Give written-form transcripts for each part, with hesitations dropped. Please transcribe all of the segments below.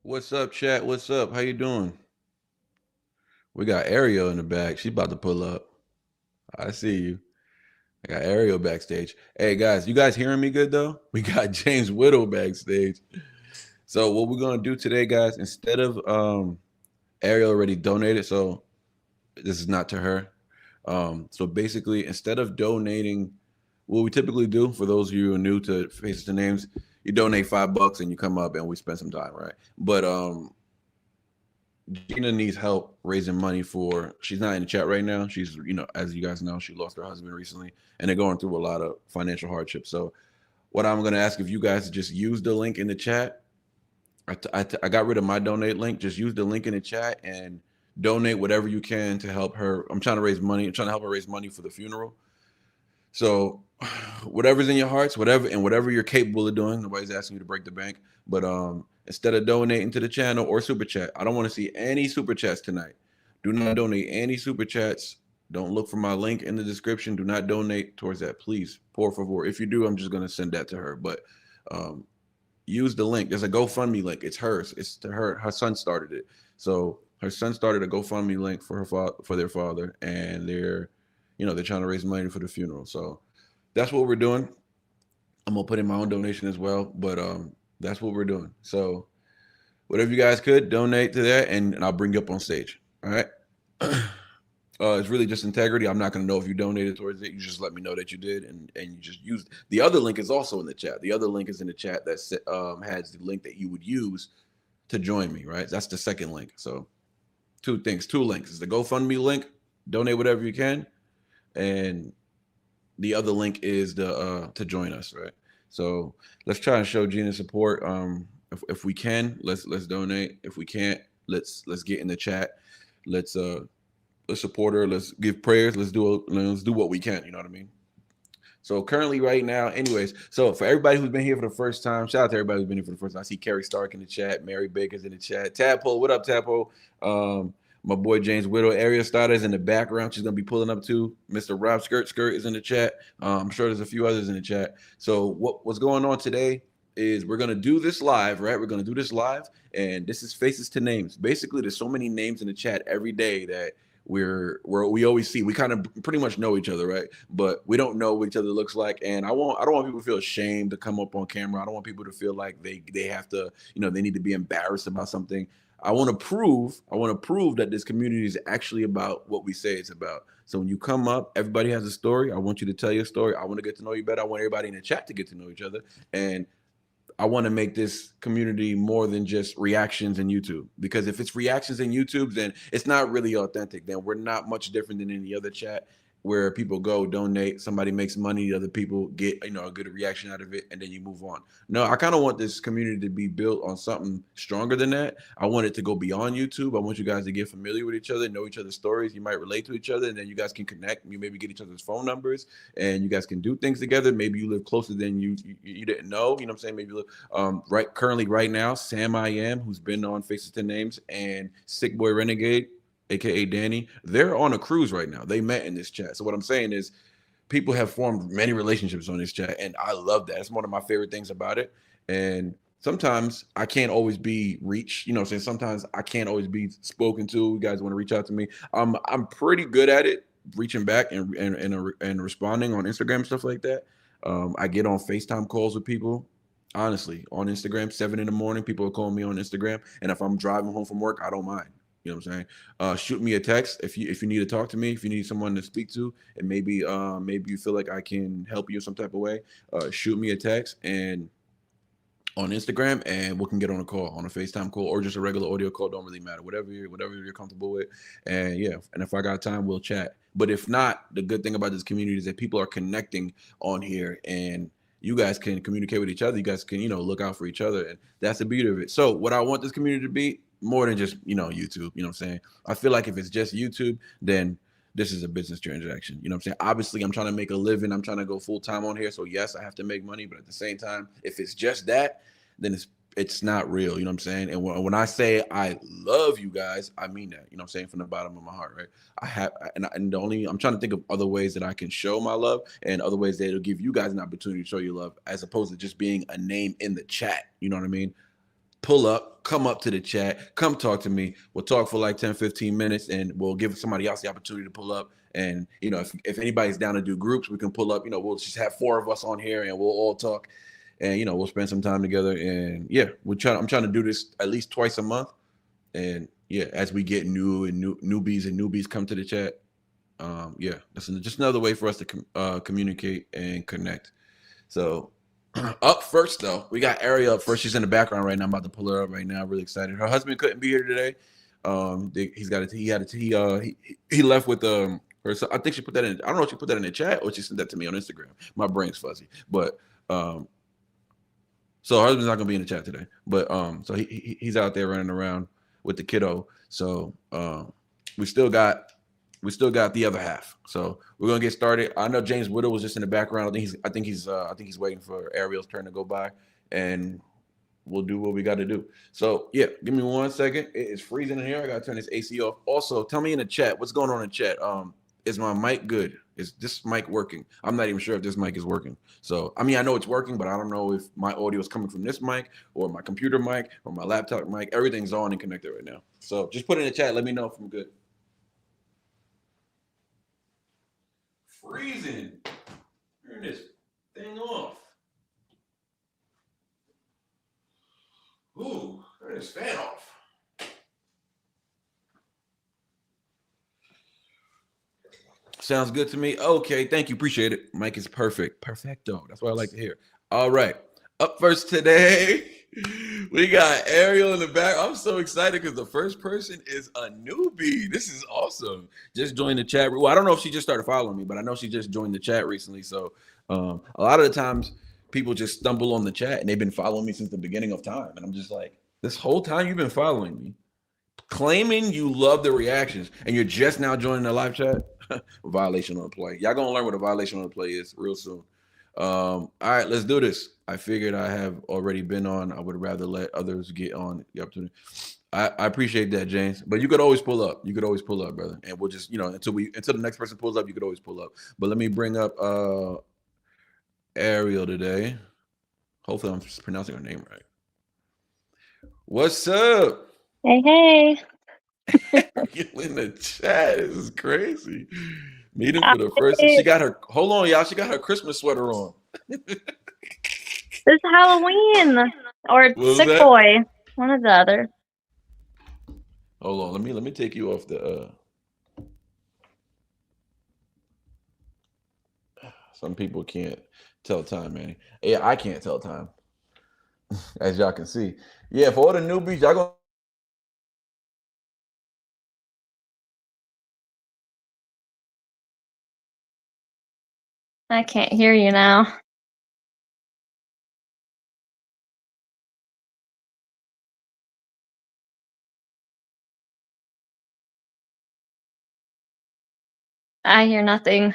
What's up, chat? What's up? How you doing? We got Ariel in the back. She's about to pull up. I see you. I got Ariel backstage. Hey guys, you guys hearing me good though? We got James Whittle backstage. So what we're gonna do today, guys, instead of Ariel already donated, so this is not to her. So basically, instead of donating, what we typically do for those of you who are new to Faces to Names, you donate $5 and you come up and we spend some time, right? But Gina needs help raising money for. She's not in the chat right now. She's, as you guys know, she lost her husband recently, and they're going through a lot of financial hardship. So, what I'm going to ask if you guys to just use the link in the chat. I got rid of my donate link. Just use the link in the chat and donate whatever you can to help her. I'm trying to raise money. I'm trying to help her raise money for the funeral. So, whatever's in your hearts, whatever you're capable of doing, nobody's asking you to break the bank. But instead of donating to the channel or super chat, I don't want to see any super chats tonight. Do not donate any super chats. Don't look for my link in the description. Do not donate towards that, please. Por favor. If you do, I'm just gonna send that to her. But um, use the link. There's a GoFundMe link. It's hers. It's to her. Her son started it. So her son started a GoFundMe link for for their father, and they're trying to raise money for the funeral. So that's what we're doing. I'm gonna put in my own donation as well, but that's what we're doing. So whatever you guys could donate to that, and I'll bring you up on stage. All right. It's really just integrity. I'm not gonna know if you donated towards it. You just let me know that you did, and you just use the other link is also in the chat. The other link is in the chat that has the link that you would use to join me. Right. That's the second link. So two things, two links. It's the GoFundMe link. Donate whatever you can, and the other link is the to join us, right? So let's try and show Gina support. If we can, let's donate. If we can't, let's get in the chat. Let's let's support her. Let's give prayers. Let's do what we can. You know what I mean? So currently, right now, anyways. So for everybody who's been here for the first time, shout out to everybody who's been here for the first time. I see Carrie Stark in the chat, Mary Baker's in the chat, Tadpole, what up, Tadpole? My boy James Whittle, Area Starters in the background. She's gonna be pulling up too. Mr. Rob Skirt is in the chat. I'm sure there's a few others in the chat. So what's going on today is we're gonna do this live, right? We're gonna do this live, and this is Faces to Names. Basically, there's so many names in the chat every day that we always see. We kind of pretty much know each other, right? But we don't know what each other looks like. And I don't want people to feel ashamed to come up on camera. I don't want people to feel like they have to, they need to be embarrassed about something. I want to prove that this community is actually about what we say it's about. So when you come up, everybody has a story. I want you to tell your story. I want to get to know you better. I want everybody in the chat to get to know each other. And I want to make this community more than just reactions in YouTube. Because if it's reactions in YouTube, then it's not really authentic. Then we're not much different than any other chat where people go donate, somebody makes money, other people get a good reaction out of it, and then you move on. No, I kind of want this community to be built on something stronger than that. I want it to go beyond YouTube. I want you guys to get familiar with each other, know each other's stories. You might relate to each other, and then you guys can connect. You maybe get each other's phone numbers, and you guys can do things together. Maybe you live closer than you didn't know. You know what I'm saying? Maybe you live right now. Sam I am, who's been on Faces to Names, and Sick Boy Renegade, aka Danny, they're on a cruise right now. They met in this chat. So what I'm saying is people have formed many relationships on this chat, and I love that. It's one of my favorite things about it. And sometimes I can't always be reached, saying sometimes I can't always be spoken to. You guys want to reach out to me. I'm pretty good at it, reaching back and responding on Instagram and stuff like that. I get on FaceTime calls with people. Honestly, on Instagram, 7 in the morning, people are calling me on Instagram. And if I'm driving home from work, I don't mind. You know what I'm saying? Shoot me a text if you need to talk to me, if you need someone to speak to, and maybe you feel like I can help you in some type of way. Shoot me a text and on Instagram, and we can get on a call, on a FaceTime call, or just a regular audio call. Don't really matter. Whatever you're comfortable with. And yeah, and if I got time, we'll chat. But if not, the good thing about this community is that people are connecting on here, and you guys can communicate with each other. You guys can, look out for each other, and that's the beauty of it. So what I want this community to be more than just, YouTube. You know what I'm saying? I feel like if it's just YouTube, then this is a business transaction. You know what I'm saying? Obviously, I'm trying to make a living. I'm trying to go full time on here. So yes, I have to make money, but at the same time, if it's just that, then it's not real. You know what I'm saying? And when I say I love you guys, I mean that. You know what I'm saying? From the bottom of my heart, right? I'm trying to think of other ways that I can show my love, and other ways that it'll give you guys an opportunity to show your love, as opposed to just being a name in the chat. You know what I mean? pull up, come up to the chat, come talk to me. We'll talk for like 10, 15 minutes, and we'll give somebody else the opportunity to pull up. And, you know, if anybody's down to do groups, we can pull up. You know, we'll just have 4 of us on here, and we'll all talk. And, you know, we'll spend some time together. And, yeah, I'm trying to do this at least twice a month. And, yeah, as we get newbies come to the chat, yeah, that's just another way for us to communicate and connect. So up first, though, we got Ariel up first. She's in the background right now. I'm about to pull her up right now. I'm really excited. Her husband couldn't be here today. He left with her. So I think she put that in. I don't know if she put that in the chat or she sent that to me on Instagram. My brain's fuzzy, but so her husband's not gonna be in the chat today. But so he's out there running around with the kiddo. So we still got the other half. So we're gonna get started. I know James Whittle was just in the background. I think he's waiting for Ariel's turn to go by, and we'll do what we got to do. So yeah, give me 1 second. It is freezing in here. I gotta turn this AC off. Also, tell me in the chat what's going on in the chat. Is my mic good? Is this mic working? I'm not even sure if this mic is working. So I mean, I know it's working, but I don't know if my audio is coming from this mic or my computer mic or my laptop mic. Everything's on and connected right now. So just put it in the chat. Let me know if I'm good. Freezing. Turn this thing off. Ooh, turn this fan off. Sounds good to me. Okay, thank you. Appreciate it. Mike is perfect. Perfecto. That's what I like to hear. All right. Up first today, we got Ariel in the back. I'm so excited because the first person is a newbie. This is awesome. Just joined the chat. Well, I don't know if she just started following me, but I know she just joined the chat recently. So a lot of the times people just stumble on the chat and they've been following me since the beginning of time. And I'm just like, this whole time you've been following me, claiming you love the reactions, and you're just now joining the live chat. Violation on the play. Y'all gonna learn what a violation on the play is real soon. All right, let's do this. I figured I have already been on. I would rather let others get on the opportunity. I appreciate that, James. But you could always pull up. You could always pull up, brother. And we'll just, until the next person pulls up, you could always pull up. But let me bring up Ariel today. Hopefully I'm pronouncing her name right. What's up? Hey. You're in the chat. This is crazy. Meeting for the first. She got her. Hold on, y'all. She got her Christmas sweater on. It's Halloween or Sick Boy. One or the other. Hold on. Let me take you off the. Some people can't tell time, man. Yeah, I can't tell time. As y'all can see. Yeah, for all the newbies, y'all gonna. I can't hear you now. I hear nothing.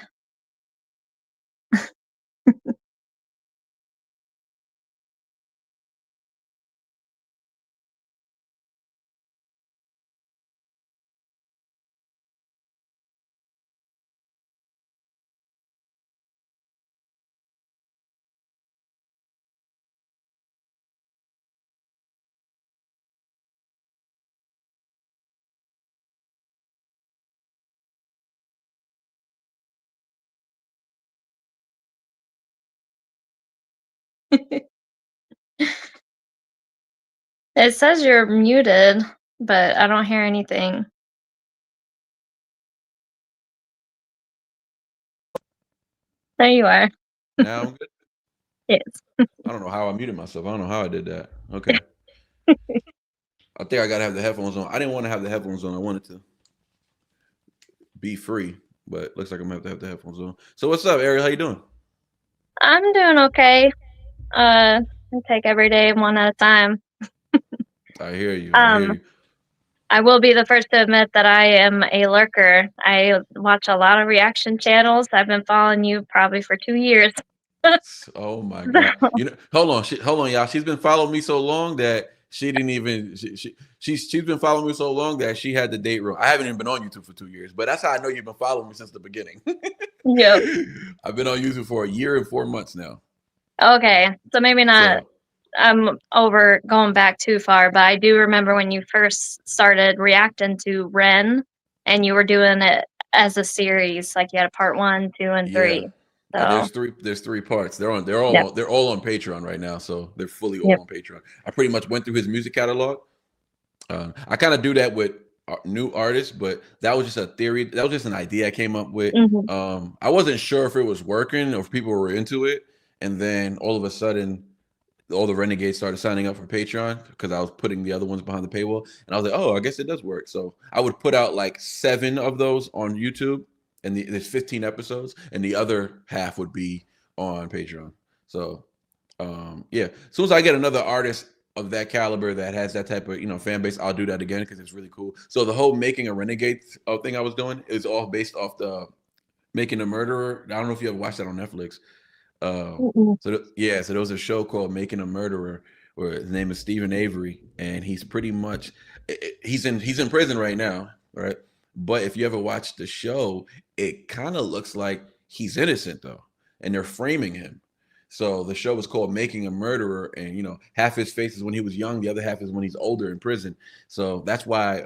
It says you're muted, but I don't hear anything. There you are. Now I'm good? Yes. I don't know how I muted myself. I don't know how I did that. Okay. I think I gotta have the headphones on. I didn't want to have the headphones on. I wanted to be free, but looks like I'm gonna have to have the headphones on. So what's up, Ariel? How you doing? I'm doing okay. I take every day one at a time. I hear you. I will be the first to admit that I am a lurker. I watch a lot of reaction channels. I've been following you probably for 2 years. Oh my God! Hold on, y'all. She's been following me so long that she didn't even. She's been following me so long that she had the date wrong. I haven't even been on YouTube for 2 years, but that's how I know you've been following me since the beginning. Yep. I've been on YouTube for 1 year and 4 months now. Okay, so maybe not I'm over going back too far, but I do remember when you first started reacting to Ren, and you were doing it as a series, like you had a part 1, 2, and Yeah. 3. So, There's three parts. yep, They're all on Patreon right now, so they're fully all yep. on Patreon. I pretty much went through his music catalog. I kind of do that with new artists, but that was just a theory. That was just an idea I came up with. Mhm. I wasn't sure if it was working or if people were into it, and then all of a sudden, all the renegades started signing up for Patreon because I was putting the other ones behind the paywall, and I was like, oh, I guess it does work. So I would put out like 7 of those on YouTube, and there's 15 episodes, and the other half would be on Patreon. So yeah, as soon as I get another artist of that caliber that has that type of fan base, I'll do that again because it's really cool. So the whole making a renegade thing I was doing is all based off the making a murderer. I don't know if you ever watched that on Netflix. Mm-mm. So there was a show called Making a Murderer, where his name is Stephen Avery, and he's pretty much he's in prison right now, right? But if you ever watch the show, it kind of looks like he's innocent though, and they're framing him. So the show is called Making a Murderer, and half his face is when he was young, the other half is when he's older in prison. So that's why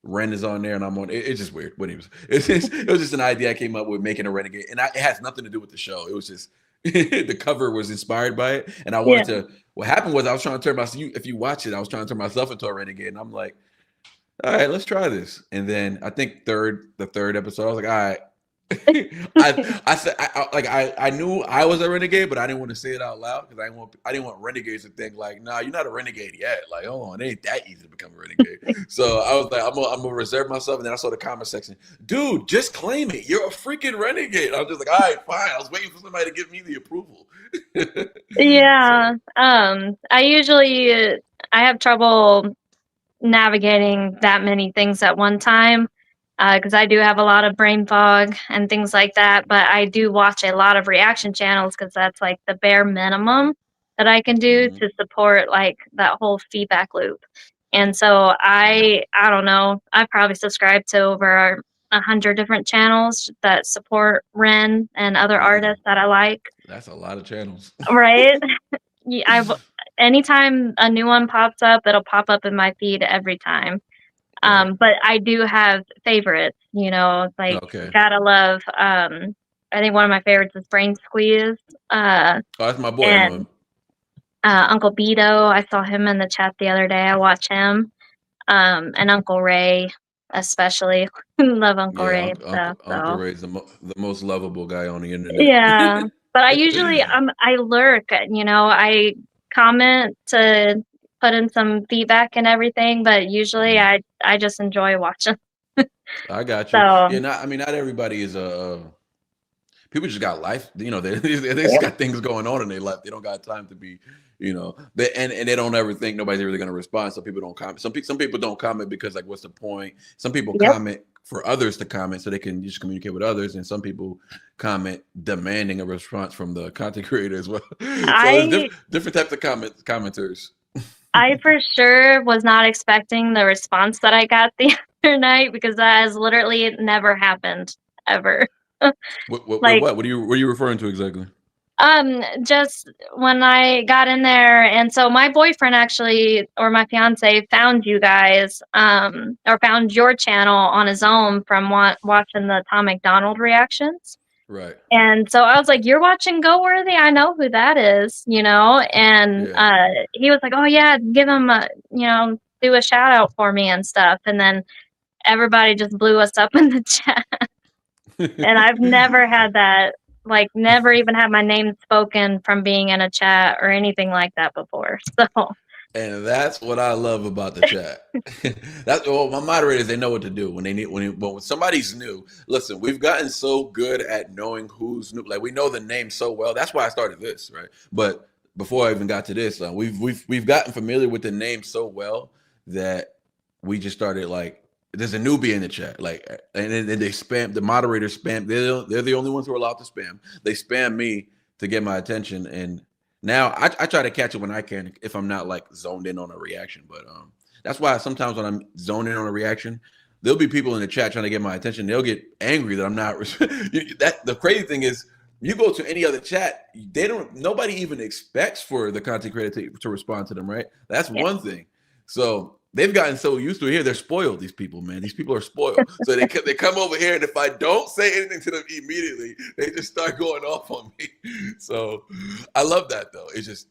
Ren is on there, and I'm on. It's just weird. But it was just an idea I came up with making a renegade, and it has nothing to do with the show. It was just the cover was inspired by it, and I Yeah. wanted to. What happened was I was trying to turn myself. If you watch it, I was trying to turn myself into a renegade, and I'm like, all right, let's try this. And then I think the third episode, I was like, all right. I said I knew I was a renegade, but I didn't want to say it out loud because I didn't want renegades to think like, nah, you're not a renegade yet. Like, hold on, it ain't that easy to become a renegade. So I was like, I'm gonna reserve myself. And then I saw the comment section, dude, just claim it. You're a freaking renegade. I was just like, all right, fine. I was waiting for somebody to give me the approval. Yeah. So I have trouble navigating that many things at one time because I do have a lot of brain fog and things like that. But I do watch a lot of reaction channels because that's like the bare minimum that I can do mhm, to support like that whole feedback loop. And so mhm. I don't know, I probably subscribe to over 100 different channels that support Ren and other Man, artists that I like. that's a lot of channels. Right? Yeah, anytime a new one pops up, it'll pop up in my feed every time. Right. But I do have favorites, like Okay. gotta love. I think one of my favorites is Brain Squeeze, Oh, that's my boy. I know and him. Uncle Beto. I saw him in the chat the other day. I watch him, and Uncle Ray, especially. Love Uncle Yeah, Ray and stuff. Uncle So Ray's the most lovable guy on the internet. yeah, but I usually I lurk. I comment to put in some feedback and everything, but usually Mhm. I just enjoy watching. I got you. So Yeah, I mean, not everybody is people just got life. They just yep, got things going on in their life. They don't got time to be, and they don't ever think nobody's really going to respond. So people don't comment. Some people don't comment because like, what's the point? Some people yep. comment for others to comment so they can just communicate with others, and some people comment demanding a response from the content creator as well. So there's I different types of commenters. I for sure was not expecting the response that I got the other night because that has literally never happened ever. With Like, what? What are you referring to exactly? just when I got in there, and so my boyfriend actually, or my fiance, found you guys, or found your channel on his own from watching the Tom McDonald reactions. Right. And so I was like, "You're watching Go Worthy? I know who that is, you know?" And Yeah. he was like, "Oh yeah, give him do a shout out for me and stuff." And then everybody just blew us up in the chat. And I've never had that, like, never even had my name spoken from being in a chat or anything like that before. So, And that's what I love about the chat. That's well, my moderators, they know what to do when they need when somebody's new. Listen, we've gotten so good at knowing who's new. Like we know the name so well. That's why I started this, right? But before I even got to this, we've gotten familiar with the name so well that we just started like there's a newbie in the chat, like, and then they spam the moderators spam. They're the only ones who are allowed to spam. They spam me to get my attention, and now I try to catch it when I can if I'm not like zoned in on a reaction. But that's why sometimes when I'm zoned in on a reaction, there'll be people in the chat trying to get my attention. They'll get angry that I'm not. That the crazy thing is You go to any other chat, nobody even expects for the content creator to respond to them, right? That's Yeah. one thing. So they've gotten so used to it here. They're spoiled, these people, man. These people are spoiled. So they come over here, and if I don't say anything to them immediately, they just start going off on me. So I love that, though. It's just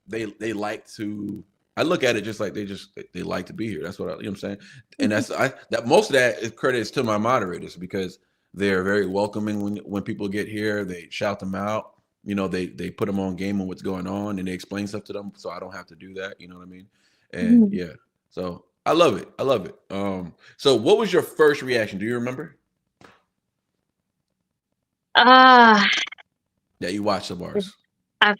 they like to. I look at it just like they like to be here. That's what you know what I'm saying. And that most of that is credit is to my moderators because they're very welcoming when people get here. They shout them out. They put them on game on what's going on and they explain stuff to them, so I don't have to do that. You know what I mean? And Mhm. yeah, so I love it. I love it. So what was your first reaction? Do you remember? Uh, Yeah, you watched the bars. I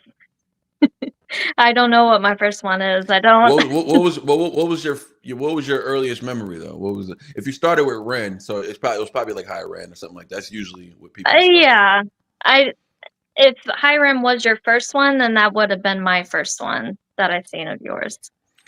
I don't know what my first one is. I don't. What was your earliest memory though? What was it? If you started with Ren, so it was probably like High Ren or something like that. That's usually what people start. Yeah. I If Hiram was your first one, then that would have been my first one that I've seen of yours.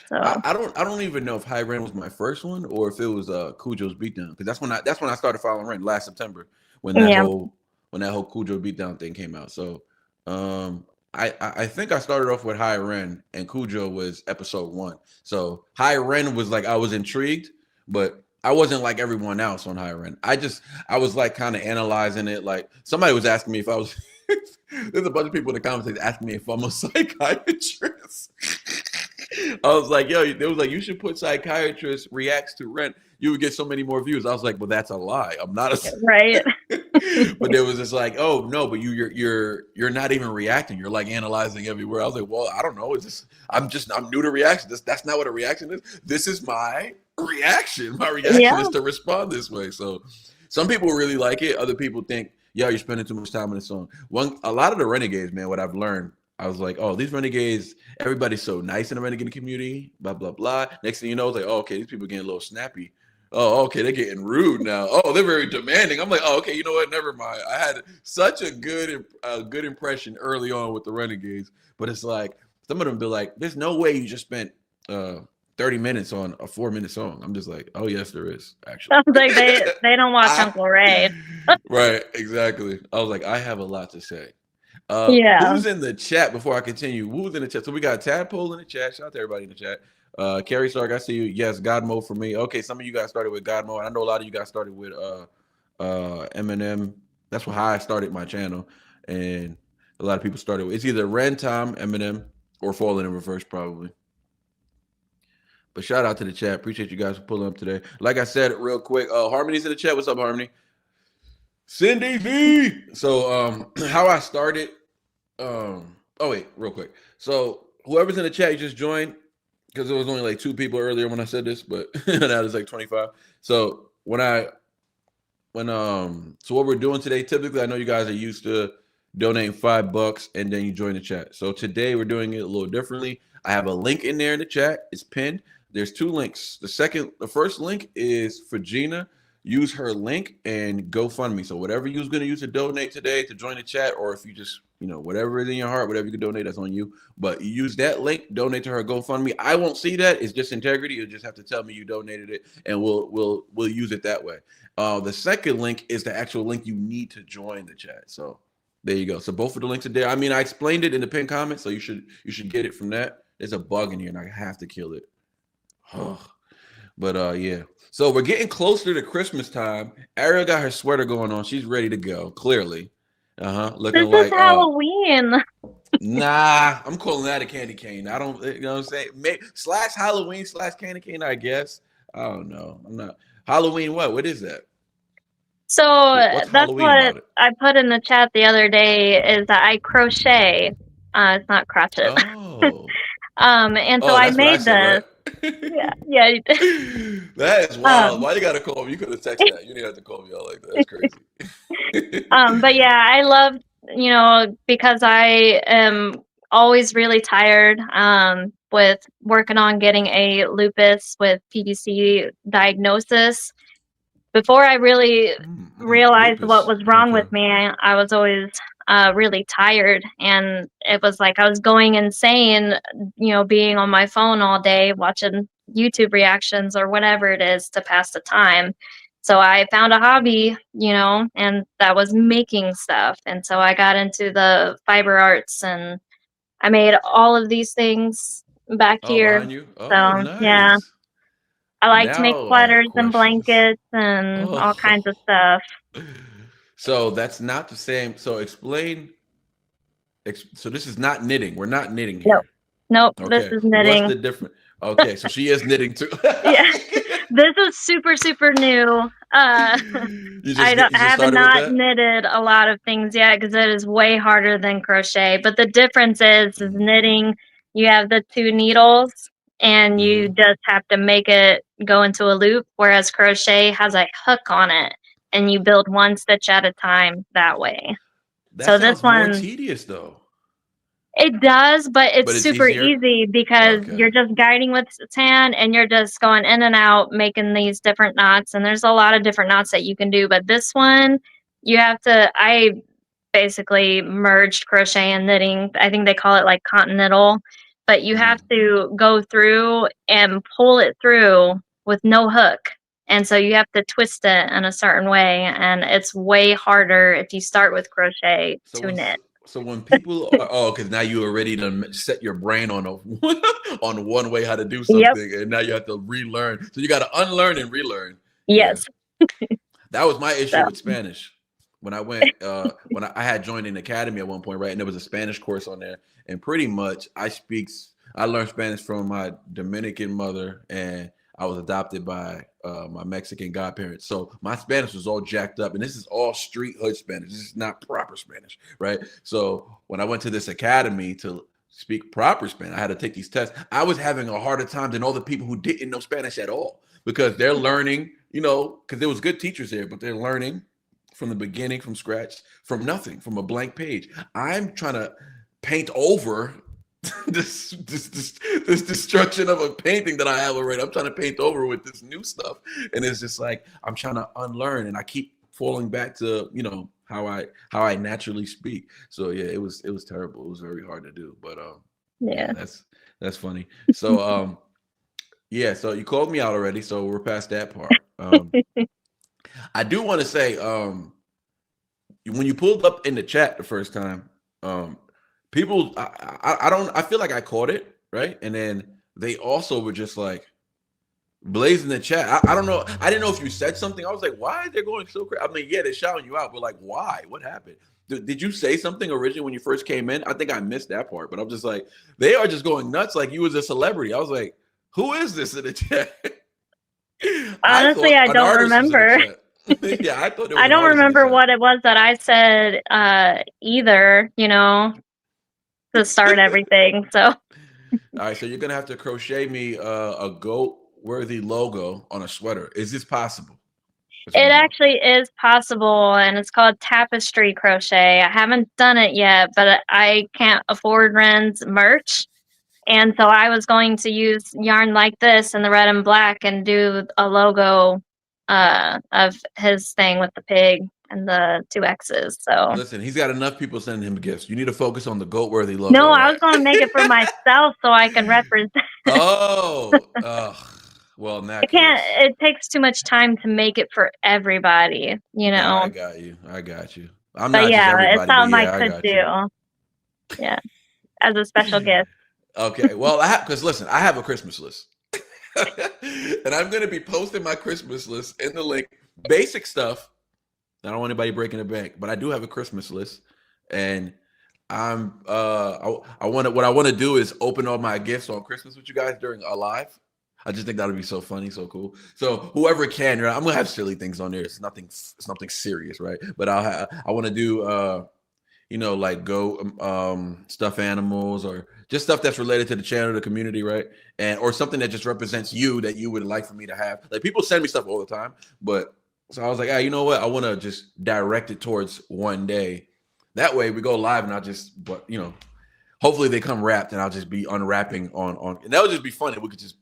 So I don't even know if High Ren was my first one or if it was Cujo's beatdown because that's when I started following Ren last September when yeah. that whole Cujo beatdown thing came out. So um I think I started off with High Ren and Cujo was episode 1. So High Ren was like I was intrigued, but I wasn't like everyone else on High Ren. I was like kind of analyzing it. Like somebody was asking me if I was there's a bunch of people in the comments asking me if I'm a psychiatrist. I was like, yo, they was like, you should put psychiatrist reacts to Rent. You would get so many more views. I was like, well, that's a lie. I'm not a. Right. But there was just like, oh no, but you're not even reacting. You're like analyzing everywhere. I was like, well, I don't know. I'm new to reaction. That's not what a reaction is. This is my reaction. My reaction Yeah. is to respond this way. So some people really like it. Other people think, yo, you're spending too much time on the song. A lot of the renegades, man, what I've learned, I was like, oh, these renegades, everybody's so nice in the renegade community, blah, blah, blah. Next thing you know, it's like, oh, okay, these people are getting a little snappy. Oh, okay, they're getting rude now. Oh, they're very demanding. I'm like, oh, okay, you know what? Never mind. I had such a good impression early on with the renegades, but it's like some of them be like, there's no way you just spent 30 minutes on a 4-minute song. I'm just like, oh yes, there is actually. Sounds like they don't watch I, Uncle Ray. right, exactly. I was like, I have a lot to say. Yeah. Who's in the chat before I continue? Who's in the chat? So we got Tadpole in the chat. Shout out to everybody in the chat. Carrie Stark, I see you. Yes, God mode for me. Okay, some of you guys started with God mode. I know a lot of you guys started with Eminem. That's how I started my channel, and a lot of people started with it's either Ren Tom, Eminem, or Falling in Reverse, probably. But shout out to the chat. Appreciate you guys for pulling up today. Like I said, real quick, Harmony's in the chat. What's up, Harmony? Cindy V. So how I started. Oh wait, real quick. So whoever's in the chat, you just joined because there was only like 2 people earlier when I said this, but now there's like 25. So so what we're doing today, typically I know you guys are used to donating $5 and then you join the chat. So today we're doing it a little differently. I have a link in there in the chat. It's pinned. There's 2 links. The first link is for Gina. Use her link and GoFundMe. So whatever you're going to use to donate today to join the chat, or if you just, whatever is in your heart, whatever you can donate, that's on you. But you use that link, donate to her GoFundMe. I won't see that. It's just integrity. You'll just have to tell me you donated it, and we'll use it that way. The second link is the actual link you need to join the chat. So there you go. So both of the links are there. I mean, I explained it in the pinned comment, so you should get it from that. There's a bug in here, and I have to kill it. But yeah. So we're getting closer to Christmas time. Ariel got her sweater going on. She's ready to go. Clearly, looking This is like Halloween. nah. I'm calling that a candy cane. I don't. You know what I'm saying? Slash Halloween slash candy cane. I guess. I don't know. I'm not Halloween. What is that? So What's that's Halloween what about it? I put in the chat the other day is that I crochet. It's not crotchet. Oh. And so Oh, I that's what I made said, this. right? Yeah. That is wild. Why you gotta call me? You could have texted that. You didn't have to call me out like that. That's crazy. But yeah, I love, because I am always really tired with working on getting a lupus with PBC diagnosis. Before I really realized what Lupus. was wrong Okay. with me, I was always really tired, and it was like I was going insane, being on my phone all day watching YouTube reactions or whatever it is to pass the time. So I found a hobby, and that was making stuff. And so I got into the fiber arts and I made all of these things back Oh, here. behind you. Oh, So yeah, nice. I like to make Now I have sweaters and questions. blankets and all kinds of Oh, stuff. so that's not the same. So explain. So this is not knitting. We're not knitting Nope. here. Nope. This Okay. is What's knitting. the difference? Okay. So she is knitting too. Yeah. This is super, super new. I You just have started with not that? knitted a lot of things yet because it is way harder than crochet. But the difference is Mm-hmm. knitting, you have the two needles and you Mm-hmm. just have to make it go into a loop, whereas crochet has a hook on it and you build one stitch at a time that way. That So this sounds more one, tedious though. it does, but it's But it's super easier. easy because Okay. you're just guiding with sand and you're just going in and out making these different knots. And there's a lot of different knots that you can do. But this one, I basically merged crochet and knitting. I think they call it like continental, but you have Mm-hmm. to go through and pull it through with no hook. And so you have to twist it in a certain way. And it's way harder if you start with crochet So to when knit. so when people are because now you already done set your brain on a on one way how to do Yep. something, and now you have to relearn. So you got to unlearn and relearn. Yeah, Yes. that was my issue with So. Spanish when I went when I had joined an academy at one point, right? And there was a Spanish course on there, and pretty much I learned Spanish from my Dominican mother, and I was adopted by my Mexican godparents. So my Spanish was all jacked up, and this is all street hood Spanish. This is not proper Spanish, right? So when I went to this academy to speak proper Spanish, I had to take these tests. I was having a harder time than all the people who didn't know Spanish at all because they're learning, because there was good teachers there, but they're learning from the beginning, from scratch, from nothing, from a blank page. I'm trying to paint over this destruction of a painting that I have already. I'm trying to paint over with this new stuff, and it's just like I'm trying to unlearn, and I keep falling back to how I naturally speak. So yeah, it was terrible. It was very hard to do, but yeah, Yeah. that's funny. So yeah, so you called me out already, so we're past that part. I do want to say when you pulled up in the chat the first time, um, people, I don't, I feel like I caught it right, and then they also were just like blazing the chat. I don't know. I didn't know if you said something. I was like, why are they going so crazy? I mean, yeah, they're shouting you out, but like, why? What happened? Did you say something originally when you first came in? I think I missed that part, but I'm just like, they are just going nuts like you was a celebrity. I was like, who is this in the chat? I Honestly, thought I an don't artist was in the remember. chat. Yeah, I thought there was I an don't artist in the remember chat. what it was that I said either, to start everything. So All right, so you're gonna have to crochet me a goat worthy logo on a sweater. Is this possible? That's what I it want to know. actually is possible and it's called tapestry crochet. I haven't done it yet, but I can't afford Ren's merch. And so I was going to use yarn like this in the red and black and do a logo of his thing with the pig and the two X's. So Listen, he's got enough people sending him gifts. You need to focus on the goat worthy logo. no, All I was right. going to make it for myself so I can represent. Oh, well, in I that can't. case, It takes too much time to make it for everybody, you I know. got you. I got you. I'm But not just yeah, it's everybody, but something I yeah, I could got you. do. Yeah, as a special gift. Okay. Well, I have because listen, I have a Christmas list, and I'm gonna be posting my Christmas list in the link. Basic stuff. I don't want anybody breaking the bank, but I do have a Christmas list, and I want to what I want to do is open all my gifts on Christmas with you guys during a live. I just think that would be so funny, so cool. So whoever can, right, I'm gonna have silly things on there. It's nothing serious, right? But I want to do like go stuff animals or just stuff that's related to the channel, the community, right? And or something that just represents you that you would like for me to have. Like people send me stuff all the time, but so I was like, you know what? I want to just direct it towards one day. That way we go live and I'll just, but hopefully they come wrapped and I'll just be unwrapping on, and that would just be fun if we could just,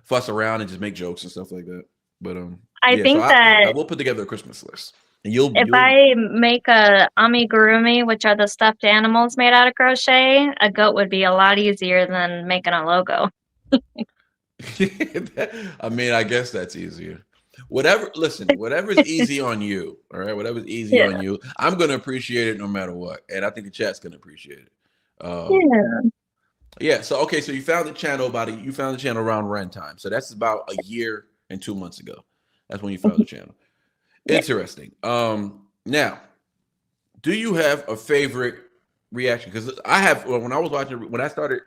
fuss around and just make jokes and stuff like that. But I yeah, so think I that will put together a Christmas list, and you'll if you'll I make a amigurumi, which are the stuffed animals made out of crochet, a goat would be a lot easier than making a logo. I mean, I guess that's easier. Whatever. Listen, whatever's easy on you. All right, whatever's easy Yeah. on you. I'm gonna appreciate it no matter what, and I think the chat's gonna appreciate it. Yeah. Yeah. So okay. So you found the channel you found the channel around rent time. So that's about a year and 2 months ago. That's when you found the channel. Yeah. Interesting. Now, do you have a favorite reaction? Because I have. When I was watching, when I started,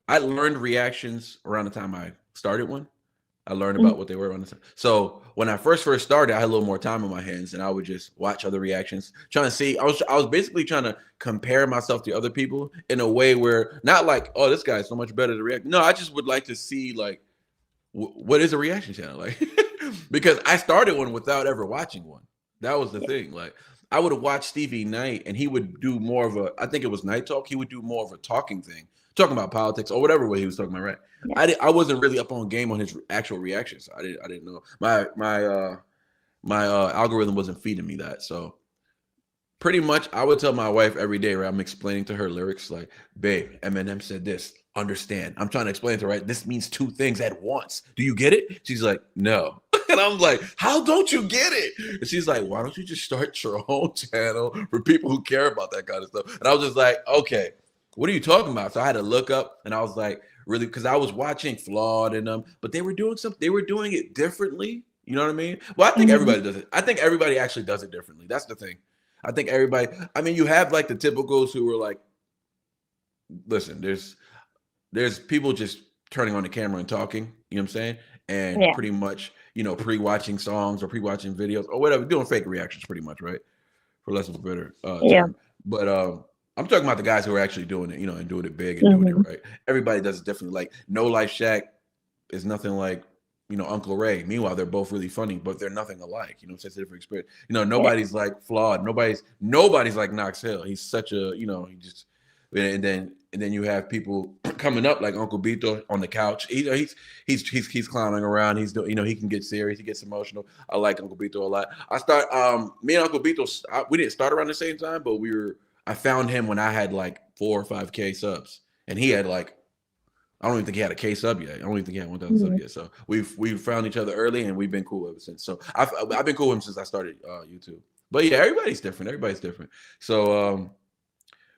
I learned reactions around the time I started one. I learned Mhm. about what they were on the time. So when I first started, I had a little more time on my hands, and I would just watch other reactions, trying to see. I was basically trying to compare myself to other people in a way where not like, oh, this guy's so much better to react. No, I just would like to see like what is a reaction channel like, because I started one without ever watching one. That was the Yeah. thing. Like I would have watched Stevie Knight, and he would do more of a. I think it was Night Talk. He would do more of a talking thing, talking about politics or whatever way he was talking about. Right. Yeah. I wasn't really up on game on his actual reactions. I didn't know my algorithm wasn't feeding me that. So pretty much I would tell my wife every day, right? I'm explaining to her lyrics like, babe, Eminem said this. Understand. I'm trying to explain to her, right? This means two things at once. Do you get it? She's like, no. And I'm like, how don't you get it? And she's like, why don't you just start your own channel for people who care about that kind of stuff? And I was just like, okay, what are you talking about? So I had to look up, and I was like, really, because I was watching Flawed and but they were doing something, they were doing it differently. You know what I mean? Well, I think Mhm. everybody does it. I think everybody actually does it differently. That's the thing. I think everybody. I mean, you have like the typicals who are like, listen, there's people just turning on the camera and talking. You know what I'm saying? And Yeah. pretty much, pre-watching songs or pre-watching videos or whatever, doing fake reactions, pretty much, right? For less of a better Yeah. term. But I'm talking about the guys who are actually doing it, and doing it big and doing it Mhm. right. Everybody does it differently. Like No Life Shack is nothing like Uncle Ray. Meanwhile, they're both really funny, but they're nothing alike. It's a different experience. Yeah. Nobody's like Flawed. Nobody's like Knox Hill. He's such a he just and then you have people coming up like Uncle Bito on the couch. He's clowning around. He's doing he can get serious. He gets emotional. I like Uncle Bito a lot. Me and Uncle Bito, we didn't start around the same time, but I found him when I had like 4 or 5K subs, and he had like I don't even think he had a K sub yet. I don't even think he had 1,000 subs Mhm. yet. So we've found each other early, and we've been cool ever since. So I've been cool with him since I started YouTube. But yeah, everybody's different. Everybody's different.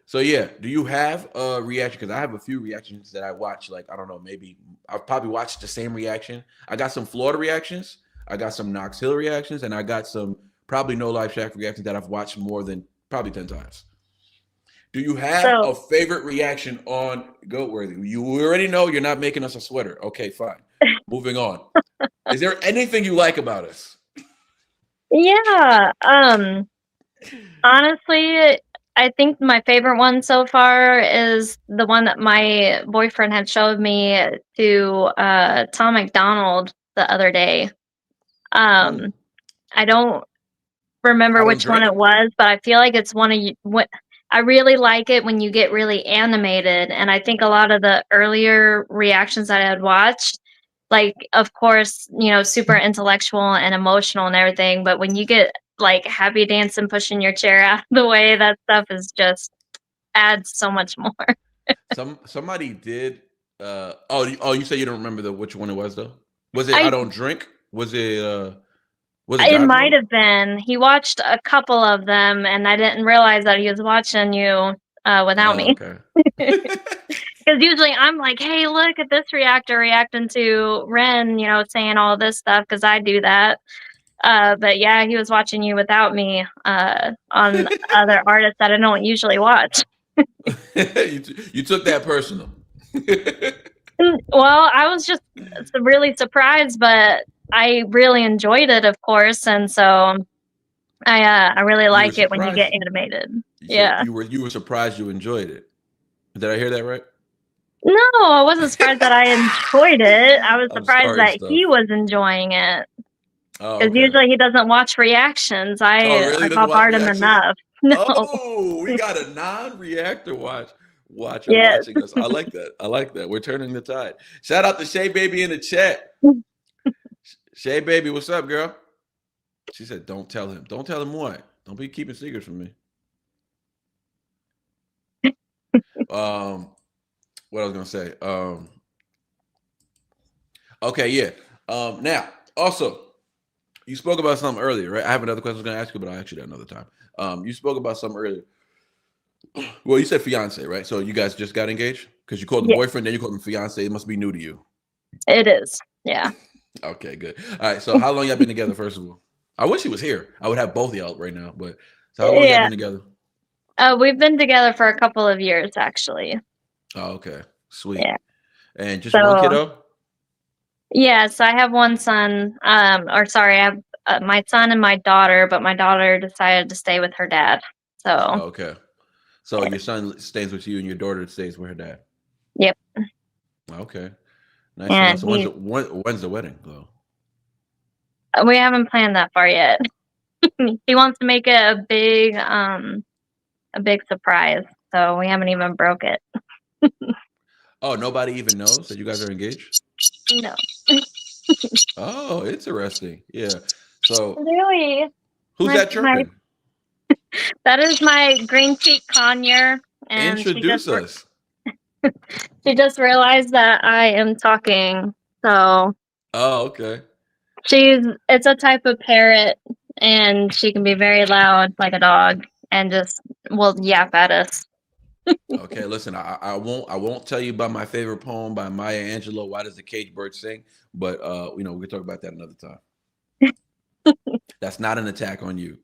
So yeah, do you have a reaction? Because I have a few reactions that I watch. Like I don't know, maybe I've probably watched the same reaction. I got some Florida reactions. I got some Knox Hill reactions, and I got some probably No Life Shack reactions that I've watched more than probably 10 times. Do you have a So, favorite reaction on Goatworthy? You already know you're not making us a sweater. Okay, fine. Moving on. Is there anything you like about us? yeah, honestly, I think my favorite one so far is the one that my boyfriend had showed me to, Tom McDonald the other day. Hmm. Um, I don't remember I don't which one drink. it was, but I feel like it's one of you what I really like it when you get really animated, and I think a lot of the earlier reactions that I had watched, like, of course, super intellectual and emotional and everything, but when you get, like, happy dancing, pushing your chair out of the way, that stuff is just adds so much more. Somebody did. You say you don't remember which one it was though? Was it I I don't drink? Was it It might Godfather? have been. He watched a couple of them, and I didn't realize that he was watching you, without Oh, me. okay. Because usually I'm like, "Hey, look at this reactor reacting to Ren," saying all this stuff because I do that. But yeah, he was watching you without me, on other artists that I don't usually watch. You took that personal. Well, I was just really surprised, but I really enjoyed it, of course, and so I really You were like it when you get surprised. animated. So Yeah. you were surprised you enjoyed it. Did I hear that right? No, I wasn't surprised that I enjoyed it. I was I'm surprised starting that stuff. he was enjoying it. Oh, Because okay. usually he doesn't watch reactions. Oh, I really? He doesn't watch bombard him reactions? enough. No. Oh, we got a non-reactor watcher Yes. watching us. I like that. I like that. We're turning the tide. Shout out to Shay Baby in the chat. Shay Baby, what's up, girl? She said, "Don't tell him. Don't tell him what. Don't be keeping secrets from me." Um, what I was gonna say. Okay, yeah. Now, also, You spoke about something earlier, right? I have another question I was going to ask you, but I'll ask you that another time. You spoke about something earlier. Well, you said fiance, right? So you guys just got engaged because you called the Yeah, boyfriend, then you called him fiance. It must be new to you. it is. Yeah. Okay, good. All right. So how long y'all been together? First of all, I wish he was here. I would have both of y'all right now. But so how long y'all Yeah. been together? We've been together for a couple of years, actually. Oh, okay, sweet. Yeah. And just one So, kiddo? yeah, so I have one son, or sorry, I have my son and my daughter, but my daughter decided to stay with her dad. Oh, So, okay. So your son stays with you, and your daughter stays with her dad. yep. Okay, nice enough. And So when's the wedding though? we haven't planned that far yet. He wants to make it a big surprise. So we haven't even broke it. Oh, nobody even knows that you guys are engaged. No. Oh, interesting. Yeah. So Really? who's that chirping? That is my green cheek conure, and Introduce us. she just realized that I am talking. So Oh, okay. it's a type of parrot, and she can be very loud like a dog and just will yap at us. Okay, listen, I won't tell you about my favorite poem by Maya Angelou, Why Does the Cage Bird Sing? But we can talk about that another time. That's not an attack on you.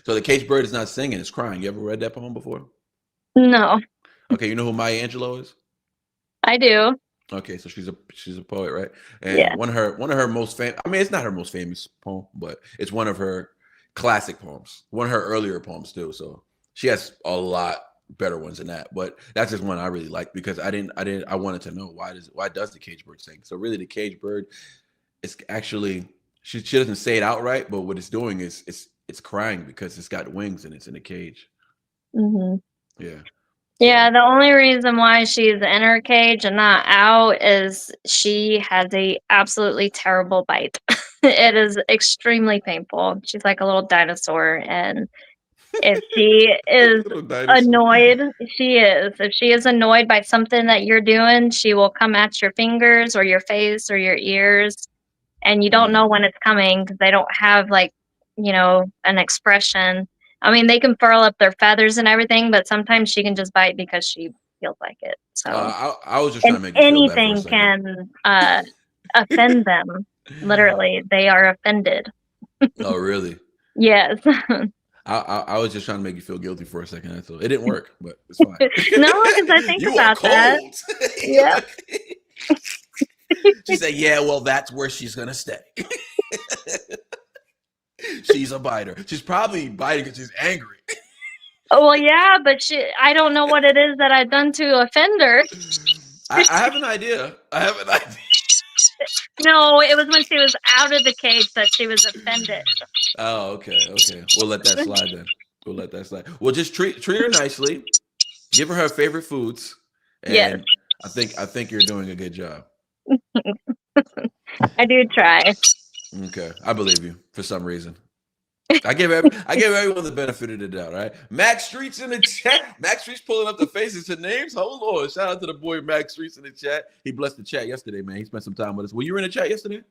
So the cage bird is not singing, it's crying. You ever read that poem before? No, Okay, you know who Maya Angelou is? I do. Okay, so she's a poet, right? And Yeah. one of her most famous, I mean, it's not her most famous poem, but it's one of her classic poems. One of her earlier poems too. So she has a lot better ones than that. But that's just one I really like because I wanted to know why does the cage bird sing? So really the cage bird is actually she doesn't say it outright, but what it's doing is it's crying because it's got wings and it's in a cage. Hmm. Yeah. Yeah, So the only reason why she's in her cage and not out is she has a absolutely terrible bite. It is extremely painful. She's like a little dinosaur, and if she is little dinosaur. annoyed, she is. If she is annoyed by something that you're doing, she will come at your fingers or your face or your ears, and you don't know Mm. when it's coming because they don't have like, an expression. I mean, they can furl up their feathers and everything, but sometimes she can just bite because she feels like it. So, I was just trying and to make you feel bad for a anything second. can offend them. Literally, they are offended. Oh, really? Yes. I was just trying to make you feel guilty for a second. That's all. It didn't work, but it's fine. No, because I think You are about that. cold. Yeah. She said, "Yeah, well, that's where she's gonna stay. She's a biter. She's probably biting because she's angry." Oh, well, yeah, but I don't know what it is that I've done to offend her. I have an idea. I have an idea. No, it was when she was out of the cage that she was offended. Oh, okay, okay. We'll let that slide then. We'll let that slide. Well, just treat her nicely. Give her favorite foods, Yes, and I think you're doing a good job. I do try. Okay, I believe you for some reason. I give everyone the benefit of the doubt. Right, Max Streets in the chat. Max Streets pulling up the faces to names. Hold on, shout out to the boy Max Streets in the chat. He blessed the chat yesterday, man. He spent some time with us. Were you in the chat yesterday?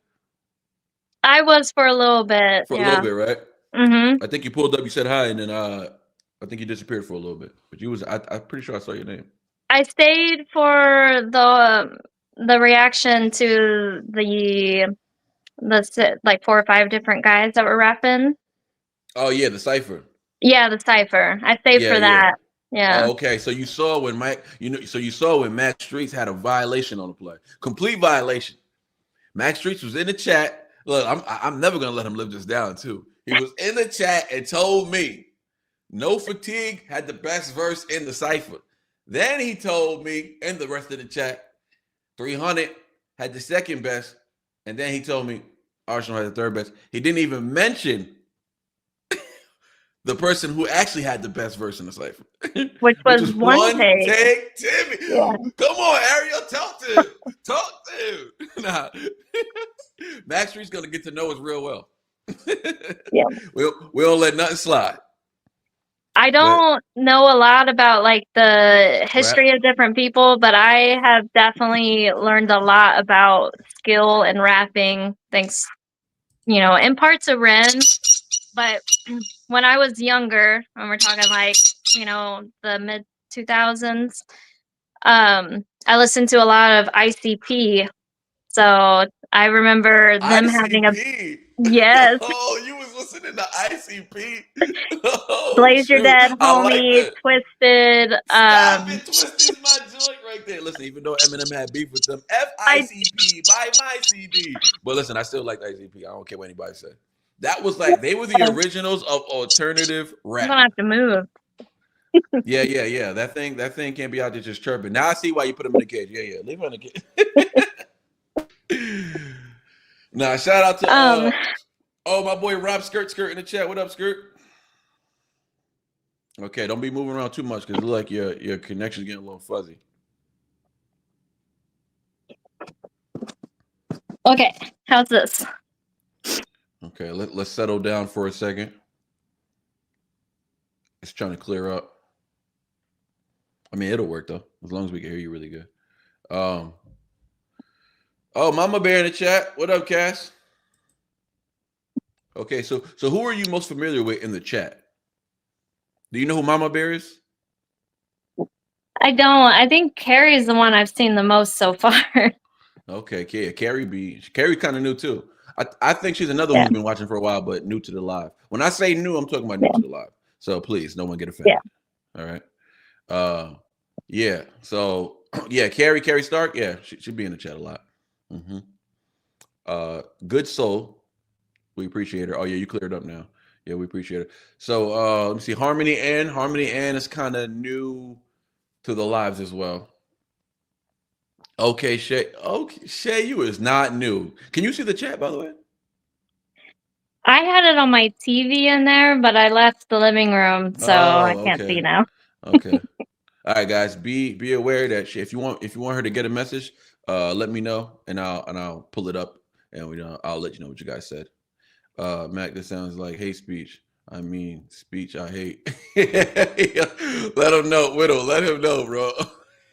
I was for a little bit, For a little yeah. bit, right? Mhm. I think you pulled up. You said hi, and then I think you disappeared for a little bit. But you was I'm pretty sure I saw your name. I stayed for the reaction to like 4 or 5 different guys that were rapping. Oh yeah, the cipher. Yeah, the cipher. I stayed Yeah, for yeah. that. Yeah. Oh, okay. So you saw when Max Streets had a violation on the play, complete violation. Max Streets was in the chat. Look, I'm never gonna let him live this down too. He was in the chat and told me No Fatigue had the best verse in the cipher. Then he told me and the rest of the chat 300 had the second best, and then he told me Arsenal had the third best. He didn't even mention the person who actually had the best verse in the cipher, Which which was was one one take. take Timmy. Yeah. Come on, Ariel, talk to. Nah, Max Street's gonna get to know us real well. Yeah. We don't let nothing slide. I But don't know a lot about like the rap, history of different people, but I have definitely learned a lot about skill and rapping. Thanks. you know, in parts of Ren, but when I was younger, when we're talking like, you know, the mid 2000s, I listened to a lot of ICP. So I remember them having a, ICP. yes, Oh, you was listening to ICP. Oh Blaze Your shoot, Dead I like Homie, that. Twisted. Stop it, Twisted my joint right there. Listen, even though Eminem had beef with them, I FICP, buy my CD. But listen, I still like ICP. I don't care what anybody says. That was like they were the I'm originals of alternative gonna rap. have to move. Yeah. That thing can't be out there just chirping. Now I see why you put him in the cage. Yeah, leave him in the cage. Now shout out to Um, oh my boy Rob Skirt in the chat. What up, Skirt? Okay, don't be moving around too much because it look like your connection's getting a little fuzzy. okay, how's this? Okay, let's settle down for a second. It's trying to clear up. I mean, it'll work though, as long as we can hear you really good. Um, oh, Mama Bear in the chat. What up, Cass? Okay, so who are you most familiar with in the chat? Do you know who Mama Bear is? I don't. I think Carrie's the one I've seen the most so far. Okay, yeah, Carrie B. Carrie kind of new too. I think she's another one Yeah, who's been watching for a while, but new to the live. When I say new, I'm talking about new yeah, to the live. So please, no one get yeah. offended. All right. Uh, yeah. So yeah, Carrie Stark. Yeah, she'd be in the chat a lot. hmm Good soul. We appreciate her. Oh yeah, you cleared up now. Yeah, we appreciate it. So let me see. Harmony Ann. Harmony Ann is kind of new to the lives as well. Okay, Shay. Okay, Shay, you is not new. Can you see the chat by the way? I had it on my TV in there, but I left the living room, so I Oh, can't see okay. now. Okay. All right, guys. Be aware that if you want her to get a message, let me know and I'll pull it up and I'll let you know what you guys said. Mac, this sounds like hate speech. I mean, speech I hate. Let him know, Whittle. Let him know, bro.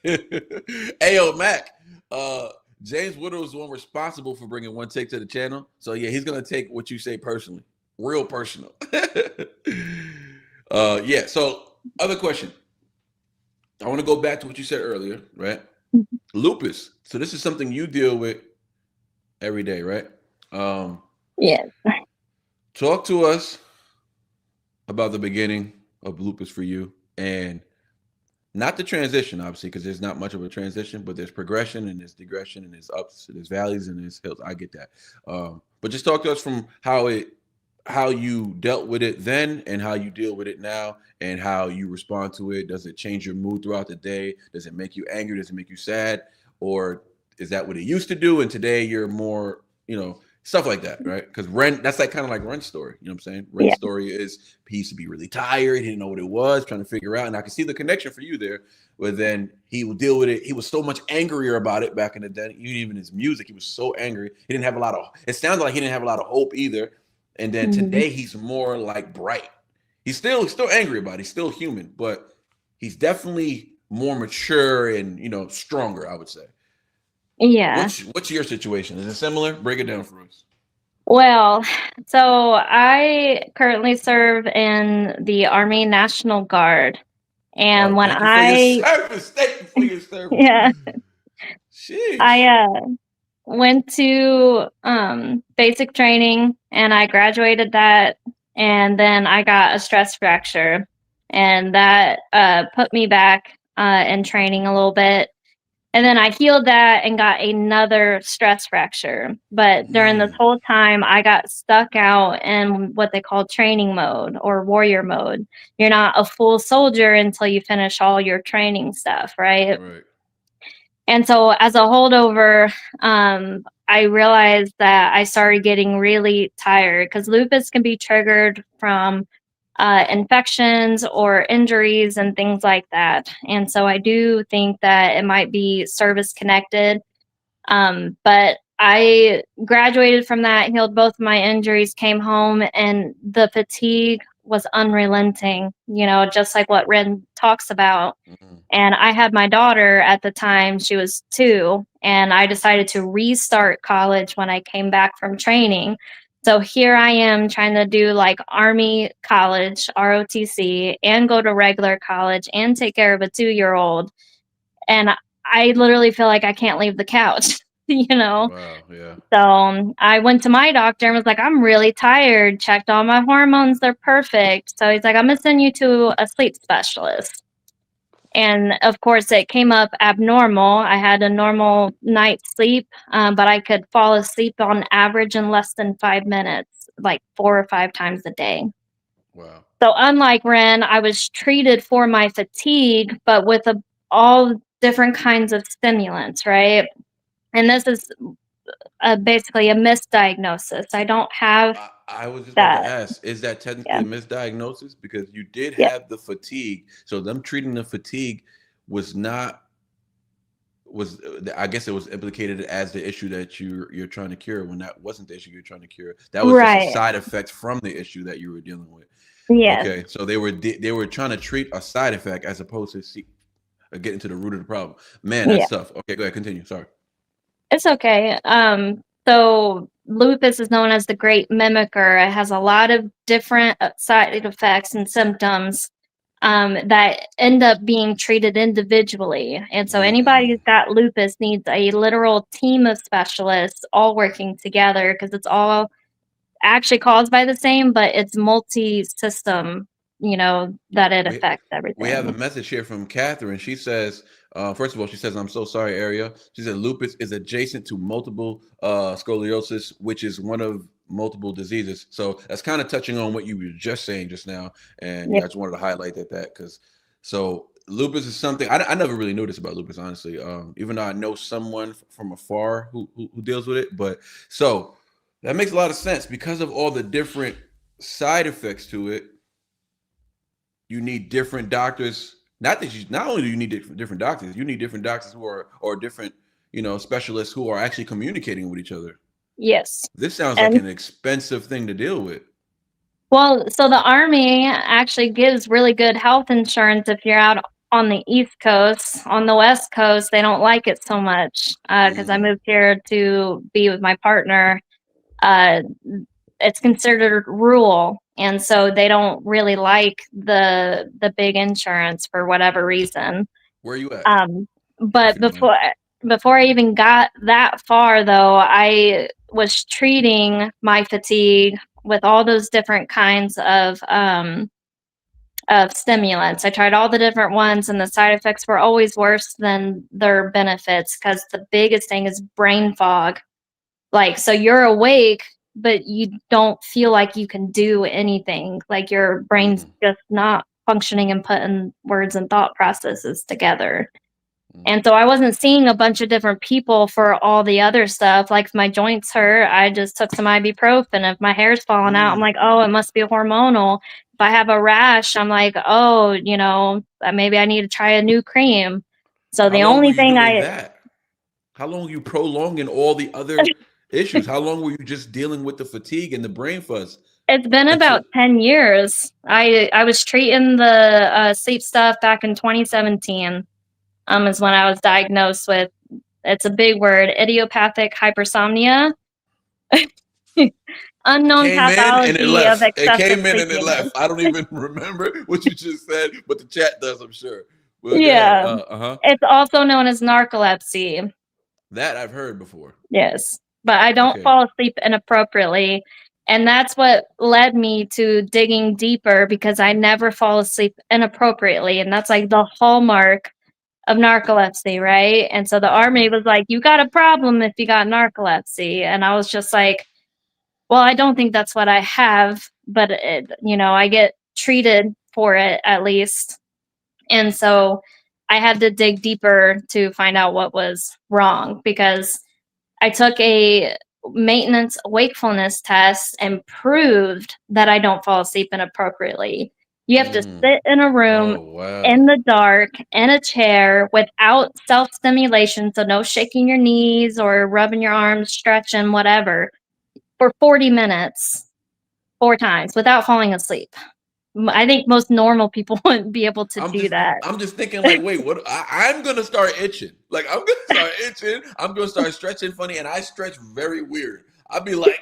Hey, yo, Mac. Uh, James Whittle is the one responsible for bringing One Take to the channel. So yeah, he's gonna take what you say personally, real personal. Yeah. So, other question. I want to go back to what you said earlier, right? Lupus. So this is something you deal with every day, right? Um, Yeah. Talk to us about the beginning of lupus for you and not the transition, obviously, because there's not much of a transition, but there's progression and there's digression and there's ups, and there's valleys and there's hills. I get that. But just talk to us from how you dealt with it then and how you deal with it now and how you respond to it. Does it change your mood throughout the day? Does it make you angry? Does it make you sad? Or is that what it used to do? And today you're more, stuff like that, right? Because Ren, that's like kind of like Ren's story. You know what I'm saying? Ren's Yeah. story is he used to be really tired, he didn't know what it was, trying to figure out. And I can see the connection for you there, but then he would deal with it. He was so much angrier about it back in the day. Even his music, he was so angry. He didn't have a lot of it sounded like he didn't have a lot of hope either. And then Mhm. today he's more like bright. He's still angry about it. He's still human, but he's definitely more mature and stronger, I would say. Yeah. What's your situation? Is it similar? Break it down for us. Well, so I currently serve in the Army National Guard. And when Thank you for your service. Thank you for your service. yeah, I Sheesh. went to basic training and I graduated that, and then I got a stress fracture, and that put me back in training a little bit. And then I healed that and got another stress fracture. But during this Mm, whole time, I got stuck out in what they call training mode or warrior mode. You're not a full soldier until you finish all your training stuff, right? right. And so as a holdover, I realized that I started getting really tired because lupus can be triggered from infections or injuries and things like that. And so I do think that it might be service connected. But I graduated from that, healed both of my injuries, came home, and the fatigue was unrelenting, just like what Ren talks about. Mm, And I had my daughter at the time, she was 2, and I decided to restart college when I came back from training. So here I am trying to do like Army college, ROTC, and go to regular college and take care of a 2-year-old. And I literally feel like I can't leave the couch, you know? Wow. Yeah. So I went to my doctor and was like, I'm really tired, checked all my hormones, they're perfect. So he's like, I'm going to send you to a sleep specialist. And of course, it came up abnormal. I had a normal night's sleep, but I could fall asleep on average in less than 5 minutes, like 4 or 5 times a day. Wow. So, unlike Ren, I was treated for my fatigue, but with all different kinds of stimulants, right? And this is basically a misdiagnosis. I don't have I was just about to that. ask, is that technically Yeah. a misdiagnosis? Because you did Yeah. have the fatigue. So them treating the fatigue was not was I guess it was implicated as the issue that you're trying to cure when that wasn't the issue you're trying to cure. That was just a Right. side effect from the issue that you were dealing with. Yes. Okay, so they were trying to treat a side effect as opposed to getting to the root of the problem. Man, Yeah. that's tough. Okay, go ahead, continue. Sorry. It's okay. So lupus is known as the great mimicker. It has a lot of different side effects and symptoms that end up being treated individually. And so anybody who's Mm, got lupus needs a literal team of specialists all working together because it's all actually caused by the same, but it's multi-system, that it we affects we have a everything. message here from Catherine. She says, first of all, she says, "I'm so sorry, Area." She said, "Lupus is adjacent to multiple scoliosis, which is one of multiple diseases." So that's kind of touching on what you were just saying just now, and Yeah. yeah, I just wanted to highlight that because so lupus is something I never really knew this about lupus, honestly. Even though I know someone from afar who deals with it, but so that makes a lot of sense because of all the different side effects to it. You need different doctors. Not only do you need different doctors, you need different doctors who are or different specialists who are actually communicating with each other. Yes. This sounds like And an expensive thing to deal with. well, so the Army actually gives really good health insurance if you're out on the East Coast. On the West Coast, they don't like it so much because I Mm. moved here to be with my partner. Uh, it's considered rural, and so they don't really like the big insurance for whatever reason. Where are you at, Um, if but you don't mind? before I even got that far, though, I was treating my fatigue with all those different kinds of stimulants. I tried all the different ones, and the side effects were always worse than their benefits because the biggest thing is brain fog. Like, so you're awake, but you don't feel like you can do anything. Like your brain's Mm, just not functioning and putting words and thought processes together. mm, And so I wasn't seeing a bunch of different people for all the other stuff. Like if my joints hurt, I just took some ibuprofen. If my hair's falling out, I'm mm. like, oh, it must be hormonal. If I have a rash, I'm like, oh, maybe I need to try a new cream. So How the long were only you thing doing that? How long were you prolonging all the other issues? How long were you just dealing with the fatigue and the brain fuzz it's been until about 10 years. I was treating the sleep stuff back in 2017. Is when I was diagnosed with, it's a big word, idiopathic hypersomnia. it Unknown came in and it pathology of left. It excessive came in and it sleepiness. left. I don't even remember what you just said, but the chat does, I'm sure. Well, go ahead. Yeah. Uh-huh. It's also known as narcolepsy. That I've heard before. Yes. But I don't Okay. fall asleep inappropriately. And that's what led me to digging deeper because I never fall asleep inappropriately. And that's like the hallmark of narcolepsy, right? And so the Army Hmm. was like, you got a problem if you got narcolepsy. And I was just like, well, I don't think that's what I have, but I get treated for it at least. And so I had to dig deeper to find out what was wrong because I took a maintenance wakefulness test and proved that I don't fall asleep inappropriately. You have to Mm. sit in a room Oh, wow. in the dark in a chair without self stimulation, so no shaking your knees or rubbing your arms, stretching, whatever, for 40 minutes, 4 times without falling asleep. I think most normal people wouldn't be able to I'm do just that. I'm just thinking like, wait, what I'm gonna start itching. Like I'm gonna start itching. I'm gonna start stretching funny, and I stretch very weird. I'd be like,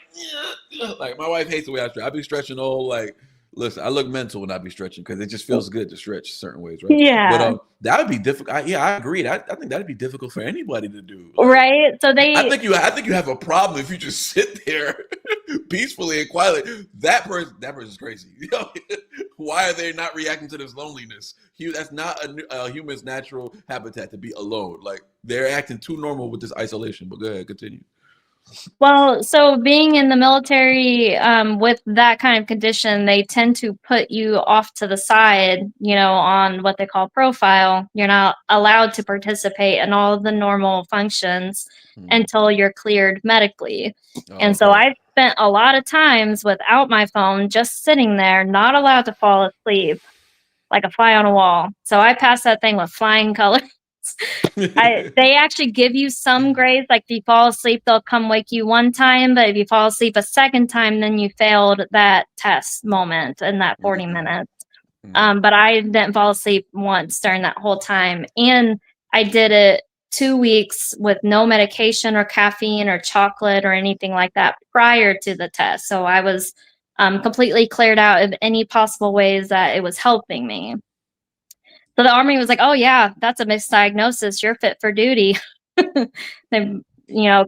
yeah. Like my wife hates the way I stretch. I'd be stretching all like, listen, I look mental when I be stretching because it just feels good to stretch certain ways, right? But Yeah, that would be difficult. Yeah, I agreed. I think that'd be difficult for anybody to do. Like, right? So they I think you have a problem if you just sit there peacefully and quietly. That person's crazy. You know? Why are they not reacting to this loneliness? That's not a human's natural habitat to be alone. Like they're acting too normal with this isolation. But go ahead, continue. Well, so being in the military, with that kind of condition, they tend to put you off to the side, on what they call profile. You're not allowed to participate in all of the normal functions Hmm. until you're cleared medically. Oh, And so okay. I spent a lot of times without my phone, just sitting there, not allowed to fall asleep like a fly on a wall. So I passed that thing with flying colors. They actually give you some grace, like, if you fall asleep, they'll come wake you one time, but if you fall asleep a second time, then you failed that test moment in that 40 Mm-mm. minutes. Mm. But I didn't fall asleep once during that whole time, and I did it 2 weeks with no medication or caffeine or chocolate or anything like that prior to the test, so I was, completely cleared out of any possible ways that it was helping me. So the Army was like, "Oh, yeah, that's a misdiagnosis, you're fit for duty." They,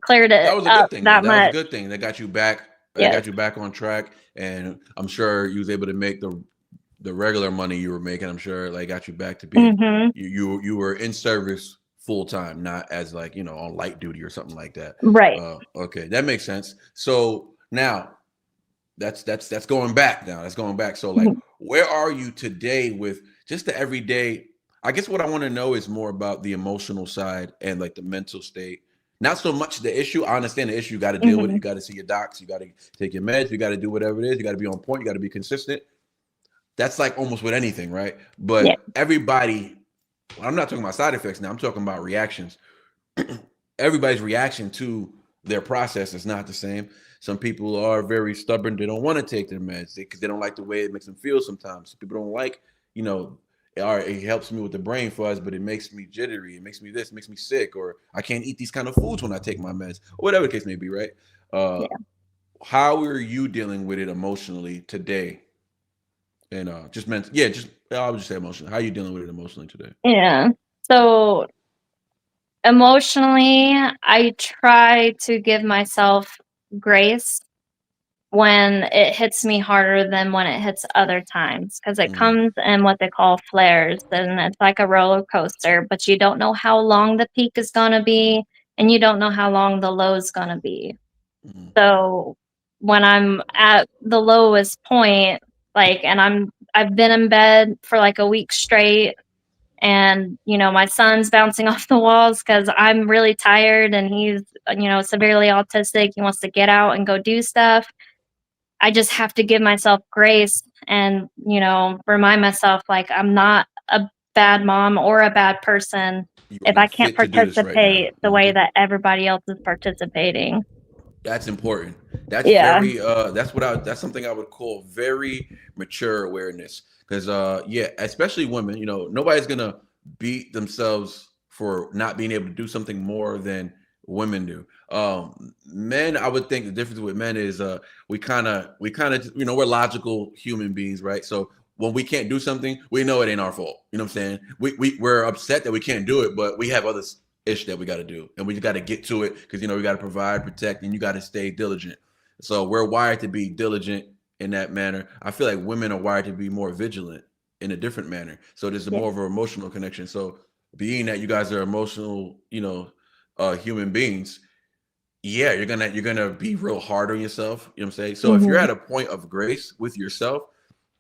cleared That it was a up good thing, though. that That was a much. good thing. They got you back. They Yes. got you back on track, and I'm sure you was able to make the regular money you were making. I'm sure like got you back to being Mhm. you were in service full time, not as like on light duty or something like that. Right. Okay, that makes sense. So now that's going back now. That's going back. So like, Mhm. where are you today with just the everyday? I guess what I want to know is more about the emotional side and like the mental state. Not so much the issue. I understand the issue. You got to deal with it. You Mhm. got to see your docs. You got to take your meds. You got to do whatever it is. You got to be on point. You got to be consistent. That's like almost with anything, right? Yeah. But everybody, I'm not talking about side effects now. I'm talking about reactions. Everybody's reaction to their process is not the same. Some people are very stubborn. They don't want to take their meds because they don't like the way it makes them feel sometimes. Some people don't like, you know, all right, it helps me with the brain fuzz, but it makes me jittery. It makes me this, it makes me sick, or I can't eat these kind of foods when I take my meds, or whatever the case may be, right? Uh, Yeah. how are you dealing with it emotionally today? And just meant, yeah, just I would just say emotionally. How are you dealing with it emotionally today? Yeah. So, emotionally, I try to give myself grace when it hits me harder than when it hits other times, because it Mm-hmm. comes in what they call flares, and it's like a roller coaster, but you don't know how long the peak is gonna be, and you don't know how long the low is gonna be. Mm-hmm. So, when I'm at the lowest point, like, and I've been in bed for, like, a week straight, and, my son's bouncing off the walls because 'cause I'm really tired, and he's, severely autistic, he wants to get out and go do stuff. I just have to give myself grace and, remind myself, like, I'm not a bad mom or a bad person You are if I not can't fit to do this right now. participate the way Mm-hmm. that everybody else is participating. That's important. That's Yeah. very that's something I would call very mature awareness. Because yeah, especially women, nobody's gonna beat themselves for not being able to do something more than women do. Men, I would think the difference with men is we kind of we're logical human beings, right? So when we can't do something, we know it ain't our fault. You know what I'm saying? We're upset that we can't do it, but we have other ish that we got to do, and we just got to get to it because we got to provide, protect, and you got to stay diligent. So we're wired to be diligent in that manner. I feel like women are wired to be more vigilant in a different manner. So there's a Yeah. more of an emotional connection. So being that you guys are emotional, human beings, yeah, you're gonna be real hard on yourself. You know what I'm saying? So if you're Mhm. at a point of grace with yourself,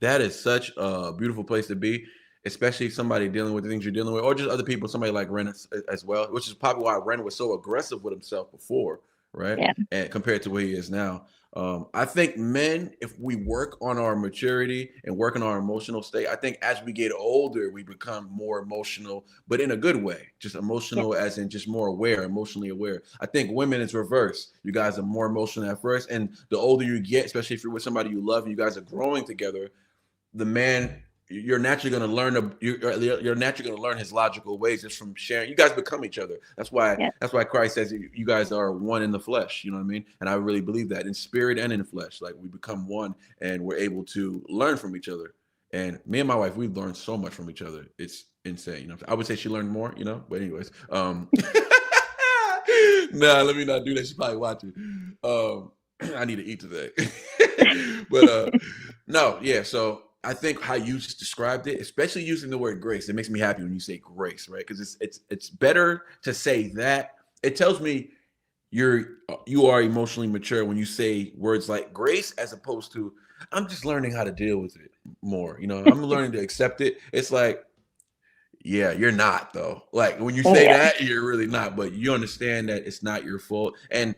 that is such a beautiful place to be, especially if somebody dealing with the things you're dealing with, or just other people, somebody like Ren as well, which is probably why Ren was so aggressive with himself before, right? Yeah. And compared to where he is now. I think men, if we work on our maturity and work on our emotional state, I think as we get older, we become more emotional, but in a good way. Just Yeah. emotional, as in just more aware, emotionally aware. I think women is reverse. You guys are more emotional at first, and the older you get, especially if you're with somebody you love and you guys are growing together, the man you're naturally going to learn you're naturally going to learn his logical ways just from sharing. You guys become each other. Yeah. That's why Christ says you guys are one in the flesh. You know what I mean? And I really believe that in spirit and in the flesh, like we become one, and we're able to learn from each other. And me and my wife, we've learned so much from each other. It's insane. You know, I would say she learned more. You know, but anyways, nah, let me not do that. She's probably watching. I need to eat today. But no, yeah. So I think how you just described it, especially using the word grace, it makes me happy when you say grace, right? Because it's better to say that. It tells me you are emotionally mature when you say words like grace as opposed to I'm just learning how to deal with it more. You know, I'm learning to accept it. It's like, yeah, you're not though. Like when you say Yeah. that, you're really not, but you understand that it's not your fault. And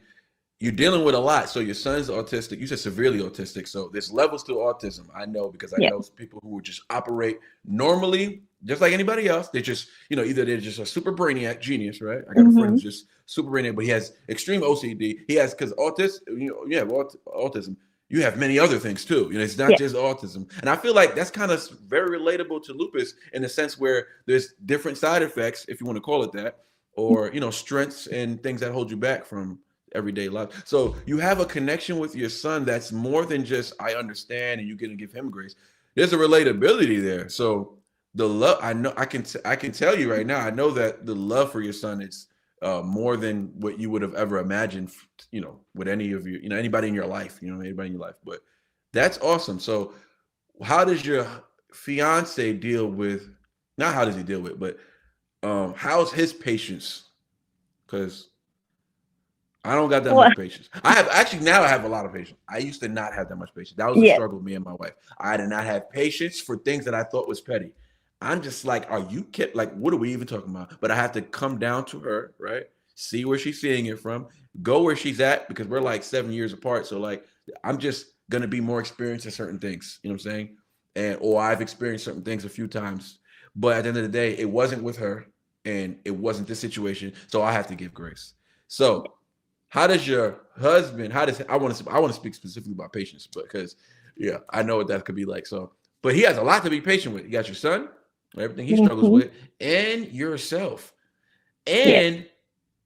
you're dealing with a lot. So your son's autistic. You said severely autistic. So there's levels to autism. I know because I Yeah. know people who would just operate normally, just like anybody else. They just, either they're just a super brainiac genius, right? I got a friend Mhm. who's just super brainiac, but he has extreme OCD. He has because you have autism. You have many other things too. It's not Yeah. just autism. And I feel like that's kind of very relatable to lupus in the sense where there's different side effects, if you want to call it that, or strengths and things that hold you back from everyday life. So you have a connection with your son that's more than just I understand and you're gonna give him grace. There's a relatability there. So the love I know I can tell you right now, I know that the love for your son is more than what you would have ever imagined, with any of you, anybody in your life, anybody in your life. But that's awesome. So how does your fiance deal with not how does he deal with, but how's his patience? Because I don't got that Well, much patience. I have actually now I have a lot of patience. I used to not have that much patience. That was a yeah. struggle with me and my wife. I did not have patience for things that I thought was petty. I'm just like, are you kidding? Like, what are we even talking about? But I have to come down to her, right? See where she's seeing it from, go where she's at because we're like 7 years apart. So like, I'm just gonna be more experienced in certain things. You know what I'm saying? And or I've experienced certain things a few times. But at the end of the day, it wasn't with her, and it wasn't this situation. So I have to give grace. So how does your husband? How does I want to speak specifically about patience, because yeah, I know what that could be like. So, but he has a lot to be patient with. You got your son, everything he struggles Mhm. with, and yourself, Yeah. and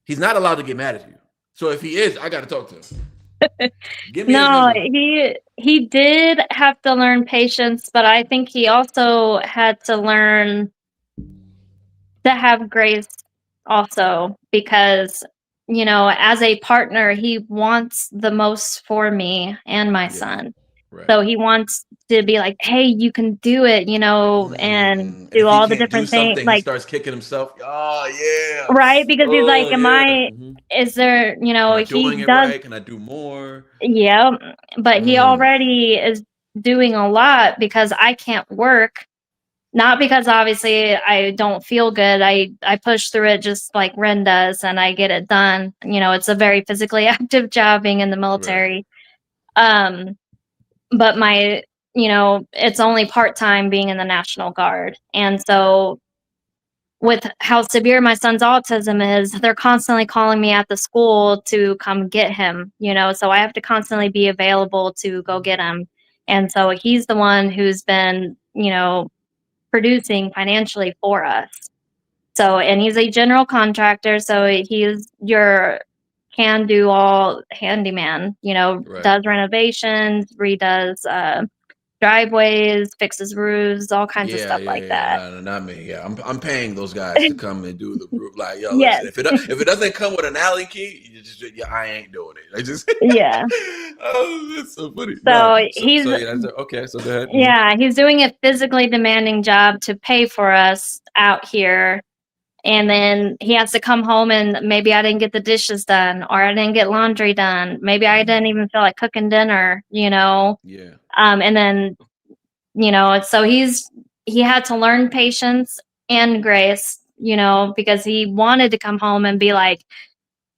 he's not allowed to get mad at you. So if he is, I got to talk to him. Give me his No, number. he did have to learn patience, but I think he also had to learn to have grace also because, as a partner, he wants the most for me and my Yeah, son. right. So he wants to be like, "Hey, you can do it," and And do if he all the can't do different things, something, he like, starts kicking himself. Oh yeah. right? Because he's like, Oh "Am yeah. I is there," Am I he doing it does, right? Can I do more? yeah, but he Mm, already is doing a lot because I can't work. Not because obviously I don't feel good. I push through it just like Ren does and I get it done. It's a very physically active job being in the right. military. Um, but it's only part-time being in the National Guard. And so with how severe my son's autism is, they're constantly calling me at the school to come get him, so I have to constantly be available to go get him. And so he's the one who's been, producing financially for us. So, and he's a general contractor, so he's your can do all handyman, Right. does renovations, redoes driveways, fixes roofs, all kinds of Yeah, stuff yeah, like yeah. that. No, no, not me. Yeah, I'm paying those guys to come and do the roof. Like, yo, Yes. listen, if it doesn't come with an alley key, yeah, I ain't doing it. I just, Yeah. oh, that's so funny. No, So so yeah, okay. So go ahead. he's doing a physically demanding job to pay for us out here. And then he has to come home and maybe I didn't get the dishes done or I didn't get laundry done. Maybe I didn't even feel like cooking dinner. Yeah, And then, so he had to learn patience and grace, because he wanted to come home and be like,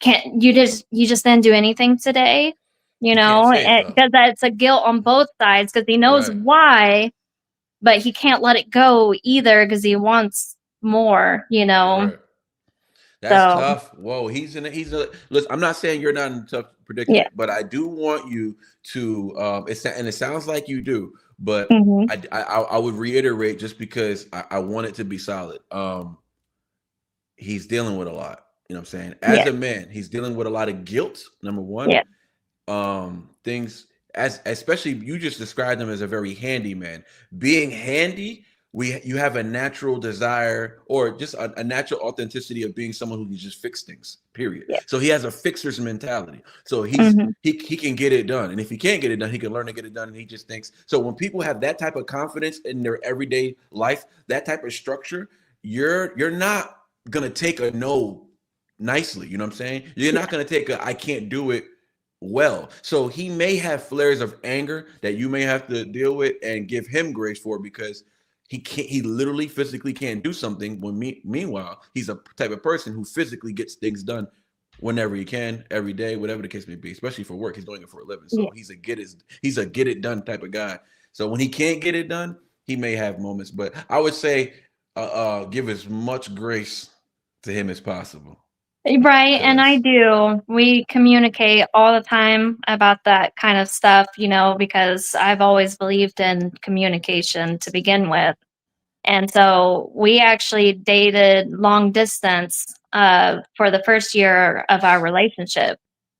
can't you just didn't do anything today? you can't say it though. Because that's a guilt on both sides because he knows Right, why, but he can't let it go either because he wants more. right. That's So tough. Whoa, he's a listen. I'm not saying you're not in a tough yeah. predicament, but I do want you to. And it sounds like you do. But Mhm. I would reiterate just because I want it to be solid. He's dealing with a lot. You know what I'm saying? As Yeah. a man, he's dealing with a lot of guilt, number one. Yeah. Things as especially you just described him as a very handy man. Being handy, you have a natural desire or just a natural authenticity of being someone who can just fix things, period. Yeah. So he has a fixer's mentality. So Mhm. he can get it done. And if he can't get it done, he can learn to get it done. And he just thinks so when people have that type of confidence in their everyday life, that type of structure, you're not gonna take a no nicely. You know what I'm saying? You're Yeah. not gonna take a I can't do it well. So he may have flares of anger that you may have to deal with and give him grace for because he literally physically can't do something when meanwhile he's a type of person who physically gets things done whenever he can, every day, whatever the case may be, especially for work. He's doing it for a living. Yeah. So he's a get it done type of guy. So when he can't get it done, he may have moments, but I would say give as much grace to him as possible. Right, and I Because do. We communicate all the time about that kind of stuff, because I've always believed in communication to begin with. And so we actually dated long distance for the first year of our relationship.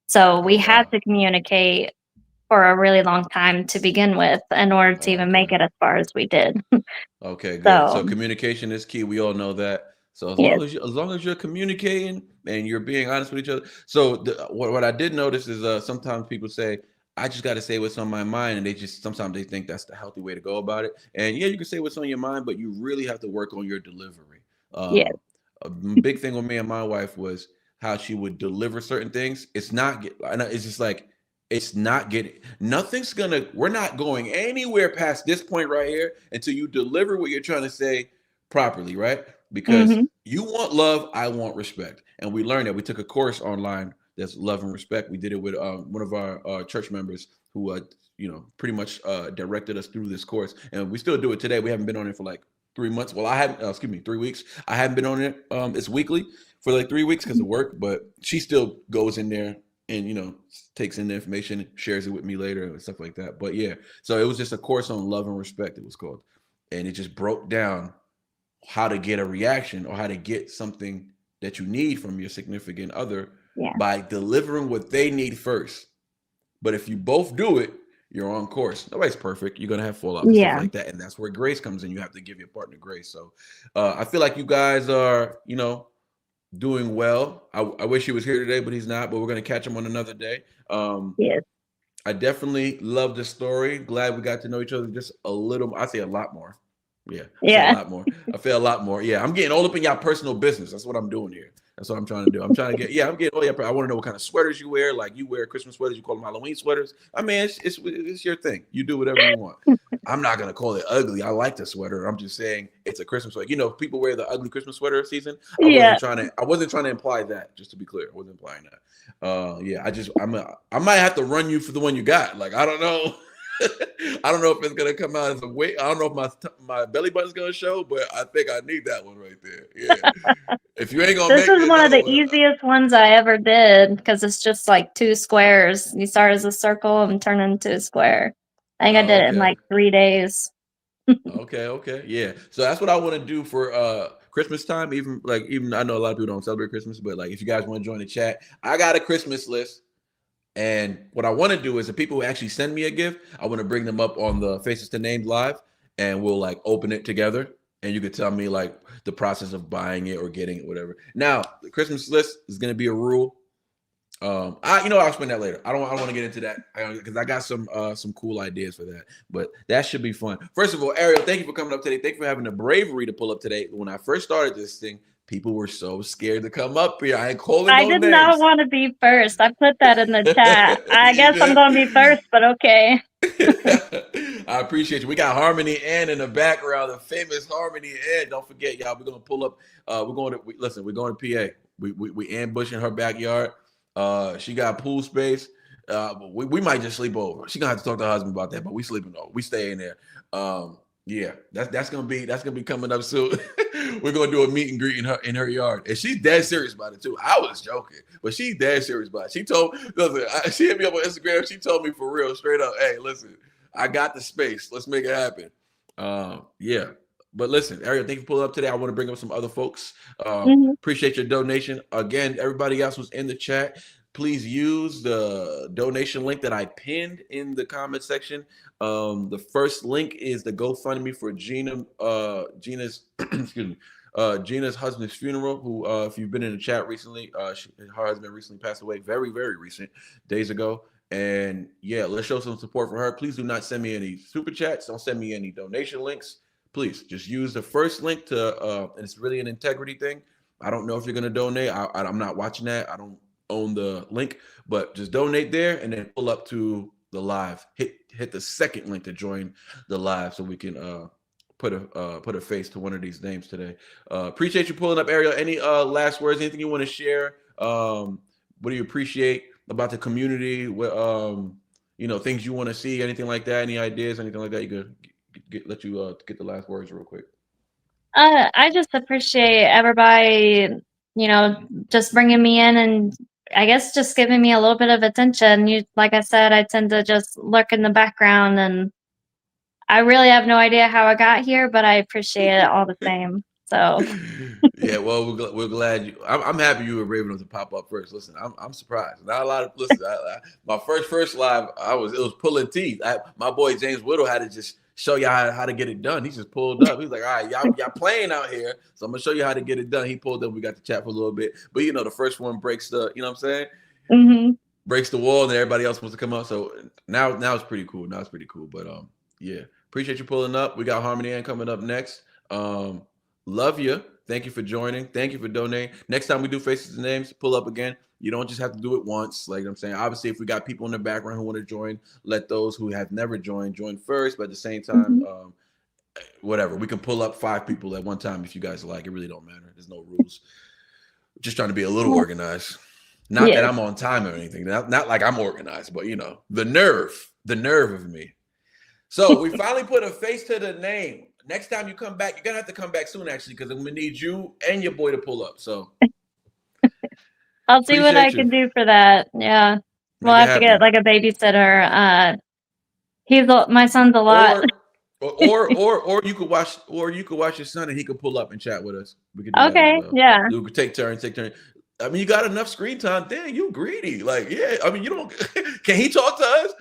So oh we had wow. to communicate for a really long time to begin with in order to Oh, even okay. make it as far as we did. Okay, good. So, So communication is key. We all know that. So yes. as long as you're communicating and you're being honest with each other. So what I did notice is sometimes people say, I just got to say what's on my mind, and they just sometimes they think that's the healthy way to go about it. And yeah, you can say what's on your mind, but you really have to work on your delivery. Yes. A big thing with me and my wife was how she would deliver certain things. It's not get, and it's just like it's not getting nothing's gonna we're not going anywhere past this point right here until you deliver what you're trying to say properly, right? Because Mhm. you want love, I want respect. And we learned that. We took a course online that's love and respect. We did it with one of our church members who pretty much directed us through this course, and we still do it today. We haven't been on it for like 3 months. Well, I haven't, excuse me, 3 weeks. I haven't been on it. It's weekly for like 3 weeks because of work, but she still goes in there and takes in the information, shares it with me later and stuff like that. But yeah, so it was just a course on love and respect. It was called, and it just broke down how to get a reaction or how to get something that you need from your significant other Yeah. by delivering what they need first. But if you both do it, you're on course. Nobody's perfect. You're gonna have fallouts and stuff Yeah. like that, and that's where grace comes in. You have to give your partner grace. So I feel like you guys are, doing well. I wish he was here today, but he's not. But we're gonna catch him on another day. Yes. I definitely love the story. Glad we got to know each other just a little. I say a lot more. Yeah, I say a Yeah. lot more. I feel a lot more. Yeah, I'm getting all up in y'all personal business. That's what I'm doing here. That's what I'm trying to do. I'm trying to get. Yeah, I'm getting all y'all. I want to know what kind of sweaters you wear. Like you wear Christmas sweaters. You call them Halloween sweaters. I mean, it's your thing. You do whatever you want. I'm not gonna call it ugly. I like the sweater. I'm just saying it's a Christmas sweater. People wear the ugly Christmas sweater season. Yeah. I wasn't trying to imply that. Just to be clear, I wasn't implying that. Yeah, I might have to run you for the one you got. Like I don't know. I don't know if it's gonna come out as a weight. I don't know if my belly button's gonna show, but I think I need that one right there. Yeah. If you ain't gonna This make is me one of another the one, easiest ones I ever did because it's just like two squares. You start as a circle and turn into a square. I think I oh, did it in okay. like 3 days. Okay. Yeah. So that's what I want to do for Christmas time. Even I know a lot of people don't celebrate Christmas, but like if you guys want to join the chat, I got a Christmas list. And what I want to do is the people who actually send me a gift, I want to bring them up on the Faces to Names live and we'll like open it together. And you could tell me like the process of buying it or getting it, whatever. Now, the Christmas list is gonna be a rule. I'll explain that later. I don't want to get into that because I got some cool ideas for that. But that should be fun. First of all, Ariel, thank you for coming up today. Thank you for having the bravery to pull up today. When I first started this thing, people were so scared to come up here. I ain't calling I no did not names. want to be first. I put that in the chat. I You guess I'm did. going to be first, but okay. I appreciate you. We got Harmony Ann in the background, the famous Harmony Ann. Don't forget, y'all. We're gonna pull up. Listen. We're going to PA. We ambush in her backyard. She got pool space. We might just sleep over. She gonna have to talk to her husband about that, but we sleeping over. We stay in there. Yeah, that's gonna be coming up soon. We're gonna do a meet and greet in her yard, and she's dead serious about it too. I was joking, but she's dead serious about it. She hit me up on Instagram. She told me for real, straight up, hey, listen, I got the space. Let's make it happen. Yeah. But listen, Ariel, thank you for pulling up today. I want to bring up some other folks. Mhm. Appreciate your donation. Again, everybody else was in the chat. Please use the donation link that I pinned in the comment section. The first link is the GoFundMe for Gina's excuse me, Gina's husband's funeral. Who, if you've been in the chat recently, her husband recently passed away, very, very recent, days ago. And yeah, let's show some support for her. Please do not send me any super chats. Don't send me any donation links. Please just use the first link to, and it's really an integrity thing. I don't know if you're going to donate. I'm not watching that. I don't own the link, but just donate there and then pull up to the live. Hit the second link to join the live so we can put a face to one of these names today. Appreciate you pulling up, Ariel. Any last words? Anything you want to share? What do you appreciate about the community? What things you want to see? Anything like that? Any ideas? Anything like that? You could let you get the last words real quick. I just appreciate everybody, just bringing me in and I guess just giving me a little bit of attention. Like I said, I tend to just lurk in the background, and I really have no idea how I got here, but I appreciate it all the same. So Yeah, well, we're glad you. I'm happy you were brave enough to pop up first. Listen, I'm surprised. Not a lot of listen. My first live, it was pulling teeth. My boy James Whittle had to just show y'all how to get it done. He just pulled up. He's like, all right, y'all playing out here, so I'm gonna show you how to get it done. He pulled up. We got to chat for a little bit, but the first one breaks the, you know what I'm saying? Mm-hmm. Breaks the wall, and everybody else wants to come up. So now it's pretty cool. Now it's pretty cool. But yeah, appreciate you pulling up. We got Harmony Ann coming up next. Love you. Thank you for joining. Thank you for donating. Next time we do faces and names, pull up again. You don't just have to do it once. Like I'm saying, obviously, if we got people in the background who want to join, let those who have never join first. But at the same time, whatever, we can pull up 5 people at one time if you guys like. It really don't matter. There's no rules. Just trying to be a little organized. Not that I'm on time or anything. Not like I'm organized, but the nerve of me. So we finally put a face to the name. Next time you come back, you're gonna have to come back soon, actually, because I'm gonna need you and your boy to pull up. So I'll see what I can do for that. Yeah, we'll have to get like a babysitter. My son's a lot. Or you could watch, your son and he could pull up and chat with us. We could do that as well. Yeah. We could take turns. I mean, you got enough screen time. Dang, you greedy. Like, yeah. I mean, you don't. Can he talk to us?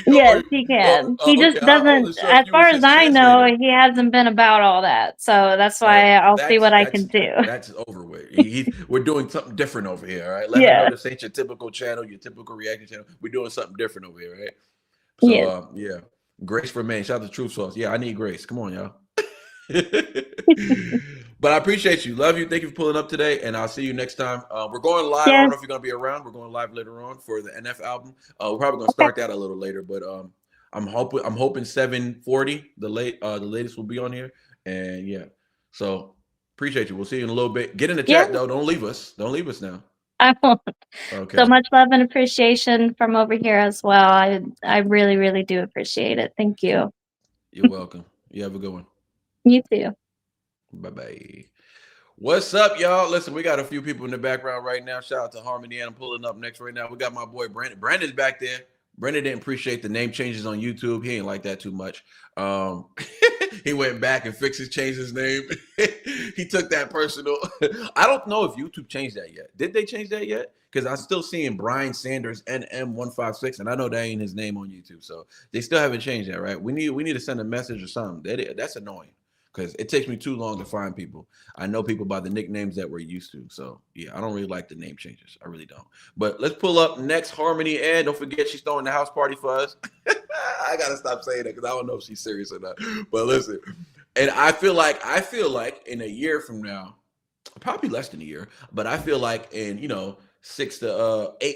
Yes, he can. He just doesn't. As far as I know, he hasn't been about all that. So that's why I'll see what I can do. That's over with. We're doing something different over here. All right. Let him know this ain't your typical channel, your typical reaction channel. We're doing something different over here, right? So yeah. Grace for man. Shout out to Truth Sauce. Yeah, I need grace. Come on, y'all. But I appreciate you. Love you. Thank you for pulling up today, and I'll see you next time. We're going live. I don't know if you're going to be around. We're going live later on for the NF album. We're probably going to start that a little later, but I'm hoping 7:40 the latest will be on here, and yeah. So appreciate you. We'll see you in a little bit. Get in the chat though. Don't leave us. Don't leave us now. I won't. Okay. So much love and appreciation from over here as well. I really, really do appreciate it. Thank you. You're welcome. You have a good one. You too. Bye-bye. What's up, y'all? Listen, we got a few people in the background right now. Shout out to Harmony, and I'm pulling up next right now. We got my boy Brandon. Brandon's back there. Brandon didn't appreciate the name changes on YouTube. He ain't like that too much. He went back and changed his name. He took that personal. I don't know if YouTube changed that yet. Did they change that yet? Because I'm still seeing Brian Sanders NM156, and I know that ain't his name on YouTube. So they still haven't changed that, right? We need to send a message or something. That's annoying. Because it takes me too long to find people. I know people by the nicknames that we're used to. So, yeah, I don't really like the name changes. I really don't. But let's pull up next Harmony Ann. Don't forget she's throwing the house party for us. I got to stop saying that because I don't know if she's serious or not. But listen, and I feel like in a year from now, probably less than a year, but I feel like in, 8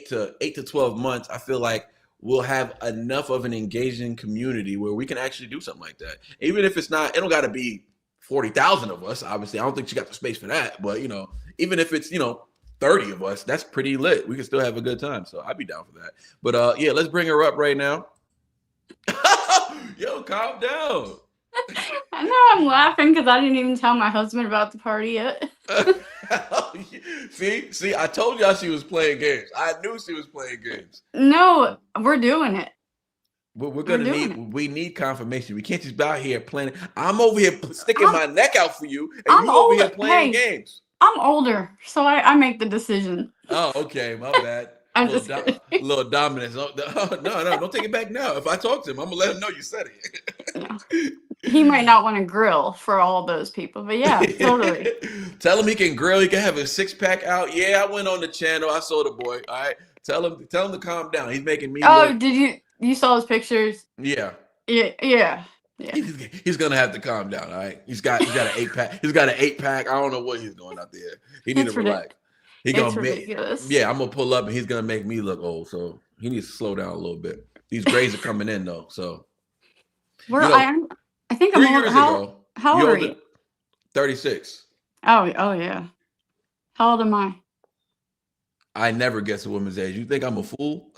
to 12 months, I feel like we'll have enough of an engaging community where we can actually do something like that. Even if it don't got to be 40,000 of us, obviously. I don't think she got the space for that. But, even if it's, 30 of us, that's pretty lit. We can still have a good time. So I'd be down for that. But, yeah, let's bring her up right now. Yo, calm down. I know I'm laughing because I didn't even tell my husband about the party yet. See, I told y'all she was playing games. I knew she was playing games. No, we're doing it. We're We're gonna doing need. it. We need confirmation. We can't just be out here planning. I'm over here sticking I'm- my neck out for you, and I'm you over here older. playing Hey. games. I'm older, so I make the decision. Oh, okay, my bad. I'm just kidding. Little dominance. No, don't take it back now. If I talk to him, I'm gonna let him know you said Yeah. it. He might not want to grill for all those people, but yeah, totally. Tell him he can grill. He can have a 6-pack out. Yeah, I went on the channel. I saw the boy. All right. Tell him to calm down. He's making me Oh, look. did you saw his pictures? Yeah. Yeah. He's gonna have to calm down. All right. He's got an 8-pack. He's got an 8-pack. I don't know what he's doing out there. He needs It's to relax. It's ridiculous. Yeah, I'm gonna pull up and he's gonna make me look old. So he needs to slow down a little bit. These grades are coming in though. So I think 3 I'm years old. ago. How old are you? 36. Oh yeah. How old am I? I never guess a woman's age. You think I'm a fool?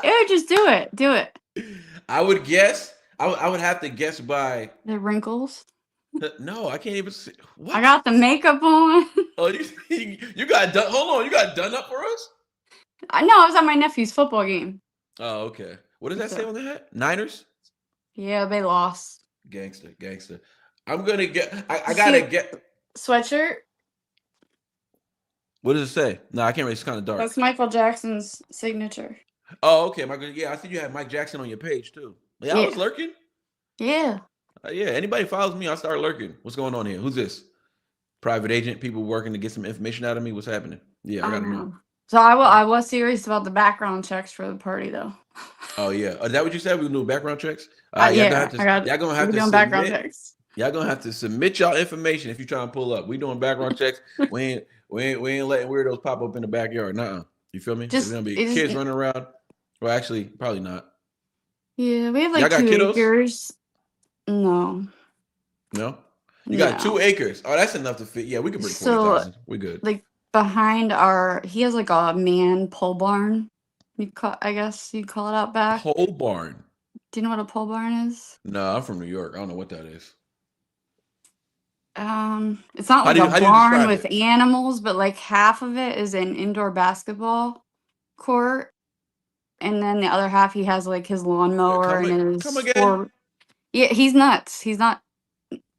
Yeah, just do it. Do it. I would guess. I would have to guess by. The wrinkles. No, I can't even see. What? I got the makeup on. Oh, you got done. Hold on, you got done up for us? I know. I was at my nephew's football game. Oh, okay. What does that say on the hat? Niners? Yeah, they lost. Gangster. I'm gonna get. I gotta get. Sweatshirt. What does it say? No, I can't read. It's kind of dark. That's Michael Jackson's signature. Oh, okay. Yeah, I see you had Mike Jackson on your page too. Yeah, I was lurking. Yeah. Yeah. Anybody follows me, I start lurking. What's going on here? Who's this? Private agent? People working to get some information out of me? What's happening? Yeah, I gotta know. So I was serious about the background checks for the party though. Oh yeah, is that what you said? We do background checks. Yeah, y'all gonna have to doing background checks. Y'all gonna have to submit y'all information if you try and pull up. We doing background checks. We ain't letting weirdos pop up in the backyard. Nuh-uh. You feel me? There's gonna be kids running around. Well, actually, probably not. Yeah, we have like Y'all got 2 kiddos? acres. No. No. You got 2 acres. Oh, that's enough to fit. Yeah, we could bring 40,000. We good. Like behind he has like a man pole barn. I guess you'd call it out back. Pole barn. Do you know what a pole barn is? No, I'm from New York. I don't know what that is. It's not like a barn with it? animals, but like half of it is an indoor basketball court, and then the other half he has like his lawnmower and his Yeah, he's nuts. He's not.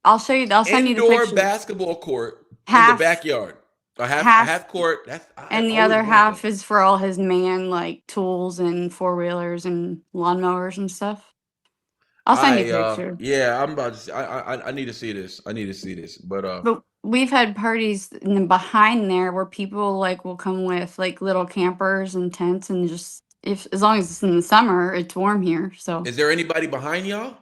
I'll show you. I'll send you the picture. Indoor basketball court in the backyard. A half court. And the other half is for all his like tools and 4-wheelers and lawnmowers and stuff. I'll send you a picture. Yeah, I'm about to. I need to see this. But we've had parties behind there where people like will come with like little campers and tents and just as long as it's in the summer, it's warm here. So is there anybody behind y'all?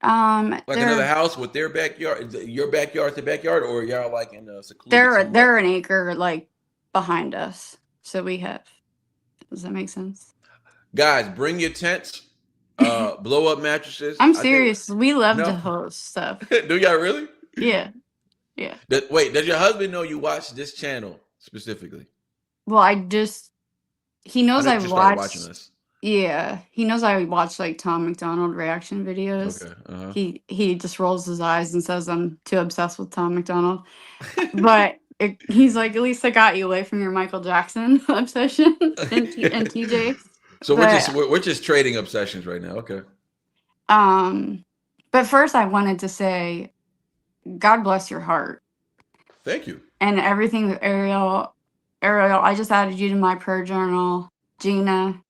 Like another house with their backyard, your backyard's the backyard, or y'all like in a secluded? They're an acre like behind us, so we have. Does that make sense? Guys, bring your tents, blow up mattresses. I'm serious. We love to host stuff. Do y'all really? Yeah. Wait, does your husband know you watch this channel specifically? Well, he knows I watch. Watching this. Yeah, he knows I watch like Tom McDonald reaction videos. Okay. He just rolls his eyes and says I'm too obsessed with Tom McDonald. But he's like, at least I got you away from your Michael Jackson obsession and TJ. So we're just trading obsessions right now. Okay. But first I wanted to say, God bless your heart. Thank you. And everything with Ariel, I just added you to my prayer journal. Gina,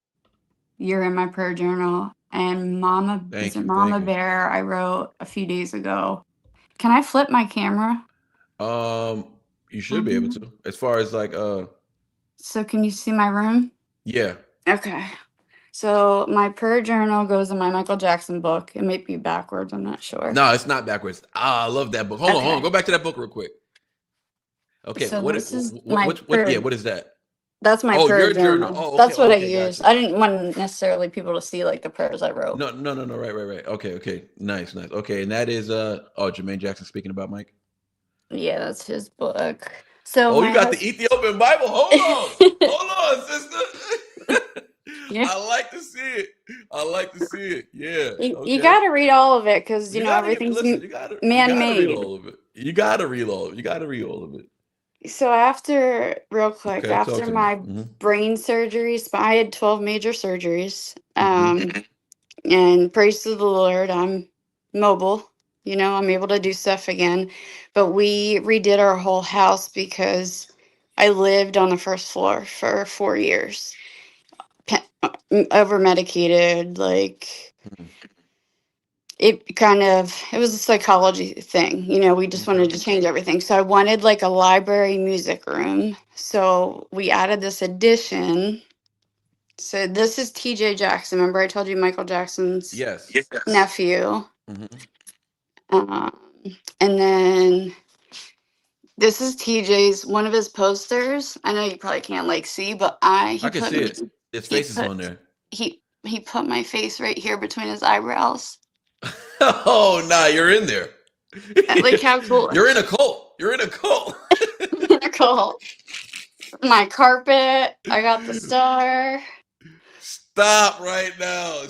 you're in my prayer journal. And Mama Bear, I wrote a few days ago. Can I flip my camera? You should be able to. As far as like So can you see my room? Yeah. Okay. So my prayer journal goes in my Michael Jackson book. It might be backwards, I'm not sure. No, it's not backwards. I love that book. Hold on. Go back to that book real quick. Okay. So what is that? That's my prayer journal. Oh, okay. That's what I use. Gotcha. I didn't want necessarily people to see like the prayers I wrote. No. Right. Okay. Nice. Okay. And that is Jermaine Jackson speaking about Mike. Yeah, that's his book. So you got the Ethiopian Bible. Hold on, sister. Yeah. I like to see it. Yeah. You got to read all of it because you know everything's man-made. You got to read all of it. So after my brain surgeries, I had 12 major surgeries. And praise to the Lord, I'm mobile. You know, I'm able to do stuff again. But we redid our whole house because I lived on the first floor for 4 years. Over medicated, like it was a psychology thing. You know, we just wanted to change everything. So I wanted like a library music room. So we added this addition. So this is TJ Jackson. Remember I told you Michael Jackson's Yes. nephew. Mm-hmm. And then this is TJ's one of his posters. I know you probably can't like see, but I can see it. His face is on there. He put my face right here between his eyebrows. Oh, nah, you're in there. Like how cool. You're in a cult. You're in a cult. In a cult. My carpet. I got the star. Stop right now.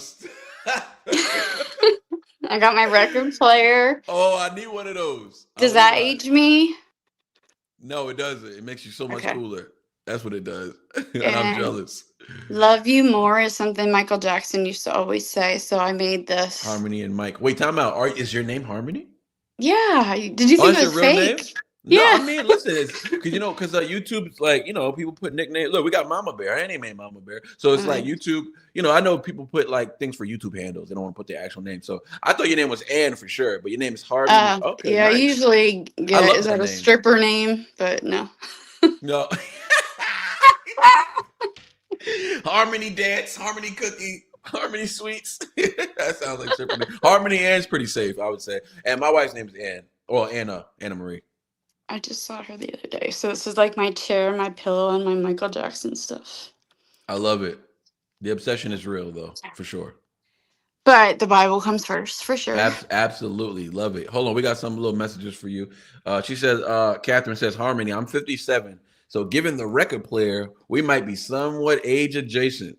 I got my record player. Oh, I need one of those. Does that age me? No, it doesn't. It makes you so much cooler. That's what it does. And I'm jealous. Love you more is something Michael Jackson used to always say. So I made this. Harmony and Mike. Wait, time out. Is your name Harmony? Yeah. Did you think it was fake? Name? No, yeah. I mean, listen, because YouTube's like, people put nicknames. Look, we got Mama Bear. I ain't named Mama Bear. So it's like YouTube, I know people put like things for YouTube handles. They don't want to put their actual name. So I thought your name was Ann for sure, but your name is Harmony. Okay. Yeah, nice. I usually get it. Is that a stripper name? But no. No. Harmony Dance, Harmony Cookie, Harmony Sweets. That sounds like stripper name. Harmony Ann's pretty safe, I would say. And my wife's name is Ann. Or Anna Marie. I just saw her the other day. So this is like my chair, my pillow, and my Michael Jackson stuff. I love it. The obsession is real, though, for sure. But the Bible comes first, for sure. Absolutely. Love it. Hold on. We got some little messages for you. She says, Catherine says, Harmony, I'm 57. So given the record player, we might be somewhat age adjacent.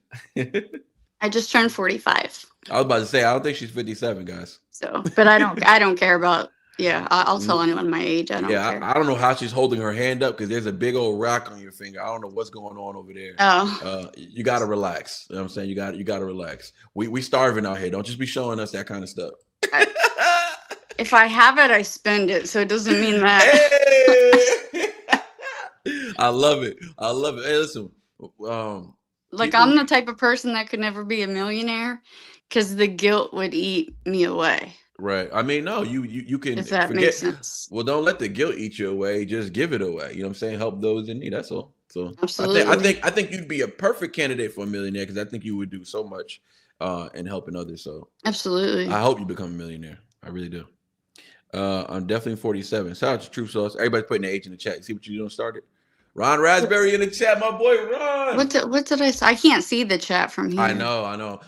I just turned 45. I was about to say, I don't think she's 57, guys. So, but I don't care about. Yeah, I'll tell anyone my age. I don't care. I don't know how she's holding her hand up because there's a big old rock on your finger. I don't know what's going on over there. Oh. You got to relax. You know what I'm saying? You got to relax. We starving out here. Don't just be showing us that kind of stuff. If I have it, I spend it. So it doesn't mean that. Hey! I love it. Hey, listen. I'm the type of person that could never be a millionaire because the guilt would eat me away. Right. I mean, no, you can if that makes sense. Well, don't let the guilt eat you away. Just give it away. You know what I'm saying? Help those in need. That's all. So absolutely. I think you'd be a perfect candidate for a millionaire because I think you would do so much in helping others. So absolutely. I hope you become a millionaire. I really do. I'm definitely 47. Shout out to True Sauce. Everybody's putting their age in the chat. See what you doing started. Ron Raspberry in the chat, my boy Ron. What did I say? I can't see the chat from here. I know.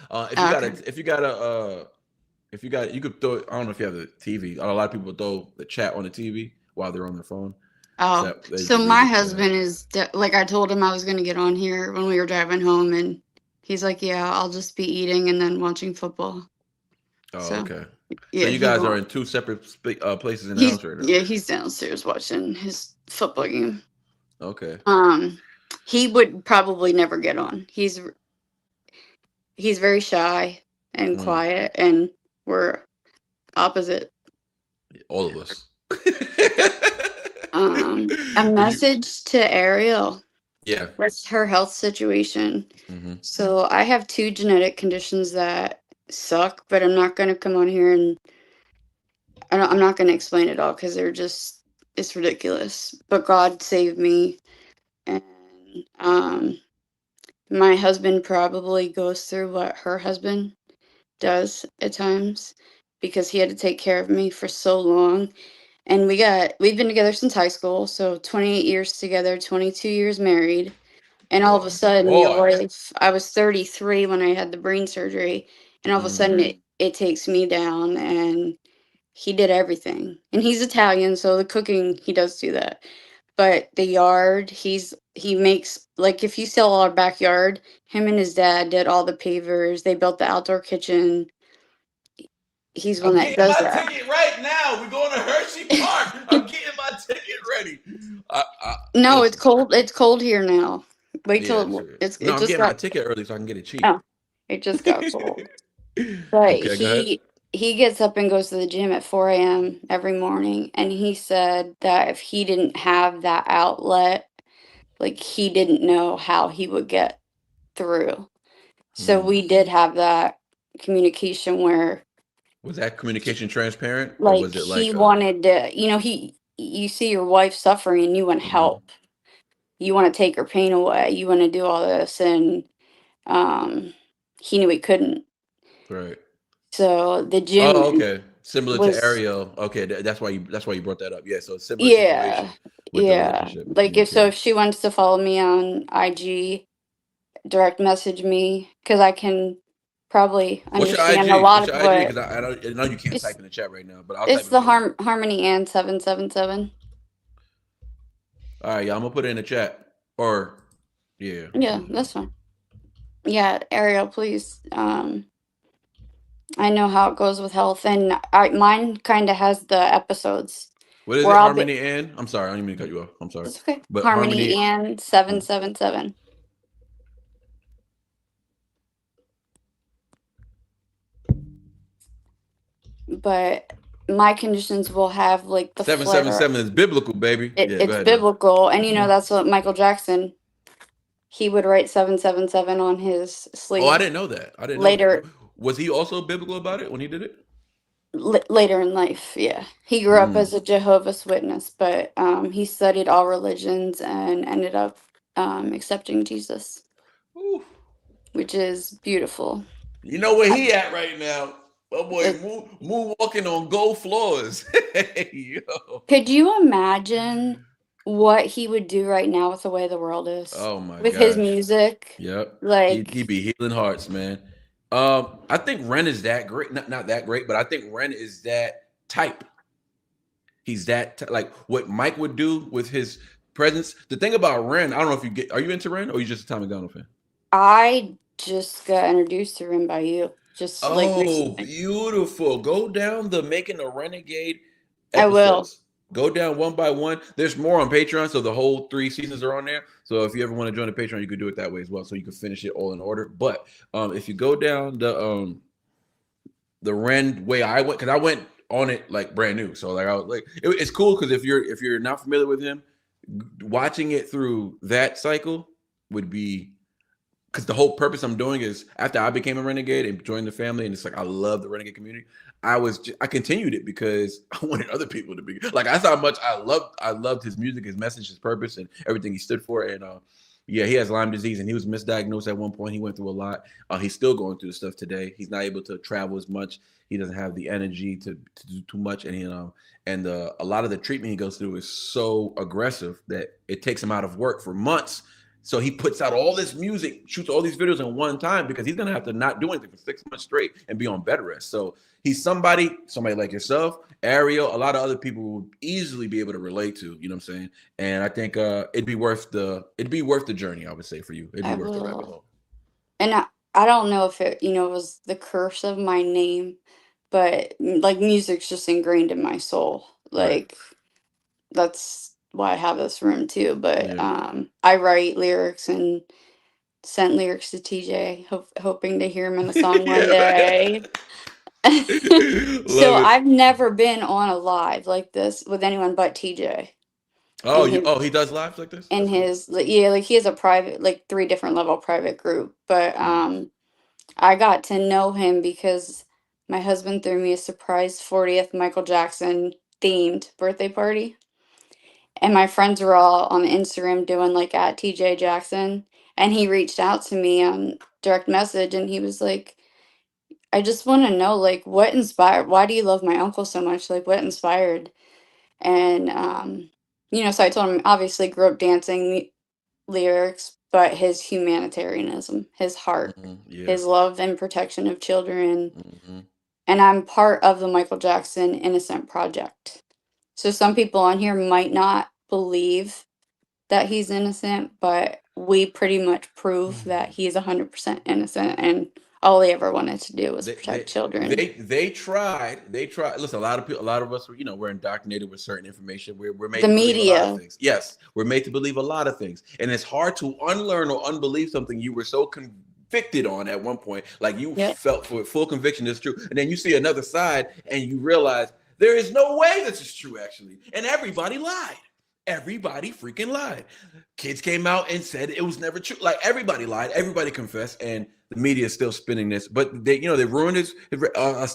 If you could throw. I don't know if you have the TV. A lot of people throw the chat on the TV while they're on their phone. Oh, so my husband is like I told him I was going to get on here when we were driving home, and he's like, "Yeah, I'll just be eating and then watching football." Oh, okay. Yeah, so you guys are in two separate places in the house right now. Yeah, he's downstairs watching his football game. Okay. He would probably never get on. He's very shy and quiet, and we're opposite. All of us. A message to Ariel. Yeah. What's her health situation? Mm-hmm. So I have 2 genetic conditions that suck, but I'm not going to come on here and I'm not going to explain it all because it's ridiculous. But God saved me, and my husband probably goes through what her husband does at times because he had to take care of me for so long. And we've been together since high school, so 28 years together, 22 years married. And all of a sudden, I was 33 when I had the brain surgery, and all of a sudden it takes me down, and he did everything. And he's Italian, so the cooking, he does do that. But the yard, he makes, like, if you sell our backyard, him and his dad did all the pavers. They built the outdoor kitchen. He's one that does that. I'm getting my ticket right now. We're going to Hershey Park. I'm getting my ticket ready. No, it's cold. It's cold here now. Wait till I'm getting my ticket early so I can get it cheap. Oh, it just got cold. But Okay, go ahead. he gets up and goes to the gym at 4 a.m. every morning, and he said that if he didn't have that outlet, like he didn't know how he would get through. So Hmm. we did have that communication where Was that communication transparent, or like was it he like wanted to, you see your wife suffering and you want mhm, help. You want to take her pain away. You want to do all this, and um he knew he couldn't. right? So the Oh, gym okay. Similar to was, Ariel. Okay, that's why you brought that up. Yeah, so similar yeah, situation with the yeah. relationship Like between the if so, two. if she wants to follow me on IG, direct message me because I can probably What's your understand a IG? lot What's of your IG? what Because I know you can't it's. type in the chat right now, but I'll type It's it the for you. Harmony and 777. All right, yeah, I'm gonna put it in the chat. Or yeah, Yeah, yeah. that's fine. Yeah, Ariel, please. I know how it goes with health, and mine kind of has the episodes What is where it? I'll be. Harmony and I'm sorry, I don't even mean to cut you off. I'm sorry, It's okay. but Harmony Harmony. and Hmm. 777. But my conditions will have like the flare. 777 is biblical, baby. Yeah, go It's ahead though. biblical, and that's what Michael Jackson, he would write 777 on his Oh, I sleeve didn't know that. I didn't know that. later. Was he also biblical about it when he did it? Later in life, yeah, he grew up Mm. as a Jehovah's Witness, but he studied all religions and ended up accepting Jesus, Ooh. which is beautiful. You know where I, he at right now? Oh boy, it, moonwalking on gold floors. Yo. could you imagine what he would do right now with the way the world is Oh my with his gosh. music? Yep. He Like, be healing hearts, man. I think Ren is that great. Not that great, but I think Ren is that type. He's that like what Mike would do with his presence. The thing about Ren, I don't know if are you into Ren or you just a Tom McDonald fan? I just got introduced to him by you, just like Oh, recently. beautiful. Go down the Making a Renegade I will. episodes. Go down one by one. There's more on Patreon, so the whole 3 seasons are on there. So if you ever want to join the Patreon, you could do it that way as well. So you can finish it all in order. But if you go down the Ren way I went, because I went on it like brand new. So like I was like it's cool because if you're not familiar with him, watching it through that cycle would be because the whole purpose I'm doing is after I became a renegade and joined the family, and it's like I love the renegade community. I continued it because I wanted other people to be like I saw how much I loved his music, his message, his purpose, and everything he stood for. And yeah, he has Lyme disease, and he was misdiagnosed at one point. He went through a lot. He's still going through stuff today. He's not able to travel as much. He doesn't have the energy to do too much, and a lot of the treatment he goes through is so aggressive that it takes him out of work for months. So he puts out all this music, shoots all these videos in one time because he's gonna have to not do anything for 6 months straight and be on bed rest. So he's somebody like yourself, Ariel, a lot of other people would easily be able to relate to. You know what I'm saying? And I think it'd be worth the journey. I would say for you, it'd be I worth the rabbit will. hole. And I don't know if it, was the curse of my name, but like music's just ingrained in my soul. Right? Like that's why I have this room too. But Yeah. I write lyrics and sent lyrics to TJ, hoping to hear him in the song one Yeah. day. So Love it. I've never been on a live like this with anyone but TJ. Oh, And his he does lives like this. and That's cool. his yeah, like he has a private, like 3 different level private group. But Mm. I got to know him because my husband threw me a surprise 40th Michael Jackson themed birthday party. And my friends were all on Instagram doing like at TJ Jackson. And he reached out to me on direct message and he was like, I just want to know like what inspired, why do you love my uncle so much? Like what inspired? And so I told him obviously grew up dancing lyrics, but his humanitarianism, his heart, Yeah. his love and protection of children. Hmm. And I'm part of the Michael Jackson Innocent Project. So some people on here might not believe that he's innocent, but we pretty much prove that he's 100% innocent and all he ever wanted to do was They protect they children. they tried. They tried. Listen, a lot of people, a lot of us, we're indoctrinated with certain information. We're The made to believe a lot of media, things. Yes, we're made to believe a lot of things, and it's hard to unlearn or unbelieve something you were so convicted on at one point. Like you felt for full conviction it's true. And then you see another side and you realize there is no way this is true actually. And everybody lied. Everybody freaking lied. Kids came out and said it was never true. Like everybody lied. Everybody confessed. And the media is still spinning this. But they, you know, they ruined his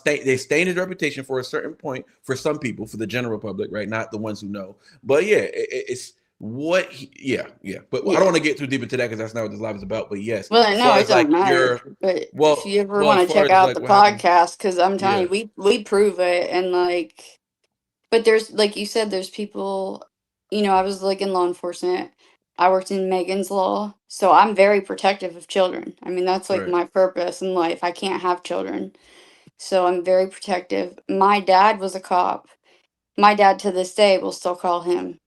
they stained his reputation for a certain point for some people, for the general public, right? Not the ones who know. But yeah, it's what yeah. But I don't want to get too deep into that because that's not what this live is about. But yes, well, no, it don't matter. But if you ever want to check out the podcast, because I'm telling you, we prove it. And like, but there's, like you said, there's people, you know, I was like in law enforcement. I worked in Megan's Law, so I'm very protective of children. I mean, that's like my purpose in life. I can't have children, so I'm very protective. My dad was a cop. My dad to this day will still call him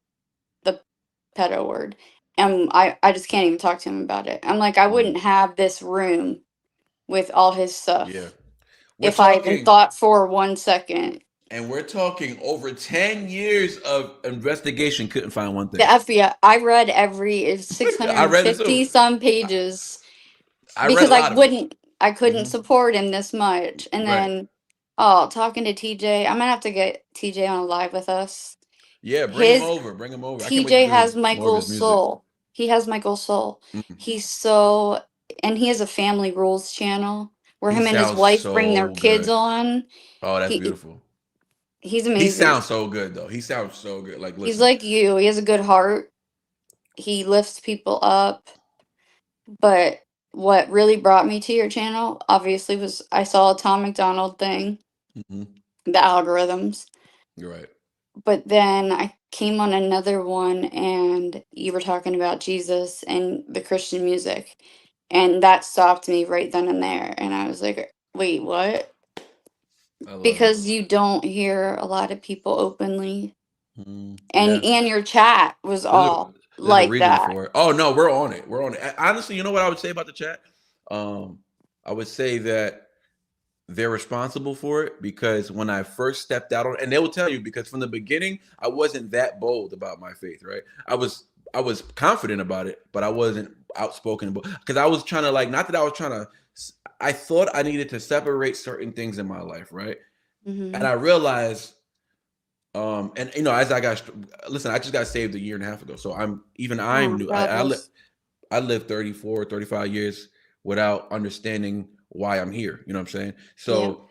the pedo word. And I just can't even talk to him about it. I'm like, I wouldn't have this room with all his stuff if I even thought for 1 second. And we're talking over 10 years of investigation, couldn't find one thing. The FBI, I read every 650 some pages because I couldn't support him this much. And then, talking to TJ, I'm gonna have to get TJ on a live with us. Yeah, bring him over. TJ has Michael's soul. He has Michael's soul. He's so, and he has a family rules channel where him and his wife bring their kids on. Oh, that's beautiful. He's amazing. He sounds so good though. He sounds so good. Like, listen. He's like you. He has a good heart. He lifts people up. But what really brought me to your channel, obviously, was I saw a Tom McDonald thing. The algorithms. You're right. But then I came on another one and you were talking about Jesus and the Christian music. And that stopped me right then and there. And I was like, wait, what? Because you don't hear a lot of people openly. And your chat was all like that. For it. Oh, no, we're on it. We're on it. Honestly, you know what I would say about the chat? I would say that they're responsible for it because when I first stepped out on, and they will tell you, because from the beginning, I wasn't that bold about my faith, right? I was confident about it, but I wasn't outspoken about, because I was trying to, like, not that I was trying to, I thought I needed to separate certain things in my life, right? And I realized, and you know, as I got, listen, I just got saved 1.5 years ago, so I'm new. I lived 34, 35 years without understanding why I'm here. You know what I'm saying? So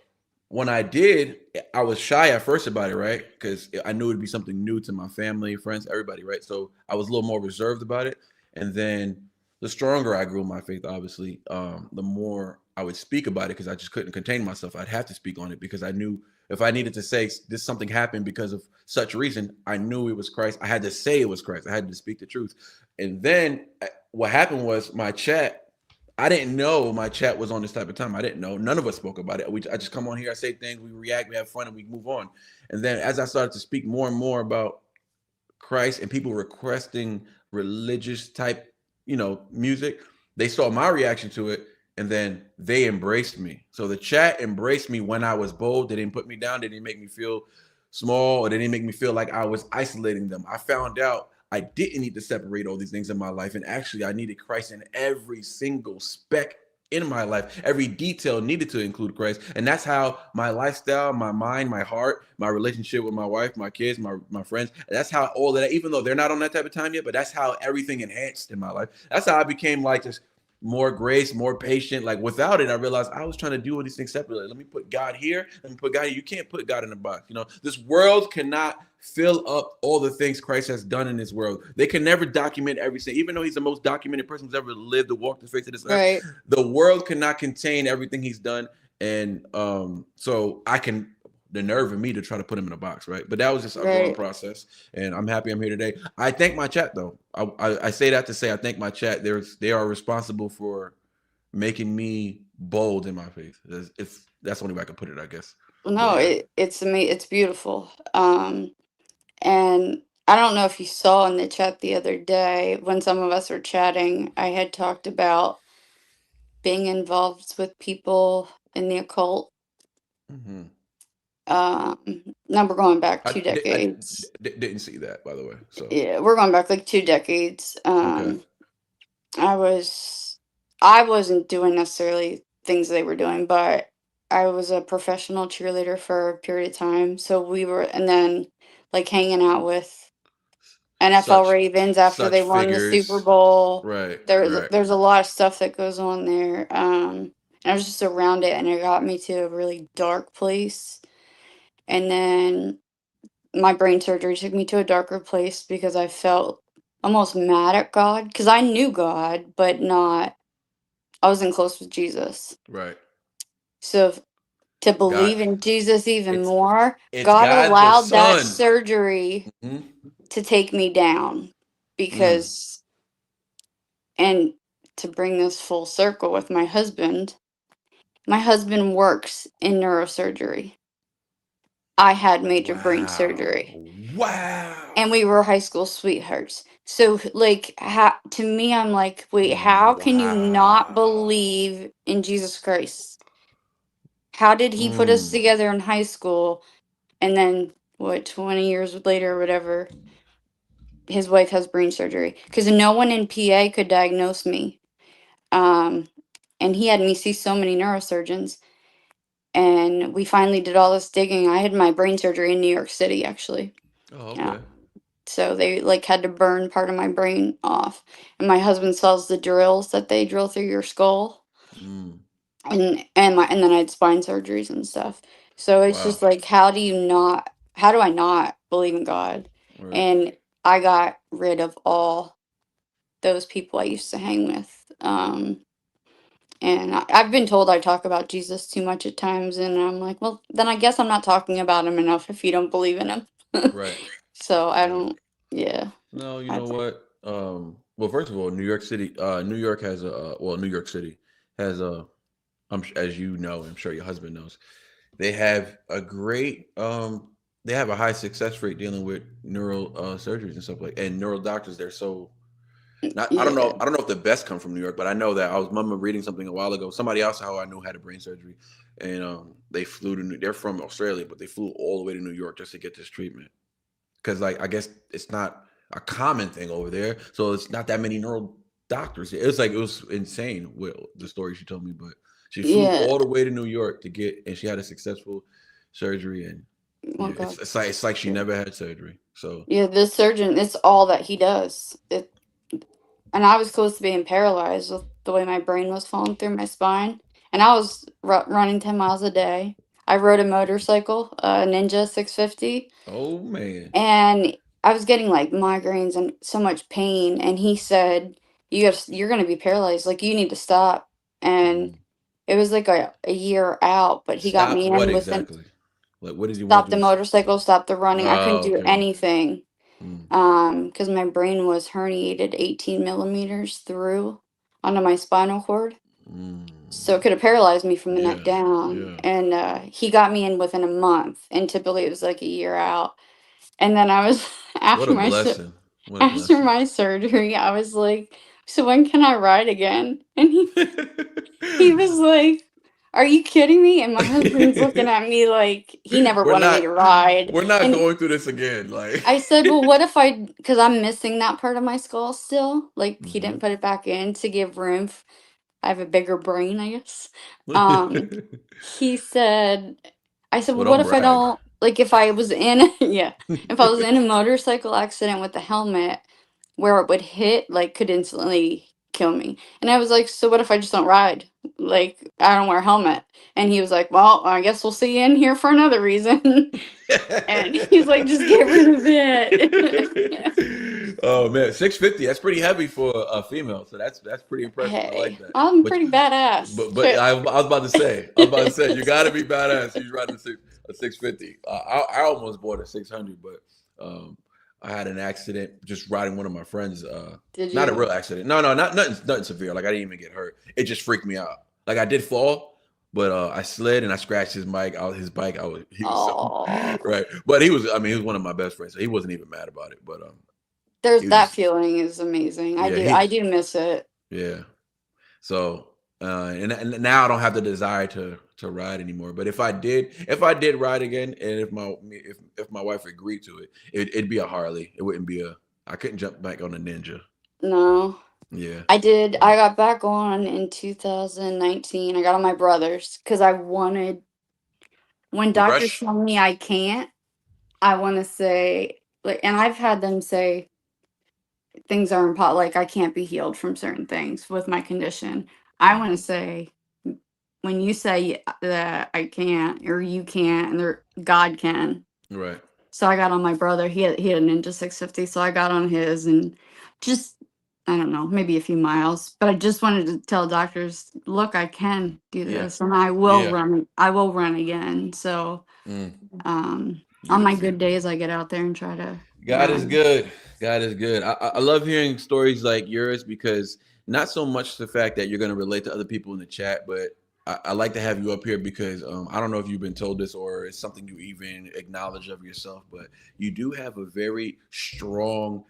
when I did, I was shy at first about it, right? Because I knew it'd be something new to my family, friends, everybody, right? So I was a little more reserved about it. And then the stronger I grew in my faith, obviously, the more I would speak about it because I just couldn't contain myself. I'd have to speak on it because I knew if I needed to say this something happened because of such reason, I knew it was Christ. I had to say it was Christ. I had to speak the truth. And then what happened was my chat, I didn't know my chat was on this type of time. I didn't know. None of us spoke about it. I just come on here, I say things, we react, we have fun, and we move on. And then as I started to speak more and more about Christ and people requesting religious type, you know, music, they saw my reaction to it, and then they embraced me. So the chat embraced me when I was bold. They didn't put me down. They didn't make me feel small, or they didn't make me feel like I was isolating them. I found out I didn't need to separate all these things in my life. And actually, I needed Christ in every single speck in my life. Every detail needed to include Christ. And that's how my lifestyle, my mind, my heart, my relationship with my wife, my kids, my friends, that's how all of that, even though they're not on that type of time yet, but that's how everything enhanced in my life. That's how I became like just more grace, more patient. Like without it, I realized I was trying to do all these things separately. Let me put God here. Let me put God here. You can't put God in a box. You know, this world cannot fill up all the things Christ has done in this world. They can never document everything, even though he's the most documented person who's ever lived to walk the face of this earth. The world cannot contain everything he's done. And so the nerve in me to try to put him in a box, right? But that was just a growing process, and I'm happy I'm here today. I thank my chat, though. I say that to say I thank my chat. They are responsible for making me bold in my faith. If that's the only way I can put it, I guess. No, it's beautiful. And I don't know if you saw in the chat the other day when some of us were chatting, I had talked about being involved with people in the occult. Now we're going back 2 decades. Didn't see that, by the way. So yeah, we're going back like 2 decades. I I wasn't doing necessarily things they were doing, but I was a professional cheerleader for a period of time. So we were, and then like hanging out with NFL Such Ravens after such they won the Super figures. Bowl. Right. There's a lot of stuff that goes on there. And I was just around it, and it got me to a really dark place. And then my brain surgery took me to a darker place because I felt almost mad at God because I knew God, but not, I wasn't close with Jesus. Right. So to God, believe in Jesus even it's more, it's God God the allowed that Son. surgery Mhm. to take me down Mm. because, and to bring this full circle with my husband works in neurosurgery. I had major brain Wow. surgery and Wow. we were high school sweethearts. So, like, to me, I'm like, wait, how can you not Wow. believe in Jesus Christ? How did he put us Mm. together in high school? And then, what, 20 years later or whatever, his wife has brain surgery because no one in PA could diagnose me. Um, and he had me see so many neurosurgeons. And we finally did all this digging. I had my brain surgery in New York City, actually. Oh, Yeah. okay. So they like had to burn part of my brain off. And my husband sells the drills that they drill through your skull. Mm. And then I had spine surgeries and stuff. So it's Wow. just like how do I not believe in God? Right. And I got rid of all those people I used to hang with. And I've been told I talk about Jesus too much at times, and I'm like, well, then I guess I'm not talking about him enough if you don't believe in him. Right. So I Right. don't, yeah. No, you I, know what? Well, first of all, New York City, New York has a well, New York City has a as you know, I'm sure your husband knows. They have a great they have a high success rate dealing with neural surgeries and stuff like and neural doctors. They're so not yeah, I don't know if the best come from New York, but I know that I was remember reading something a while ago. Somebody else how I knew had a brain surgery, and they flew to they're from Australia, but they flew all the way to New York just to get this treatment because like I guess it's not a common thing over there, so it's not that many neural doctors. It was like it was insane. Well, the story she told me, but she flew yeah. all the way to New York to get, and she had a successful surgery, and Oh yeah, God. it's like she Yeah. never had surgery. So Yeah, this surgeon, it's all that he does. And I was close to being paralyzed with the way my brain was falling through my spine. And I was running 10 miles a day. I rode a motorcycle, a Ninja 650, oh man, and I was getting like migraines and so much pain. And he said, you're going to be paralyzed. Like, you need to stop. And mm. it was like a year out, but he got Stop me what in within, exactly? Like what does he want stop to the do? motorcycle, stop the running. I couldn't Oh, do okay. anything. Mm, Because my brain was herniated 18 millimeters through onto my spinal cord. So it mm. could have paralyzed me from the neck Yeah, down. yeah. And he got me in within a month. And typically it was like a year out. And then I was, What after a my, blessing. What a after blessing. my surgery, I was like, so when can I ride again? And he was like, are you kidding me? And my husband's looking at me like he never we're wanted me not to ride. we're not And going through this again. Like I said, well, what if because I'm missing that part of my skull still. Like, he Mhm. didn't put it back in to give room. I have a bigger brain, I guess. Um, he said, I said, Well, well, what don't if I brag. don't, like, if I was in, yeah, if I was in a motorcycle accident with a helmet where it would hit, like, could instantly kill me. And I was like, so what if I just don't ride? Like, I don't wear a helmet. And he was like, well, I guess we'll see you in here for another reason. And he's like, just get rid of it. Oh man, 650. That's pretty heavy for a female. So that's pretty impressive. I like Hey, that. I'm But pretty badass. I was about to say, you got to be badass. He's riding a 650. I almost bought a 600, but I had an accident just riding one of my friends. Did Not a you? real accident. No, not nothing severe. Like I didn't even get hurt. It just freaked me out. Like I did fall, but I slid and I scratched his bike. He was so Oh, right. But he was. I mean, he was one of my best friends, so he wasn't even mad about it. But there's he was that just feeling is amazing. yeah. I do miss it. Yeah. So and now I don't have the desire to ride anymore. But if I did ride again, and if my wife agreed to it, it'd be a Harley. It wouldn't be a. I couldn't jump back on a Ninja. No. Yeah. I did. I got back on in 2019. I got on my brother's because I wanted, when doctors Rush. tell me I can't, I want to say, like, and I've had them say things are impossible, like I can't be healed from certain things with my condition. I want to say, when you say that I can't or you can't, and God can. Right. So I got on my brother. He had a Ninja 650, so I got on his and just, I don't know, maybe a few miles. But I just wanted to tell doctors, look, I can do Yeah. this, and I will Yeah. run. I will run again. So on my Beautiful. good days, I get out there and try to God is run. good. God is good. I love hearing stories like yours because not so much the fact that you're going to relate to other people in the chat, but I like to have you up here because I don't know if you've been told this or it's something you even acknowledge of yourself, but you do have a very strong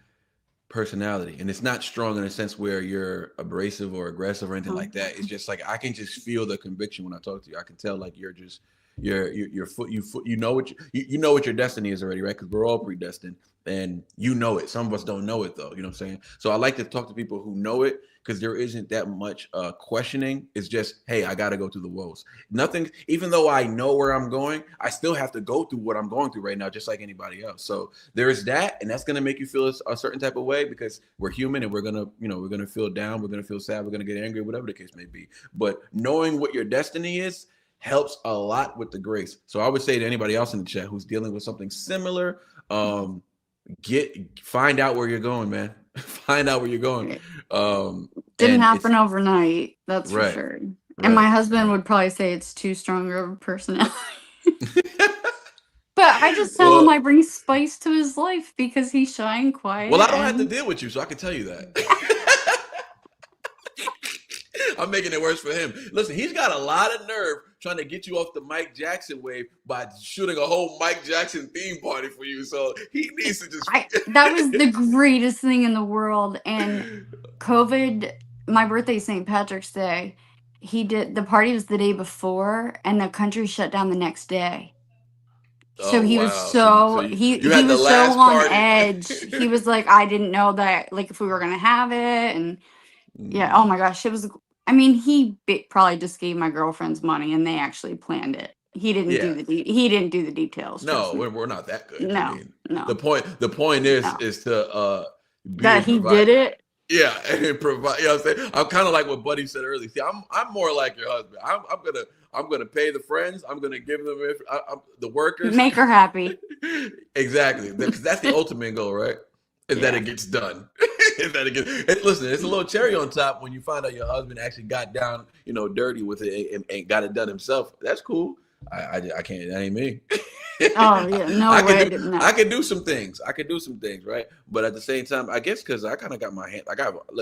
personality, and it's not strong in a sense where you're abrasive or aggressive or anything like that. It's just like I can just feel the conviction when I talk to you. I can tell like you're just you know what you know what your destiny is already, right? Because we're all predestined, and you know it. Some of us don't know it though. You know what I'm saying? So I like to talk to people who know it because there isn't that much questioning. It's just, hey, I got to go through the woes. Nothing. Even though I know where I'm going, I still have to go through what I'm going through right now, just like anybody else. So there's that, and that's gonna make you feel a certain type of way because we're human and we're gonna, we're gonna feel down, we're gonna feel sad, we're gonna get angry, whatever the case may be. But knowing what your destiny is helps a lot with the grace. So I would say to anybody else in the chat who's dealing with something similar, find out where you're going, man. Find out where you're going. Didn't And happen it's overnight, that's for right, sure. And right. my husband would probably say it's too strong of a personality. But I just tell him I Well, bring spice to his life because he's shy and well, quiet I don't have to and deal with you, so I can tell you that. I'm making it worse for him. Listen, he's got a lot of nerve trying to get you off the Mike Jackson wave by shooting a whole Mike Jackson theme party for you. So he needs to just. that was the greatest thing in the world. And COVID, my birthday, St. Patrick's Day, the party was the day before, and the country shut down the next day. So Oh he was wow! So you he had the was so last on party. edge. He was like, I didn't know that, like, if we were gonna have it, and yeah, oh my gosh, it was. I mean, probably just gave my girlfriends money, and they actually planned it. He didn't Yeah. do he didn't do the details. Trust No, me. we're not that good. I No, mean, no, the point is no. to be a That he did provider. it. Yeah, and provide. You know what I'm saying? I'm kind of like what Buddy said earlier. See, I'm more like your husband. I'm gonna pay the friends. I'm gonna give them the workers. Make her happy. Exactly, because that's the ultimate goal, right? Is that it gets done. Is that it gets. And listen, it's a little cherry on top when you find out your husband actually got down, dirty with it and got it done himself. That's cool. I can't. That ain't me. Oh yeah, no way. No. I can do some things. I can do some things, right? But at the same time, I guess because I kind of got my hand.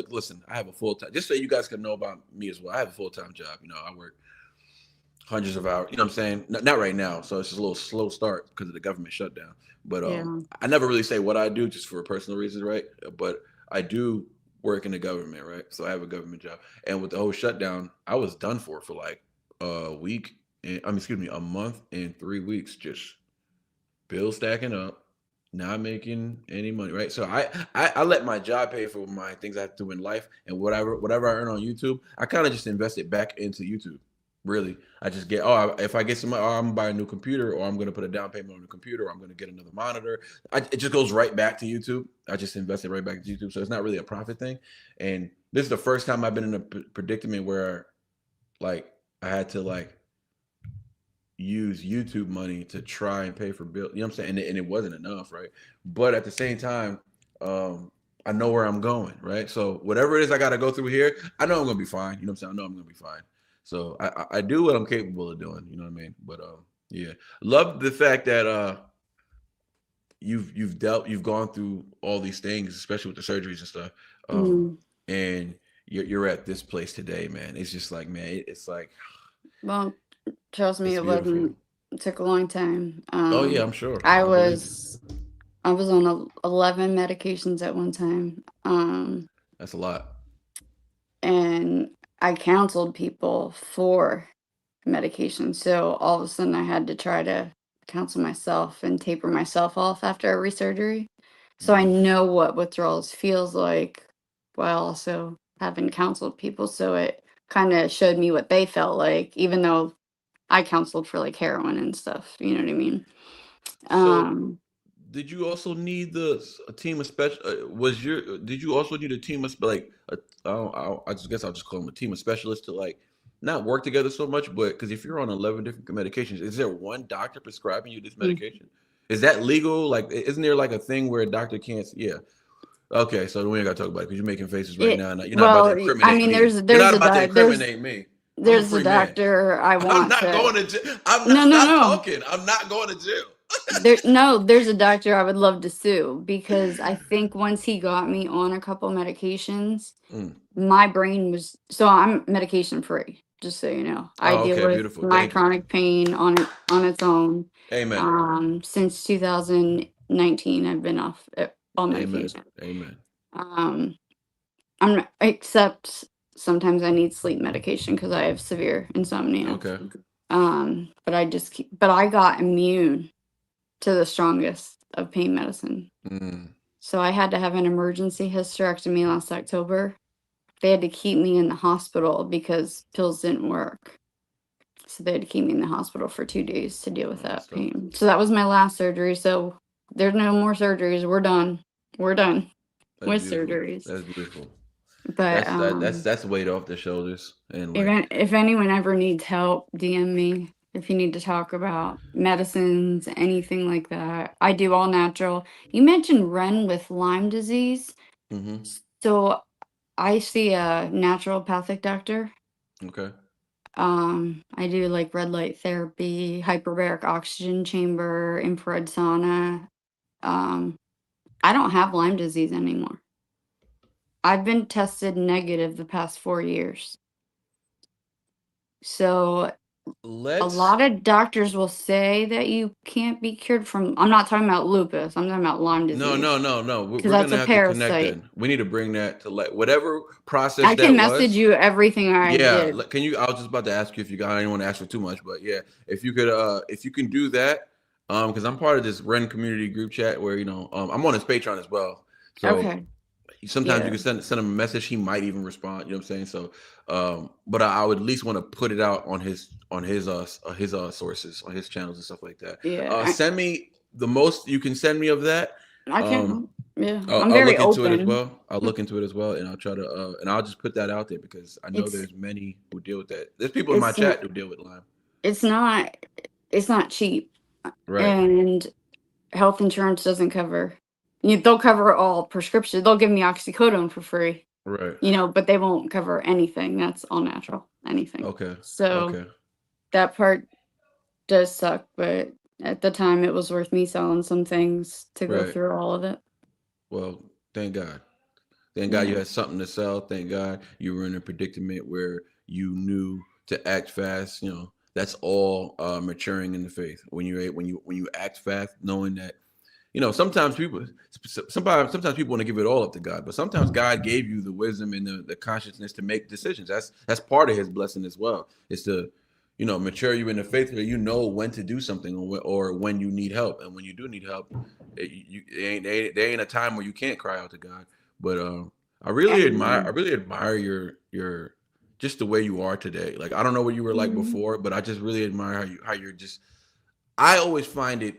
Listen. I have a full time. Just so you guys can know about me as well. I have a full time job. I work hundreds of hours. You know what I'm saying? Not right now. So it's just a little slow start because of the government shutdown. But I never really say what I do just for personal reasons, right? But I do work in the government, right? So I have a government job. And with the whole shutdown, I was done for like a week. A month and 3 weeks, just bills stacking up, not making any money, right? So I let my job pay for my things I have to do in life, and whatever I earn on YouTube, I kind of just invest it back into YouTube. Really, I just get if I get some, I'm gonna buy a new computer, or I'm gonna put a down payment on the computer, or I'm gonna get another monitor. It just goes right back to YouTube. I just invest it right back to YouTube, so it's not really a profit thing. And this is the first time I've been in a predicament where, like, I had to use YouTube money to try and pay for bills. You know what I'm saying? And it wasn't enough, right? But at the same time, I know where I'm going, right? So whatever it is I got to go through here, I know I'm gonna be fine. You know what I'm saying? I know I'm gonna be fine. So I do what I'm capable of doing. You know what I mean? But yeah, love the fact that you've gone through all these things, especially with the surgeries and stuff. And you're at this place today, man. It's just like, man, it's like, well, trust me, it took a long time. Oh yeah, I'm sure. I was on 11 medications at one time. That's a lot. And I counseled people for medication. So all of a sudden I had to try to counsel myself and taper myself off after every surgery. So I know what withdrawals feels like, while also having counseled people, so it kind of showed me what they felt like, even though I counseled for like heroin and stuff. You know what I mean? So, did you also need a team of special? Did you also need a team of like I just guess I'll just call them a team of specialists to like not work together so much, but because if you're on 11 different medications, is there one doctor prescribing you this Mm. medication? Is that legal? Like, isn't there like a thing where a doctor can't? Yeah. Okay, so we ain't gotta talk about it because you're making faces right now. And you're not about to I incriminate mean, me. You're there's not a about to there's incriminate me. I'm a there's a free man. doctor I I'm want not to. going to jail. I'm not. No, no, Stop no. talking. I'm not going to jail. There's a doctor I would love to sue because I think once he got me on a couple medications, Mm. my brain was so I'm medication free. Just so you know, I Oh, deal okay, with beautiful. my Thank you. chronic pain on its own. Amen. Since 2019, I've been off all Amen. medication. Amen. I'm not, except sometimes I need sleep medication because I have severe insomnia. Okay. But but I got immune to the strongest of pain medicine. Mm. So I had to have an emergency hysterectomy last October. They had to keep me in the hospital because pills didn't work. So they had to keep me in the hospital for 2 days to deal with that pain. So that was my last surgery. So there's no more surgeries. We're done. We're done with Beautiful. surgeries. That's beautiful. But That's weight off the shoulders. And if anyone ever needs help, DM me. If you need to talk about medicines, anything like that, I do all natural. You mentioned Ren with Lyme disease. Mm-hmm. So I see a naturopathic doctor. Okay. I do like red light therapy, hyperbaric oxygen chamber, infrared sauna. I don't have Lyme disease anymore. I've been tested negative the past 4 years. So a lot of doctors will say that you can't be cured from. I'm not talking about lupus. I'm talking about Lyme disease. No. We're that's gonna a have to connect parasite. then. We need to bring that to like whatever process I that can message was. you everything I Yeah, did. can you? I was just about to ask you if you got. I didn't want to ask for too much, but yeah, if you could, if you can do that, because I'm part of this Ren community group chat where I'm on his Patreon as well. So Okay. sometimes you Yeah. can send him a message. He might even respond. You know what I'm saying? So, but I would at least want to put it out on his sources, on his channels and stuff like that. Yeah. Send me the most you can send me of that. I can. Yeah. I'll very look into it as open. well. I'll look into it as well, and I'll try to, and I'll just put that out there because I know It's there's many who deal with that. There's people in my it's n- chat who deal with Lyme. it's not cheap, Right. and health insurance doesn't cover. They'll cover all prescriptions. They'll give me oxycodone for free. Right. But they won't cover anything. That's all natural. Anything. Okay. So that part does suck, but at the time it was worth me selling some things to go Right. through all of it. Well, thank God. Thank God you had something to sell. Thank God you were in a predicament where you knew to act fast. That's all maturing in the faith. When you act fast, knowing that sometimes people want to give it all up to God, but sometimes God gave you the wisdom and the consciousness to make decisions. That's part of His blessing as well. Is to mature you in the faith where you know when to do something or when you need help, and when you do need help, there ain't a time where you can't cry out to God. But I really admire your just the way you are today. Like I don't know what you were like before, but I just really admire how you're just. I always find it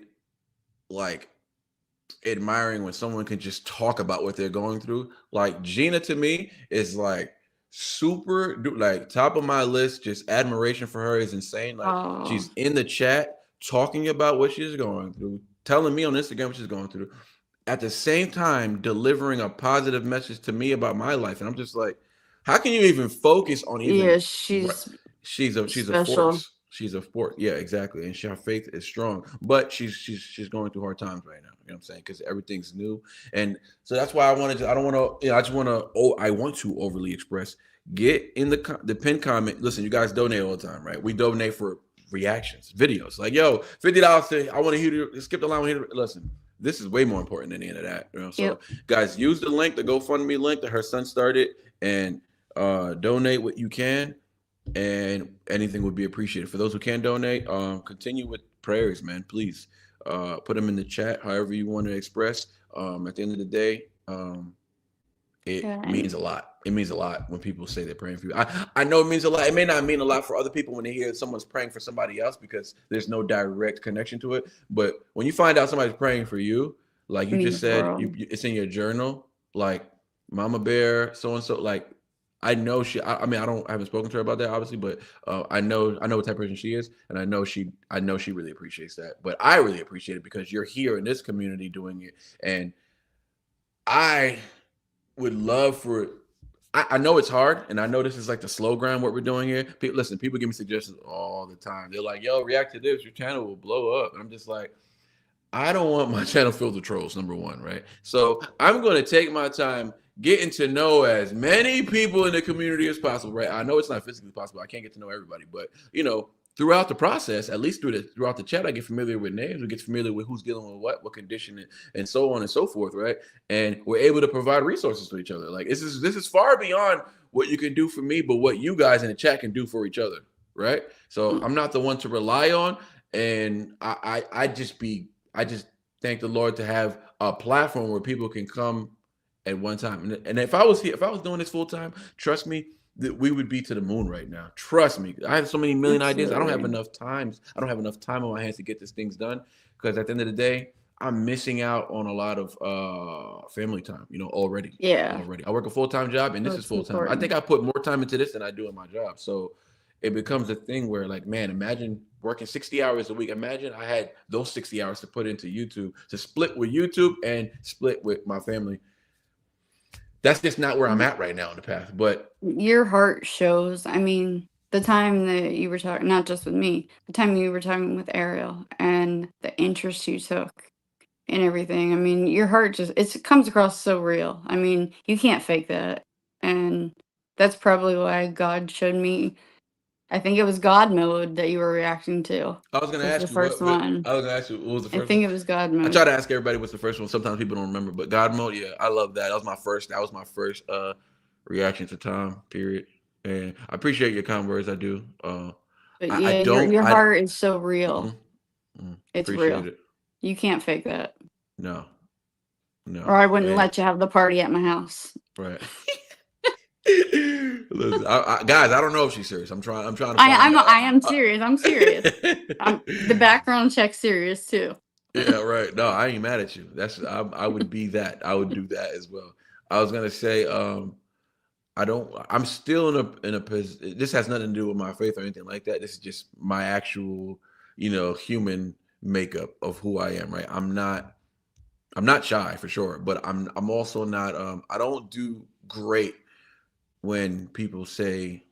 like admiring when someone can just talk about what they're going through. Like Gina to me is like super like top of my list. Just admiration for her is insane. Like she's in the chat talking about what she's going through, telling me on Instagram what she's going through, at the same time delivering a positive message to me about my life. And I'm just like, how can you even focus on even? Yeah, she's a force. She's a force. Yeah, exactly. And her faith is strong, but she's going through hard times right now. You know what I'm saying? Because everything's new, and so that's why I want to. I want to overly express. Get in the pinned comment. Listen, you guys donate all the time, right? We donate for reactions, videos. Like, yo, $50. I want to hear you. Skip the line. Listen, this is way more important than the end of that. So, guys, use the link, the GoFundMe link that her son started, and donate what you can. And anything would be appreciated. For those who can donate, continue with prayers, man. Please put them in the chat, however you want to express. At the end of the day, it means a lot. It means a lot when people say they're praying for you. I know it means a lot. It may not mean a lot for other people when they hear someone's praying for somebody else because there's no direct connection to it. But when you find out somebody's praying for you, like you just said, it's in your journal, like Mama Bear, so and so. Like I know she. I mean, I haven't spoken to her about that, obviously, but I know what type of person she is, and I know she really appreciates that. But I really appreciate it because you're here in this community doing it, and I would love for. I know it's hard, and I know this is like the slow grind what we're doing here. Listen, people give me suggestions all the time. They're like, "Yo, react to this. Your channel will blow up." And I'm just like, I don't want my channel filled with trolls, number one, right? So I'm going to take my time getting to know as many people in the community as possible, right? I know it's not physically possible. I can't get to know everybody, but throughout the process, at least throughout the chat, I get familiar with names. We get familiar with who's dealing with what condition, and so on and so forth, right? And we're able to provide resources to each other. Like this is far beyond what you can do for me, but what you guys in the chat can do for each other, right? So I'm not the one to rely on, and I just thank the Lord to have a platform where people can come at one time. And if I was doing this full time, trust me, that we would be to the moon right now. Trust me. I have so many million ideas. I don't have enough time. I don't have enough time on my hands to get these things done. Because at the end of the day, I'm missing out on a lot of family time, already. Yeah. Already. I work a full-time job, and this is full-time. I think I put more time into this than I do in my job. So it becomes a thing where, like, man, imagine working 60 hours a week. Imagine I had those 60 hours to put into YouTube, to split with YouTube and split with my family. That's just not where I'm at right now in the path. But your heart shows. I mean, the time that you were talking, not just with me, the time you were talking with Ariel and the interest you took in everything. I mean, your heart it comes across so real. I mean, you can't fake that. And that's probably why God showed me. I think it was God mode that you were reacting to. I was going to ask you I was going to ask you, what was the first one? I think it was God mode. I try to ask everybody what's the first one. Sometimes people don't remember, but God mode, yeah, I love that. That was my first reaction to Tom, period. And I appreciate your kind words. I do. But yeah, your heart is so real. It's real. You can't fake that. No. Or I wouldn't let you have the party at my house. Right. Listen, guys, I don't know if she's serious. I'm trying to. I am serious. I'm serious. The background check serious too. Yeah, right. No, I ain't mad at you. I would be that. I would do that as well. I was gonna say, I'm still in a position. This has nothing to do with my faith or anything like that. This is just my actual, human makeup of who I am. Right. I'm not shy for sure, but I'm also not. I don't do great when people say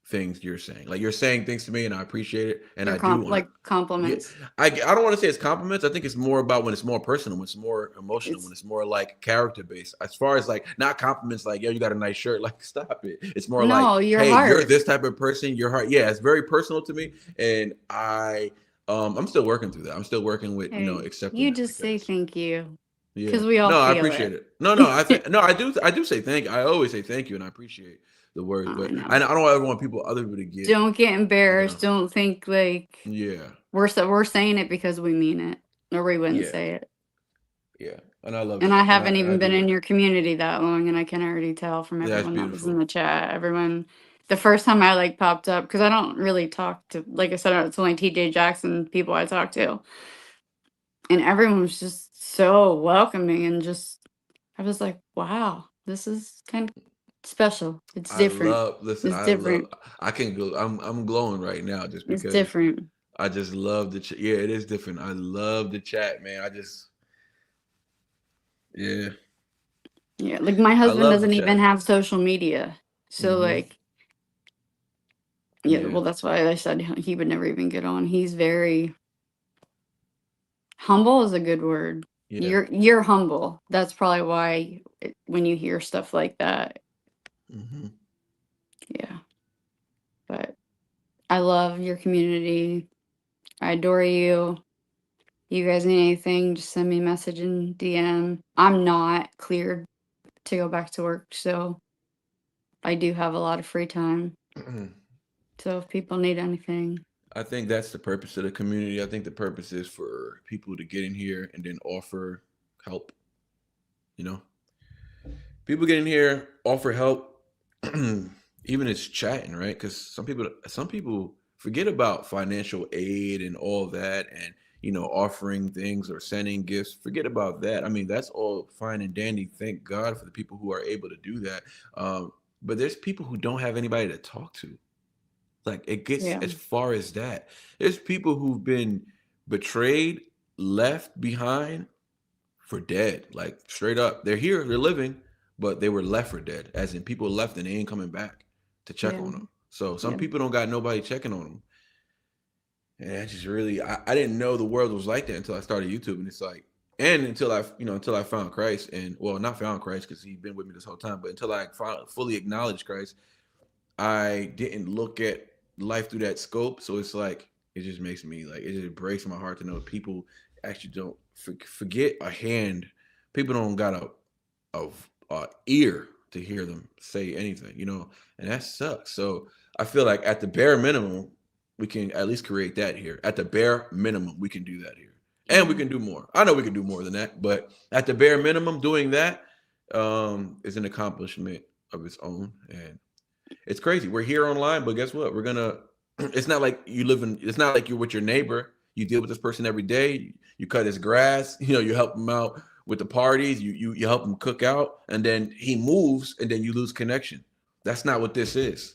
things you're saying. Like, you're saying things to me, and I appreciate it, and I do like compliments. Yeah, I don't want to say it's compliments. I think it's more about when it's more personal, when it's more emotional, when it's more like character based. As far as like, not compliments like, yo, you got a nice shirt. Like, stop it. It's more like, hey, you're this type of person. Your heart, yeah, it's very personal to me, and I'm still working through that. I'm still working with accepting. You just say thank you. Yeah. Because we all feel I appreciate it. No, I do say thank you. I always say thank you, and I appreciate the words, but I don't ever want other people to get. Don't get embarrassed. Don't think like we're saying it because we mean it, or we wouldn't say it. Yeah, and I love it. And I haven't even been in your community that long, and I can already tell from everyone that was in the chat. Everyone, the first time I popped up, because I don't really talk to, like I said, it's only TJ Jackson people I talk to, and everyone was just so welcoming, and I was like, wow, this is kind of special. It's different. I can go. I'm glowing right now just because it's different. I just love the chat. Yeah, it is different. I love the chat, man. Like, my husband doesn't even have social media, so well, that's why I said he would never even get on. He's very humble is a good word. You're humble. That's probably why when you hear stuff like that. Yeah, but I love your community. I adore you. You guys need anything, just send me a message in DM. I'm not cleared to go back to work, so I do have a lot of free time. So if people need anything, I think that's the purpose of the community. I think the purpose is for people to get in here and then offer help, People get in here, offer help, even it's chatting, right? Because some people forget about financial aid and all that, and offering things or sending gifts. Forget about that. I mean, that's all fine and dandy. Thank God for the people who are able to do that. But there's people who don't have anybody to talk to. Like, it gets Yeah. as far as that. There's people who've been betrayed, left behind for dead. Like, straight up. They're here, they're living, but they were left for dead. As in, people left and they ain't coming back to check Yeah. on them. So some Yeah. people don't got nobody checking on them. And I just really, I didn't know the world was like that until I started YouTube. And it's like, and until I found Christ, and well, not found Christ because he's been with me this whole time, but until I fully acknowledged Christ, I didn't look at life through that scope. So it's like, it just makes me like, it just breaks my heart to know people actually don't forget a hand. People don't got a ear to hear them say anything, and that sucks. So I feel like at the bare minimum, we can at least create that here. At the bare minimum, we can do that here. And we can do more. I know we can do more than that, but at the bare minimum, doing that is an accomplishment of its own. And it's crazy. We're here online, but guess what? We're gonna. It's not like you live in. It's not like you're with your neighbor. You deal with this person every day. You cut his grass. You help him out with the parties. You help him cook out, and then he moves, and then you lose connection. That's not what this is.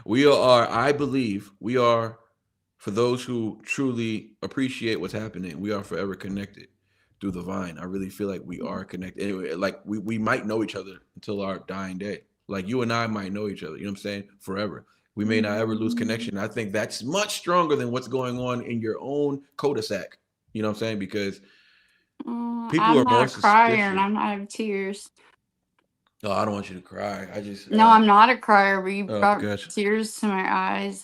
We are. I believe we are. For those who truly appreciate what's happening, we are forever connected through the vine. I really feel like we are connected. Anyway, like we might know each other until our dying day. Like you and I might know each other, you know what I'm saying? Forever. We may not ever lose connection. I think that's much stronger than what's going on in your own cul-de-sac. You know what I'm saying? Because people I'm are more not a crier and suspicious. I'm not have tears. Oh, I don't want you to cry. I just No, I'm not a crier. We brought gosh. tears to my eyes.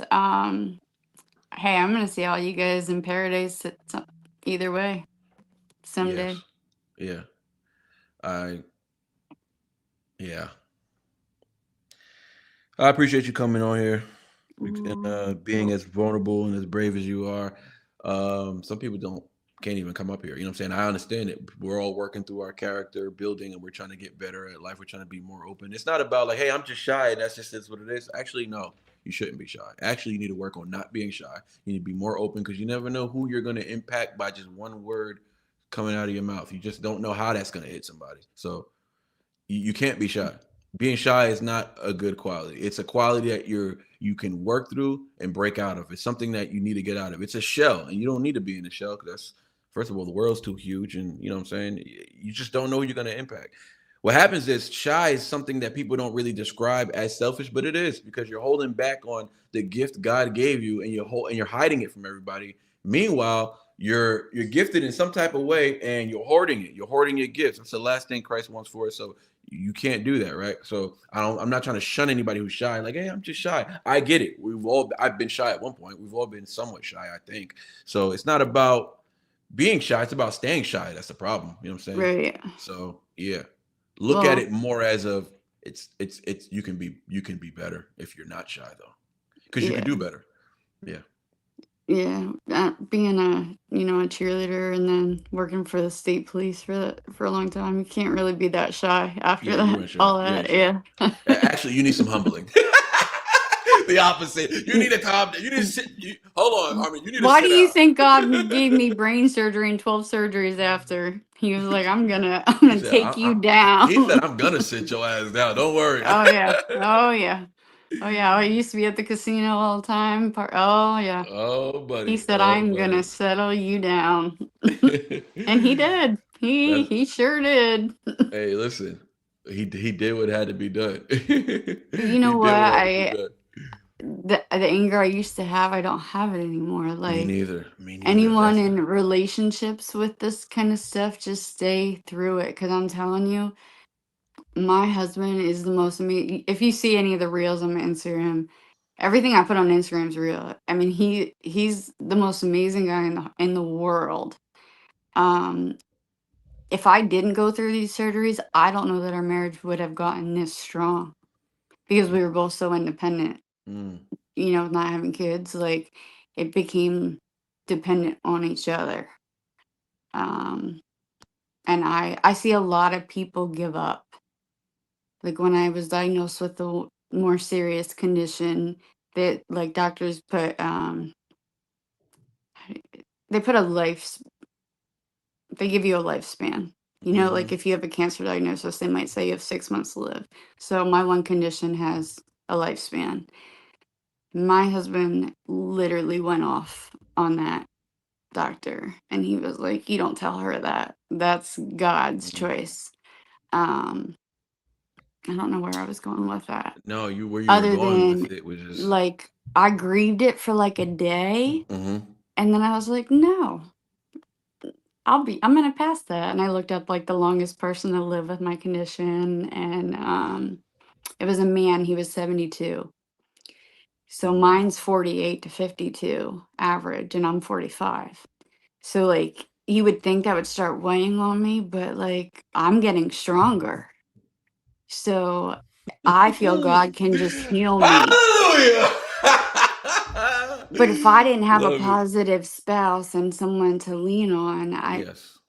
Hey, I'm gonna see all you guys in paradise either way someday. Yes. Yeah. Yeah. I appreciate you coming on here and being as vulnerable and as brave as you are. Some people can't even come up here. You know what I'm saying? I understand it. We're all working through our character building and we're trying to get better at life. We're trying to be more open. It's not about like, hey, I'm just shy. That's just is what it is. Actually, no, you shouldn't be shy. Actually, you need to work on not being shy. You need to be more open because you never know who you're going to impact by just one word coming out of your mouth. You just don't know how that's going to hit somebody. So you can't be shy. Being shy is not a good quality. It's a quality that you can work through and break out of. It's something that you need to get out of. It's a shell, and you don't need to be in a shell because that's first of all, the world's too huge, and you know what I'm saying. You just don't know who you're going to impact. What happens is shy is something that people don't really describe as selfish, but it is because you're holding back on the gift God gave you, and you're hiding it from everybody. Meanwhile, you're gifted in some type of way, and you're hoarding it. You're hoarding your gifts. That's the last thing Christ wants for us. So you can't do that, right? So I'm not trying to shun anybody who's shy. Like, hey, I'm just shy. I get it. I've been shy at one point. We've all been somewhat shy, I think. So it's not about being shy. It's about staying shy. That's the problem. You know what I'm saying? Right. So yeah, look at it more as of it's you can be better if you're not shy though, because you can do better. Yeah. Yeah, being a cheerleader and then working for the state police for a long time, you can't really be that shy after Yeah, you that. weren't shy. All You that, ain't shy. yeah. Actually, you need some humbling. The opposite. You need a calm. You need to sit. Hold on, Armin. You need to Why sit do you out. think God gave me brain surgery and 12 surgeries after? He was like, I'm He gonna said, take you down. he said, I'm gonna sit your ass down. Don't worry. Oh yeah. Oh yeah. Oh yeah. I used to be at the casino all the time. Oh yeah. Oh, He buddy. said, Oh, I'm gonna buddy. settle you down. And he did. That's, He sure did. hey, listen. He did what had to be done. You He know what? did what had to be done. The anger I used to have, I don't have it anymore. Me Like neither. Me neither. anyone That's in relationships with this kind of stuff, just stay through it. Because I'm telling you, my husband is the most amazing. If you see any of the reels on my Instagram, everything I put on Instagram is real. I mean, he's the most amazing guy in the world. If I didn't go through these surgeries, I don't know that our marriage would have gotten this strong because we were both so independent. mm. Not having kids, like it became dependent on each other. And I see a lot of people give up Like when I was diagnosed with the more serious condition that like doctors put they put a they give you a lifespan. You know, like if you have a cancer diagnosis, they might say you have 6 months to live. So my one condition has a lifespan. My husband literally went off on that doctor and he was like, "You don't tell her that. That's God's choice." I don't know where I was going with that. No, where you were Other going than with it was just like I grieved it for like a day Mhm. and then I was like, "No, I'm gonna pass that." And I looked up like the longest person to live with my condition and it was a man, he was 72. So mine's 48 to 52 average and I'm 45. So like you would think that would start weighing on me, but like I'm getting stronger. So I feel God can just heal me. Hallelujah. But if I didn't have a Love it. positive spouse and someone to lean on, Yes.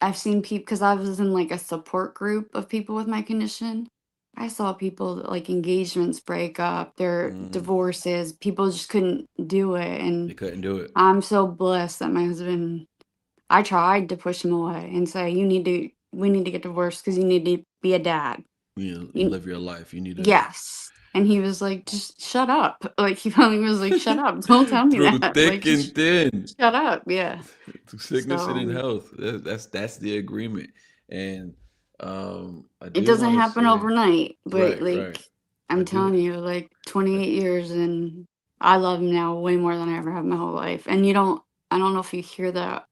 I've seen people because I was in like a support group of people with my condition. I saw people that, like engagements break up, their divorces, people just couldn't do it. They And couldn't do it. I'm so blessed that my husband, I tried to push him away and say, we need to get divorced because you need to be a dad. You You, live your life. You need to yes. And he was like, just shut up. Like he finally was like, shut up. Don't tell me through that. Like thick and just thin. shut up. Yeah. Through sickness and in So health. That's the agreement. And I it do doesn't want to happen say overnight, but right, like right. I I'm do telling you, like 28 years and I love him now way more than I ever have my whole life. And I don't know if you hear that.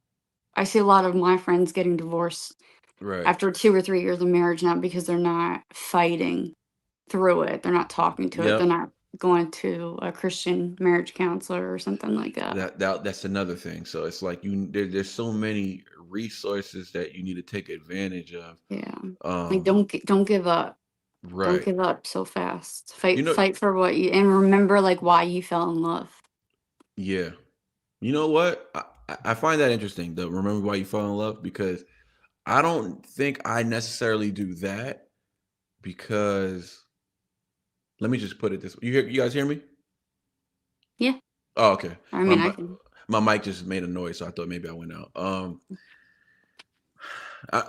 I see a lot of my friends getting divorced right. after 2 or 3 years of marriage now because they're not fighting through it. They're not talking to it. They're Yep. not going to a Christian marriage counselor or something like that. That's another thing. So it's like there's so many resources that you need to take advantage of. Yeah. Like Um, don't give up. Don't right. give up so fast. You know, Fight for what you and remember like why you fell in love. yeah. You know what? I find that interesting. The remember why you fell in love because I don't think I necessarily do that because let me just put it this way. You guys hear me? Yeah. Oh, okay. I My mean, I mi- can. my mic just made a noise, so I thought maybe I went out.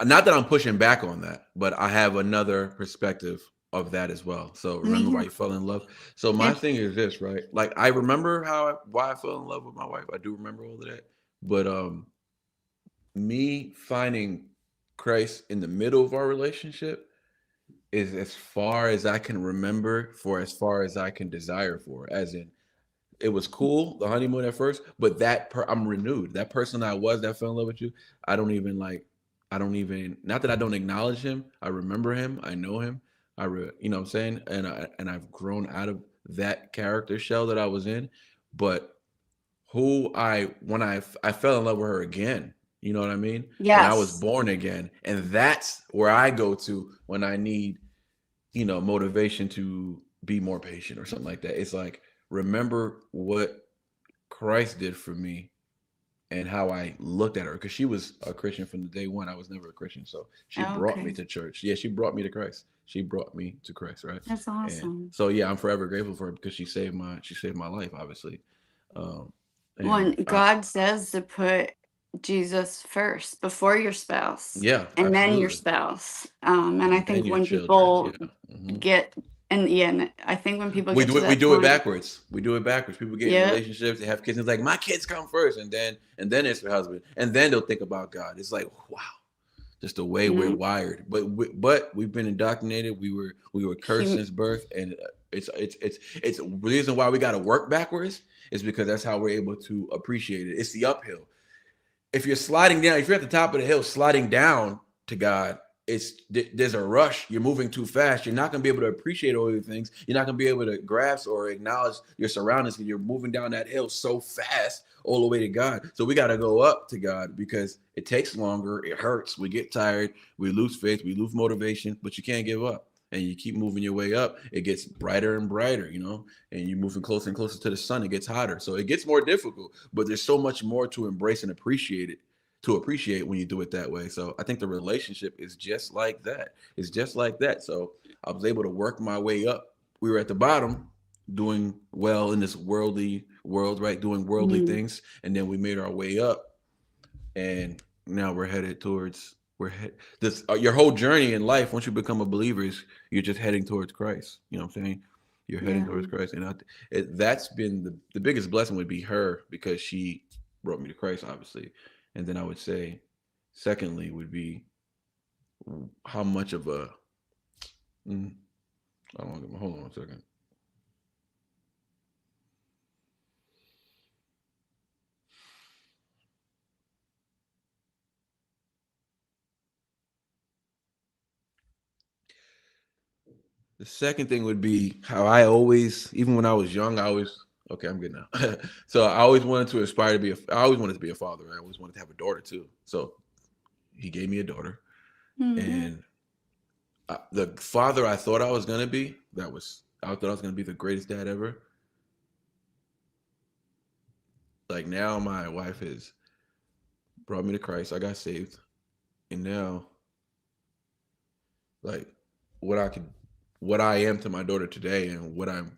Not that I'm pushing back on that, but I have another perspective of that as well. So Me remember why here. you fell in love. So my Yeah. thing is this, right? Like I remember why I fell in love with my wife. I do remember all of that, but me finding Christ in the middle of our relationship is as far as I can remember for as far as I can desire for. As in, it was cool the honeymoon at first, but I'm renewed. That person I was that fell in love with you, I don't even like. I don't even not that I don't acknowledge him. I remember him. I know him. You know what I'm saying, and I've grown out of that character shell that I was in, but I fell in love with her again. You know what I mean? When I was Yes. born again, and that's where I go to when I need motivation to be more patient or something like that. It's like remember what Christ did for me and how I looked at her because she was a Christian from the day one. I was never a Christian, so she brought me Okay. to church. Yeah, she brought me to Christ. She brought me to Christ, right? That's And awesome. so yeah, I'm forever grateful for her because she saved my life, obviously. Um, When and God says to put Jesus first before your spouse yeah, and then your absolutely. spouse. And I And then think your when children, people yeah. hmm get and yeah, and I think when people We get do to it. We that do it point, backwards. We do it backwards. People get in yeah. relationships. They have kids. And it's like my kids come first, and then it's their husband, and then they'll think about God. It's like wow, just the way we're Mhm. wired. But we've been indoctrinated. We were cursed Hum- since birth, and it's the reason why we got to work backwards is because that's how we're able to appreciate it. It's the uphill. If you're sliding down, if you're at the top of the hill sliding down to God, there's a rush. You're moving too fast. You're not going to be able to appreciate all the things. You're not going to be able to grasp or acknowledge your surroundings because you're moving down that hill so fast all the way to God. So we got to go up to God because it takes longer. It hurts. We get tired. We lose faith. We lose motivation, but you can't give up. And you keep moving your way up. It gets brighter and brighter, and you're moving closer and closer to the sun. It gets hotter. So it gets more difficult, but there's so much more to embrace and appreciate it to appreciate when you do it that way. So I think the relationship is just like that. It's just like that. So I was able to work my way up. We were at the bottom doing well in this worldly world, right? Doing worldly things. And then we made our way up, and now we're headed towards this your whole journey in life. Once you become a believer, is you're just heading towards Christ. You know what I'm saying? You're heading towards Christ, and that's been the biggest blessing would be her, because she brought me to Christ, obviously. And then I would say, secondly, would be how much of a I don't want to hold on a second. The second thing would be how I always, even when I was young, okay, I'm good now. So I always wanted to aspire to be I always wanted to be a father. I always wanted to have a daughter too. So he gave me a daughter, and the father I thought I was gonna be, I thought I was gonna be the greatest dad ever. Like, now my wife has brought me to Christ. I got saved, and now, like, what I am to my daughter today, and what I'm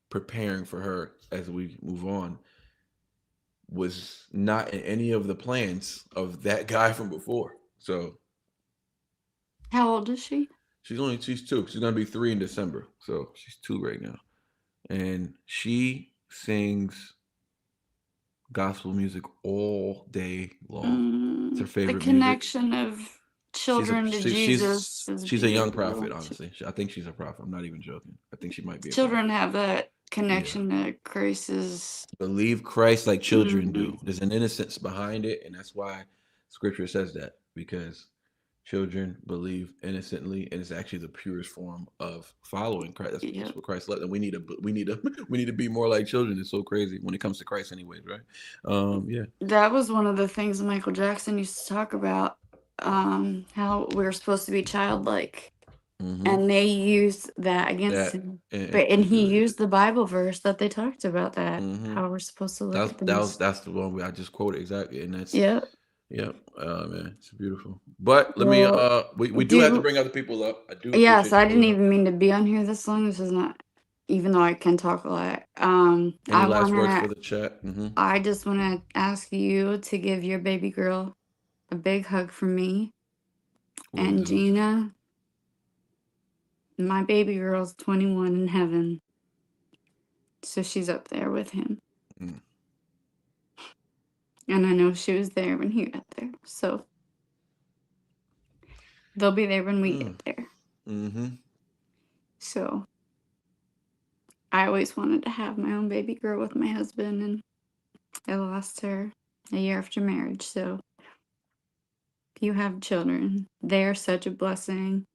preparing for her as we move on, was not in any of the plans of that guy from before. So, how old is she? She's 2. She's gonna be 3 in December. So she's 2 right now, and she sings gospel music all day long. It's her favorite the connection music. Of children to Jesus. She's a young prophet, honestly. I think she's a prophet. I'm not even joking. I think she might be. Children have that connection to Christ's. Believe Christ like children do. There's an innocence behind it, and that's why Scripture says that, because children believe innocently, and it's actually the purest form of following Christ. That's what Christ loved, and we need to be more like children. It's so crazy when it comes to Christ, anyways, right? Yeah. That was one of the things Michael Jackson used to talk about. How we're supposed to be childlike, and they used that against him. And he used the Bible verse that they talked about that how we're supposed to look at things. That's the one I just quoted exactly, and that's Yep. Man, it's beautiful. But let me we do have to bring other people up. I do. Yes, I didn't even mean to be on here this long. This is not, even though I can talk a lot. Any last words for the chat? I just want to ask you to give your baby girl a big hug from me. And Gina, my baby girl's 21 in heaven, so she's up there with him. And I know she was there when he got there, so they'll be there when we get there. So I always wanted to have my own baby girl with my husband, and I lost her a year after marriage. So if you have children, they are such a blessing.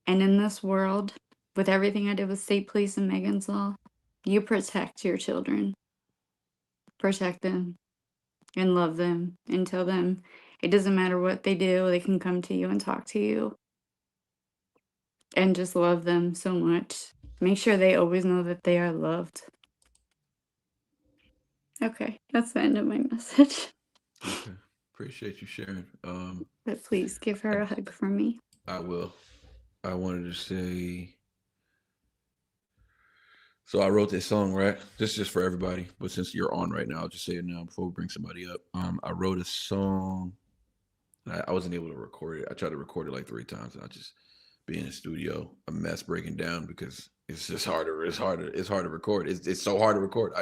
And in this world, with everything I did with state police and Megan's Law, you protect your children. Protect them and love them and tell them it doesn't matter what they do, they can come to you and talk to you. And just love them so much. Make sure they always know that they are loved. Okay, that's the end of my message. Okay, appreciate you sharing. But please give her a hug from me. I will. I wanted to say, so I wrote this song, right? This is just for everybody, but since you're on right now, I'll just say it now before we bring somebody up. I wrote a song. I wasn't able to record it. I tried to record it like 3 times, and I just be in the studio, a mess, breaking down, because it's just harder. It's hard to record. It's so hard to record.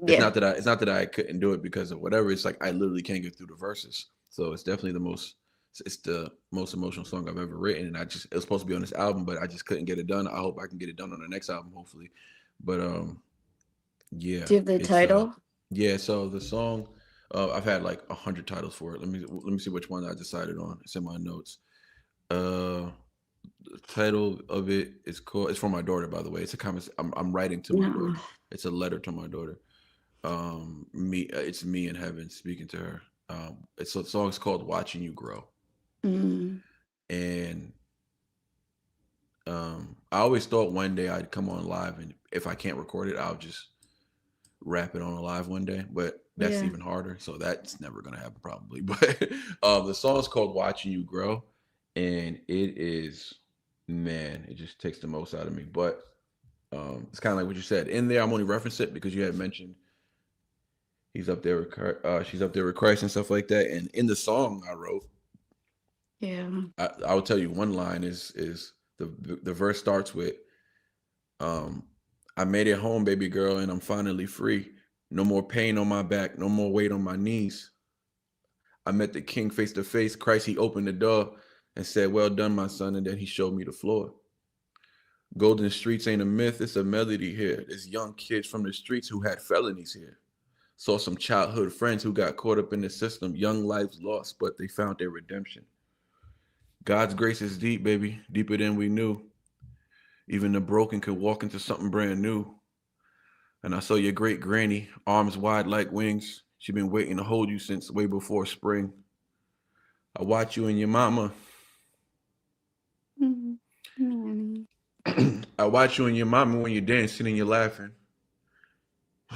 It's not that I couldn't do it because of whatever. It's like I literally can't get through the verses. So it's definitely the most emotional song I've ever written, and it was supposed to be on this album, but I just couldn't get it done. I hope I can get it done on the next album, hopefully. But yeah. Do you have the title? Yeah. So the song, I've had like 100 titles for it. Let me see which one I decided on. It's in my notes. The title of it is called. It's for my daughter, by the way. It's a comment I'm writing to my daughter. It's a letter to my daughter. It's me in heaven speaking to her. The song's called "Watching You Grow." And I always thought one day I'd come on live, and if I can't record it, I'll just rap it on a live one day, but that's Yeah. even harder. So that's never gonna happen probably. But the song is called "Watching You Grow," and it is, man, it just takes the most out of me. But it's kind of like what you said in there. I'm only referencing it because you had mentioned he's up there with she's up there with Christ and stuff like that. And in the song I wrote, Yeah. I will tell you one line is the verse starts with, I made it home, baby girl, and I'm finally free. No more pain on my back, no more weight on my knees. I met the king face to face. Christ, he opened the door and said, well done, my son. And then he showed me the floor. Golden streets ain't a myth, it's a melody here. There's young kids from the streets who had felonies here. Saw some childhood friends who got caught up in the system. Young lives lost, but they found their redemption. God's grace is deep, baby, deeper than we knew. Even the broken could walk into something brand new. And I saw your great granny, arms wide like wings. She been waiting to hold you since way before spring. I watch you and your mama. I watch you and your mama when you're dancing and you're laughing.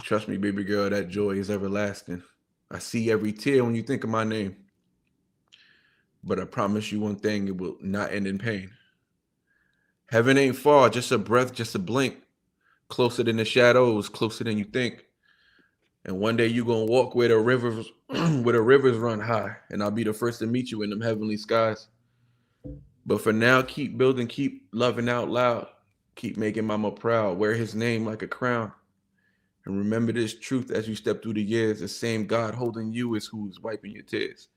Trust me, baby girl, that joy is everlasting. I see every tear when you think of my name. But I promise you one thing, it will not end in pain. Heaven ain't far, just a breath, just a blink. Closer than the shadows, closer than you think. And one day you gonna walk where the rivers run high, and I'll be the first to meet you in them heavenly skies. But for now, keep building, keep loving out loud, keep making mama proud, wear his name like a crown. And remember this truth as you step through the years, the same God holding you is who's wiping your tears.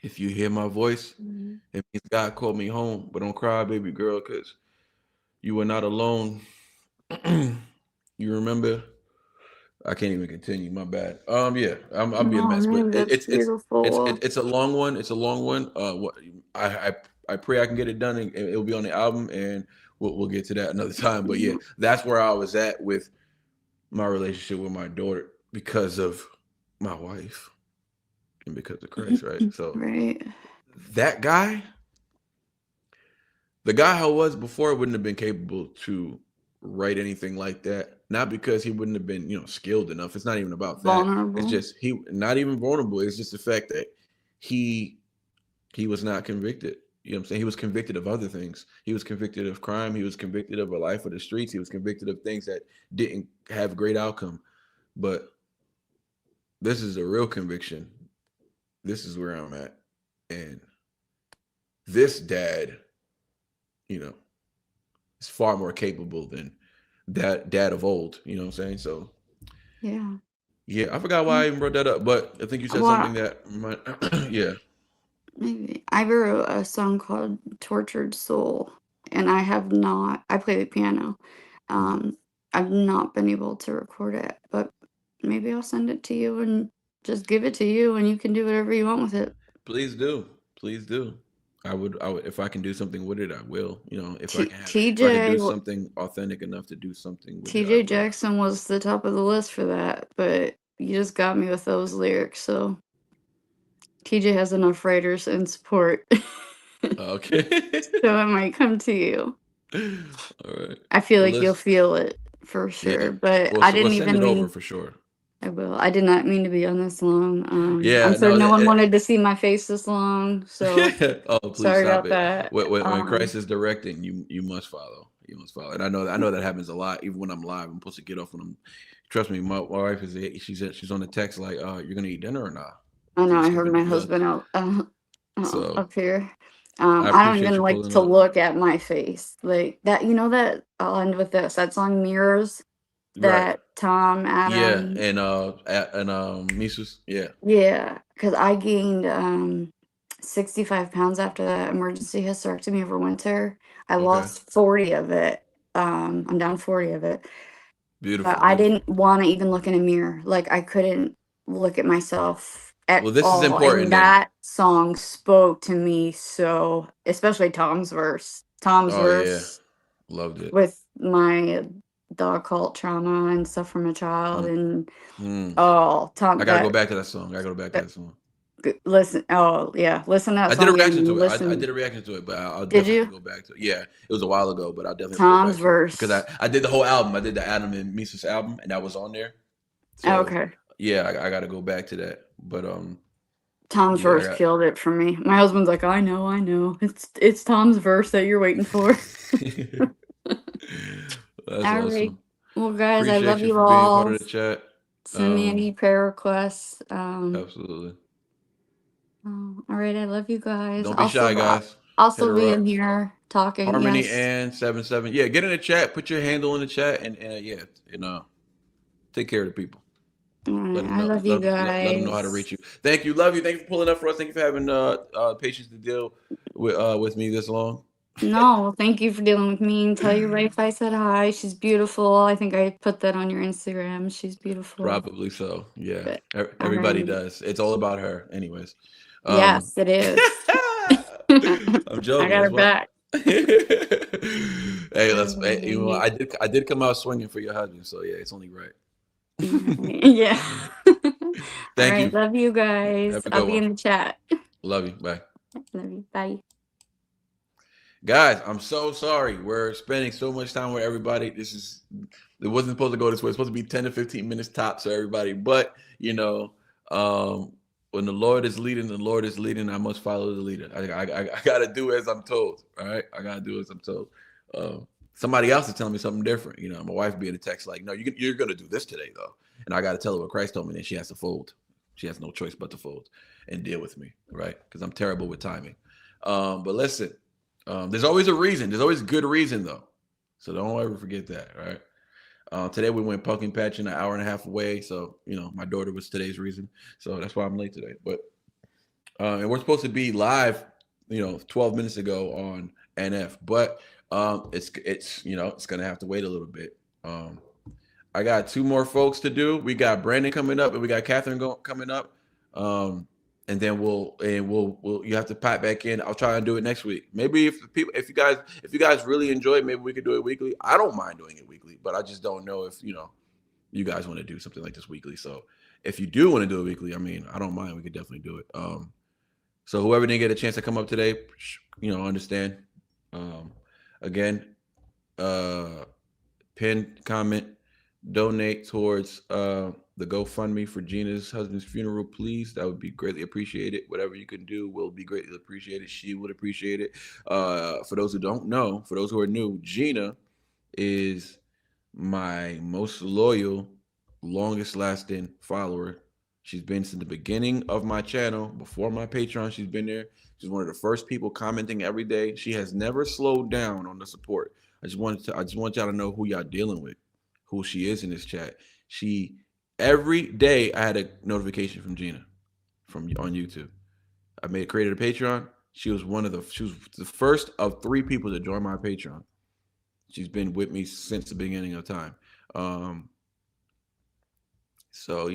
If you hear my voice, it means God called me home. But don't cry, baby girl, because you are not alone. You remember? I can't even continue. My bad. Yeah, I'll be a mess, but it's a long one. It's a long one. I pray I can get it done and it'll be on the album, and we'll get to that another time. But yeah, that's where I was at with my relationship with my daughter because of my wife and because of Christ, right? So that guy, the guy I was before, wouldn't have been capable to write anything like that. Not because he wouldn't have been, skilled enough. It's not even about that. Vulnerable. It's just he not even vulnerable. It's just the fact that he was not convicted. You know what I'm saying? He was convicted of other things. He was convicted of crime. He was convicted of a life of the streets. He was convicted of things that didn't have great outcome. But this is a real conviction. This is where I'm at. And this dad, is far more capable than that dad of old. You know what I'm saying? So yeah, I forgot why I even brought that up, but I think you said something that might yeah. Maybe I wrote a song called Tortured Soul, and I play the piano. I've not been able to record it, but maybe I'll send it to you and just give it to you, and you can do whatever you want with it. Please do. I would if I can do something with it, I will. If I can do something authentic enough to do something with TJ Jackson was the top of the list for that, but you just got me with those lyrics, so TJ has enough writers and support. Okay. So it might come to you. All right. I feel like you'll feel it for sure. Yeah. But I didn't even send it over for sure. I will. I did not mean to be on this long. I'm sure no one wanted to see my face this long. So please sorry stop about it. that. When Christ is directing, you must follow. You must follow. And I know that happens a lot. Even when I'm live, I'm supposed to get off when I'm. Trust me, my wife is. She's on the text like, "You're gonna eat dinner or not?" I know. I heard my husband up here. I don't even like to look at my face like that. That I'll end with this. That song "Mirrors." That Tom, Adam, and Mises, because I gained 65 pounds after that emergency hysterectomy over winter. I lost 40 of it. I'm down 40 of it. Beautiful. But I didn't want to even look in a mirror. Like I couldn't look at myself at all. This is important. And that song spoke to me so, especially Tom's verse. Loved it. With my dog cult trauma and stuff from a child, and Tom. I gotta go back to that song. Listen. Oh yeah, listen to that I did a song reaction and to it. I listen. did a reaction to it, but I'll Did definitely have to you? go back to it. Yeah, it was a while ago, but I'll definitely have to go Tom's back to it because verse. I did the whole album. I did the Adam and Mises album, and that was on there. So Okay. yeah, I got to go back to that. But Tom's yeah, verse killed it for me. My husband's like, I know. It's Tom's verse that you're waiting for. That's All right. awesome. Well, guys, I Appreciate love you you for being part all. of the chat. Send me any prayer requests. Absolutely. All right, I love you guys. Don't be shy, guys. I'll Hit still her be up. in here talking. Harmony Yes. and 77. Yeah, get in the chat. Put your handle in the chat, and yeah, take care of the people. Let them I know. love you guys. Let them know how to reach you. Thank you. Love you. Thank you for pulling up for us. Thank you for having patience to deal with me this long. No, thank you for dealing with me. Tell your wife I said hi. She's beautiful. I think I put that on your Instagram. She's beautiful. Probably so. Yeah. But, Everybody does. It's all about her. Anyways. Yes, it is. I'm joking. I got her back. Hey, I did come out swinging for your husband, so yeah, it's only right. Yeah. Thank you. Love you guys. I'll be in the chat. Love you. Bye. Love you. Bye. Guys, I'm so sorry. We're spending so much time with everybody. It wasn't supposed to go this way. It's supposed to be 10 to 15 minutes tops for everybody. But, when the Lord is leading, I must follow the leader. I got to do as I'm told. All right. I got to do as I'm told. Somebody else is telling me something different. My wife be in a text like, no, you're going to do this today, though. And I got to tell her what Christ told me. Then she has to fold. She has no choice but to fold and deal with me. Right. Because I'm terrible with timing. But listen. There's always a reason. There's always good reason, though. So don't ever forget that, right? Today we went pumpkin patching an hour and a half away. So, my daughter was today's reason. So that's why I'm late today. But and we're supposed to be live, 12 minutes ago on NF. But it's going to have to wait a little bit. I got 2 more folks to do. We got Brandon coming up and we got Catherine coming up. And then you have to pipe back in. I'll try and do it next week. Maybe if you guys really enjoy it, maybe we could do it weekly. I don't mind doing it weekly, but I just don't know if you guys want to do something like this weekly. So if you do want to do it weekly, I mean, I don't mind. We could definitely do it. So whoever didn't get a chance to come up today, understand. Again, pin, comment, donate towards the GoFundMe for Gina's husband's funeral, please. That would be greatly appreciated. Whatever you can do will be greatly appreciated. She would appreciate it. For those who don't know, for those who are new, Gina is my most loyal, longest lasting follower. She's been since the beginning of my channel, before my Patreon. She's been there. She's one of the first people commenting every day. She has never slowed down on the support. I just want y'all to know who y'all dealing with, who she is in this chat. Every day I had a notification from Gina on YouTube. I created a Patreon. She was the first of 3 people to join my Patreon. She's been with me since the beginning of time. So,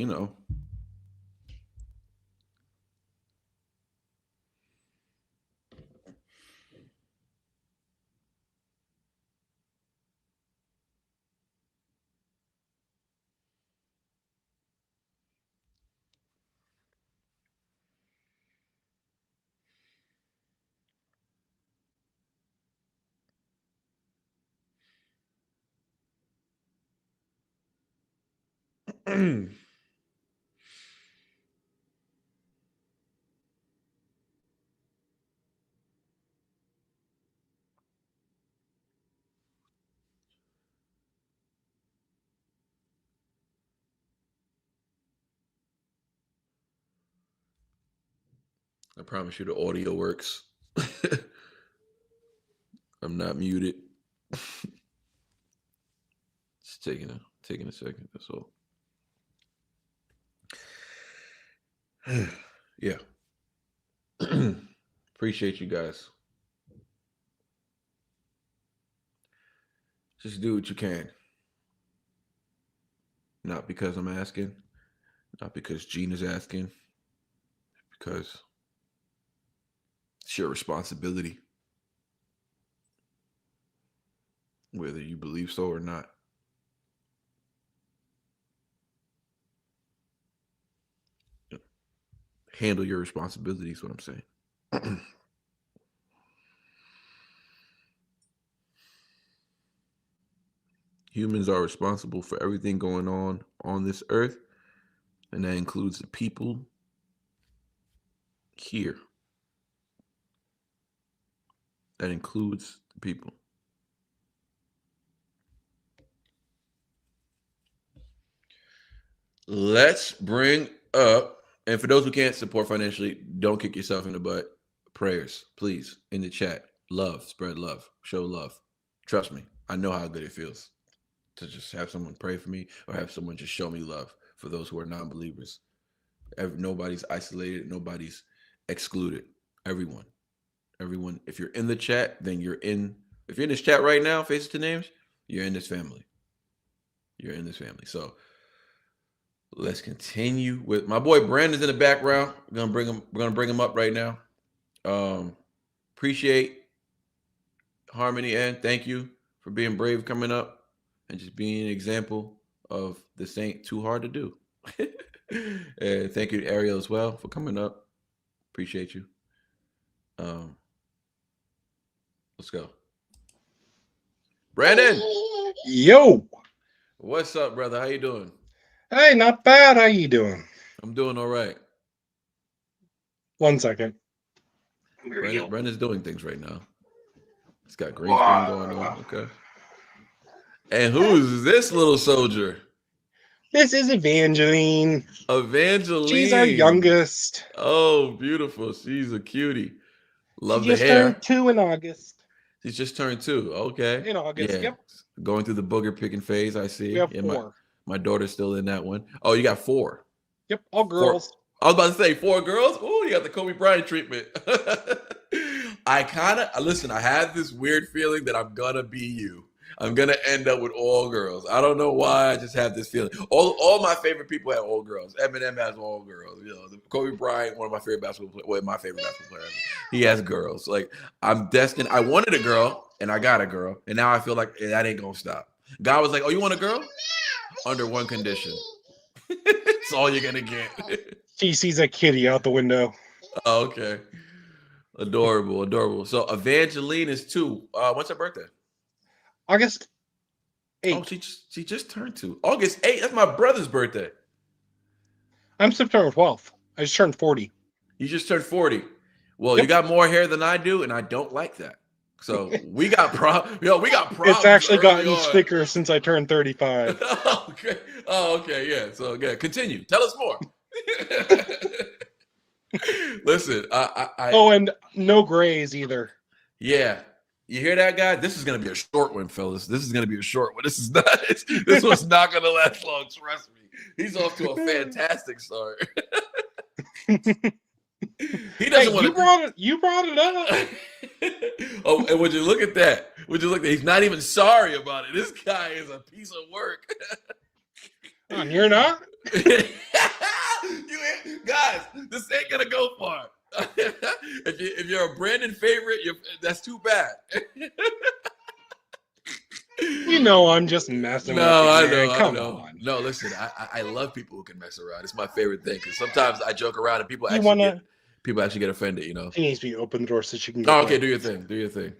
I promise you the audio works. I'm not muted. It's taking a second. That's all. Yeah. Appreciate you guys. Just do what you can. Not because I'm asking, not because Gina's asking, because it's your responsibility, whether you believe so or not. handle your responsibilities. What I'm saying. Humans are responsible for everything going on this earth, and that includes the people here. That includes the people. Let's bring up, and for those who can't support financially, don't kick yourself in the butt. Prayers, please, in the chat. Love, spread love, show love. Trust me, I know how good it feels to just have someone pray for me or have someone just show me love for those who are non-believers. Nobody's isolated. Nobody's excluded. Everyone. If you're in the chat, then you're in. If you're in this chat right now, faces to names, you're in this family. You're in this family. So let's continue with my boy Brandon's in the background. We're gonna bring him up right now. Appreciate Harmony and thank you for being brave coming up and just being an example of this ain't too hard to do. And thank you to Ariel as well for coming up. Appreciate you. Let's go. Brandon. Yo. What's up, brother? How you doing? Hey, not bad. How you doing? I'm doing all right. 1 second. Brandon's doing things right now. He's got green screen going on. Okay. And who's this little soldier? This is Evangeline. Evangeline. She's our youngest. Oh, beautiful. She's a cutie. Love she the just hair. turned 2 in August. She's just turned 2. Okay. In August, yep. Going through the booger picking phase, I see. We have 4. My daughter's still in that one. Oh, you got 4. Yep, all girls. 4. I was about to say 4 girls. Oh, you got the Kobe Bryant treatment. I had this weird feeling that I'm gonna be you. I'm gonna end up with all girls. I don't know why. I just have this feeling. All my favorite people have all girls. Eminem has all girls. You know, Kobe Bryant, one of my favorite basketball players. Well, my favorite basketball player. He has girls. Like I'm destined. I wanted a girl, and I got a girl, and now I feel like that ain't gonna stop. God was like, "Oh, you want a girl?" Under one condition. It's all you're gonna get. She sees a kitty out the window. Oh, okay. Adorable. So Evangeline is 2. What's her birthday? August 8th. Oh, she just turned 2. August 8th. That's my brother's birthday. I'm September 12th. I just turned 40. You just turned 40. Well, Yep. You got more hair than I do, and I don't like that. So we got problems. It's actually gotten thicker since I turned 35. Okay. Oh, okay. Yeah. So yeah, continue. Tell us more. Listen, and no grays either. Yeah. You hear that, guy? This is gonna be a short one, fellas. This is gonna be a short one. This was not gonna last long. Trust me. He's off to a fantastic start. He doesn't want to. You brought it up. Oh, and would you look at that? He's not even sorry about it. This guy is a piece of work. And you're not? Guys, this ain't gonna go far. If you're a Brandon favorite, that's too bad. You know I'm just messing with you. I know. No, listen, I love people who can mess around. It's my favorite thing because sometimes I joke around and people actually get offended, you know. She needs to open the door so she can get okay, do your thing.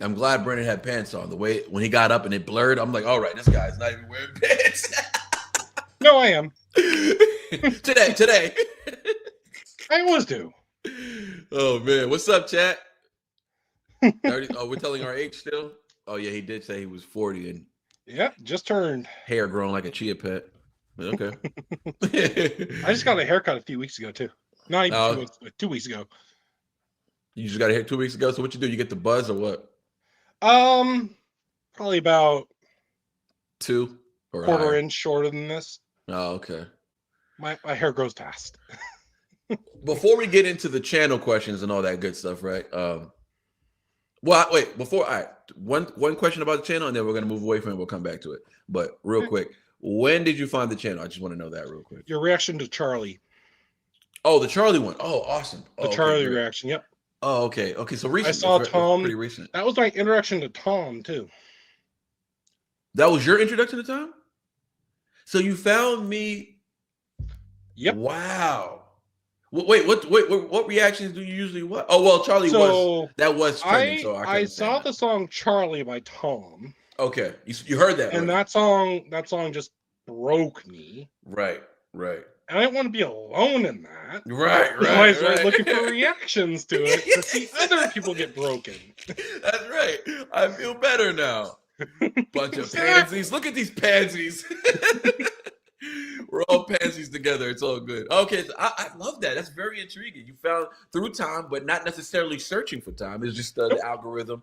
I'm glad Brandon had pants on. The way when he got up and it blurred, I'm like, all right, this guy's not even wearing pants. No, I am. Today. I always do. Oh man, what's up, chat? We're telling our age still? Oh yeah, he did say he was 40 and just turned. Hair growing like a chia pet. Okay. I just got a haircut a few weeks ago too. Not even 2 weeks, but 2 weeks ago. You just got a hair 2 weeks ago. So what you do? You get the buzz or what? Probably about 2 or quarter inch shorter than this. Oh, okay. My hair grows fast. Before we get into the channel questions and all that good stuff, right? One question about the channel, and then we're gonna move away from it. We'll come back to it. But real quick, when did you find the channel? I just want to know that real quick. Your reaction to Charlie. Oh, the Charlie one. Oh, awesome. The Charlie reaction. Yep. Oh, okay. Okay, so recent. I saw Tom. Pretty recent. That was my introduction to Tom too. That was your introduction to Tom? So you found me. Yep. Wow. Wait, what reactions do you usually what? Oh well, Charlie was trending, so I saw the song "Charlie" by Tom. Okay, you heard that, and right? that song just broke me. Right. And I didn't want to be alone in that. Right. So I started looking for reactions to it to see other people get broken. That's right. I feel better now. Bunch of pansies. Look at these pansies. We're all pansies together. It's all good. Okay, so I love that. That's very intriguing. You found through time, but not necessarily searching for time. It's just the algorithm.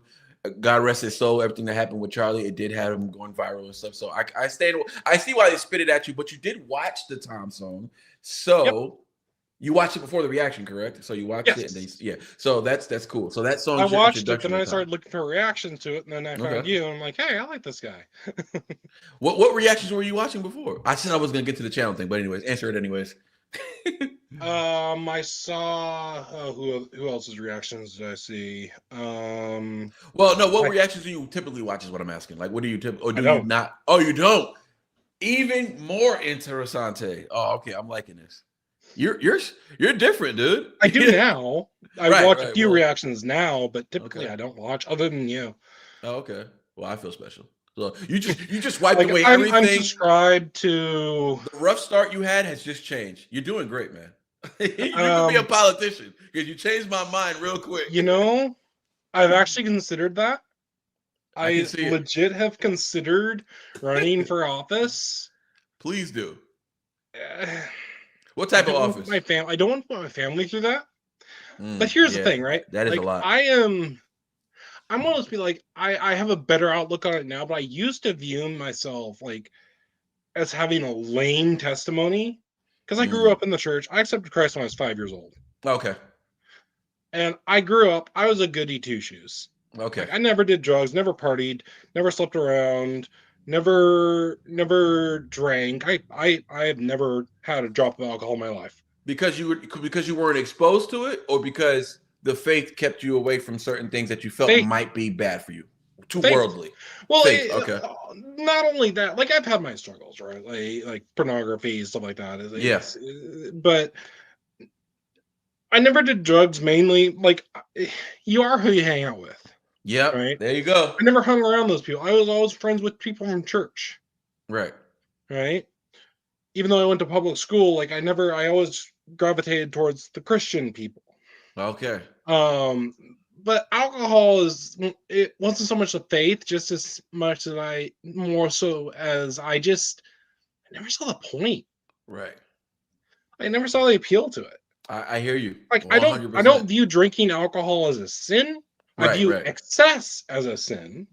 God rest his soul. Everything that happened with Charlie, it did have him going viral and stuff. So I see why they spit it at you, but you did watch the Tom song. So you watched it before the reaction, correct? So you watched it, and So that's cool. So that song. I watched it, then I started looking for reactions to it, and then I found you, and I'm like, hey, I like this guy. What reactions were you watching before? I said I was gonna get to the channel thing, but anyways, answer it anyways. I saw who else's reactions did I see? Well, no, what reactions do you typically watch is what I'm asking. Like, what do you or do you not? Oh, you don't. Even more interessante. Oh, okay, I'm liking this. You're different, dude. I do now. I watch a few reactions now, but typically I don't watch other than you. Oh, okay. Well, I feel special. So you just wiped away I'm everything. subscribed to the rough start you had has just changed. You're doing great, man. You can be a politician because you changed my mind real quick. You know, I've actually considered that. I legit have considered running for office. Please do. What type of office? I don't want to put my family through that. But here's the thing, right? That is a lot. I'm almost be like, I have a better outlook on it now, but I used to view myself like as having a lame testimony because I grew up in the church. I accepted Christ when I was 5 years old. Okay. And I grew up, I was a goody two shoes. Okay. Like, I never did drugs, never partied, never slept around, never drank. I have never had a drop of alcohol in my life. Because you weren't exposed to it, or because the faith kept you away from certain things that you felt might be bad for you, too worldly. Well, okay. Not only that, like I've had my struggles, right? Like pornography, stuff like that. Yes, but I never did drugs. Mainly, like you are who you hang out with. Yeah, right. There you go. I never hung around those people. I was always friends with people from church. Right. Even though I went to public school, like I always gravitated towards the Christian people. Okay. But alcohol it wasn't so much the faith, just as much as I never saw the point. Right. I never saw the appeal to it. I hear you. Like 100%. I don't view drinking alcohol as a sin. I view excess as a sin.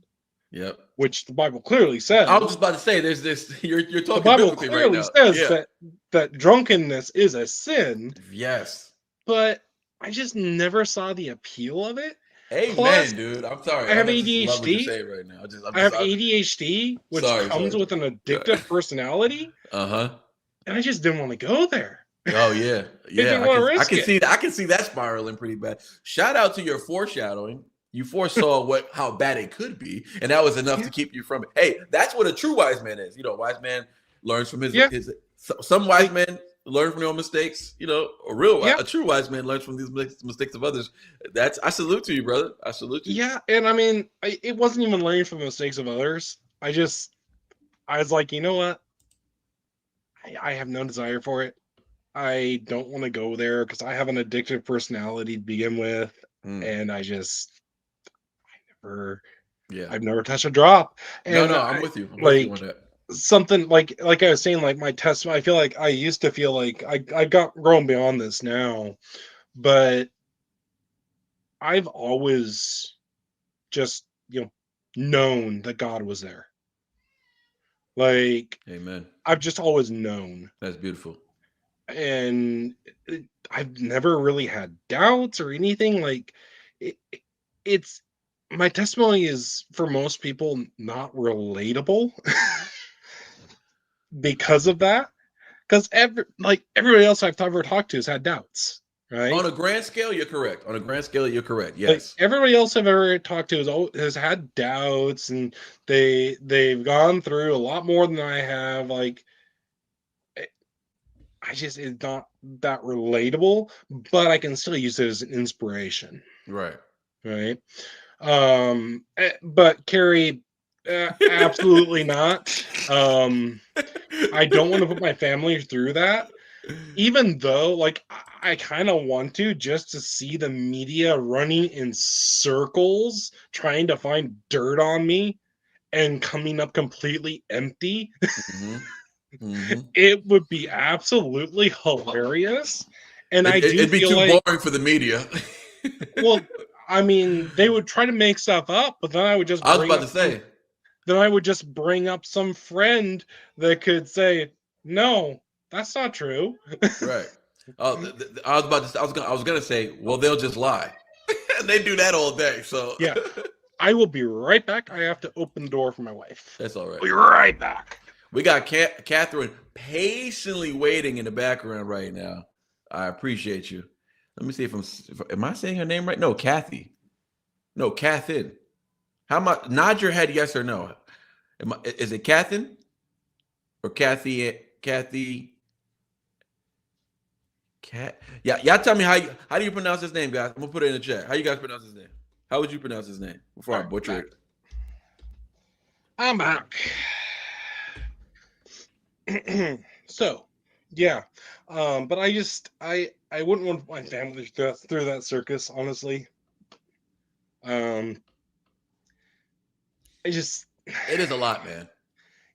Yep. Which the Bible clearly says. I was just about to say, there's this. You're talking. The Bible clearly says that drunkenness is a sin. Yes. But I just never saw the appeal of it. Amen, dude. I'm sorry. I have ADHD. Love what you're saying right now. I have ADHD, which comes with an addictive personality. And I just didn't want to go there. Oh yeah, I can see that spiraling pretty bad. Shout out to your foreshadowing. You foresaw how bad it could be, and that was enough to keep you from it. Hey, that's what a true wise man is. A wise man learns from his. Some wise men learn from their own mistakes. A true wise man learns from these mistakes of others. I salute to you, brother. I salute you. Yeah, and I mean, it wasn't even learning from the mistakes of others. I was like, you know what? I have no desire for it. I don't want to go there because I have an addictive personality to begin with, and I've never touched a drop. And no, I'm with you. I'm with you on that. Something like I was saying, like my testimony, I feel like I used to feel like I got grown beyond this now, but I've always just known that God was there. Like, amen. I've just always known. That's beautiful. And I've never really had doubts or anything. Like, it's my testimony is for most people not relatable because of that. Because everybody else I've ever talked to has had doubts, right? On a grand scale, you're correct. Yes. Like, everybody else I've ever talked to has had doubts, and they've gone through a lot more than I have. Like, it's not that relatable, but I can still use it as an inspiration. Right. Right. But Carrie, absolutely not. I don't want to put my family through that, even though, like, I kind of want to, just to see the media running in circles trying to find dirt on me and coming up completely empty. It would be absolutely hilarious. And it'd be too boring for the media. Well, I mean, they would try to make stuff up, but then I would just then I would just bring up some friend that could say, no, that's not true. Right. I was gonna say, well, they'll just lie. They do that all day. So yeah. I will be right back. I have to open the door for my wife. That's all right. Be right back. We got Catherine patiently waiting in the background right now. I appreciate you. Let me see am I saying her name right? No, Kathy. No, Cathin. How much? Nod your head, yes or no. Is it Cathin or Kathy? Yeah, y'all tell me how do you pronounce his name, guys? I'm gonna put it in the chat. How you guys pronounce his name? How would you pronounce his name before I butcher it? I'm back. So, yeah, but I wouldn't want my family through that circus, honestly. It is a lot, man.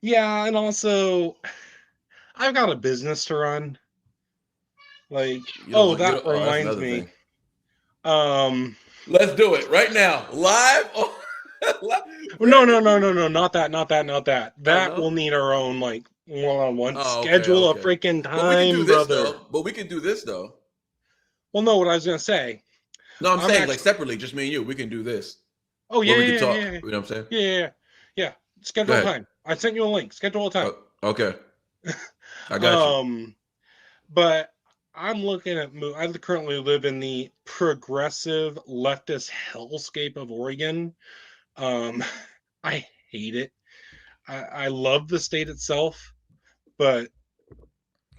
Yeah, and also I've got a business to run. Like, that reminds me. Let's do it right now, live. No, not that. That will need our own like one-on-one. Schedule a freaking time, brother. But we can do this though. Well, no, what I was gonna say. No, I'm saying like separately, just me and you. We can do this. Oh yeah, we can talk. Yeah. You know what I'm saying? Yeah. Schedule a time. I sent you a link. Schedule a time. Okay. I got you. But I'm looking at I currently live in the progressive leftist hellscape of Oregon. I hate it. I love the state itself, but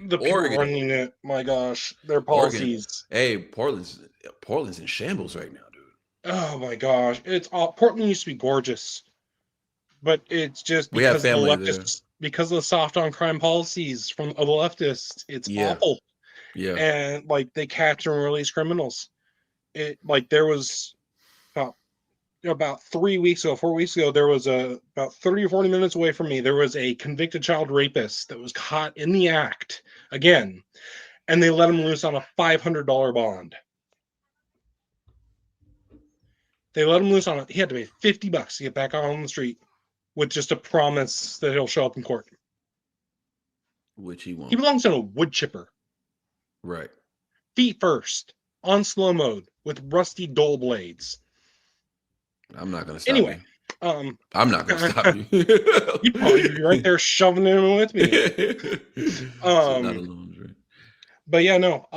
the people running it, my gosh, their policies. Hey, Portland's in shambles right now, dude. Oh my gosh, Portland used to be gorgeous, but it's just because of the leftists, because of the soft on crime policies from the leftists. It's awful. Yeah, and like they capture and release criminals. There was about 4 weeks ago, there was about 30 or 40 minutes away from me, there was a convicted child rapist that was caught in the act again, and they let him loose on a $500 bond. They let him loose on it. He had to pay $50 to get back out on the street with just a promise that he'll show up in court. Which he won't. He belongs in a wood chipper. Right. Feet first, on slow mode, with rusty dull blades. I'm not gonna stop you. I'm not gonna stop you. You'd probably be right there shoving it in with me. Not alone, right? But yeah, no.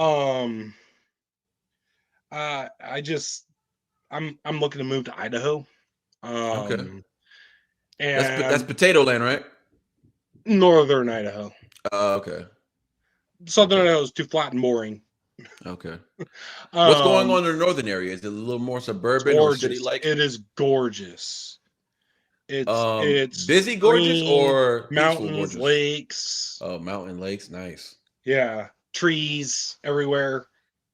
I'm looking to move to Idaho. Okay. And that's potato land, right? Northern Idaho. Okay. Southern Idaho is too flat and boring. Okay. What's going on in the northern area? Is it a little more suburban or city-like? It is gorgeous. It's busy gorgeous or mountains, gorgeous? lakes. Oh, mountain lakes, nice. Yeah, trees everywhere.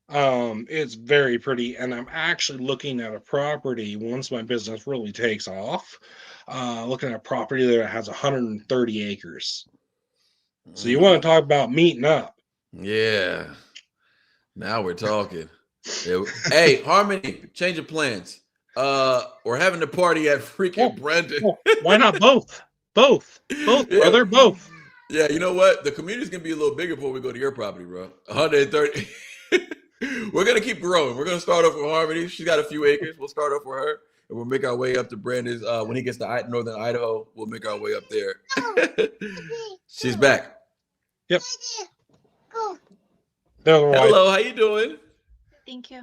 It's very pretty, and I'm actually looking at a property once my business really takes off. Looking at a property that has 130 acres. So you want to talk about meeting up? Yeah. Now we're talking. Hey, Harmony, change of plans. We're having a party at freaking Brendan. Why not both? Both, brother, both. Yeah, you know what? The community's gonna be a little bigger before we go to your property, bro. 130. We're gonna keep growing. We're gonna start off with Harmony. She's got a few acres. We'll start off with her, and we'll make our way up to Brandon's. When he gets to northern Idaho, we'll make our way up there. She's back. Yep. Hello, how you doing? Thank you.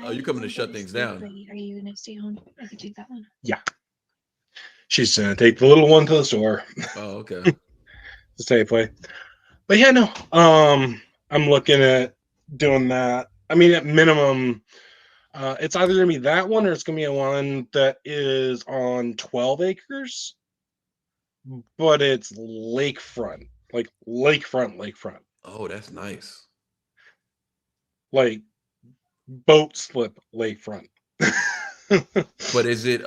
Oh, you coming to shut things down? Are you gonna stay home? I could take that one. Yeah. She's gonna take the little one to the store. Oh, okay. stay play. But yeah, no. I'm looking at doing that. I mean, at minimum, it's either gonna be that one or it's gonna be a one that is on 12 acres, but it's lakefront, like lakefront. Oh, that's nice. Like boat slip lakefront. But is it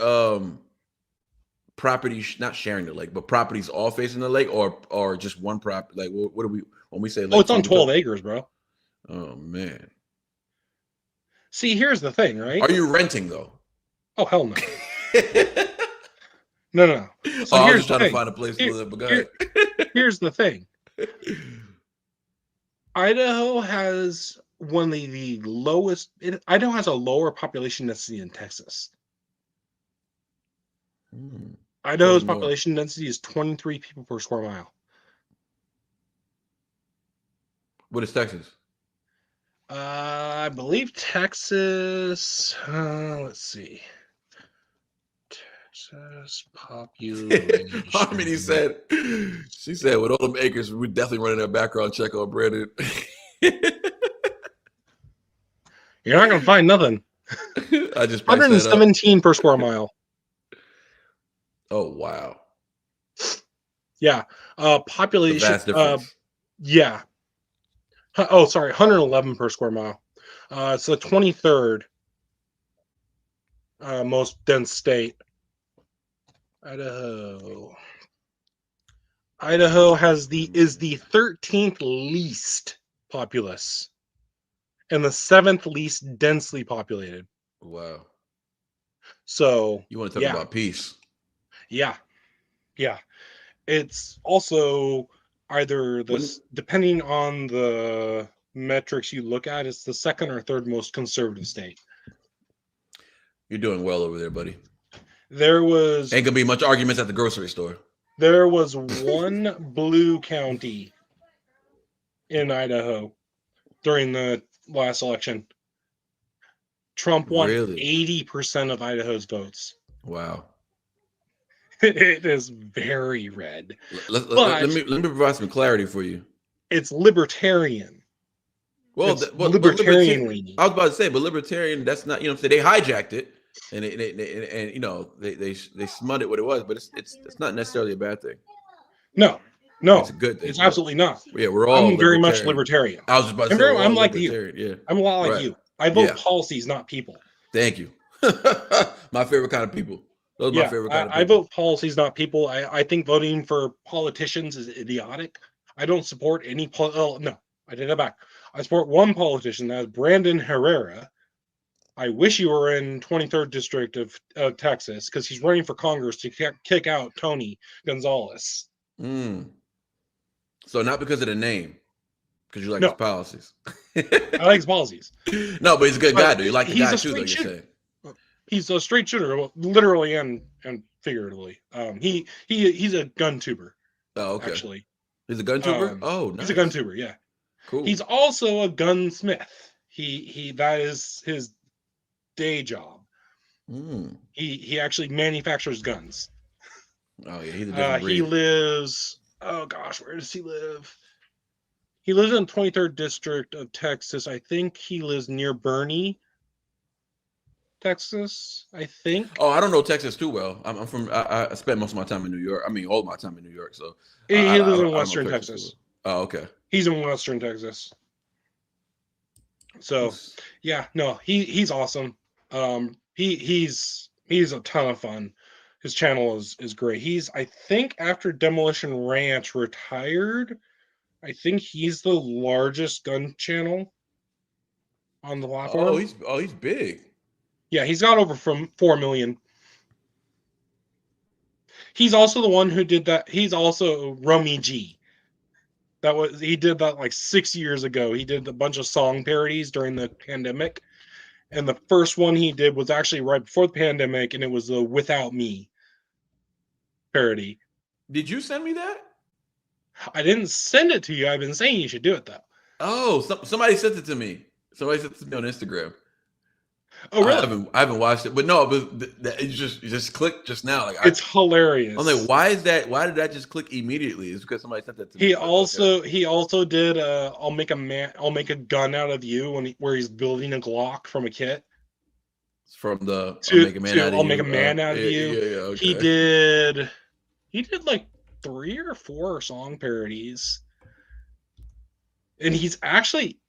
property not sharing the lake, but properties all facing the lake, or just one property? Like what do we when we say lake? Oh, it's on 12 acres, bro. Oh man. See, here's the thing, right? Are you renting though? Oh hell no. No. So I was here's just trying the to thing. find a place to live, but go ahead. Here's the thing. Idaho has one of the lowest. Idaho has a lower population density than Texas. Idaho's population density is 23 people per square mile. What is Texas? I believe Texas. Let's see. Texas population. Harmony said, she said, with all them acres, we're definitely running a background check on Brandon. You're not gonna find nothing. I just 117 per square mile. Oh wow. Yeah. Population. Vast difference. Yeah. Oh, sorry, 111 per square mile. It's the 23rd most dense state. Idaho is the 13th least populous and the 7th least densely populated. Wow. So you want to talk about peace? Yeah. It's also either depending on the metrics you look at, it's the second or third most conservative state. You're doing well over there, buddy. Ain't gonna be much arguments at the grocery store. There was one blue county in Idaho during the last election. Trump won 80% of Idaho's votes. Wow. It is very red. Let me provide some clarity for you. It's libertarian. Well, libertarian leaning. I was about to say, but libertarian, that's not, they hijacked it and they smutted what it was, but it's not necessarily a bad thing. No, it's a good thing. It's absolutely not. Yeah, we're all. I'm very much libertarian. I was just about to say, I'm like you. Yeah, I'm a lot like you. I vote policies, not people. Thank you. My favorite kind of people. Those are my favorite kind of people. I vote policies, not people. I think voting for politicians is idiotic. I don't support any. No, I take that back. I support one politician, that is Brandon Herrera. I wish he were in 23rd District of Texas because he's running for Congress to kick out Tony Gonzalez. So not because of the name, because you like his policies. I like his policies. No, but he's a good guy, dude. You like the guy too, though, you're saying. He's a straight shooter, literally and figuratively. He's a gun tuber. Oh, okay. Actually, he's a gun tuber. Nice. He's a gun tuber. Yeah, cool. He's also a gunsmith. He that is his day job. He actually manufactures guns. Oh yeah, he's a different breed. He lives. Oh gosh, where does he live? He lives in 23rd District of Texas. I think he lives near Bernie, Texas, I think. Oh, I don't know Texas too well. I'm from. I spent most of my time in New York. I mean, all my time in New York. So he lives in Western Texas. Oh, okay. He's in Western Texas. So, yeah, no, he's awesome. He's a ton of fun. His channel is great. I think after Demolition Ranch retired, I think he's the largest gun channel on the platform. He's big. Yeah, he's got over 4 million. He's also the one who did that. He's also Rummy G. He did that like 6 years ago. He did a bunch of song parodies during the pandemic. And the first one he did was actually right before the pandemic, and it was the Without Me parody. Did you send me that? I didn't send it to you. I've been saying you should do it, though. Oh, somebody sent it to me. Somebody sent it to me on Instagram. Oh, really? I haven't watched it, but no, but it just clicked just now. Like It's hilarious. I'm like, why is that? Why did that just click immediately? It's because somebody sent that to me. He But, also did I'll make a gun out of you where he's building a Glock from a kit. From the I'll make a man out of I'll you. make a man out of you. Yeah, okay. He did like 3 or 4 song parodies. And he actually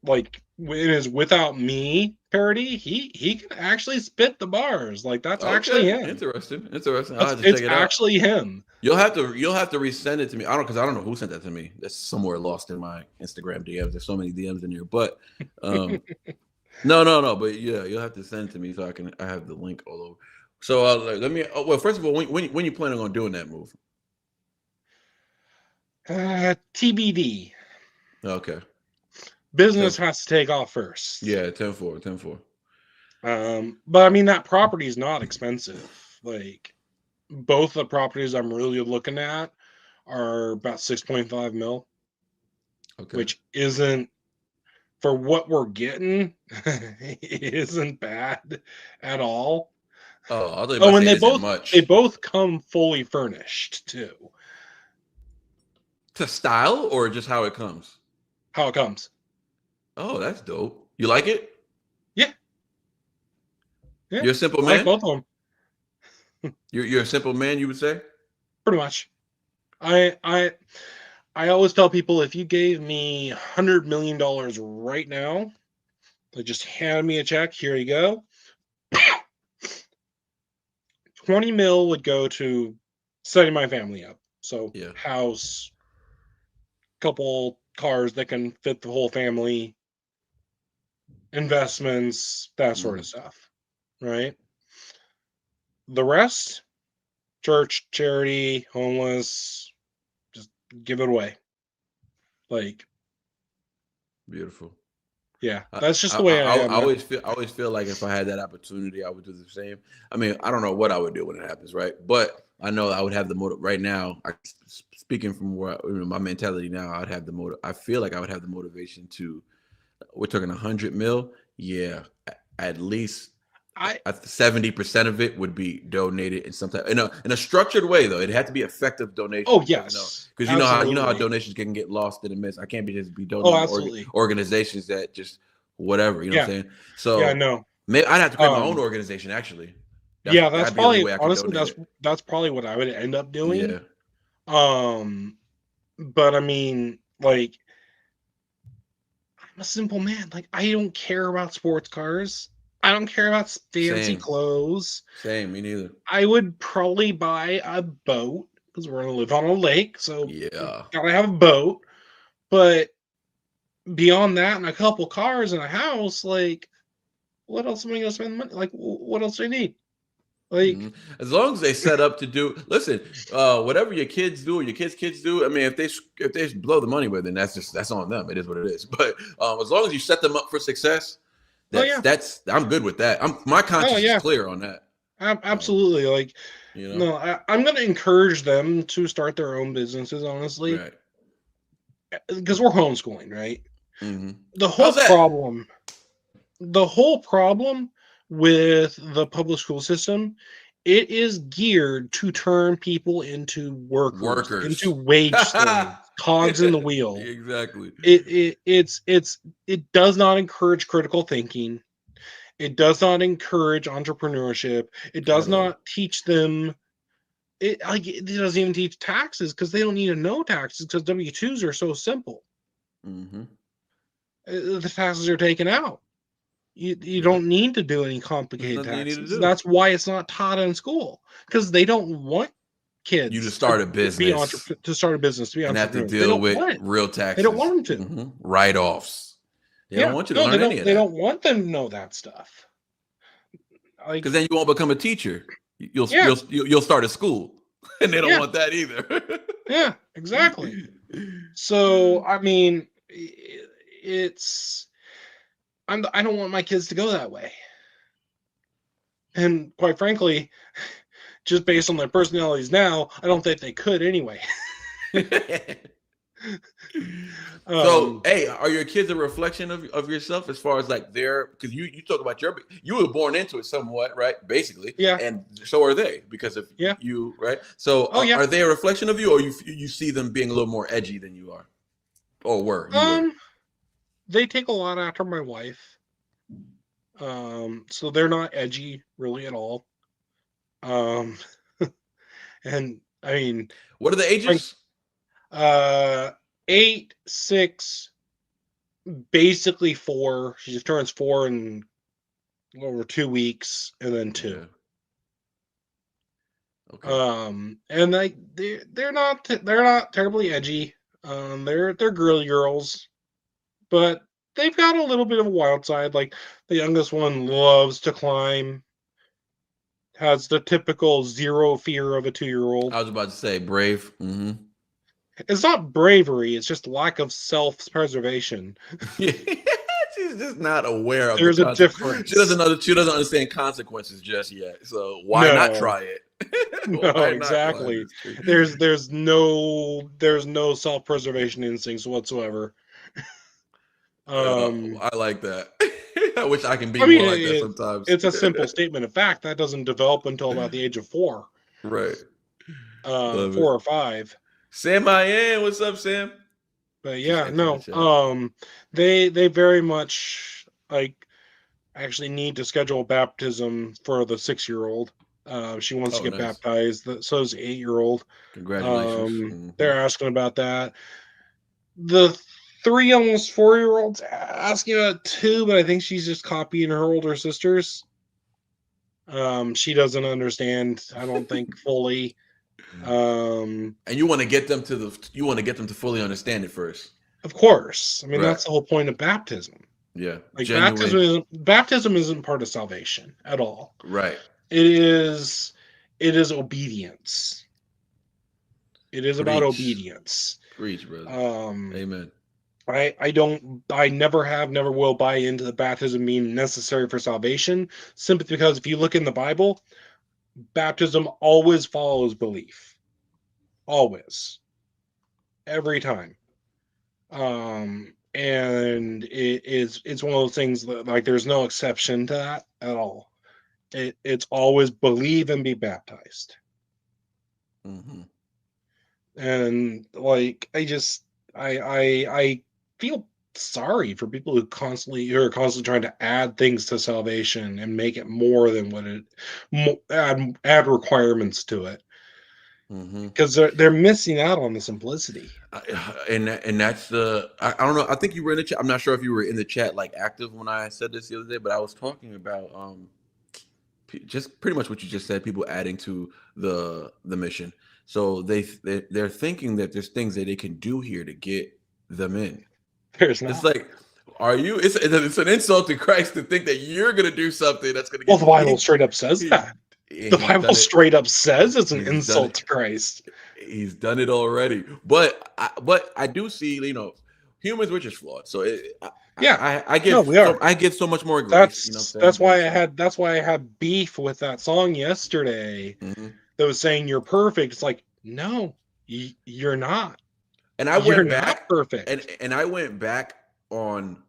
like in his Without Me parody, he can actually spit the bars. Like that's actually him. Interesting. I'll have to It's check it out. actually him. You'll have to resend it to me. I don't know who sent that to me. That's somewhere lost in my Instagram DMs. There's so many DMs in here. But no. But yeah, you'll have to send it to me so I have the link all over. So let me. Well, first of all, when you planning on doing that move? TBD. Okay. Business has to take off first. Yeah, 10-4. But I mean that property is not expensive. Like both the properties I'm really looking at are about 6.5 mil. Okay. Which isn't, for what we're getting, isn't bad at all. And they both come fully furnished too. To style or just how it comes? How it comes. Oh, that's dope. You like it? Yeah. You're a simple man? I like both of them. You're a simple man, you would say? Pretty much. I always tell people, if you gave me $100 million right now, like just hand me a check, here you go. 20 mil would go to setting my family up. So house, couple cars that can fit the whole family, investments, that sort of stuff, right? The rest, church, charity, homeless, just give it away. Like, beautiful. Yeah, that's just the way I am. I always feel like if I had that opportunity, I would do the same. I mean, I don't know what I would do when it happens, right? But I know I would have the motive right now. Speaking from where my mentality now, I'd have the motive. I feel like I would have the motivation to. We're talking 100 mil. Yeah, at least 70% of it would be donated in some type in a structured way, though. It had to be effective donation. Oh yes, because you know how donations can get lost in the mist. I can't be donating organizations that just whatever. You know what I'm saying? So yeah, no. I'd have to create my own organization actually. That's probably honestly that's probably what I would end up doing. Yeah. But I mean, like, I'm a simple man. Like, I don't care about sports cars. I don't care about fancy clothes. Same, me neither. I would probably buy a boat because we're gonna live on a lake, so gotta have a boat. But beyond that, and a couple cars and a house, like, what else am I gonna spend money? Like, what else do I need? Like, as long as they set up to do, listen, whatever your kids do or your kids do. I mean, if they blow the money with, then that's on them. It is what it is. But as long as you set them up for success. I'm good with that. My conscience is clear on that. Absolutely. Like, no, I'm going to encourage them to start their own businesses, honestly. Right. Because we're homeschooling, right? Mm-hmm. The whole problem with the public school system, it is geared to turn people into workers. Into wage slaves, cogs in the wheel. Exactly. It does not encourage critical thinking. It does not encourage entrepreneurship. It does not teach them. It doesn't even teach taxes because they don't need to know taxes because W-2s are so simple. Mm-hmm. The taxes are taken out. You don't need to do any complicated taxes. That's why it's not taught in school, because they don't want kids to start a business, to start a business, to be and have to deal with real taxes. They don't want them to. Mm-hmm. Write-offs. They don't want you to learn any of that. They don't want them to know that stuff. Because then you won't become a teacher. You'll start a school, and they don't want that either. Yeah, exactly. So I mean, I don't want my kids to go that way. And quite frankly, just based on their personalities now, I don't think they could anyway. So, hey, are your kids a reflection of yourself as far as like because you talk about you were born into it somewhat, right? Basically. Yeah. And so are they because of you, right? So are they a reflection of you, or you see them being a little more edgy than you are? Or were? They take a lot after my wife. So they're not edgy really at all. And I mean, what are the ages? 8, 6, basically 4. She just turns 4 in over 2 weeks, and then 2. Yeah. Okay. And they're not terribly edgy. They're girly girls, but they've got a little bit of a wild side. Like the youngest one loves to climb, has the typical zero fear of a 2-year-old. I was about to say brave. Mm-hmm. It's not bravery; it's just lack of self-preservation. She's just not aware of. There's a difference. She doesn't understand consequences just yet. So why not try it? No, exactly. There's no self-preservation instincts whatsoever. I like that. I wish I can be more like that sometimes. It's a simple statement of fact that doesn't develop until about the age of 4. Right. 4 or 5. Sam Ian, what's up, Sam? But yeah, no. They very much actually need to schedule baptism for the 6-year-old. She wants to get baptized. So does the 8-year-old. Congratulations. They're asking about that. The 3, almost 4-year-olds asking about 2, but I think she's just copying her older sisters. She doesn't understand, I don't think, fully. And you want to get them to fully understand it first. Of course. I mean, that's the whole point of baptism. Yeah. Like baptism isn't part of salvation at all. Right. It is obedience. It is about obedience. Preach, brother. Amen. I never will buy into the baptism being necessary for salvation, simply because if you look in the Bible, baptism always follows belief. Always. Every time. And it's one of those things that, like, there's no exception to that at all. It's always believe and be baptized. Mm-hmm. And like I feel sorry for people who are constantly trying to add things to salvation and make it more than what add requirements to it, because they're missing out on the simplicity. And that's I don't know. I think you were in the chat. I'm not sure if you were in the chat like active when I said this the other day, but I was talking about just pretty much what you just said. People adding to the mission. So they're thinking that there's things that they can do here to get them in. There's not. It's like, it's an insult to Christ to think that you're going to do something that's going to get. Well, the Bible straight up says that. The Bible straight up says it's an insult to Christ. He's done it already. But I do see, humans were just flawed. So I get so much more grace. That's why I had beef with that song yesterday. That was saying you're perfect. It's like, no, you're not. And I went back, not perfect. And I went back on.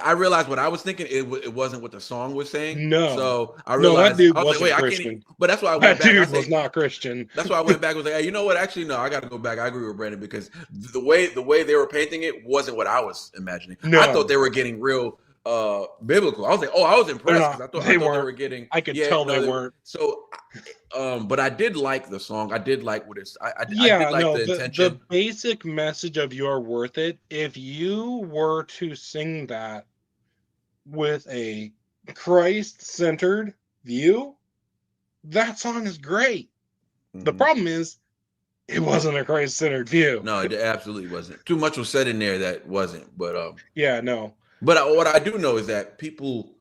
I realized what I was thinking. It wasn't what the song was saying. No. So I realized. That dude wasn't Christian. But that's why I went back. That dude was not Christian. That's why I went back. Was like, hey, you know what? Actually, no. I got to go back. I agree with Brandon, because the way they were painting it wasn't what I was imagining. No. I thought they were getting real biblical. I was like, I was impressed. I thought they were getting. I could tell they weren't. So, but I did like the song. I did like what it's. I did like the intention. The basic message of "You're Worth It." If you were to sing that with a Christ-centered view, that song is great. The problem is, it wasn't a Christ-centered view. No, it absolutely wasn't. Too much was said in there that wasn't. But yeah, no. But what I do know is that people,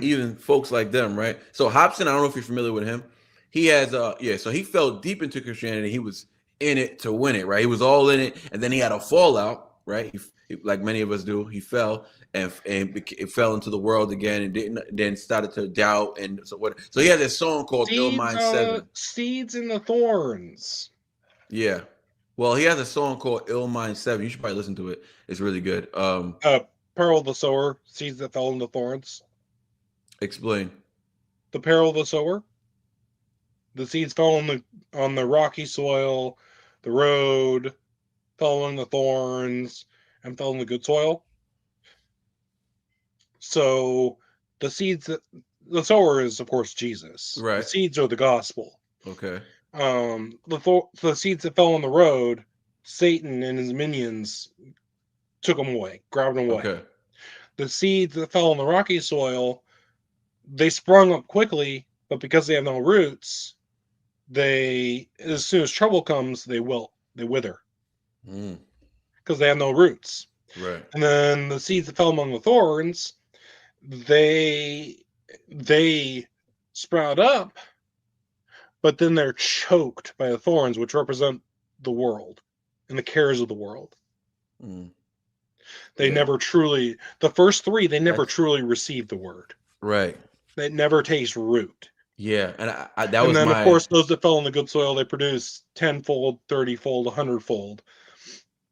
even folks like them, right? So Hobson, I don't know if you're familiar with him. He has so he fell deep into Christianity. He was in it to win it, right? He was all in it, and then he had a fallout, right? He like many of us do. He fell and it fell into the world again, and then started to doubt. And so he had this song called "Ill Mind 7." Seeds in the Thorns. Yeah. Well, he has a song called "Ill Mind 7." You should probably listen to it. It's really good. Peril of the sower, seeds that fell into thorns. Explain. The peril of the sower. The seeds fell on the rocky soil, the road, fell on the thorns, and fell in the good soil. So the seeds that the sower is, of course, Jesus. Right. The seeds are the gospel. Okay. The seeds that fell on the road, Satan and his minions took them away, grabbed them away. Okay. The seeds that fell on the rocky soil, they sprung up quickly, but because they have no roots, as soon as trouble comes, they wither because they have no roots. Right. And then the seeds that fell among the thorns, they sprout up, but then they're choked by the thorns, which represent the world and the cares of the world. They never truly, the first three, they never truly receive the word. Right. They never taste root. Yeah, and of course, those that fell in the good soil, they produce 10-fold, 30-fold, 100-fold.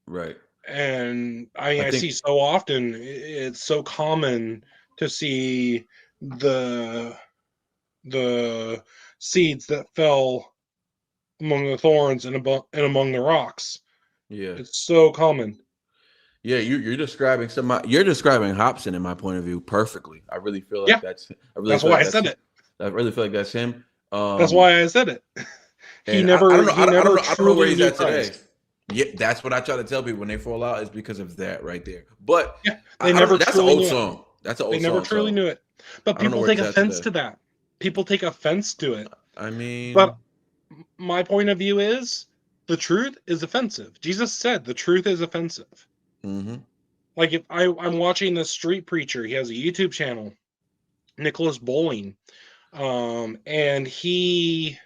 Right. And I see so often, it's so common to see the seeds that fell among the thorns and among the rocks. Yeah, it's so common. Yeah, you're describing you're describing Hobson in my point of view perfectly. I really feel like that's why I said it. I really feel like that's him. That's why I said it. I don't know where he's at today. Yeah, that's what I try to tell people when they fall out is because of that right there. But that's an old song. That's an old song. They never truly knew it. But people take offense to that. People take offense to it. I mean, but my point of view is the truth is offensive. Jesus said the truth is offensive. Mm-hmm. Like if I'm watching this street preacher, he has a YouTube channel, Nicholas Bowling, and he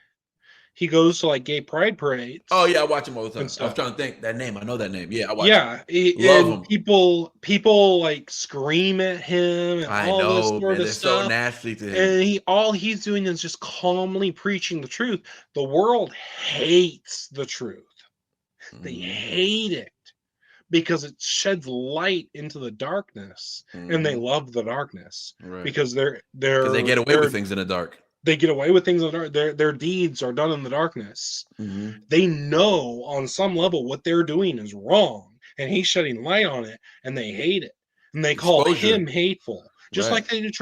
goes to like gay pride parades. Oh yeah, I watch him all the time. I was trying to think that name. I know that name. Yeah, I watch. Yeah, love him. People like scream at him and all this sort of stuff. So nasty to him. And all he's doing is just calmly preaching the truth. The world hates the truth. They hate it because it sheds light into the darkness, and they love the darkness because they get away with things in the dark. They get away with things in the dark. Their deeds are done in the darkness. They know on some level what they're doing is wrong, and he's shedding light on it, and they hate it, and they call him hateful, just like they did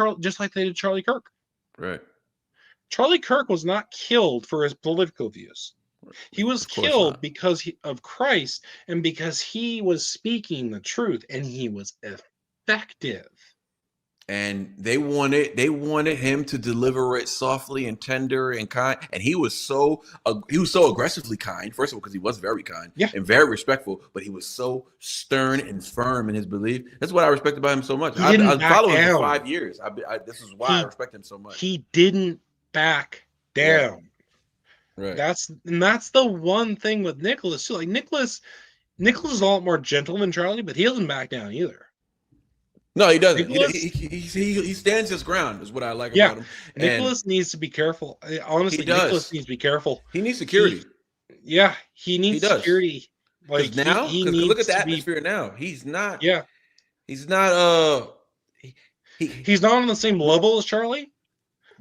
Charlie Kirk. Right. Charlie Kirk was not killed for his political views. He was killed because of Christ and because he was speaking the truth, and he was effective. And they wanted him to deliver it softly and tender and kind. And he was so aggressively kind. First of all, because he was very kind and very respectful, but he was so stern and firm in his belief. That's what I respect about him so much. I followed him for 5 years. This is why I respect him so much. He didn't back down. Right. That's the one thing with Nicholas too. Like Nicholas is a lot more gentle than Charlie, but he doesn't back down either. No, he doesn't. He stands his ground is what I like about him. Nicholas needs to be careful. Honestly, Nicholas needs to be careful. He needs security. He needs security. Like now, look at the atmosphere now. He's not. Yeah. He's not. He's not on the same level as Charlie.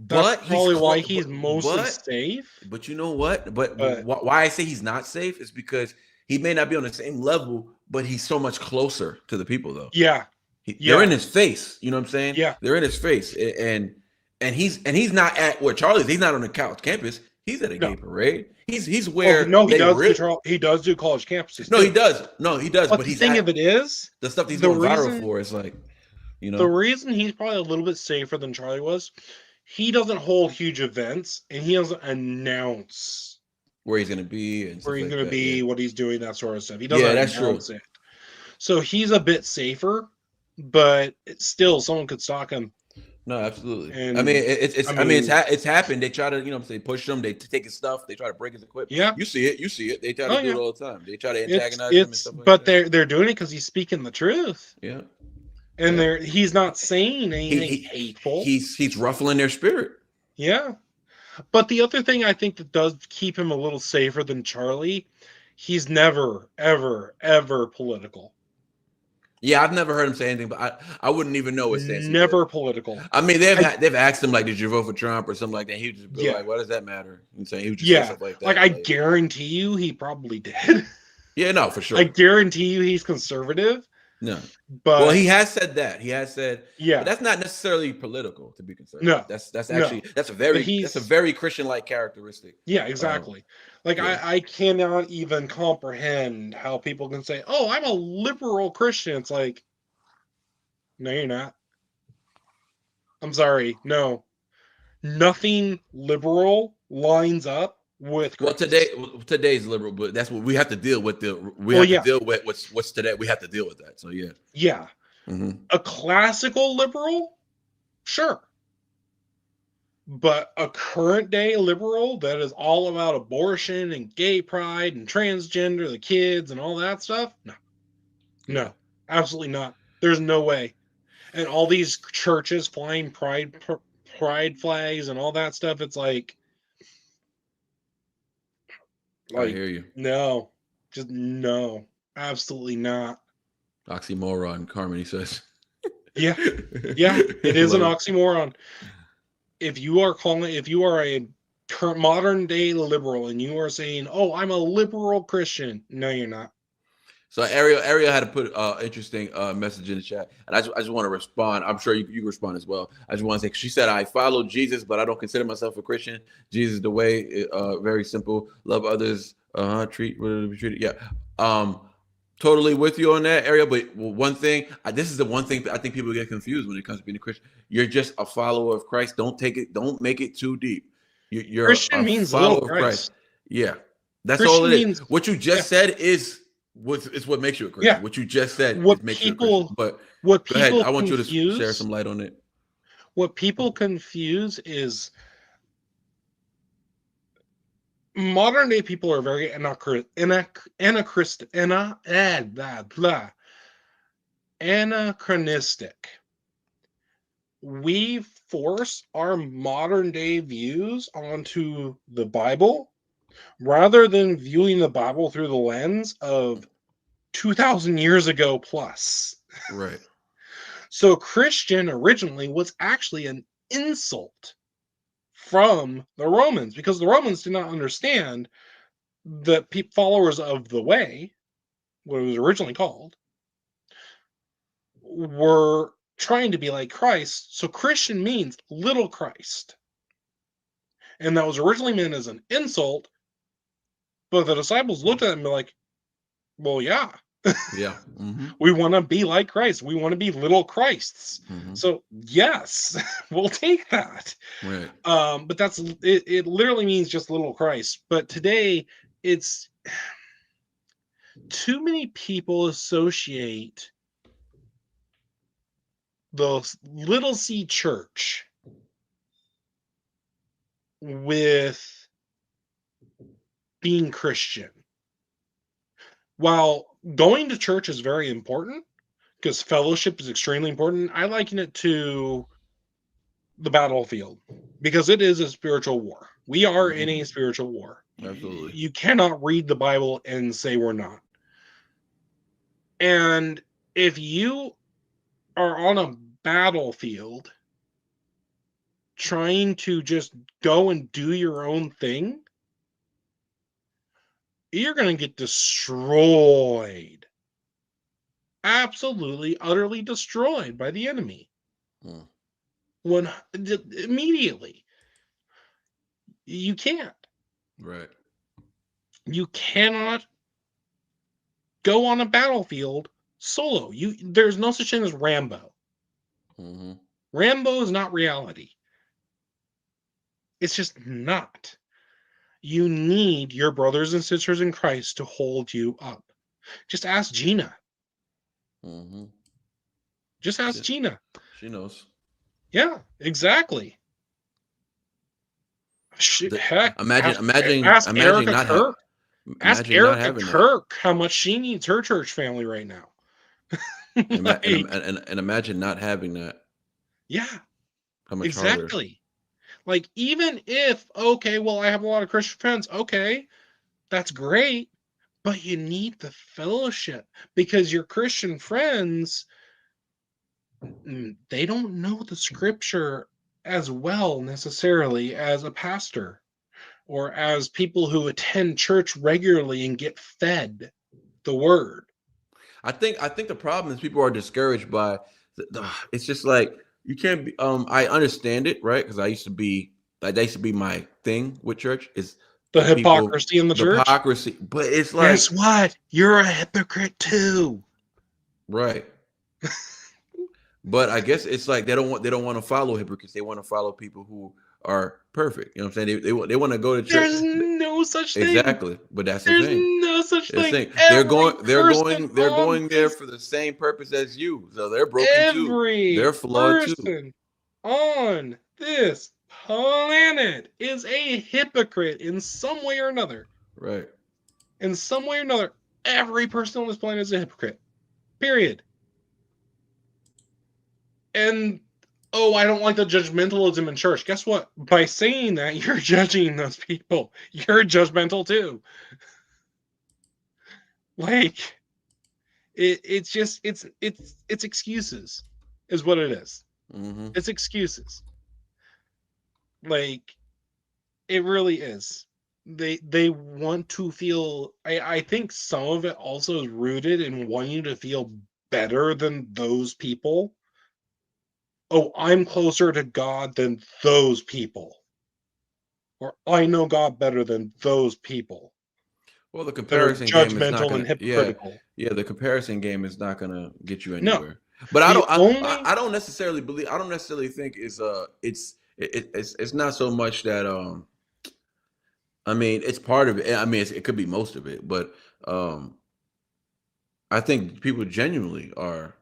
That's probably why he's mostly safe. But you know what? But why I say he's not safe is because he may not be on the same level, but he's so much closer to the people, though. Yeah. They're in his face. You know what I'm saying? Yeah. They're in his face, and he's not at where Charlie's. He's not on the campus. He's at a gay parade. He's where he does do college campuses. No, he does. But the thing of it is, the stuff he's going viral for is like, the reason he's probably a little bit safer than Charlie was, he doesn't hold huge events and he doesn't announce where he's going to be and what he's doing, that sort of stuff. He doesn't announce it. So he's a bit safer. But it's still, someone could stalk him. No, absolutely. And, it's happened. They try to, they push him. They take his stuff. They try to break his equipment. Yeah, you see it. They try to do it all the time. They try to antagonize him and stuff like but that. they're doing it because he's speaking the truth. Yeah, and he's not saying anything hateful. He's ruffling their spirit. Yeah, but the other thing I think that does keep him a little safer than Charlie, He's never, ever, ever political. Yeah, I've never heard him say anything, but I wouldn't even know what stance he Never did. political. I mean, they've asked him like, "Did you vote for Trump or something like that?" He would just be Yeah. like, "What does that matter?" And saying he would just say stuff like that. Like I guarantee you, he probably did. Yeah, no, for sure. I guarantee you, he's conservative. No, but well, he has said that. He has said, yeah, but that's not necessarily political to be conservative. No, that's actually that's a very Christian-like characteristic. Yeah, exactly. I cannot even comprehend how people can say, "Oh, I'm a liberal Christian." It's like, no, you're not. I'm sorry, no. Nothing liberal lines up with Christ. Well, today's liberal, but that's what we have to deal with. We have to deal with what's today. We have to deal with that. So yeah. Yeah. Mm-hmm. A classical liberal, sure. But a current day liberal that is all about abortion and gay pride and transgender, the kids and all that stuff, no, absolutely not. There's no way. And all these churches flying pride flags and all that stuff, it's like I hear you. No, just no, absolutely not. Oxymoron, Carmody says. Yeah, it is an oxymoron. If you are a current modern day liberal and you are saying, "Oh, I'm a liberal Christian," no, you're not. So Ariel had to put interesting message in the chat, and I just want to respond. I'm sure you respond as well. I just want to say, she said, "I follow Jesus, but I don't consider myself a Christian. Jesus is the way. Very simple. Love others. Treat whatever be treated. Yeah. Totally with you on that, Ariel. But one thing, this is the one thing I think people get confused when it comes to being a Christian. You're just a follower of Christ. Don't make it too deep. You're Christian means follower of Christ. Yeah, that's Christian all it is. Means, what you just said is what makes you a Christian. Yeah. What you just said makes you a Christian. But go ahead. I want you to share some light on it. What people confuse is modern day people are very anachronistic. We force our modern day views onto the Bible rather than viewing the Bible through the lens of 2,000 years ago plus. Right. So Christian originally was actually an insult from the Romans, because the Romans did not understand that followers of the way, what it was originally called, were trying to be like Christ. So Christian means little Christ. And that was originally meant as an insult, but the disciples looked at it and be like, well, yeah. Yeah. Mm-hmm. We want to be like Christ. We want to be little Christs. Mm-hmm. So yes, we'll take that. Right. But that's it literally means just little Christ. But today it's too many people associate the little C church with being Christian. While going to church is very important, because fellowship is extremely important, I liken it to the battlefield, because it is a spiritual war. We are in a spiritual war. Absolutely. You cannot read the Bible and say we're not. And if you are on a battlefield trying to just go and do your own thing, you're going to get destroyed. Absolutely, utterly destroyed by the enemy. Immediately. You can't. Right. You cannot go on a battlefield solo. There's no such thing as Rambo. Mm-hmm. Rambo is not reality. It's just not. You need your brothers and sisters in Christ to hold you up. Just ask Gina. Mm-hmm. Just ask Gina. She knows. Yeah, exactly. Imagine Erica Kirk. Ask Erica Kirk that. how much she needs her church family right now. and imagine not having that. Yeah. How much exactly. harder. Like, even if, okay, well, I have a lot of Christian friends. Okay, that's great. but you need the fellowship because your Christian friends, they don't know the scripture as well necessarily as a pastor or as people who attend church regularly and get fed the word. I think the problem is people are discouraged by it's just like you can't be I understand it, right? Because I used to be like that used to be my thing with church is The people hypocrisy in the the church. hypocrisy. But it's Guess like what? You're a hypocrite too. right. But I guess it's like they don't want to follow hypocrites. They want to follow people who are perfect. You know what I'm saying? They want to go to church. There's no such thing. Exactly. But that's the There's thing. no such That's the thing. thing. They're Person going there this, for the same purpose as you. So they're broken too. every They're flawed too. person on this planet is a hypocrite in some way or another. Right. In some way or another, every person on this planet is a hypocrite. Period. And I don't like the judgmentalism in church. Guess what? By saying that, you're judging those people. You're judgmental too. Like it's just it's excuses is what it is. Mm-hmm. It's excuses. Like it really is. They want to feel I think some of it also is rooted in wanting to feel better than those people. Oh, I'm closer to God than those people. Or I know God better than those people. Well, the That are comparison game is not judgmental gonna. and hypocritical. Yeah. The comparison game is not gonna get you No. anywhere. But The I don't necessarily believe. I don't necessarily think it's not so much that I mean, it's part of it. I mean, it could be most of it, but I think people genuinely are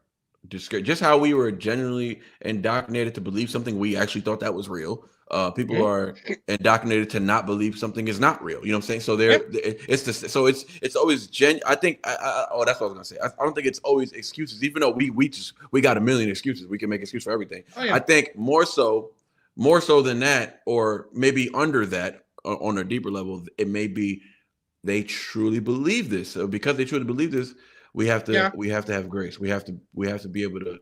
discouraged. Just how we were genuinely indoctrinated to believe something we actually thought that was real. People are indoctrinated to not believe something is not real. You know what I'm saying? So it's always I think that's what I was gonna say. I don't think it's always excuses, even though we got a million excuses. We can make excuses for everything. Oh, yeah. I think more so than that, or maybe under that on a deeper level, it may be they truly believe this. So because they truly believe this, we have to have grace. We have to be able to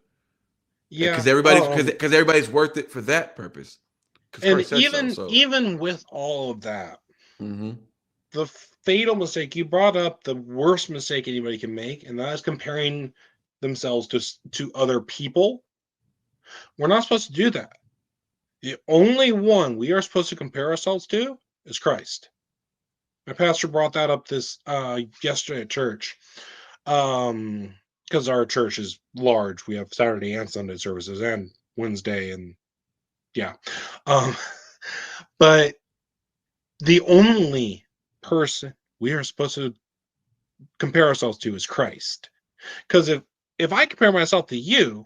because everybody's worth it for that purpose. And even with all of that, the fatal mistake you brought up, the worst mistake anybody can make, and that is comparing themselves to other people. We're not supposed to do that. The only one we are supposed to compare ourselves to is Christ. My pastor brought that up this yesterday at church. Because our church is large. We have Saturday and Sunday services and Wednesday and but the only person we are supposed to compare ourselves to is Christ. Because if I compare myself to you,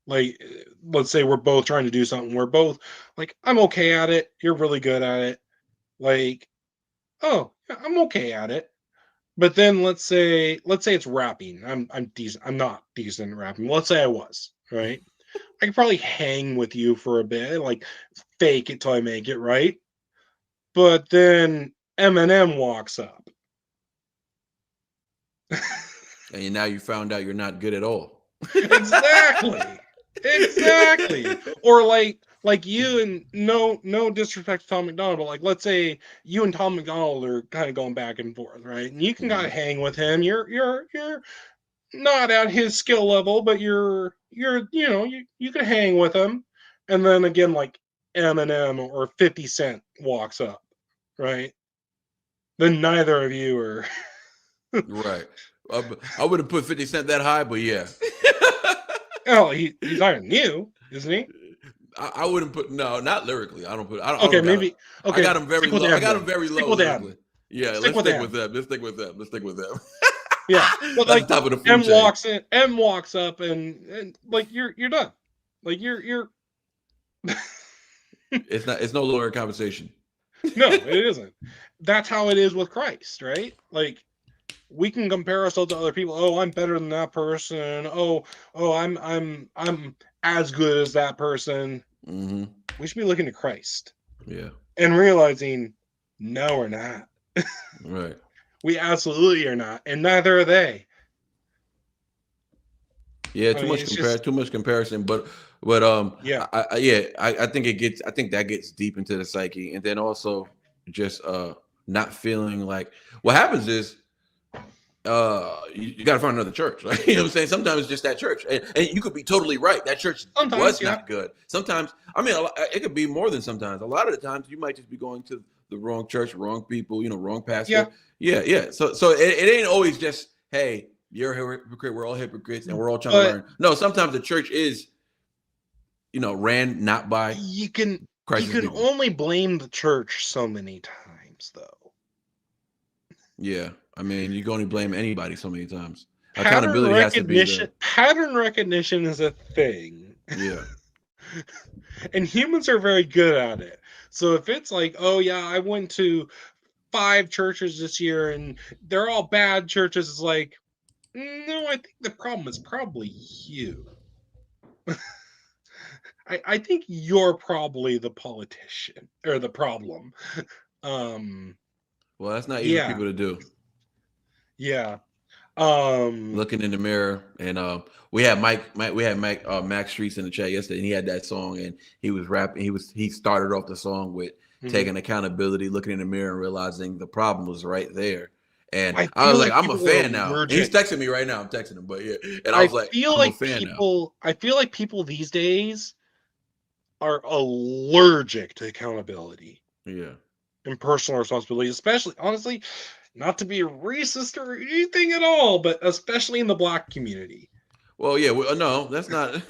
like let's say we're both trying to do something, we're both like I'm okay at it, you're really good at it, like I'm okay at it. But then let's say it's rapping. I'm decent. I'm not decent at rapping. Let's say I was, right? I could probably hang with you for a bit, like fake it till I make it, right? But then Eminem walks up. And now you found out you're not good at all. Exactly. Or like you and no disrespect to Tom McDonald, but like let's say you and Tom McDonald are kind of going back and forth, right? And you can kind of hang with him. You're not at his skill level, but you can hang with him. And then again, like Eminem or 50 Cent walks up, right? Then neither of you are right. I wouldn't put 50 Cent that high, but yeah. Oh, he's higher than you, isn't he? I wouldn't put not lyrically. I got him very low. I got him very low lyrically. Yeah, let's stick with them. Let's stick with them. Yeah, but like top of the food M chain. walks in, M walks up, and like you're done. Like you're. It's no longer a conversation. No, it isn't. That's how it is with Christ, right? Like we can compare ourselves to other people. Oh, I'm better than that person. Oh, I'm as good as that person. Mm-hmm. We should be looking to Christ. Yeah. And realizing, no, we're not. Right. We absolutely are not, and neither are they. Yeah, I mean, it's just too much comparison, but yeah. I think I think that gets deep into the psyche, and then also just not feeling like what happens is you got to find another church. Right? You know what I'm saying? Sometimes it's just that church, and you could be totally right. That church Sometimes, was yeah. not good. Sometimes, I mean, it could be more than sometimes. A lot of the times, you might just be going to the wrong church, wrong people, wrong pastor. Yeah. So it ain't always just, hey, you're a hypocrite. We're all hypocrites, and we're all trying to learn. No, sometimes the church is, ran not by you can people. only blame the church so many times, though. Yeah, I mean, you can only blame anybody so many times. Pattern Accountability has to be the pattern recognition is a thing. Yeah. And humans are very good at it. So if it's like, oh yeah, I went to 5 churches this year and they're all bad churches, it's like, no, I think the problem is probably you. I think you're probably the politician or the problem. Well, that's not easy for people to do. Yeah. Looking in the mirror, and we had Max Streets in the chat yesterday, and he had that song, and he was rapping. He started off the song with taking accountability, looking in the mirror, and realizing the problem was right there. And I was like, I'm a fan now. And he's texting me right now. I'm texting him, but yeah. And I was like, I'm a fan now. I feel like people these days are allergic to accountability. Yeah. And personal responsibility, especially, honestly, not to be racist or anything at all, but especially in the Black community. Well, yeah, no, that's not.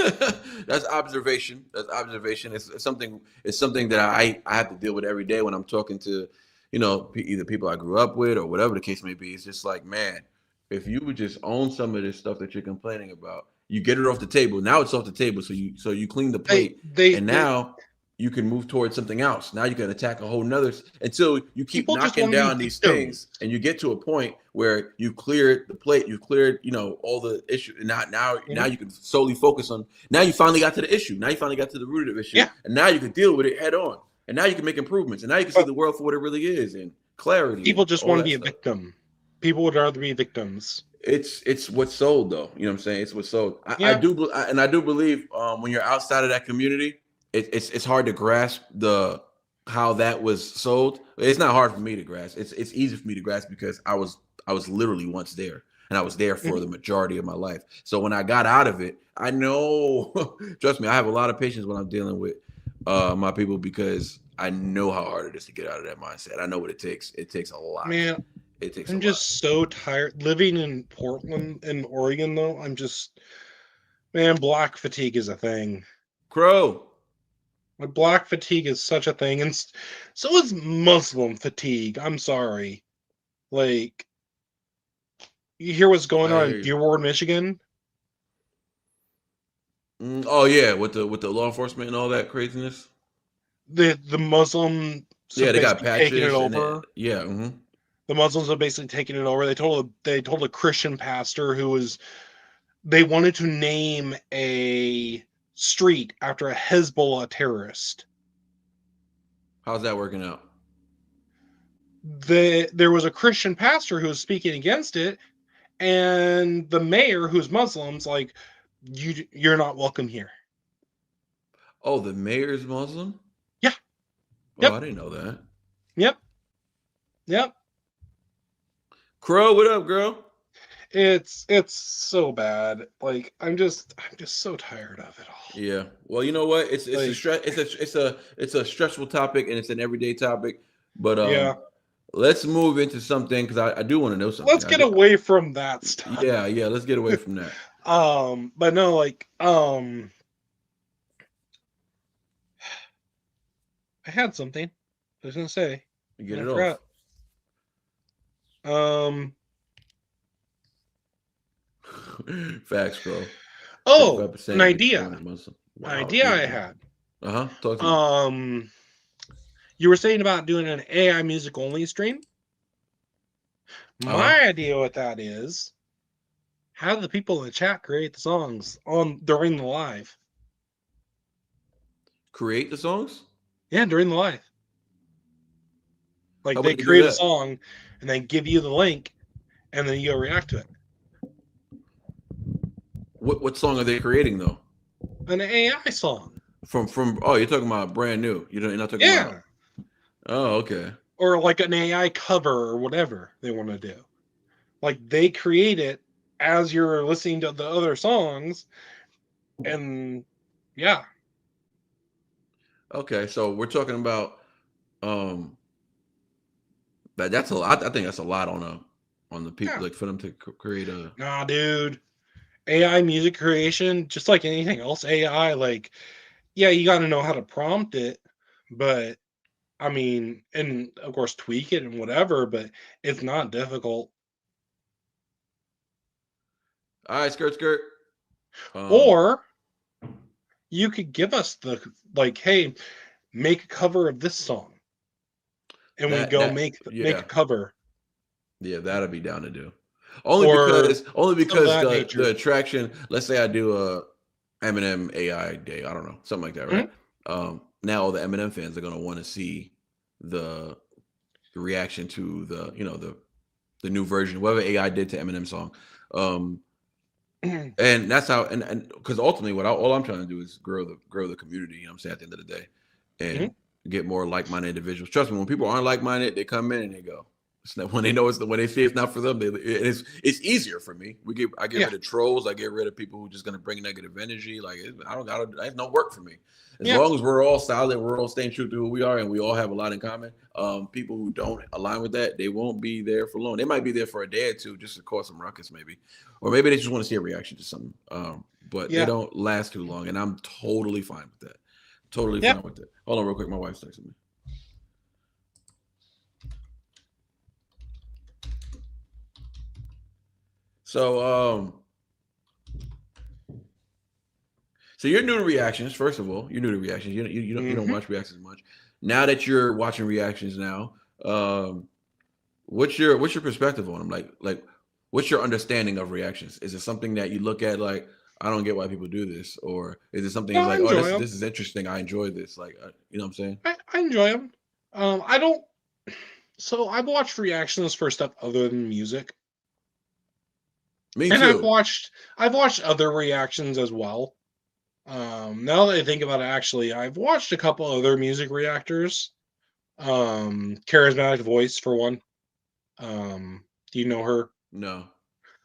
That's observation. That's observation. It's something that I have to deal with every day when I'm talking to, either people I grew up with or whatever the case may be. It's just like, man, if you would just own some of this stuff that you're complaining about, you get it off the table. Now it's off the table, so you clean the plate, and now you can move towards something else. Now you can attack a whole nother until you keep knocking down these things, and you get to a point where you cleared the plate, you cleared, all the issues. And now you can solely focus on. Now you finally got to the issue. Now you finally got to the root of the issue, and now you can deal with it head on. And now you can make improvements, and now you can see the world for what it really is, and clarity. People just want to be a victim. People would rather be victims. It's what's sold, though. You know what I'm saying? It's what's sold. I do believe when you're outside of that community, it's hard to grasp how that was sold. It's not hard for me to grasp. It's easy for me to grasp because I was literally once there, and I was there for the majority of my life. So when I got out of it, I know, trust me, I have a lot of patience when I'm dealing with my people because I know how hard it is to get out of that mindset. I know what it takes. It takes a lot. Man, I'm just so tired. Living in Portland and Oregon, though, man, Black fatigue is a thing. Crow. Black fatigue is such a thing, and so is Muslim fatigue. I'm sorry. Like, you hear what's going on in Dearborn, Michigan? Oh yeah, with the law enforcement and all that craziness. The Muslim, they got patches taking it over. The Muslims are basically taking it over. They told a Christian pastor they wanted to name a street after a Hezbollah terrorist. How's that working out? There was a Christian pastor who was speaking against it, and the mayor, who's Muslim's, like, you're not welcome here. Oh, the mayor's Muslim? Yeah. Oh, I didn't know that. Yep. Crow, what up, girl? It's so bad. Like, I'm just so tired of it all. Yeah. Well, you know what? It's a stressful topic, and it's an everyday topic. But let's move into something because I do want to know something. Let's get away from that stuff. Yeah. Let's get away from that. But no, like, I had something I was gonna say. Get it off. Facts, bro. Oh, an idea. Wow, An idea I had. Talk to me. You were saying about doing an AI music only stream. My idea with that is have the people in the chat create the songs during the live. Create the songs? Yeah, during the live. Like How they would they do create a that? song and then give you the link, and then you go react to it. What song are they creating though? An AI song. From oh, you're talking about brand new. You're not talking Yeah. about. Oh, okay. Or like an AI cover or whatever they want to do. Like they create it as you're listening to the other songs, and yeah. Okay, so we're talking about that's a lot. I think that's a lot on the people, Yeah. like for them to create a. Nah, dude. AI music creation, just like anything else, AI, like, yeah, you got to know how to prompt it, but I mean, and of course, tweak it and whatever, but it's not difficult. All right, skirt. Or you could give us the, like, hey, make a cover of this song. And we go make a cover. Yeah, that'd be down to do. Only Or because that the nature. attraction. Let's say I do a Eminem AI day. I don't know, something like that, right? Now all the Eminem fans are gonna want to see the reaction to the new version, whatever AI did to Eminem song. And that's how, and because ultimately, all I'm trying to do is grow the community. You know what I'm saying, at the end of the day, and get more like-minded individuals. Trust me, when people aren't like-minded, they come in and they go. It's not, when they know when they see it's not for them, it's easier for me. I get rid of trolls. I get rid of people who are just gonna bring negative energy. Like it's no work for me. As long as we're all solid, we're all staying true to who we are, and we all have a lot in common. People who don't align with that, they won't be there for long. They might be there for a day or two just to cause some ruckus, maybe, or maybe they just want to see a reaction to something. But they don't last too long, and I'm totally fine with that. Totally fine with it. Hold on, real quick. My wife's texting me. So you're new to reactions. First of all, you're new to reactions. You don't watch reactions much. Now that you're watching reactions now, what's your perspective on them? Like what's your understanding of reactions? Is it something that you look at like, I don't get why people do this, or is it something like, oh, this is interesting, I enjoy this, like you know what I'm saying? I enjoy them. I don't. So I've watched reactions for stuff other than music. Me and too. I've watched other reactions as well. Now that I think about it, actually, I've watched a couple other music reactors. Charismatic Voice for one. Do you know her? No.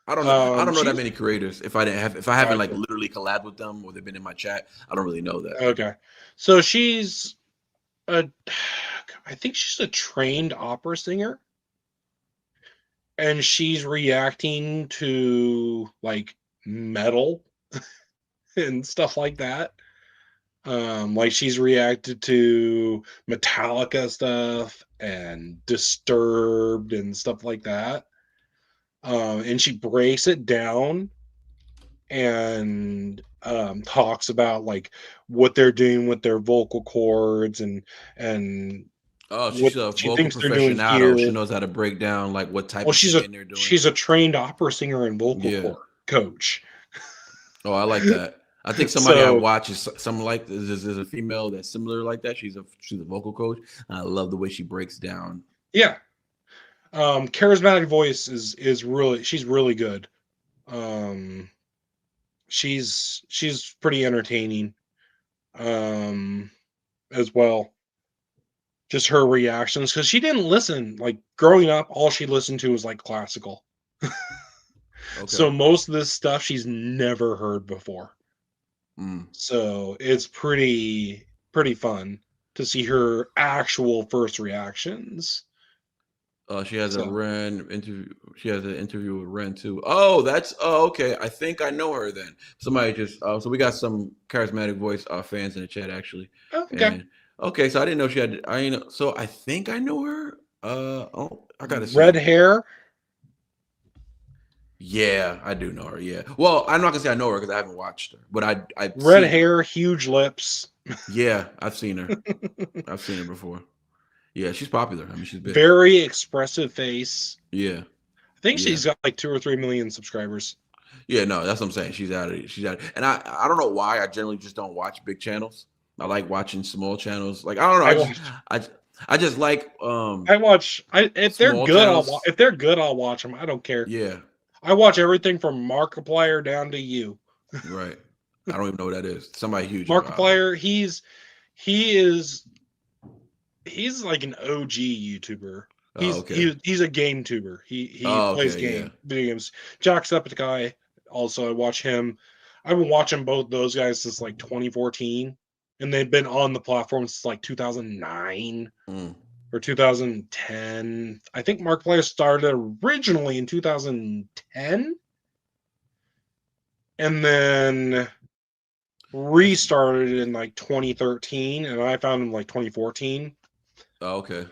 I don't know. I don't know that many creators. If I haven't like literally collabed with them or they've been in my chat, I don't really know that. Okay. So she's I think she's a trained opera singer. And she's reacting to like metal and stuff like that. Like she's reacted to Metallica stuff and Disturbed and stuff like that. And she breaks it down and talks about like what they're doing with their vocal cords and oh, she's a vocal professional. She knows how to break down like what type of singing they're doing. She's a trained opera singer and vocal coach. Oh, I like that. I think somebody I watch is something like this. There's a female that's similar like that. She's a vocal coach. I love the way she breaks down. Yeah. Charismatic Voice is really, she's really good. She's pretty entertaining as well. Just her reactions, because she didn't listen, like growing up, all she listened to was like classical. So most of this stuff she's never heard before. So it's pretty fun to see her actual first reactions. She has a Ren interview. She has an interview with Ren too. Oh, okay. I think I know her then. Somebody just so we got some Charismatic Voice fans in the chat actually. Okay. Okay, so I didn't know she had. So I think I know her. I gotta see. Red hair. Yeah, I do know her. Yeah. Well, I'm not gonna say I know her because I haven't watched her, but I red hair, huge lips. Yeah, I've seen her. I've seen her before. Yeah, she's popular. I mean, she's big. Very expressive face. Yeah. I think she's got like 2 or 3 million subscribers. Yeah, no, that's what I'm saying. She's out of it. She's out. And I don't know why. I generally just don't watch big channels. I like watching small channels. Like I don't know. I just like if they're small good, channels. if they're good, I'll watch them. I don't care. Yeah, I watch everything from Markiplier down to you. right. I don't even know what that is. Somebody huge. Markiplier, he's like an OG YouTuber. He's a game tuber. He plays video games. Jacksepticeye, also I watch him. I've been watching both those guys since like 2014, and they've been on the platform since like 2009 or 2010. I think Markiplier started originally in 2010, and then restarted in like 2013, and I found him like 2014. Oh, okay.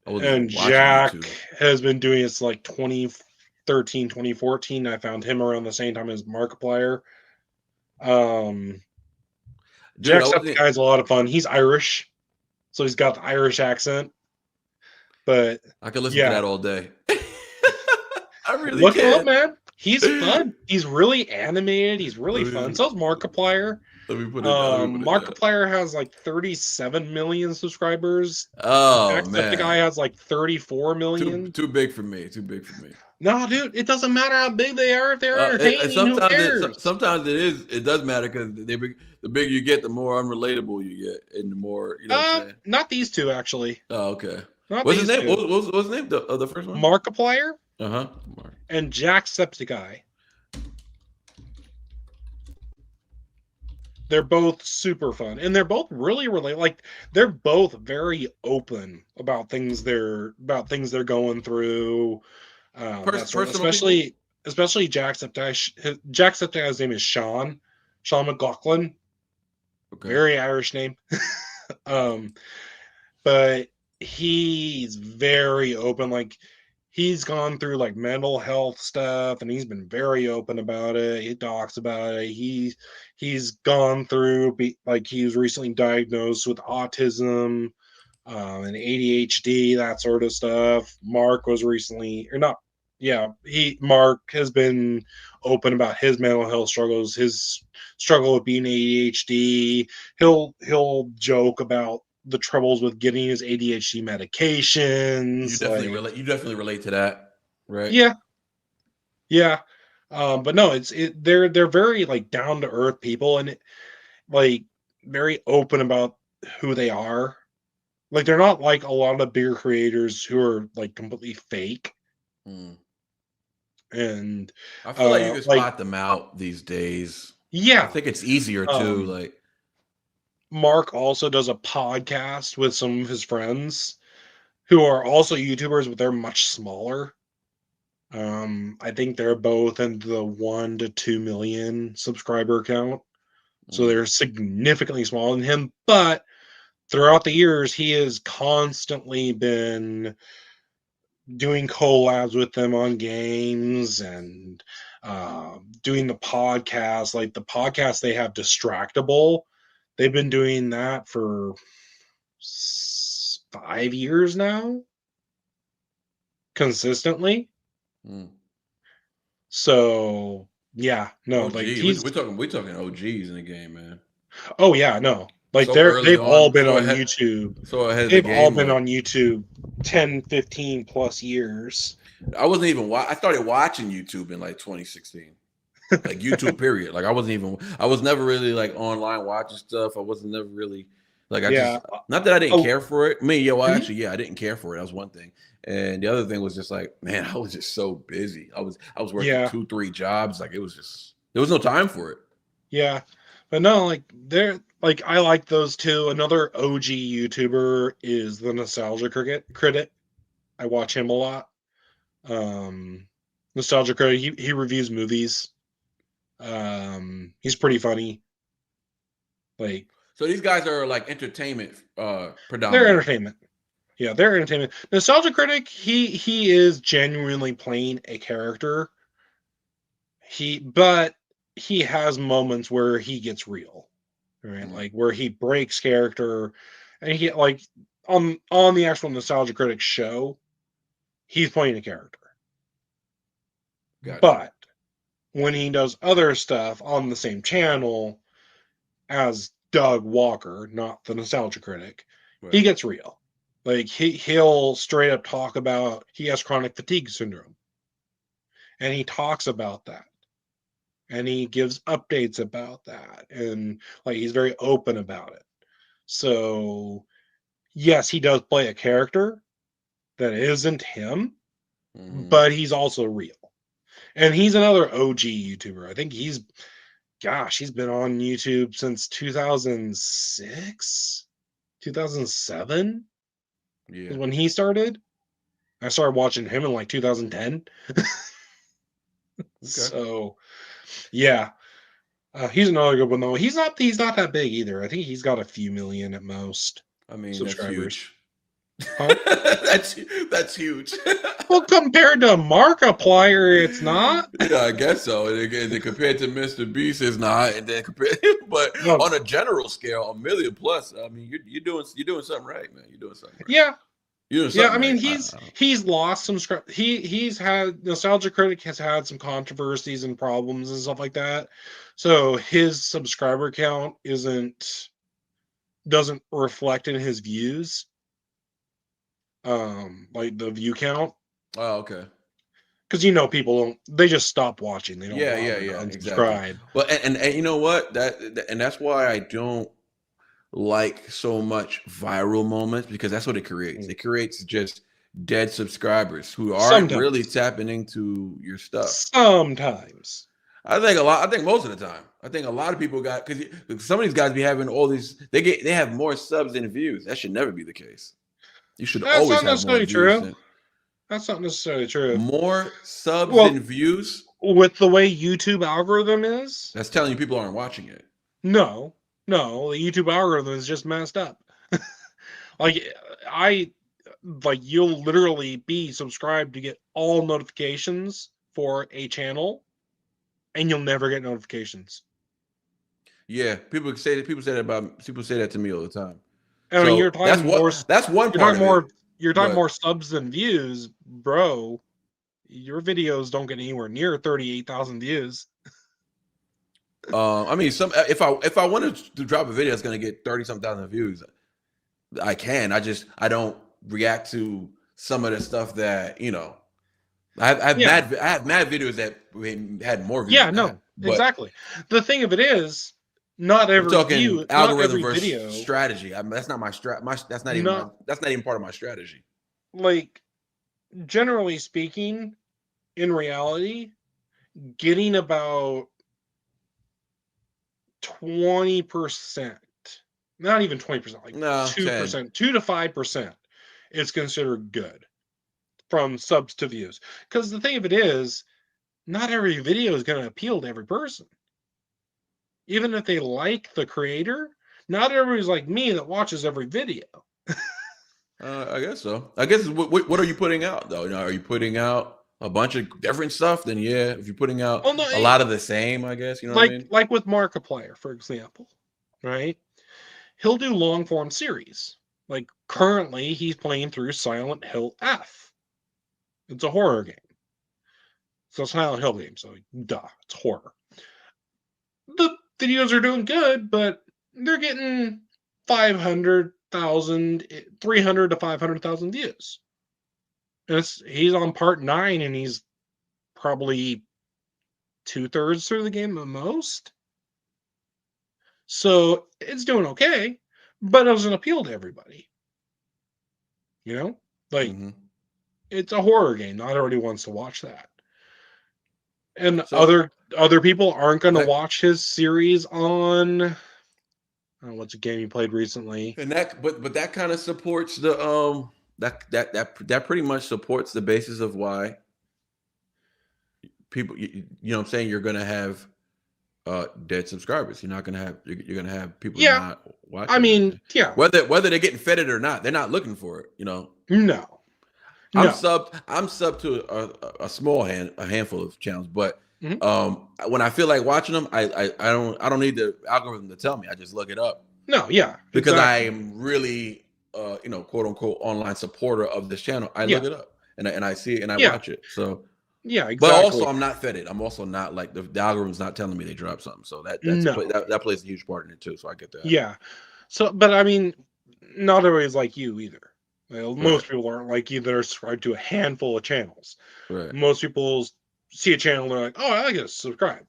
And Jack has been doing it like 2013, 2014. I found him around the same time as Markiplier. Jacksepticeye's a lot of fun. He's Irish, so he's got the Irish accent. But I could listen to that all day. I really look him up, man. He's fun. He's really animated. He's really fun. So is Markiplier. Markiplier has like 37 million subscribers. Oh, Jacksepticeye has like 34 million. Too big for me. No, dude, it doesn't matter how big they are if they're entertaining. Sometimes it does matter because the bigger you get, the more unrelatable you get, and the more what I'm saying. Not these two actually. Oh, okay. What's his name? What's his name? The first one? Markiplier. Mark. And Jacksepticeye. They're both super fun, and they're both really like they're both very open about things they're going through. Especially Jacksepticeye. Jacksepticeye's name is Sean McLaughlin. Okay. Very Irish name. But he's very open. Like he's gone through like mental health stuff, and he's been very open about it. He talks about it. He's gone through like he was recently diagnosed with autism and ADHD, that sort of stuff. Mark was recently, or not, yeah, Mark has been open about his mental health struggles, his struggle with being ADHD. He'll joke about the troubles with getting his ADHD medications. You definitely relate to that, right? Yeah. But no, they're very like down to earth people, and like very open about who they are. Like they're not like a lot of bigger creators who are like completely fake. And I feel like you can spot them out these days. Yeah, I think it's easier too. Like Mark also does a podcast with some of his friends who are also YouTubers, but they're much smaller. I think they're both in the 1 to 2 million subscriber count. So they're significantly smaller than him, but throughout the years, he has constantly been doing collabs with them on games and doing the podcast. Like the podcast they have, Distractable, they've been doing that for 5 years now, consistently. So yeah, no, OG. like we're talking OGs in the game, man. Oh yeah, no. Like they've all been on YouTube. They've all been on YouTube 10, 15 plus years. I wasn't even I started watching YouTube in like 2016. Like YouTube period. Like I was never really like online watching stuff. I wasn't never really like just not that I didn't care for it. I didn't care for it. That was one thing. And the other thing was just like, man, I was just so busy. I was working 2-3 jobs. Like there was no time for it. Yeah. But no, like I like those two. Another OG YouTuber is the Nostalgia Critic. I watch him a lot. Nostalgia Critic, he reviews movies. He's pretty funny. Like, so these guys are like entertainment predominantly. They're entertainment. Yeah, they're entertainment. Nostalgia Critic, he is genuinely playing a character. But he has moments where he gets real, right? Like where he breaks character, and he like on the actual Nostalgia Critic show, he's playing a character. Gotcha. But when he does other stuff on the same channel as Doug Walker, not the Nostalgia Critic, he gets real. Like he'll straight up talk about he has chronic fatigue syndrome, and he talks about that, and he gives updates about that, and like he's very open about it. So yes, he does play a character that isn't him, but he's also real. And he's another OG YouTuber. I think he's been on YouTube since 2006, 2007 is when he started. I started watching him in like 2010. Okay. So, yeah. He's another good one though. He's not that big either. I think he's got a few million at most. I mean, subscribers. That's huge. Huh? that's huge. Well, compared to Markiplier, it's not. Yeah, I guess so. And again, compared to Mr. Beast, it's not. And then but on a general scale, 1 million plus. I mean, you're doing something right, man. You're doing something right. Yeah. I mean, right. he's lost some. He's had Nostalgia Critic has had some controversies and problems and stuff like that. So his subscriber count doesn't reflect in his views. Like the view count. Oh, okay. Because people they just stop watching. They don't unsubscribe. Exactly. Well, and you know what? That's why I don't like so much viral moments, because that's what it creates. It creates just dead subscribers who aren't really tapping into your stuff. Sometimes. I think most of the time. I think a lot of people got, because some of these guys be having all these, they have more subs than views. That should never be the case. You should always have more views. That's not necessarily true. More subs than views? With the way YouTube algorithm is? That's telling you people aren't watching it. No, the YouTube algorithm is just messed up. You'll literally be subscribed to get all notifications for a channel, and you'll never get notifications. Yeah, people say that to me all the time. I mean, you're talking that's one part of it. You're talking more subs than views, bro. Your videos don't get anywhere near 38,000 views. I mean, if I wanted to drop a video that's gonna get 30-something thousand views, I can. I don't react to some of the stuff that I have mad videos that had more views. Yeah, exactly. The thing of it is, not every view, algorithm versus video strategy. I mean, that's not my that's not even part of my strategy. Like, generally speaking, in reality, getting about 20%, not even 20%, like 2%, 2 to 5% is considered good from subs to views. Because the thing of it is, not every video is going to appeal to every person. Even if they like the creator, not everybody's like me that watches every video. I guess so. I guess what are you putting out though? Are you putting out a bunch of different stuff? Then yeah, if you're putting out a lot of the same, I guess what I mean. Like with Markiplier, for example, right? He'll do long form series. Like currently, he's playing through Silent Hill F. It's a horror game. It's a Silent Hill game, so duh, it's horror. The videos are doing good, but they're getting 300 to 500,000 views. And he's on part 9, and he's probably 2/3 through the game at most. So it's doing okay, but it doesn't appeal to everybody. It's a horror game. Not everybody wants to watch that. And other people aren't going to watch his series on. I don't know what's a game he played recently. And but that kind of supports the that pretty much supports the basis of why people, you know what I'm saying, you're going to have dead subscribers. You're going to have people not watching. I mean, whether they're getting fed it or not, they're not looking for it, No. I'm sub to a small handful of channels, but when I feel like watching them, I don't need the algorithm to tell me. I just look it up. No, yeah, because I am really quote unquote online supporter of this channel. I look it up and I see it and I watch it. So yeah, exactly. But also I'm not fed it. I'm also not like the algorithm's not telling me they dropped something. So that plays a huge part in it too. So I get that. Yeah. So, but I mean, not everybody's like you either. Well, most people aren't like you. They're subscribed to a handful of channels. Right. Most people see a channel, they're like, "Oh, I like it, subscribe."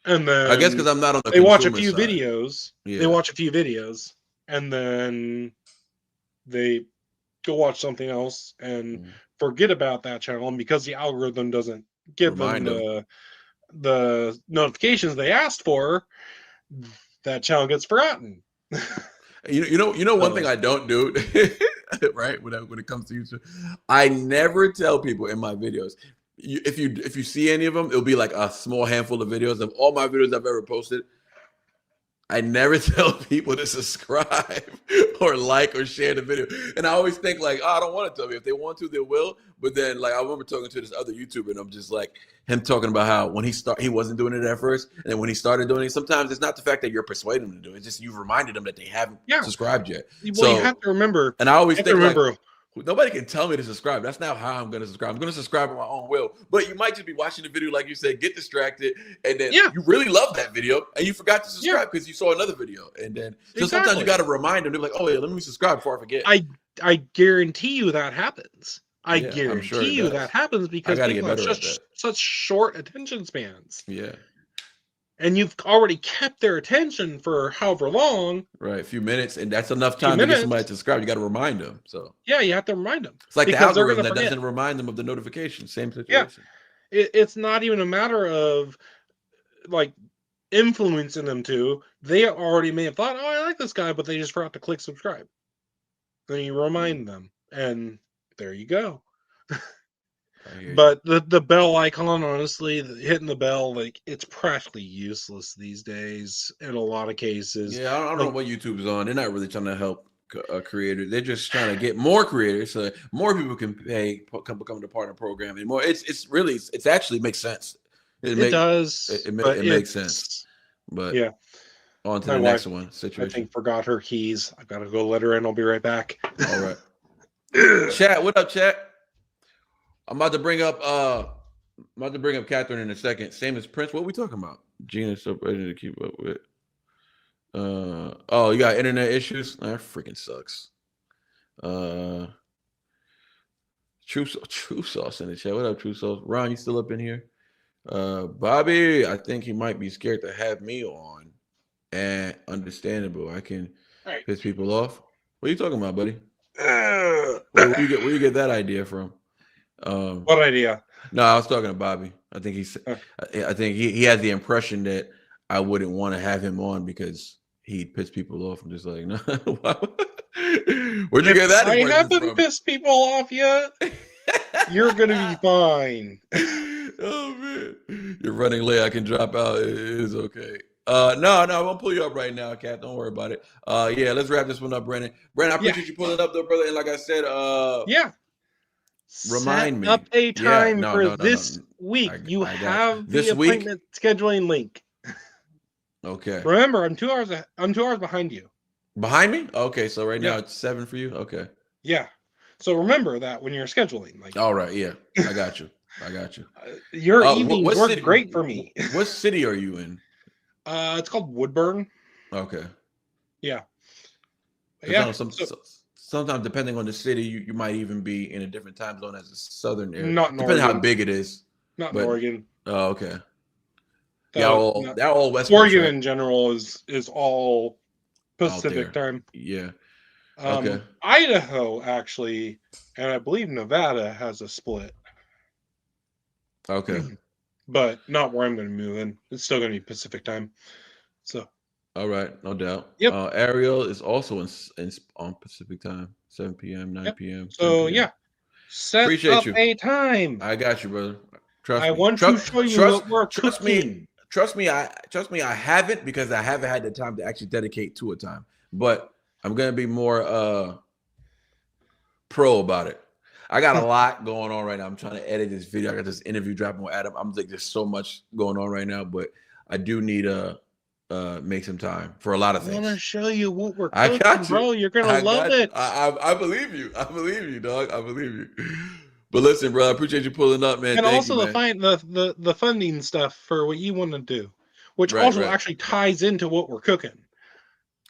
And then I guess because I'm not on the they watch a consumer few side. videos. Yeah. They watch a few videos, and then they go watch something else and forget about that channel. And because the algorithm doesn't give them the notifications they asked for, that channel gets forgotten. You know one thing I don't do, right? When it comes to YouTube, I never tell people in my videos. If you see any of them, it'll be like a small handful of videos of all my videos I've ever posted. I never tell people to subscribe or like or share the video. And I always think like, oh, I don't want to tell me. If they want to, they will. But then like I remember talking to this other YouTuber and I'm just like him talking about how when he wasn't doing it at first. And then when he started doing it, sometimes it's not the fact that you're persuading them to do it. It's just you've reminded them that they haven't subscribed yet. Well, so you have to remember. And I always think remember. Like, nobody can tell me to subscribe. That's not how I'm going to subscribe. I'm going to subscribe on my own will. But you might just be watching the video, like you said, get distracted, and then you really love that video, and you forgot to subscribe because you saw another video. And then so sometimes you got to remind them. They're like, "Oh yeah, let me subscribe before I forget." I guarantee you that happens. I guarantee sure you that happens because people have such short attention spans. Yeah. And you've already kept their attention for however long. Right, a few minutes, and that's enough time to get somebody to subscribe. You got to remind them. So yeah, you have to remind them. It's like the algorithm that doesn't remind them of the notification. Same situation. Yeah, it's not even a matter of like influencing them to. They already may have thought, "Oh, I like this guy," but they just forgot to click subscribe. Then you remind them, and there you go. But the bell icon, honestly, hitting the bell, like it's practically useless these days in a lot of cases. Yeah, I don't know what YouTube's on. They're not really trying to help creators. They're just trying to get more creators so more people can become the partner program and more. It's actually makes sense. It does. It makes sense. But yeah, on to the next one. Situation. I think forgot her keys. I've got to go let her in. I'll be right back. All right. Chat, what up, chat? I'm about to bring up Catherine in a second. Same as Prince. What are we talking about? Gina's so ready to keep up with. Oh, you got internet issues? That freaking sucks. True Sauce in the chat. What up, True Sauce? Ron, you still up in here? Bobby, I think he might be scared to have me on. And understandable. I can piss people off. What are you talking about, buddy? Where you get that idea from? What idea? No, I was talking to Bobby. I think he has the impression that I wouldn't want to have him on because he'd piss people off. I'm just like, no. Where'd you get that? I haven't pissed people off yet. You're gonna be fine. Oh man, you're running late. I can drop out. It is okay. No, I won't pull you up right now, Kat. Don't worry about it. Yeah, let's wrap this one up, Brandon. Brandon, I appreciate you pulling it up, though, brother. And like I said, remind me. Set up a time for this week. You have the appointment scheduling link. Okay. Remember, I'm 2 hours. I'm 2 hours behind you. Behind me? Okay, so right now it's 7 for you. Okay. Yeah. So remember that when you're scheduling. Like. All right. Yeah, I got you. Your evenings work great for me. What city are you in? It's called Woodburn. Okay. Yeah. Yeah. Sometimes, depending on the city, you might even be in a different time zone as a southern area. Not in depending on how big it is. Not in Oregon. Oh, okay. They're all West Coast. Oregon in general is all Pacific time. Yeah. Okay. Idaho actually, and I believe Nevada has a split. Okay. But not where I'm going to move in. It's still going to be Pacific time. So. All right, no doubt. Yep. Ariel is also on Pacific time, 7 p.m., 9 p.m. So yeah, set up a time. I got you, brother. Trust me. I want to show you what we're cooking. Trust me. I haven't because I haven't had the time to actually dedicate to a time. But I'm gonna be more pro about it. I got a lot going on right now. I'm trying to edit this video. I got this interview dropping with Adam. I'm like, there's so much going on right now, but I do need to make some time for a lot of things. I want to show you what we're cooking, bro. You're gonna love it. I believe you. I believe you, dog. I believe you. But listen, bro, I appreciate you pulling up, man. And also the funding stuff for what you want to do, which actually ties into what we're cooking.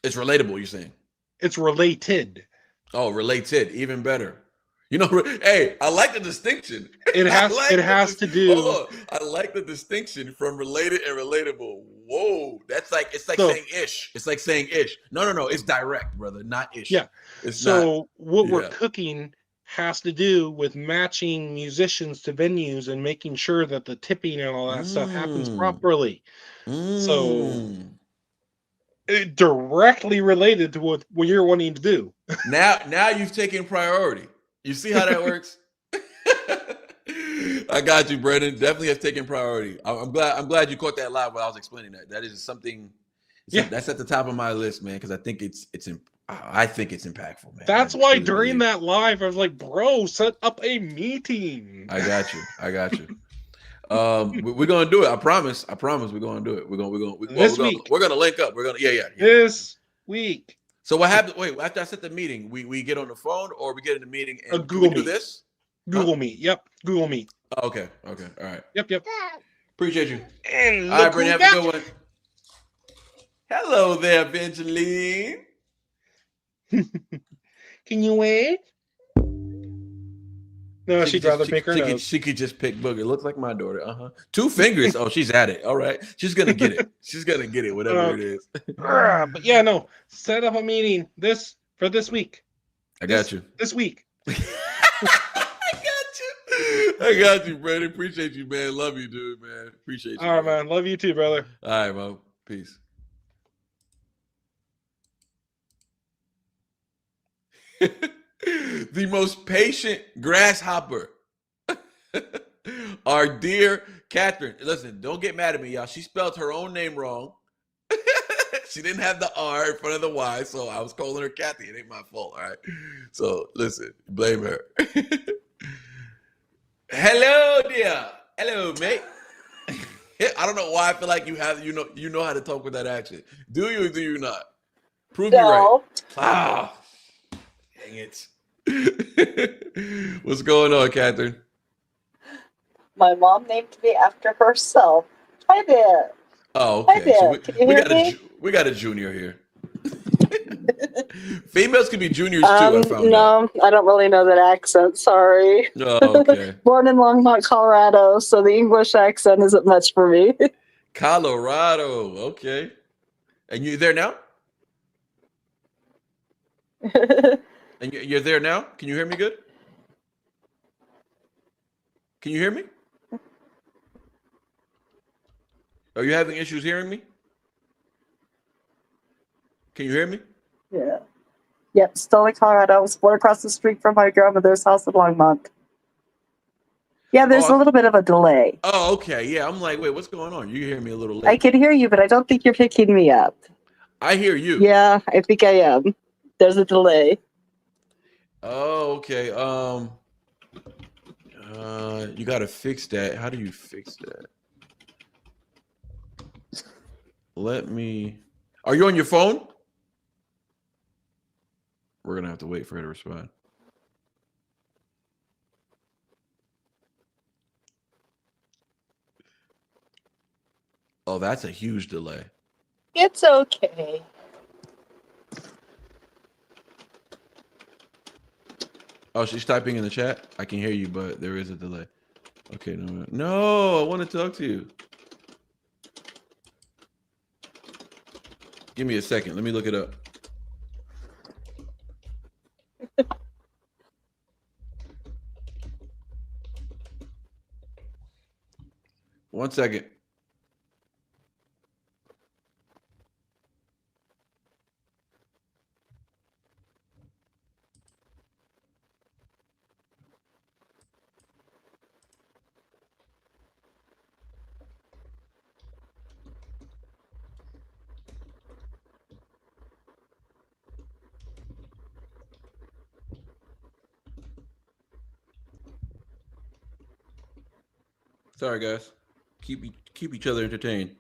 It's relatable, you're saying? It's related. Oh, related, even better. You know, hey, I like the distinction. It has to do. Hold on. I like the distinction from related and relatable. Whoa, it's like saying ish. It's like saying ish. No. It's direct, brother, not ish. Yeah. It's so what we're cooking has to do with matching musicians to venues and making sure that the tipping and all that stuff happens properly. So it directly related to what you're wanting to do. Now you've taken priority. You see how that works? I got you, Brendan. Definitely have taken priority. I'm glad you caught that live while I was explaining that. That is something. That's at the top of my list, man, because I think it's impactful, man. That's why during that live, I was like, bro, set up a meeting. I got you. We're gonna do it. I promise. We're gonna do it. We're gonna link up. We're gonna this week. So what happened? Wait, after I set the meeting, we get on the phone or we get in the meeting and Google Meet. Do this? Google Meet. Yep. Google Meet. Oh, okay. All right. Yep. Appreciate you. And all right, Brittany, have a good one. Hello there, Evangeline. Can you wait? No, she'd rather pick her nose. She could just pick Booger. Looks like my daughter. 2 fingers. Oh, she's at it. All right. She's going to get it. Whatever it is. But yeah, no. Set up a meeting for this week. I got you. This week. I got you, Brandon. Appreciate you, man. Love you, dude, man. Appreciate you. All right, man. Love you too, brother. All right, man. Peace. The most patient grasshopper. Our dear Catherine. Listen, don't get mad at me, y'all. She spelled her own name wrong. She didn't have the R in front of the Y, so I was calling her Kathy. It ain't my fault, all right? So, listen, blame her. Hello, dear. Hello, mate. I don't know why I feel like you know how to talk with that accent. Do you or do you not? Prove me right. Ah, dang it. What's going on, Catherine? My mom named me after herself. Hi there. Oh, okay. Hi there. So Can you hear me? We got a junior here. Females can be juniors too, I found out. No, I don't really know that accent, sorry. Oh, okay. Born in Longmont, Colorado, so the English accent isn't much for me. Colorado, okay. And you there now? And you're there now? Can you hear me good? Can you hear me? Are you having issues hearing me? Can you hear me? Yeah. Yep, still in Colorado. I was born across the street from my grandmother's house in Longmont. Yeah, there's a little bit of a delay. Oh, okay. Yeah, I'm like, wait, what's going on? You hear me a little late. I can hear you, but I don't think you're picking me up. I hear you. Yeah, I think I am. There's a delay. Oh, okay. You got to fix that. How do you fix that? Are you on your phone? We're going to have to wait for her to respond. Oh, that's a huge delay. It's okay. Oh, she's typing in the chat. I can hear you, but there is a delay. Okay, no, I want to talk to you. Give me a second. Let me look it up. One second. Sorry, guys. Keep each other entertained.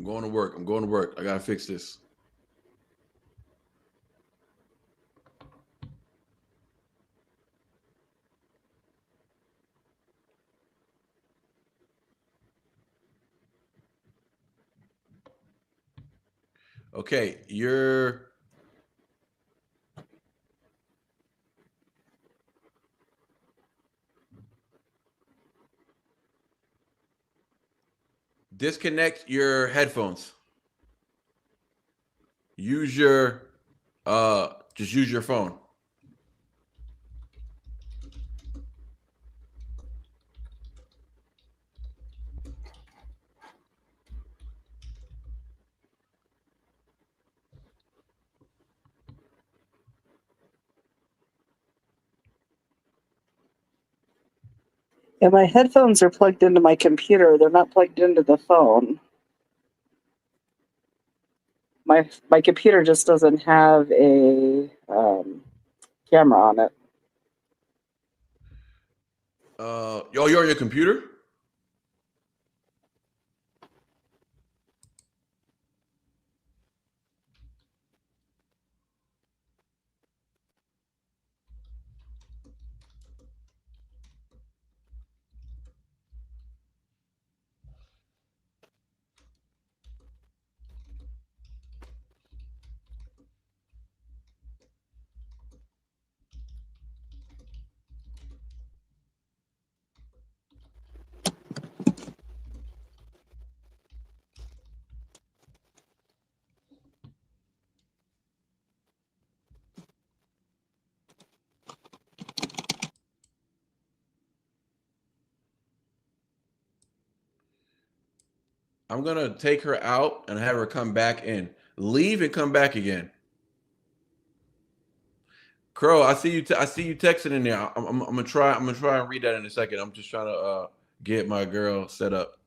I'm going to work. I'm going to work. I gotta fix this. Okay, you're disconnect your headphones. Use your just use your phone. Yeah, my headphones are plugged into my computer. They're not plugged into the phone. My computer just doesn't have a camera on it. You're on your computer? I'm gonna take her out and have her come back in. Leave and come back again. Crow, I see you. I see you texting in there. I'm gonna try. I'm gonna try and read that in a second. I'm just trying to get my girl set up.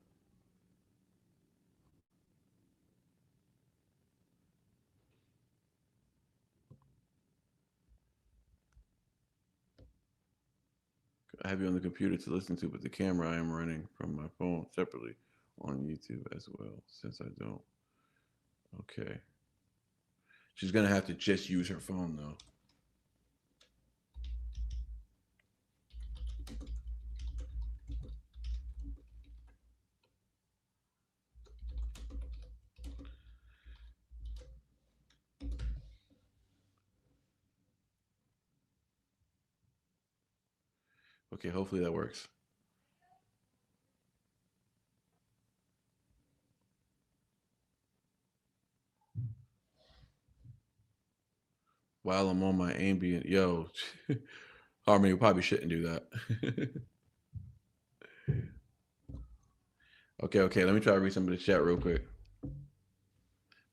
I have you on the computer to listen to, but the camera I am running from my phone separately on YouTube as well. Since I don't. Okay. She's gonna have to just use her phone though. Okay, hopefully that works. While I'm on my ambient, yo, Harmony probably shouldn't do that. Okay, let me try to read some of the chat real quick.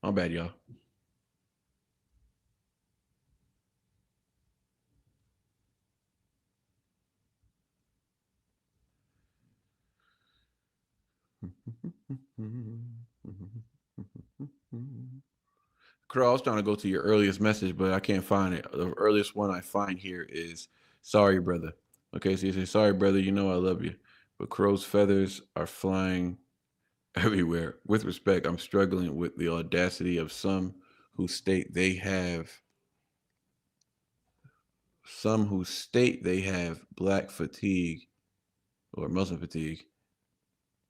My bad, y'all. Crow, I was trying to go to your earliest message, but I can't find it. The earliest one I find here is sorry, brother. Okay, so you say, sorry, brother, you know I love you, but crow's feathers are flying everywhere. With respect, I'm struggling with the audacity of some who state they have black fatigue or Muslim fatigue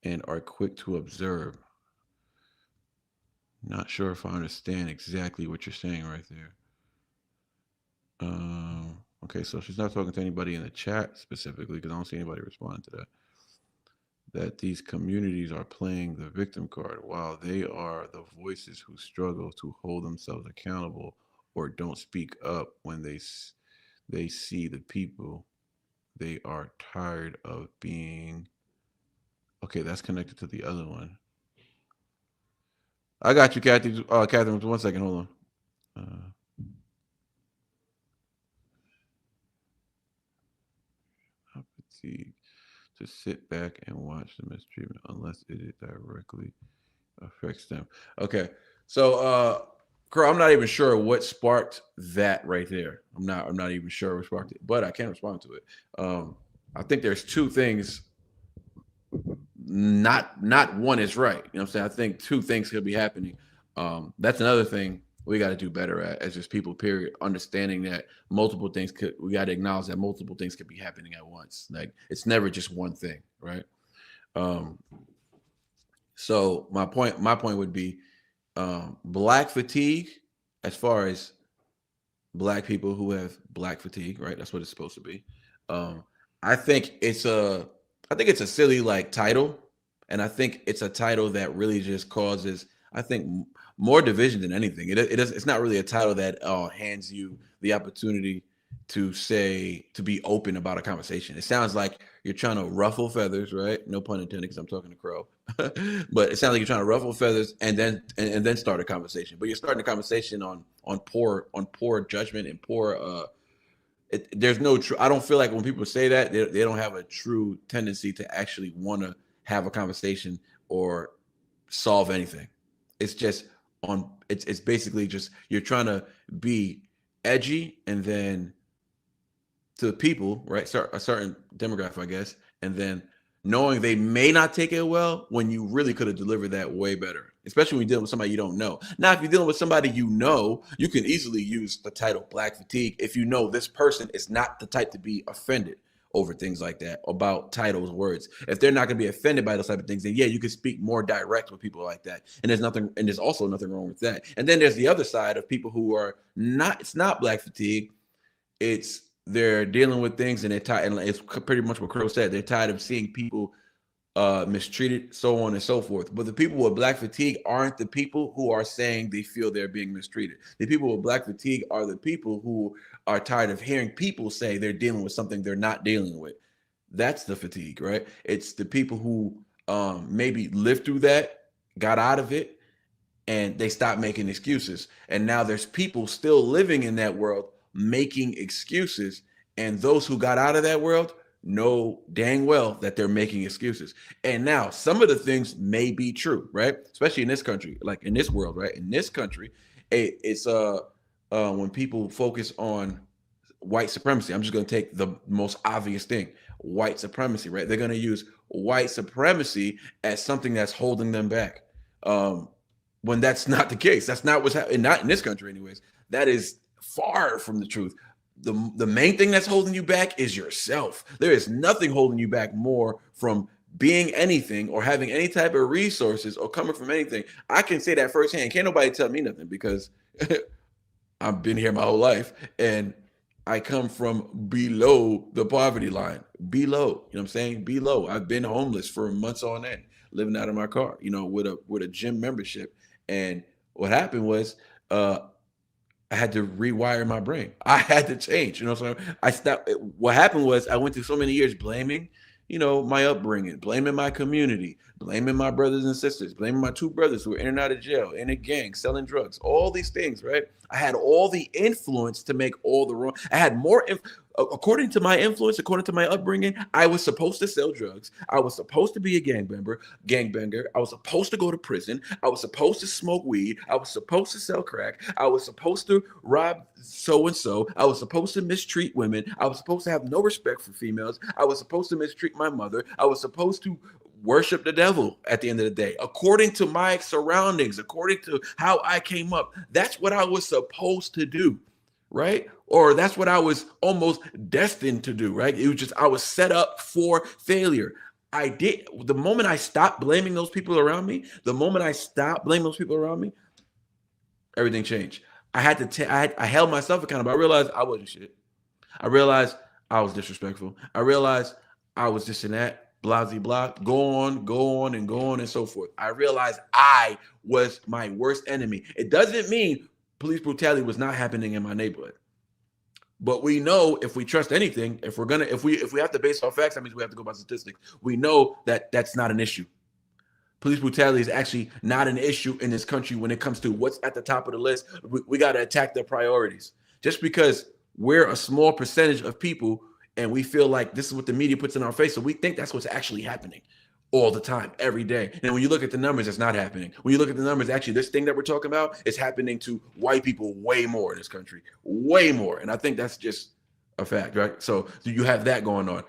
and are quick to observe. Not sure if I understand exactly what you're saying right there. Okay, so she's not talking to anybody in the chat specifically because I don't see anybody responding to that. That these communities are playing the victim card while they are the voices who struggle to hold themselves accountable or don't speak up when they see the people they are tired of being. Okay, that's connected to the other one. I got you, Kathy. Catherine, 1 second. Hold on. Fatigue to sit back and watch the mistreatment unless it directly affects them. Okay, so girl, I'm not even sure what sparked that right there. I'm not even sure what sparked it, but I can respond to it. I think there's two things not one is right. You know what I'm saying? I think two things could be happening. That's another thing we got to do better at as just people, period. Understanding that we got to acknowledge that multiple things could be happening at once. Like it's never just one thing, right? So my point would be Black fatigue, as far as Black people who have Black fatigue, right? That's what it's supposed to be. I think it's a silly like title, and I think it's a title that really just causes, I think, more division than anything. It's not really a title that hands you the opportunity to be open about a conversation. It sounds like you're trying to ruffle feathers, right? No pun intended, because I'm talking to Crow. But it sounds like you're trying to ruffle feathers and then start a conversation. But you're starting a conversation on poor judgment and poor. There's no true. I don't feel like when people say that they don't have a true tendency to actually want to have a conversation or solve anything. It's just it's basically just you're trying to be edgy, and then to the people, right? A certain demographic, I guess, and then knowing they may not take it well when you really could have delivered that way better, especially when you're dealing with somebody you don't know. Now, if you're dealing with somebody you know, you can easily use the title Black fatigue if you know this person is not the type to be offended over things like that, about titles, words. If they're not going to be offended by those type of things, then yeah, you can speak more direct with people like that. And there's also nothing wrong with that. And then there's the other side of people who are not, it's not Black fatigue. They're dealing with things and they're tired. And it's pretty much what Crow said. They're tired of seeing people mistreated, so on and so forth. But the people with Black fatigue aren't the people who are saying they feel they're being mistreated. The people with Black fatigue are the people who are tired of hearing people say they're dealing with something they're not dealing with. That's the fatigue, right? It's the people who maybe lived through that, got out of it, and they stopped making excuses. And now there's people still living in that world making excuses. And those who got out of that world know dang well that they're making excuses. And now some of the things may be true, right? Especially in this country, like in this world, right? In this country, it's when people focus on white supremacy. I'm just going to take the most obvious thing, white supremacy, right? They're going to use white supremacy as something that's holding them back. When that's not the case. That's not what's happening, not in this country anyways. That is far from the truth. The main thing that's holding you back is yourself. There is nothing holding you back more from being anything or having any type of resources or coming from anything. I can say that firsthand. Can't nobody tell me nothing because I've been here my whole life and I come from below the poverty line. Below, you know what I'm saying? Below. I've been homeless for months on end, living out of my car, with a gym membership. And what happened was I had to rewire my brain. I had to change, so I stopped. What happened was I went through so many years blaming, my upbringing, blaming my community, blaming my brothers and sisters, blaming my two brothers who were in and out of jail, in a gang, selling drugs, all these things, right? I had all the influence to make all the wrong. I had more, according to my influence, according to my upbringing, I was supposed to sell drugs. I was supposed to be a gangbanger. I was supposed to go to prison. I was supposed to smoke weed. I was supposed to sell crack. I was supposed to rob so-and-so. I was supposed to mistreat women. I was supposed to have no respect for females. I was supposed to mistreat my mother. I was supposed to worship the devil at the end of the day, according to my surroundings, according to how I came up. That's what I was supposed to do, right? Or that's what I was almost destined to do, right? It was just, I was set up for failure. The moment I stopped blaming those people around me, everything changed. I held myself accountable. I realized I wasn't shit. I realized I was disrespectful. I realized I was this and that. Blah, blah, go on and so forth. I realized I was my worst enemy. It doesn't mean police brutality was not happening in my neighborhood. But we know if we trust anything, if we have to base our facts, that means we have to go by statistics. We know that that's not an issue. Police brutality is actually not an issue in this country when it comes to what's at the top of the list. We got to attack their priorities. Just because we're a small percentage of people and we feel like this is what the media puts in our face, so we think that's what's actually happening all the time, every day. And when you look at the numbers, it's not happening. When you look at the numbers, actually, this thing that we're talking about is happening to white people way more in this country, way more. And I think that's just a fact, right? So you have that going on.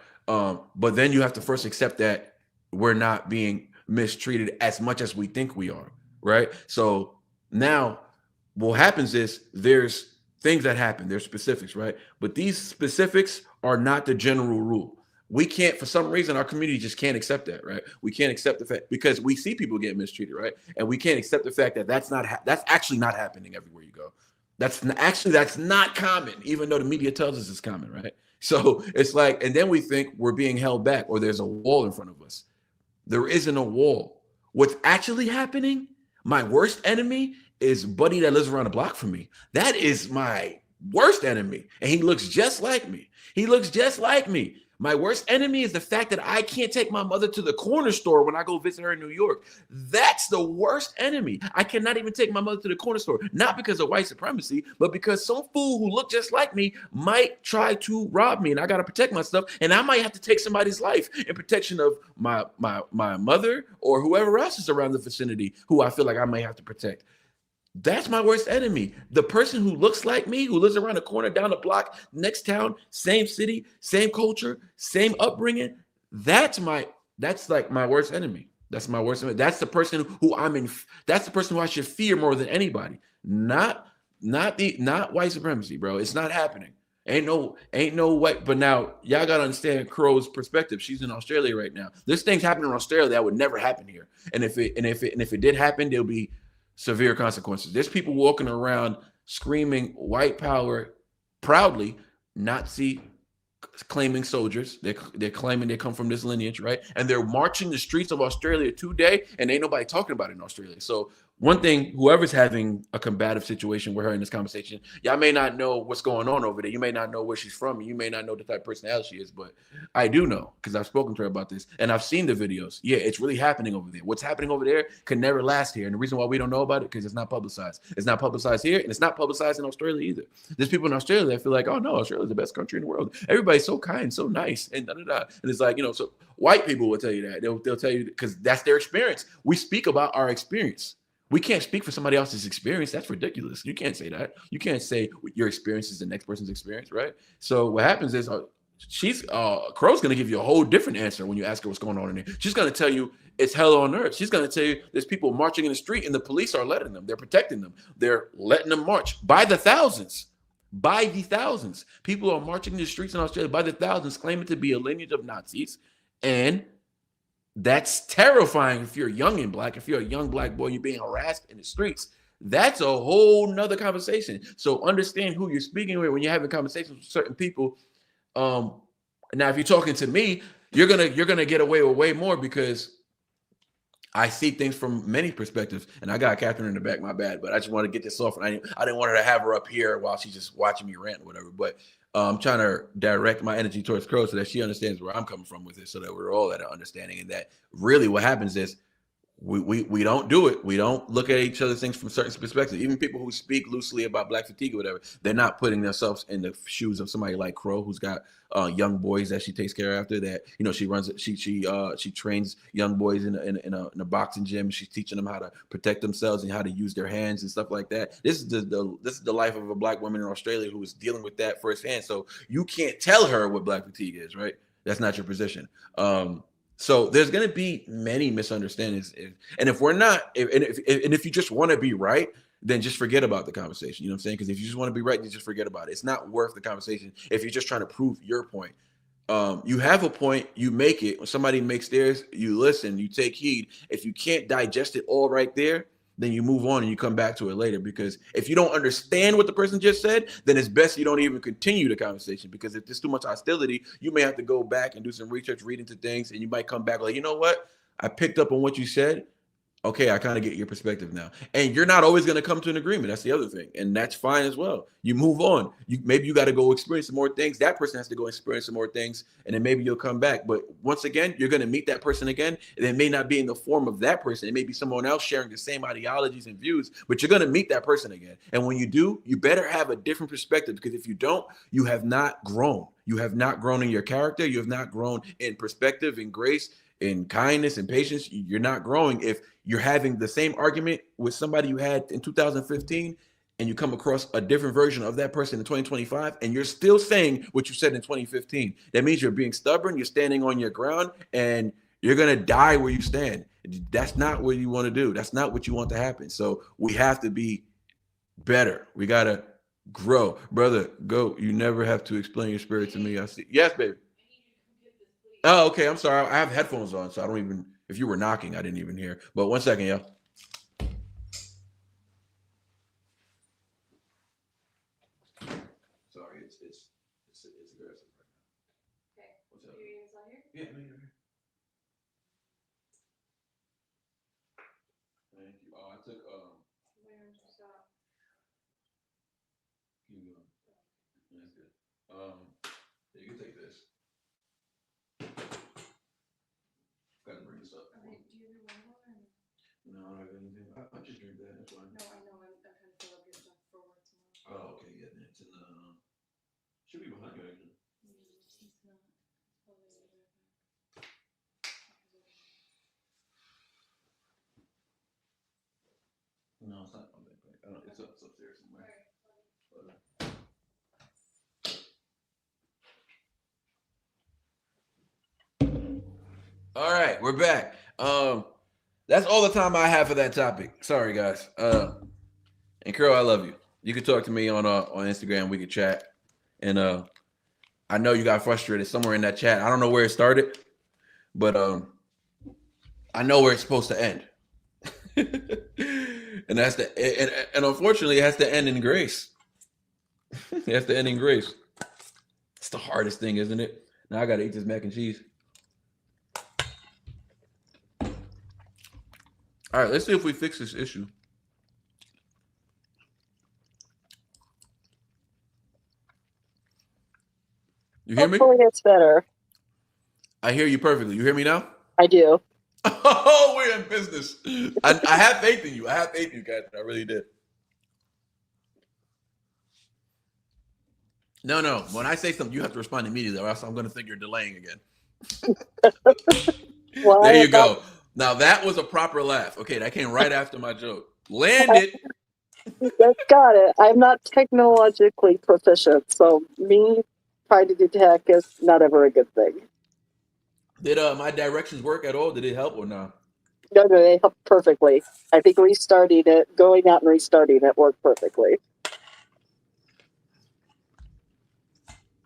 But then you have to first accept that we're not being mistreated as much as we think we are, right? So now what happens is there's things that happen, there's specifics, right? But these specifics are not the general rule. We can't, for some reason, our community just can't accept that, right? We can't accept the fact, because we see people get mistreated, right? And we can't accept the fact that that's actually not happening everywhere you go. That's not common, even though the media tells us it's common, right? So it's like, and then we think we're being held back, or there's a wall in front of us. There isn't a wall. What's actually happening, my worst enemy is buddy that lives around the block from me. That is my worst enemy. And he looks just like me. He looks just like me. My worst enemy is the fact that I can't take my mother to the corner store when I go visit her in New York. That's the worst enemy. I cannot even take my mother to the corner store, not because of white supremacy, but because some fool who look just like me might try to rob me, and I got to protect myself, and I might have to take somebody's life in protection of my mother or whoever else is around the vicinity who I feel like I might have to protect. That's my worst enemy. The person who looks like me, who lives around the corner, down the block, next town, same city, same culture, same upbringing. That's like my worst enemy. That's my worst enemy. That's the person who that's the person who I should fear more than anybody. Not white supremacy, bro. It's not happening. Ain't no white. But now y'all gotta understand Crow's perspective. She's in Australia right now. There's things happening in Australia that would never happen here. And if it did happen, there'll be severe consequences. There's people walking around screaming white power proudly, Nazi claiming soldiers. They're claiming they come from this lineage, right? And they're marching the streets of Australia today, and ain't nobody talking about it in Australia. So one thing, whoever's having a combative situation with her in this conversation, y'all may not know what's going on over there. You may not know where she's from. You may not know the type of personality she is, but I do know because I've spoken to her about this and I've seen the videos. Yeah, it's really happening over there. What's happening over there can never last here. And the reason why we don't know about it, because it's not publicized. It's not publicized here, and it's not publicized in Australia either. There's people in Australia that feel like, oh no, Australia's the best country in the world. Everybody's so kind, so nice, and da-da-da. And it's like, so white people will tell you that. They'll tell you because that's their experience. We speak about our experience. We can't speak for somebody else's experience. That's ridiculous. You can't say that. You can't say your experience is the next person's experience, right? So what happens is Crow's going to give you a whole different answer when you ask her what's going on in there. She's going to tell you it's hell on earth. She's going to tell you there's people marching in the street and the police are letting them. They're protecting them. They're letting them march by the thousands. By the thousands. People are marching in the streets in Australia by the thousands, claiming to be a lineage of Nazis. And that's terrifying if you're young and black. If you're a young black boy, you're being harassed in the streets. That's a whole nother conversation. So understand who you're speaking with when you're having conversations with certain people. Now, if you're talking to me, you're gonna get away with way more because I see things from many perspectives. And I got Catherine in the back, my bad, but I just want to get this off. And I didn't want her to have her up here while she's just watching me rant or whatever. But I'm trying to direct my energy towards Crow so that she understands where I'm coming from with it, so that we're all at an understanding. And that really what happens is we don't do it. We don't look at each other's things from certain perspectives. Even people who speak loosely about black fatigue or whatever, they're not putting themselves in the shoes of somebody like Crow, who's got young boys that she takes care of after that. She trains young boys in a boxing gym. She's teaching them how to protect themselves and how to use their hands and stuff like that. This is the life of a black woman in Australia who is dealing with that firsthand. So you can't tell her what black fatigue is, right? That's not your position. So there's going to be many misunderstandings. And if we're not, if you just want to be right, then just forget about the conversation. You know what I'm saying? Because if you just want to be right, then just forget about it. It's not worth the conversation if you're just trying to prove your point. You have a point, you make it. When somebody makes theirs, you listen, you take heed. If you can't digest it all right there, then you move on and you come back to it later. Because if you don't understand what the person just said, then it's best you don't even continue the conversation. Because if there's too much hostility, you may have to go back and do some research, read into things, and you might come back like, you know what? I picked up on what you said. Okay, I kind of get your perspective now. And you're not always going to come to an agreement. That's the other thing. And that's fine as well. You move on. Maybe you got to go experience some more things. That person has to go experience some more things. And then maybe you'll come back. But once again, you're going to meet that person again. And it may not be in the form of that person. It may be someone else sharing the same ideologies and views. But you're going to meet that person again. And when you do, you better have a different perspective. Because if you don't, you have not grown. You have not grown in your character. You have not grown in perspective and grace, in kindness and patience. You're not growing if you're having the same argument with somebody you had in 2015 and you come across a different version of that person in 2025 and you're still saying what you said in 2015. That means you're being stubborn, you're standing on your ground, and You're going to die where you stand. That's not what you want to do. That's not what you want to happen. So we have to be better. We got to grow. Brother, go. You never have to explain your spirit to me. I see. Yes, baby. Oh, okay. I'm sorry. I have headphones on, so I don't even, if you were knocking, I didn't even hear. But 1 second, yo. Sorry, it's aggressive right now. Okay. What's up? Yeah, no, you're here. Thank you. Oh, I took Where did you stop? Keep going. That's good. Yeah, you can take this. Gotta bring this up. Okay, do you have your water? No, I don't have anything. I'll just drink that. That's fine. No, I know. I'm trying to fill up your stuff for work tomorrow. Oh, okay. Yeah, then it's in the. Should be behind you, actually. It's not. It's probably in the backpack. No, it's not in my backpack. I don't. It's upstairs somewhere. All right, we're back. That's all the time I have for that topic. Sorry, guys. And Carol, I love you. You can talk to me on Instagram. We can chat. And I know you got frustrated somewhere in that chat. I don't know where it started, but I know where it's supposed to end. And that's and unfortunately, it has to end in grace. It has to end in grace. It's the hardest thing, isn't it? Now I gotta eat this mac and cheese. All right, let's see if we fix this issue. You hear me? Hopefully it's better. I hear you perfectly. You hear me now? I do. Oh, we're in business. I have faith in you. I have faith in you, guys. I really did. No. When I say something, you have to respond immediately, or else I'm going to think you're delaying again. Well, there you go. Now that was a proper laugh. Okay, that came right after my joke. Landed. Got it. I'm not technologically proficient, so me trying to do tech is not ever a good thing. Did my directions work at all? Did it help or not? No, they helped perfectly. I think restarting it, going out and restarting it worked perfectly.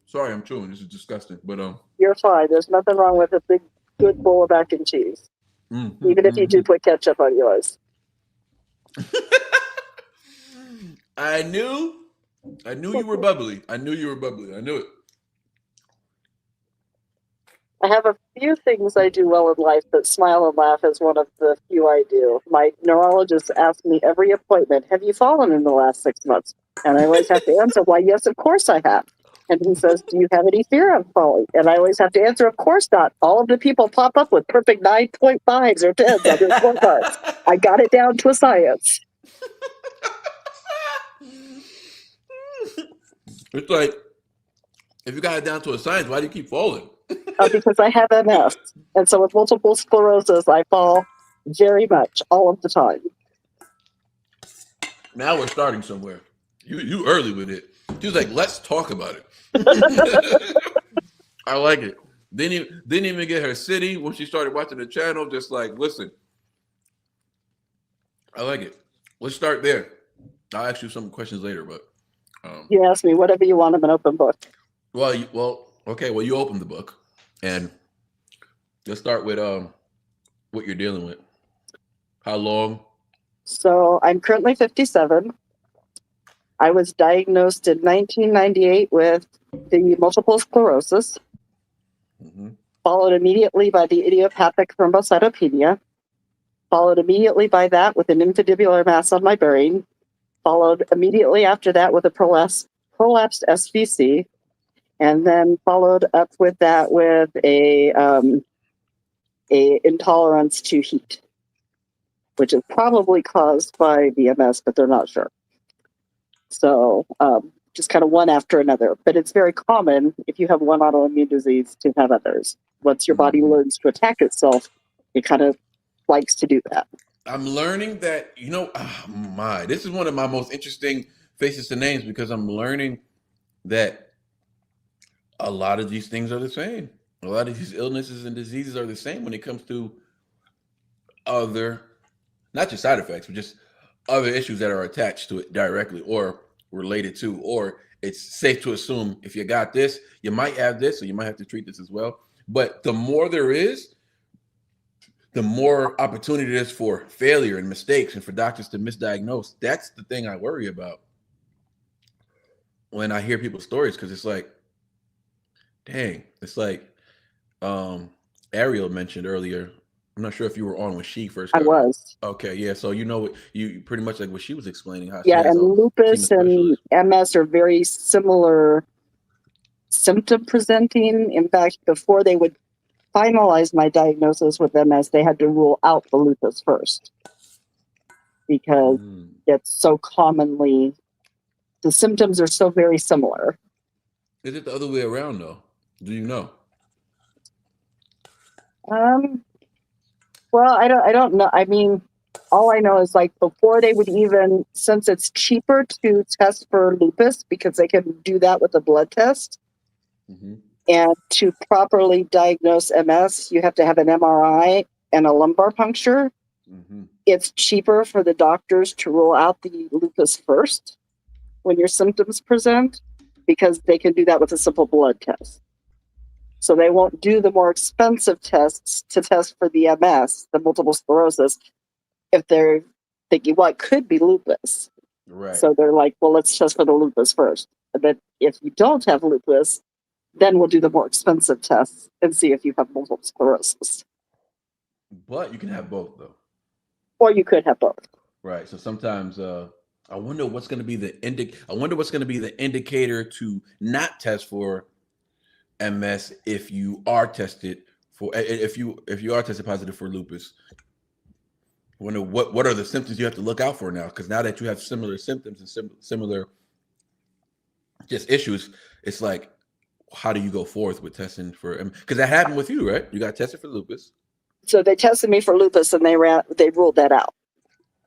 Sorry, I'm chewing. This is disgusting, but You're fine. There's nothing wrong with a big, good bowl of mac and cheese. Even if you do put ketchup on yours. I knew you were bubbly. I knew it. I have a few things I do well in life, but smile and laugh is one of the few I do. My neurologist asks me every appointment, have you fallen in the last 6 months? And I always have to answer, why, yes, of course I have. And he says, do you have any fear of falling? And I always have to answer, of course not. All of the people pop up with perfect 9.5s or 10s on their scorecards. I got it down to a science. It's like, if you got it down to a science, why do you keep falling? Because I have MS. And so with multiple sclerosis, I fall very much all of the time. Now we're starting somewhere. You early with it. She was like, let's talk about it. I like it. Didn't even get her city when she started watching the channel. Just like, listen. I like it. Let's start there. I'll ask you some questions later, but you ask me whatever you want. I'm an open book. Okay. Well, you open the book, and let's start with what you're dealing with. How long? So I'm currently 57. I was diagnosed in 1998 with the multiple sclerosis, followed immediately by the idiopathic thrombocytopenia, followed immediately by that with an infundibular mass on my brain, followed immediately after that with a prolapsed SVC, and then followed up with that with a intolerance to heat, which is probably caused by VMS, but they're not sure. So just kind of one after another. But it's very common if you have one autoimmune disease to have others. Once your body learns to attack itself, it kind of likes to do that. I'm learning that, this is one of my most interesting faces to names, because I'm learning that a lot of these things are the same. A lot of these illnesses and diseases are the same when it comes to other, not just side effects, but just other issues that are attached to it directly or related to, or it's safe to assume if you got this, you might have this, so you might have to treat this as well. But the more there is, the more opportunity there is for failure and mistakes and for doctors to misdiagnose. That's the thing I worry about when I hear people's stories, because it's like, dang, it's like Ariel mentioned earlier. I'm not sure if you were on when she first I got was. Okay, yeah. So you know what you pretty much like what she was explaining how Yeah, she has and lupus and MS are very similar symptom presenting. In fact, before they would finalize my diagnosis with MS, they had to rule out the lupus first because it's so commonly, the symptoms are so very similar. Is it the other way around though? Do you know? Well, I don't know. I mean, all I know is like before they would even, since it's cheaper to test for lupus because they can do that with a blood test. And to properly diagnose MS, you have to have an MRI and a lumbar puncture. It's cheaper for the doctors to rule out the lupus first when your symptoms present because they can do that with a simple blood test. So they won't do the more expensive tests to test for the MS, the multiple sclerosis, if they're thinking, well, it could be lupus. Right. So they're like, well, let's test for the lupus first. And then if you don't have lupus, then we'll do the more expensive tests and see if you have multiple sclerosis. But you can have both though. Or you could have both. Right. So sometimes I wonder what's going to be the indicator to not test for MS if you are tested for if you are tested positive for lupus. I wonder what are the symptoms you have to look out for now, because now that you have similar symptoms and similar just issues, it's like, how do you go forth with testing for MS? Because that happened with you, right? You got tested for lupus. So they tested me for lupus and they ruled that out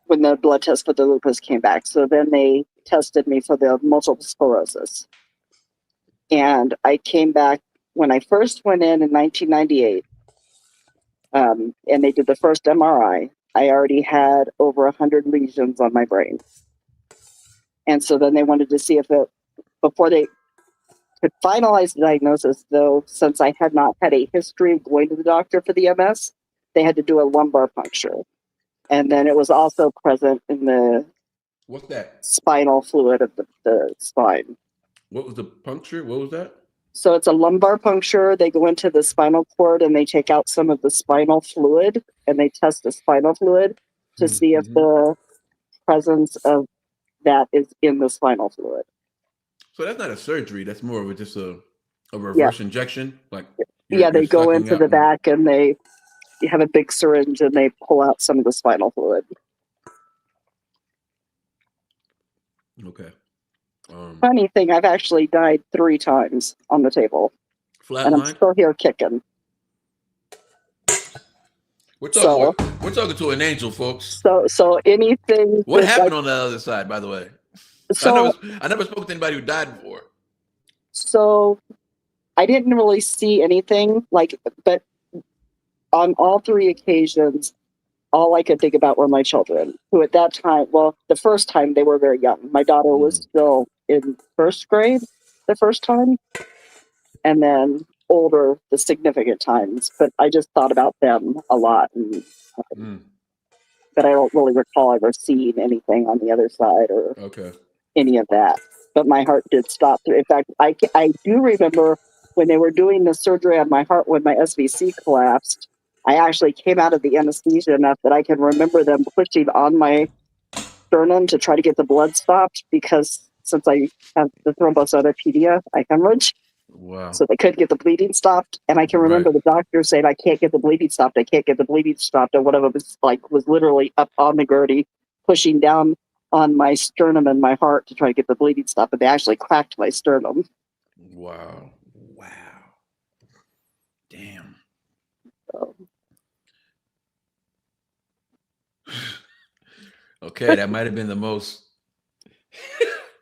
when the blood test for the lupus came back. So then they tested me for the multiple sclerosis. And I came back when I first went in 1998, and they did the first MRI. I already had over 100 lesions on my brain. And so then they wanted to see if before they could finalize the diagnosis, though, since I had not had a history of going to the doctor for the MS, they had to do a lumbar puncture. And then it was also present in the What's that? Spinal fluid of the spine. What was the puncture? What was that? So it's a lumbar puncture. They go into the spinal cord and they take out some of the spinal fluid and they test the spinal fluid to see if the presence of that is in the spinal fluid. So that's not a surgery. That's more of just a reverse injection. Like they go into the back and you have a big syringe and they pull out some of the spinal fluid. Okay. Funny thing, I've actually died 3 times on the table. And I'm still here kicking. We're talking to an angel, folks. So anything. What happened on the other side, by the way? So I never spoke to anybody who died before. So I didn't really see anything but on all 3 occasions, all I could think about were my children, who at that time, well, the first time they were very young. My daughter was still in 1st grade the first time, and then older the significant times. But I just thought about them a lot, but I don't really recall ever seeing anything on the other side or any of that. But my heart did stop. In fact, I do remember when they were doing the surgery on my heart when my SVC collapsed. I actually came out of the anesthesia enough that I can remember them pushing on my sternum to try to get the blood stopped because since I have the thrombocytopenia, I hemorrhage. Wow. So they couldn't get the bleeding stopped. And I can remember the doctor saying, I can't get the bleeding stopped. I can't get the bleeding stopped. And one of them was literally up on the gurney, pushing down on my sternum and my heart to try to get the bleeding stopped. And they actually cracked my sternum. Wow. Damn. Okay, that might have been the most.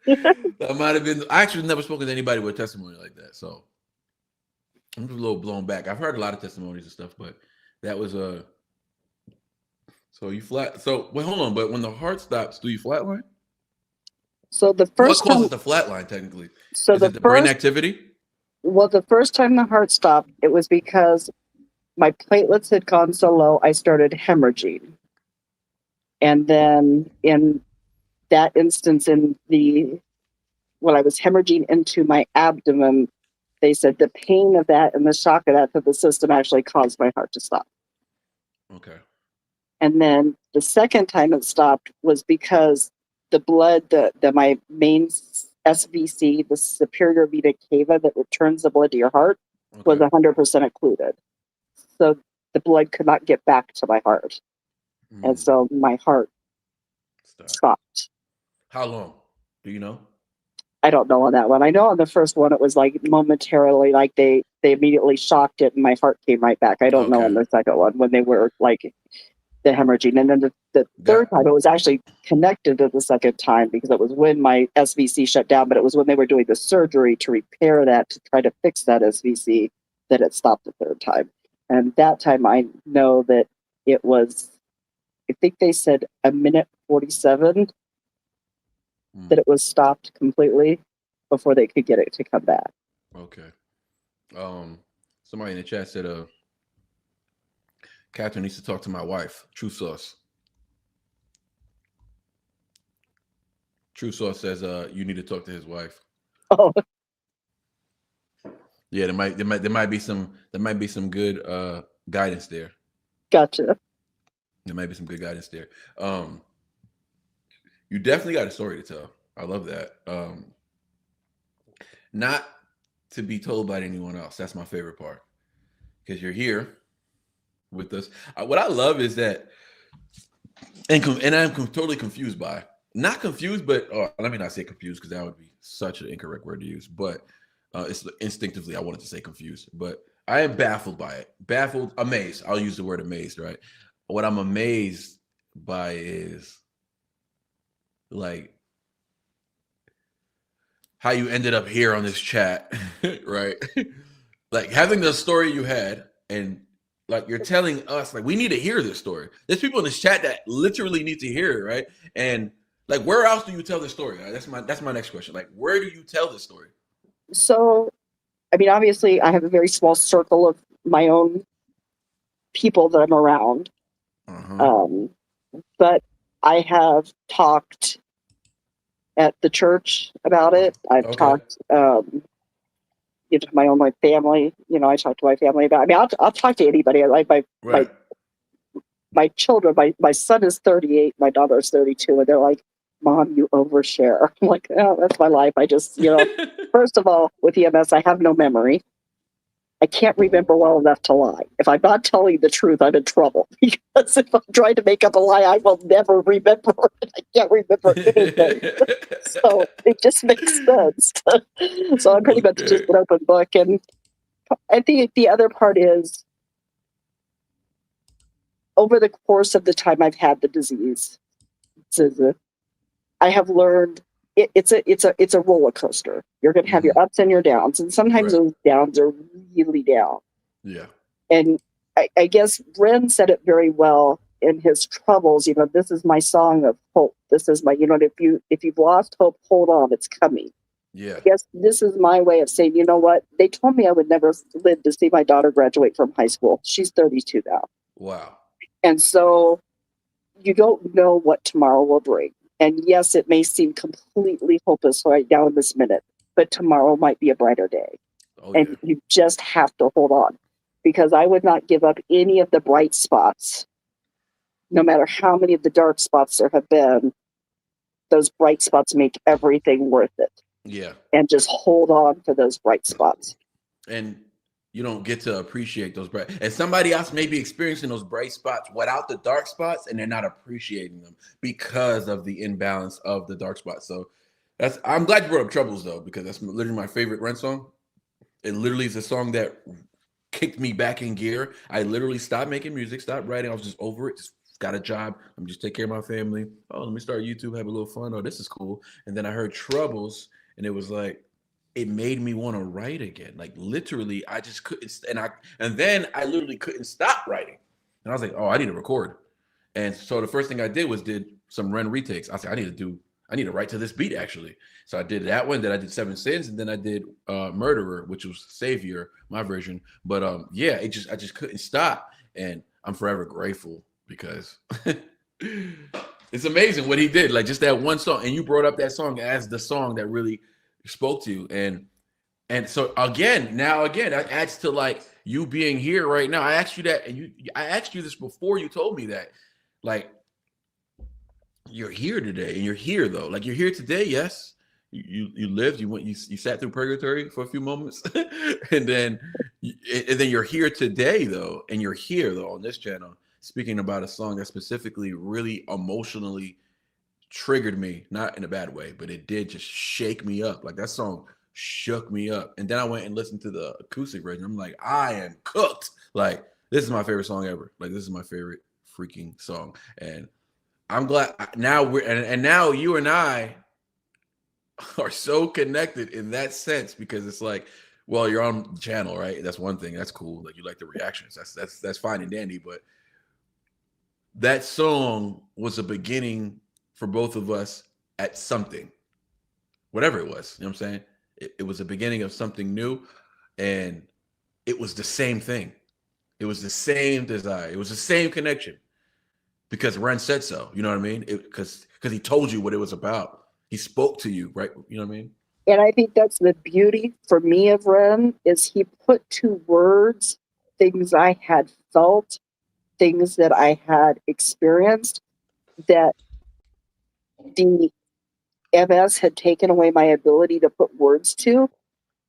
That might have been. I actually never spoken to anybody with a testimony like that. So I'm just a little blown back. I've heard a lot of testimonies and stuff, but that was a. So you flat. So wait, hold on. But when the heart stops, do you flatline? So the What first causes time, the flatline technically? so Is it the brain activity? well, the first time the heart stopped, it was because my platelets had gone so low, I started hemorrhaging. And then in that instance, when I was hemorrhaging into my abdomen, they said the pain of that and the shock of that to the system actually caused my heart to stop. Okay. And then the second time it stopped was because the blood, my main SVC, the superior vena cava that returns the blood to your heart, was 100% occluded. So the blood could not get back to my heart. And so my heart stopped. How long? Do you know? I don't know on that one. I know on the first one, it was like momentarily, like they immediately shocked it and my heart came right back. I don't know on the second one when they were like the hemorrhaging. And then the third time, it was actually connected to the second time because it was when my SVC shut down, but it was when they were doing the surgery to repair that, to try to fix that SVC, that it stopped the third time. And that time I know that it was, I think they said a minute 47 that it was stopped completely before they could get it to come back. Okay. Somebody in the chat said, Catherine needs to talk to my wife. True Sauce. True Sauce says, you need to talk to his wife. Oh. Yeah, there might be some good guidance there. Gotcha. There might be some good guidance there. You definitely got a story to tell. I love that. Not to be told by anyone else. That's my favorite part. Because you're here with us. What I love is that, and I'm totally confused by, not confused, but let me not say confused because that would be such an incorrect word to use. But it's instinctively, I wanted to say confused. But I am baffled by it. Baffled, amazed. I'll use the word amazed, right? What I'm amazed by is like how you ended up here on this chat, right? Like having the story you had, and like you're telling us, like we need to hear this story. There's people in this chat that literally need to hear it, right? And like, where else do you tell the story? Right? That's my next question. Like, where do you tell this story? So, I mean, obviously, I have a very small circle of my own people that I'm around. But I have talked at the church about it. I've talked, to my own family. I talk to my family about. I mean, I'll talk to anybody. Like my children. My son is 38. My daughter is 32, and they're like, "Mom, you overshare." I'm like, "Oh, that's my life." I just, first of all, with EMS, I have no memory. I can't remember well enough to lie. If I'm not telling the truth, I'm in trouble. Because if I'm trying to make up a lie, I will never remember it. I can't remember anything. So it just makes sense. So I'm pretty much just an open book. And I think the other part is, over the course of the time I've had the disease, I have learned it's a roller coaster. You're going to have your ups and your downs, and sometimes those downs are really down. Yeah. And I guess Ren said it very well in his troubles. This is my song of hope. This is my, if you've lost hope, hold on, it's coming. Yeah. I guess this is my way of saying, you know what? They told me I would never live to see my daughter graduate from high school. She's 32 now. Wow. And so you don't know what tomorrow will bring. And yes, it may seem completely hopeless right now in this minute, but tomorrow might be a brighter day. And you just have to hold on, because I would not give up any of the bright spots, no matter how many of the dark spots there have been. Those bright spots make everything worth it. Yeah. And just hold on to those bright spots. And you don't get to appreciate those bright. And somebody else may be experiencing those bright spots without the dark spots, and they're not appreciating them because of the imbalance of the dark spots. So I'm glad you brought up Troubles, though, because that's literally my favorite Ren song. It literally is a song that kicked me back in gear. I literally stopped making music, stopped writing. I was just over it. Just got a job. I'm just take care of my family. Oh, let me start YouTube, have a little fun. Oh, this is cool. And then I heard Troubles, and it was like, it made me want to write again. Like literally, I just couldn't. And then I literally couldn't stop writing. And I was like, oh, I need to record. And so the first thing I did was did some Ren retakes. I said, I need to write to this beat actually. So I did that one. Then I did Seven Sins, and then I did Murderer, which was Savior, my version. But yeah, I just couldn't stop, and I'm forever grateful because it's amazing what he did. Like just that one song, and you brought up that song as the song that really spoke to you, and so again, that adds to like you being here right now. I asked you that, and I asked you this before you told me that, like you're here today, and you're here though, like you're here today. Yes, you lived, you sat through purgatory for a few moments, and then you're here today though, and you're here though on this channel speaking about a song that specifically really emotionally triggered me, not in a bad way, but it did just shake me up. Like that song shook me up. And then I went and listened to the acoustic version. I'm like, I am cooked. Like this is my favorite song ever. Like this is my favorite freaking song. And I'm glad now now you and I are so connected in that sense, because it's like, well, you're on the channel, right? That's one thing. That's cool. Like you like the reactions. That's fine and dandy. But that song was a beginning for both of us at something, whatever it was. You know what I'm saying? It was a beginning of something new, and it was the same thing. It was the same desire. It was the same connection, because Ren said so. You know what I mean? Because he told you what it was about. He spoke to you, right? You know what I mean? And I think that's the beauty for me of Ren, is he put to words things I had felt, things that I had experienced, that the MS had taken away my ability to put words to,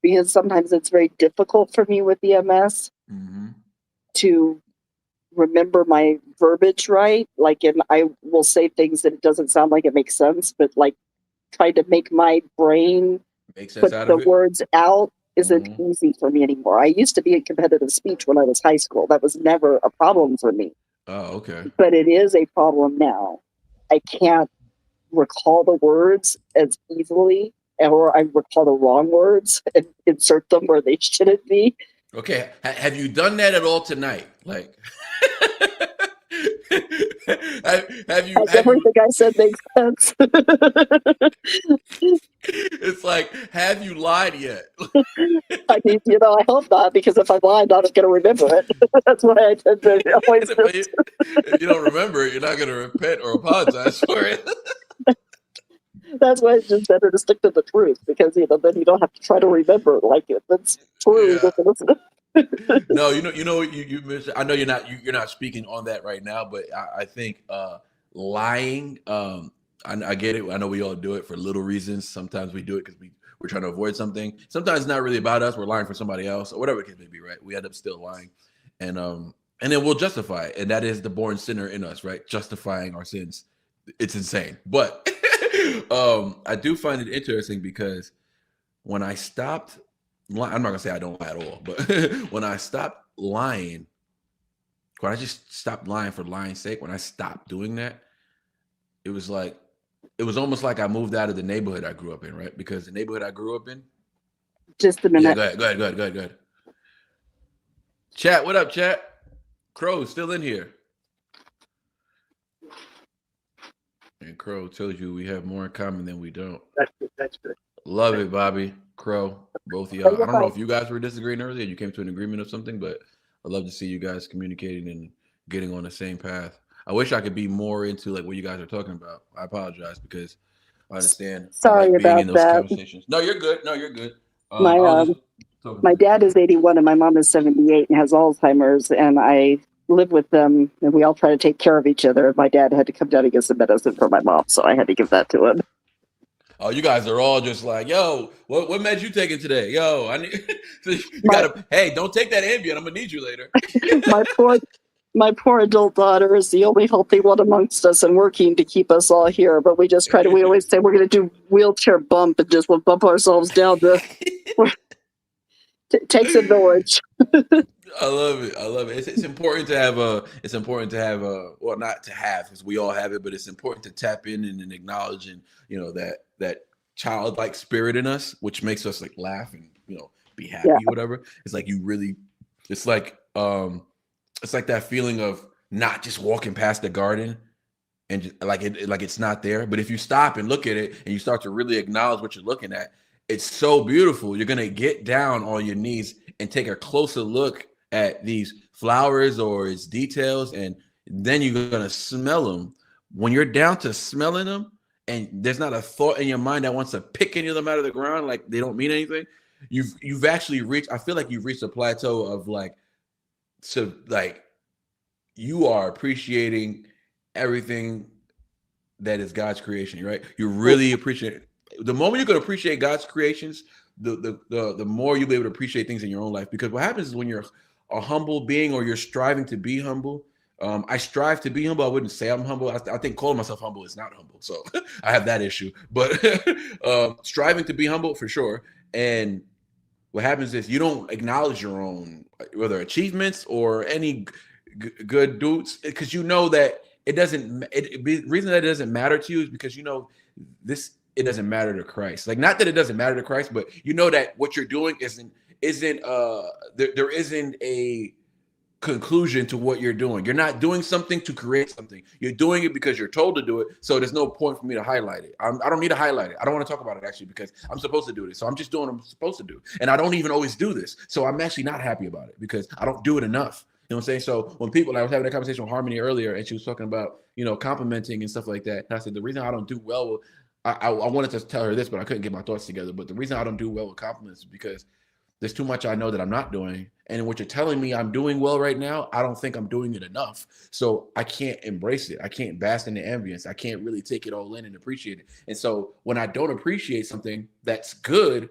because sometimes it's very difficult for me with the MS to remember my verbiage right. Like, and I will say things that it doesn't sound like it makes sense, but like trying to make my brain put the words out isn't easy for me anymore. I used to be in competitive speech when I was high school. That was never a problem for me. Oh, okay. But it is a problem now. I can't recall the words as easily, or I recall the wrong words and insert them where they shouldn't be. Okay. Have you done that at all tonight? Like, have you? Everything I said makes sense. It's like, have you lied yet? I mean, I hope not, because if I'm lying, I'm not going to remember it. That's why I tend to always. If you don't remember it, you're not going to repent or apologize for it. That's why it's just better to stick to the truth, because then you don't have to try to remember it. Like if it's true. Yeah. No, you mentioned, I know you're not speaking on that right now, but I think lying. I get it. I know we all do it for little reasons. Sometimes we do it because we're trying to avoid something. Sometimes it's not really about us. We're lying for somebody else, or whatever it may be. Right? We end up still lying, and then we'll justify it, and that is the born sinner in us, right? Justifying our sins. It's insane, but I do find it interesting, because when I stopped lying, I'm not gonna say I don't lie at all, but when I stopped lying, when I just stopped lying for lying's sake, when I stopped doing that, it was almost like I moved out of the neighborhood I grew up in, right? Because the neighborhood I grew up in. Just a minute. Yeah, go ahead. Chat, what up, chat? Crow's still in here. And Crow tells you we have more in common than we don't. That's good. Love it, Bobby, Crow, both of y'all. I don't know if you guys were disagreeing earlier, you came to an agreement of something, but I'd love to see you guys communicating and getting on the same path. I wish I could be more into like what you guys are talking about. I apologize, because I understand. Sorry like about that. Conversations. No, you're good. My dad is 81 and my mom is 78 and has Alzheimer's, and I live with them, and we all try to take care of each other. My dad had to come down and get some medicine for my mom, so I had to give that to him. Oh, you guys are all just like, yo, what meds you taking today? Yo, I need hey, don't take that Ambien. I'm gonna need you later. My poor adult daughter is the only healthy one amongst us and working to keep us all here. But we just we always say we're going to do wheelchair bump, and just we'll bump ourselves down takes a village. I love it. It's important to have well, not to have, because we all have it, but it's important to tap in and acknowledge, and that childlike spirit in us, which makes us like laugh and be happy, whatever. It's like it's like that feeling of not just walking past the garden and just, like it's not there. But if you stop and look at it and you start to really acknowledge what you're looking at, it's so beautiful. You're gonna get down on your knees and take a closer look at these flowers or its details, and then you're gonna smell them. When you're down to smelling them, and there's not a thought in your mind that wants to pick any of them out of the ground, like they don't mean anything. You've actually reached. I feel like you've reached a plateau of you are appreciating everything that is God's creation, right? You really appreciate it. The moment you can appreciate God's creations, the more you'll be able to appreciate things in your own life. Because what happens is when you're a humble being or you're striving to be humble, I strive to be humble. I wouldn't say I'm humble. I think calling myself humble is not humble. So I have that issue. But striving to be humble for sure. And what happens is you don't acknowledge your own, whether achievements or any good dudes, because you know that it doesn't. The reason that it doesn't matter to you is because you know it doesn't matter to Christ. Like, not that it doesn't matter to Christ, but you know that what you're doing isn't there isn't a conclusion to what you're doing. You're not doing something to create something. You're doing it because you're told to do it. So there's no point for me to highlight it. I don't need to highlight it. I don't want to talk about it actually because I'm supposed to do this. So I'm just doing what I'm supposed to do. And I don't even always do this. So I'm actually not happy about it because I don't do it enough. You know what I'm saying? So when I was having a conversation with Harmony earlier and she was talking about, complimenting and stuff like that. And I said, the reason I don't do well, I wanted to tell her this, but I couldn't get my thoughts together. But the reason I don't do well with compliments is because there's too much I know that I'm not doing. And what you're telling me I'm doing well right now, I don't think I'm doing it enough. So I can't embrace it. I can't bask in the ambience. I can't really take it all in and appreciate it. And so when I don't appreciate something that's good,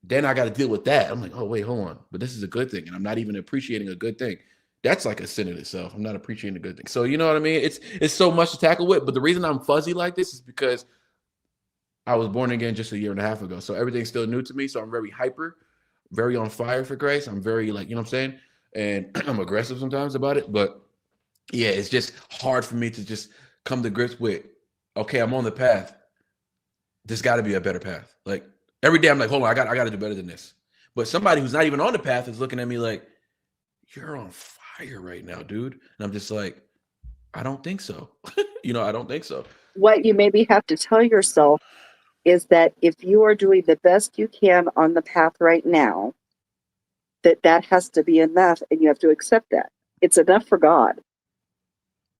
then I got to deal with that. I'm like, oh, wait, hold on. But this is a good thing. And I'm not even appreciating a good thing. That's like a sin in itself. I'm not appreciating a good thing. So you know what I mean? It's so much to tackle with. But the reason I'm fuzzy like this is because I was born again just a year and a half ago. So everything's still new to me. So I'm very hyper, very on fire for grace. I'm very you know what I'm saying? And I'm aggressive sometimes about it. But yeah, it's just hard for me to just come to grips with, okay, I'm on the path. There's got to be a better path. Like every day I'm like, hold on, I got to do better than this. But somebody who's not even on the path is looking at me like, you're on fire right now, dude. And I'm just like, I don't think so. I don't think so. What you maybe have to tell yourself is that if you are doing the best you can on the path right now, that has to be enough, and you have to accept that. It's enough for God.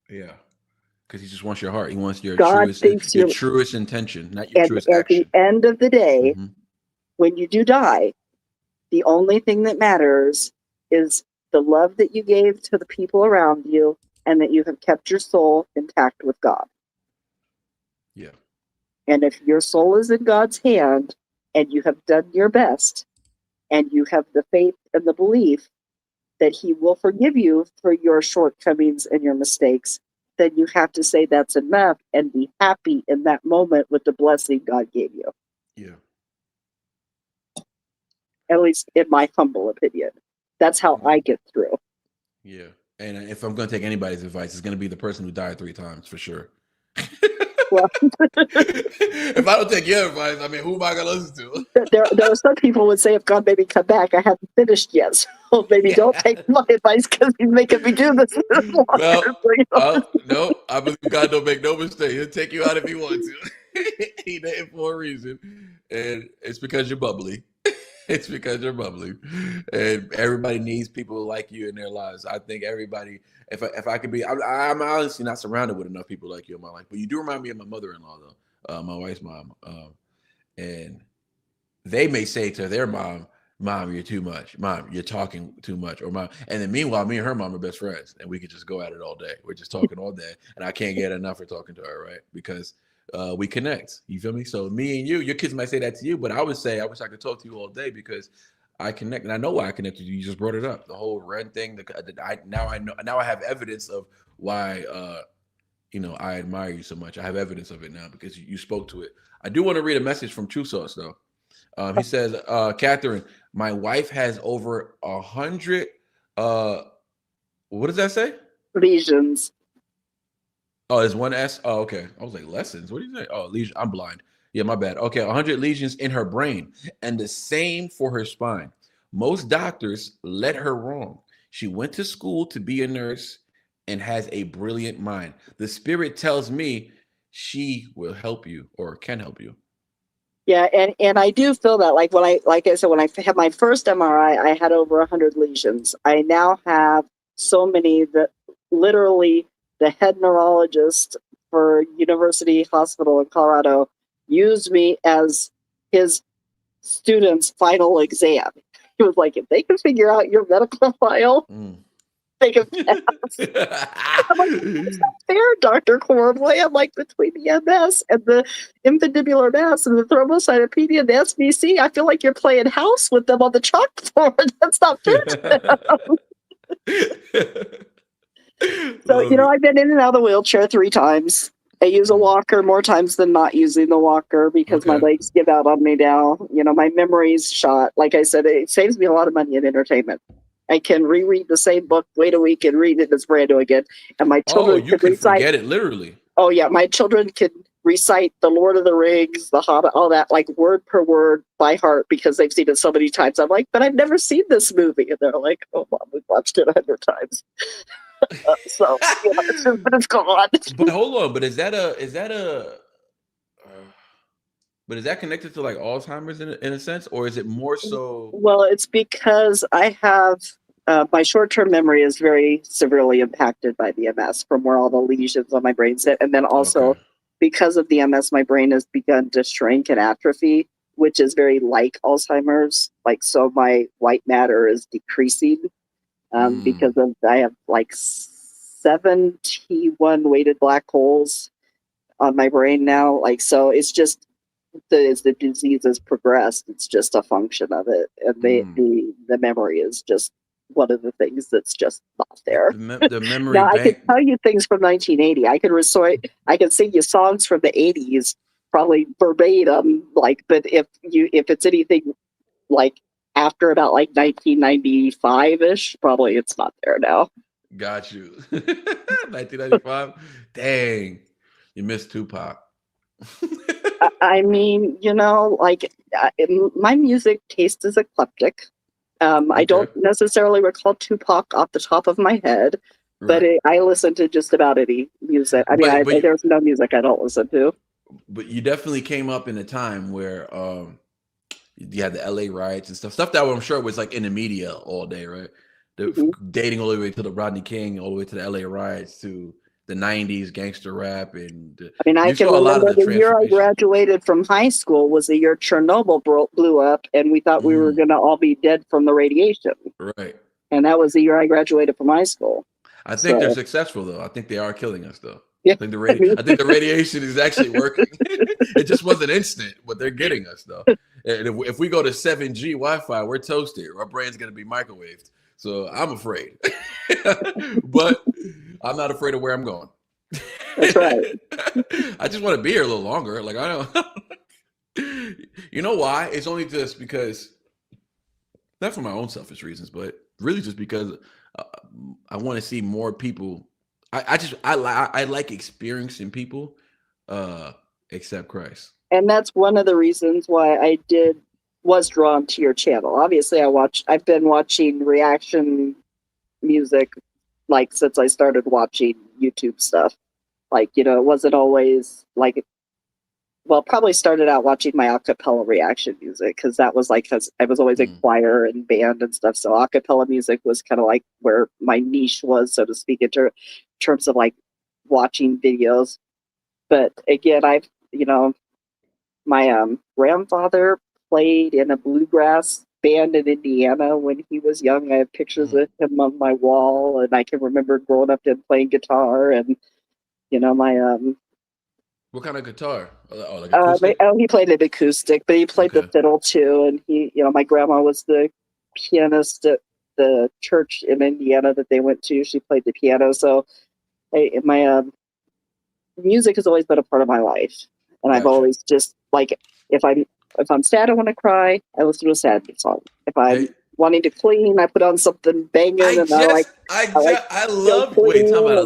Yeah. Because he just wants your heart. He wants your truest intention, not your truest action. At the end of the day, when you do die, the only thing that matters is the love that you gave to the people around you and that you have kept your soul intact with God. Yeah. And if your soul is in God's hand and you have done your best and you have the faith and the belief that he will forgive you for your shortcomings and your mistakes, then you have to say that's enough and be happy in that moment with the blessing God gave you. Yeah. At least in my humble opinion. That's how I get through. Yeah. And if I'm going to take anybody's advice, it's going to be the person who died 3 times for sure. Well, if I don't take your advice, I mean, who am I going to listen to? there are some people would say, if God made me come back, I haven't finished yet. So maybe don't take my advice because he's making me do this. No, I believe God don't make no mistake. He'll take you out if he wants to. He did it for a reason. And it's because you're bubbly. It's because you're bubbly. And everybody needs people like you in their lives. I think everybody, if I could be, I'm honestly not surrounded with enough people like you in my life. But you do remind me of my mother-in-law, though, my wife's mom. And they may say to their mom, you're too much. Mom, you're talking too much. Or Mom. And then meanwhile, me and her mom are best friends. And we could just go at it all day. We're just talking all day. And I can't get enough for talking to her, right? Because we connect. You feel me? So me and you, your kids might say that to you, but I would say, I wish I could talk to you all day because I connect. And I know why I connect with you. You just brought it up. The whole rent thing. Now I have evidence of why, I admire you so much. I have evidence of it now because you spoke to it. I do want to read a message from True Sauce though. He says, Catherine, my wife has over 100, what does that say? Lesions. Oh, there's one S. Oh, okay. I was like, lessons. What do you say? Oh, lesion. I'm blind. Yeah, my bad. Okay, 100 lesions in her brain, and the same for her spine. Most doctors led her wrong. She went to school to be a nurse and has a brilliant mind. The spirit tells me she will help you or can help you. Yeah, and I do feel that like I said, when I had my first MRI, I had over 100 lesions. I now have so many that literally the head neurologist for University Hospital in Colorado used me as his student's final exam. He was like, if they can figure out your medical file, they can pass. I'm like, it's not fair, Dr. Cornway. I'm like, between the MS and the infundibular mass and the thrombocytopenia and the SVC, I feel like you're playing house with them on the chalkboard. That's not fair to them. So, I've been in and out of the wheelchair 3 times. I use a walker more times than not using the walker because my legs give out on me now. My memory's shot. Like I said, it saves me a lot of money in entertainment. I can reread the same book, wait a week, and read it as brand new again. And my children you can forget it literally. Oh yeah, my children can recite The Lord of the Rings, The Hobbit, all that, like word per word by heart because they've seen it so many times. I'm like, but I've never seen this movie, and they're like, "Oh, Mom, we've watched it 100 times." So, but it's gone. But hold on, but is that connected to like Alzheimer's in a sense, or is it more so? Well, it's because I have my short-term memory is very severely impacted by the MS from where all the lesions on my brain sit, and then also because of the MS, my brain has begun to shrink and atrophy, which is very like Alzheimer's. Like, so my white matter is decreasing. Because I have like 71 weighted black holes on my brain now. Like, so it's just as the disease has progressed, it's just a function of it. And the memory is just one of the things that's just not there. The memory now, bank. I can tell you things from 1980. I can sing you songs from the 80s, probably verbatim. Like, but if it's anything like after about like 1995-ish, probably it's not there now. Got you. 1995. Dang, you missed Tupac. I mean, my music taste is eclectic. I don't necessarily recall Tupac off the top of my head, but I listen to just about any music. I mean, there's no music I don't listen to. But you definitely came up in a time where you had the LA riots and stuff that I'm sure was like in the media all day, right? Dating all the way to the Rodney King, all the way to the LA riots, to the 90s gangster rap. And I mean, I can remember the year I graduated from high school was the year Chernobyl blew up, and we thought we were going to all be dead from the radiation. Right. And that was the year I graduated from high school. I think they're successful, though. I think they are killing us, though. Yeah. I think the radiation is actually working. It just wasn't instant, but they're getting us, though. And if we go to 7G Wi-Fi, we're toasted. Our brain's going to be microwaved. So I'm afraid. But I'm not afraid of where I'm going. That's right. I just want to be here a little longer. Like, I don't. You know why? It's only just because, not for my own selfish reasons, but really just because I want to see more people. I like experiencing people accept Christ. And that's one of the reasons why I was drawn to your channel. Obviously, I've been watching reaction music like since I started watching YouTube stuff. Like, it wasn't always like, well, probably started out watching my acapella reaction music because that was like, because I was always in choir and band and stuff. So acapella music was kind of like where my niche was, so to speak, in terms of like watching videos. But again, my grandfather played in a bluegrass band in Indiana when he was young. I have pictures of him on my wall, and I can remember growing up and playing guitar. And my what kind of guitar? Like acoustic? He played an acoustic, but he played the fiddle too. And he, my grandma was the pianist at the church in Indiana that they went to. She played the piano, so my music has always been a part of my life. And I've always just like, if I'm sad, I want to cry, I listen to a sad song. If I'm wanting to clean, I put on something banging. I love. Wait, time out. I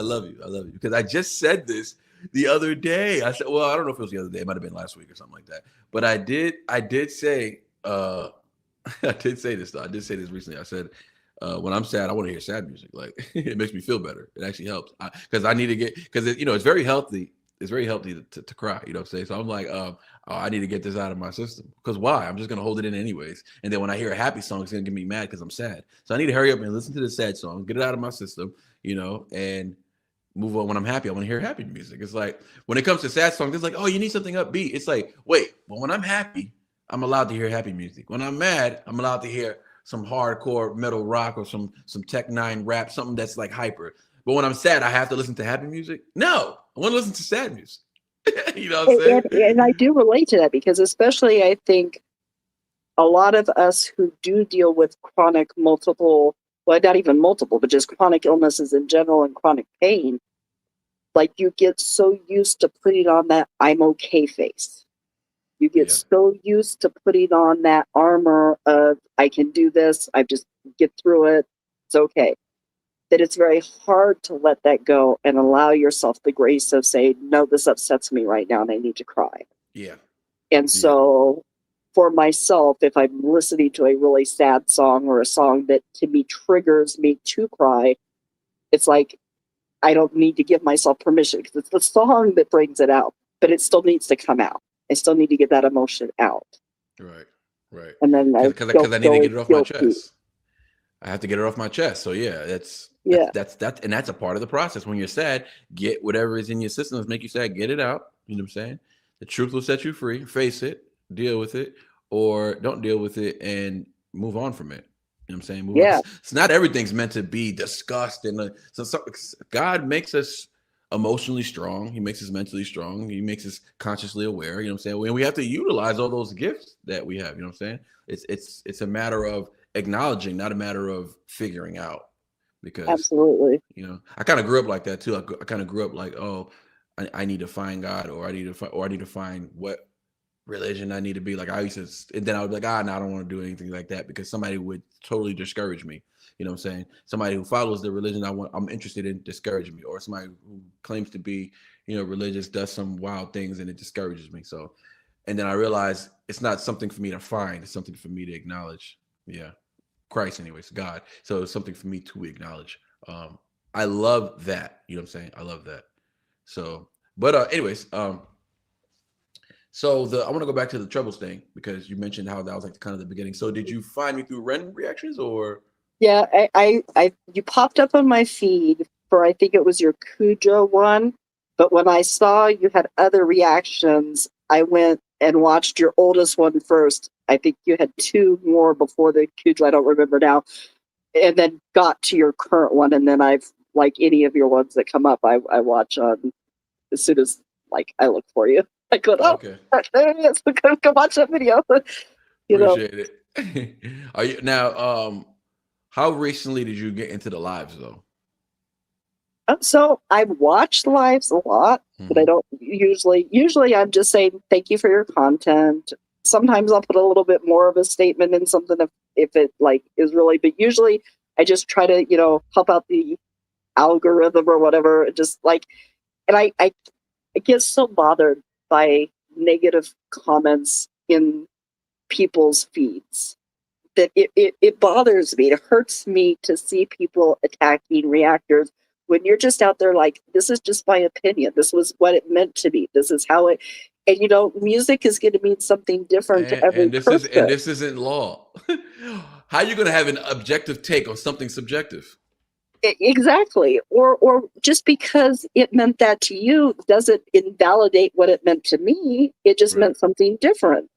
love you. Because I just said this the other day. I said, well, I don't know if it was the other day. It might have been last week or something like that. But I did say, I did say this though. I did say this recently. I said, when I'm sad, I want to hear sad music. Like it makes me feel better. It actually helps because I need to get because it's very healthy. It's very healthy to cry. You know what I'm saying? So I'm like, oh, I need to get this out of my system. Because why? I'm just gonna hold it in anyways. And then when I hear a happy song, it's gonna get me mad because I'm sad. So I need to hurry up and listen to the sad song, get it out of my system, and move on. When I'm happy, I want to hear happy music. It's like when it comes to sad songs, it's like, oh, you need something upbeat. It's like, wait, well, when I'm happy, I'm allowed to hear happy music. When I'm mad, I'm allowed to hear some hardcore metal rock or some Tech 9 rap, something that's like hyper. But when I'm sad, I have to listen to happy music? No, I want to listen to sad music. You know what I'm saying? And I do relate to that because especially I think a lot of us who do deal with chronic well, not even multiple, but just chronic illnesses in general and chronic pain, like you get so used to putting on that I'm okay face. You get so used to putting on that armor of I can do this, I just get through it, it's okay. That it's very hard to let that go and allow yourself the grace of saying, no, this upsets me right now and I need to cry. Yeah. And so for myself, if I'm listening to a really sad song or a song that to me triggers me to cry, it's like I don't need to give myself permission because it's the song that brings it out, but it still needs to come out. I still need to get that emotion out. Right. And then because I need to get it off my chest. I have to get it off my chest. So that's and that's a part of the process. When you're sad, get whatever is in your system that make you sad, get it out. You know what I'm saying? The truth will set you free. Face it, deal with it, or don't deal with it and move on from it. You know what I'm saying? Move on. It's not everything's meant to be discussed. And so God makes us emotionally strong. He makes us mentally strong. He makes us consciously aware. You know what I'm saying? And we have to utilize all those gifts that we have. You know what I'm saying? It's a matter of acknowledging, not a matter of figuring out. Because absolutely, I kind of grew up like that too. I kind of grew up like, oh, I need to find God, or I need to find what religion I need to be. Like I used to, and then I would be like, no, I don't want to do anything like that because somebody would totally discourage me. You know what I'm saying? Somebody who follows the religion I'm interested in discourages me, or somebody who claims to be, religious does some wild things and it discourages me. So, and then I realized it's not something for me to find; it's something for me to acknowledge. Yeah. Christ, anyways, God. So it's something for me to acknowledge. I love that. You know what I'm saying? I love that. So, but anyways, so I want to go back to the Troubles thing because you mentioned how that was like kind of the beginning. So did you find me through random reactions or? Yeah, you popped up on my feed for, I think it was your Cujo one, but when I saw you had other reactions, I went and watched your oldest one first. I think you had 2 more before the Cujo, I don't remember now, and then got to your current one, and then I've, like any of your ones that come up, I watch on as soon as, like, I look for you. I go, okay. There it is, go watch that video. Appreciate it. Are you now, how recently did you get into the lives though? So I've watched lives a lot, but I don't usually I'm just saying thank you for your content. Sometimes I'll put a little bit more of a statement in something if it like is really, but usually I just try to, help out the algorithm or whatever. Just like, and I get so bothered by negative comments in people's feeds that it bothers me. It hurts me to see people attacking reactors when you're just out there like, this is just my opinion. This was what it meant to be. This is how it, and music is going to mean something different to every person. And this isn't law. How are you going to have an objective take on something subjective? Exactly. Or just because it meant that to you doesn't invalidate what it meant to me. It just meant something different.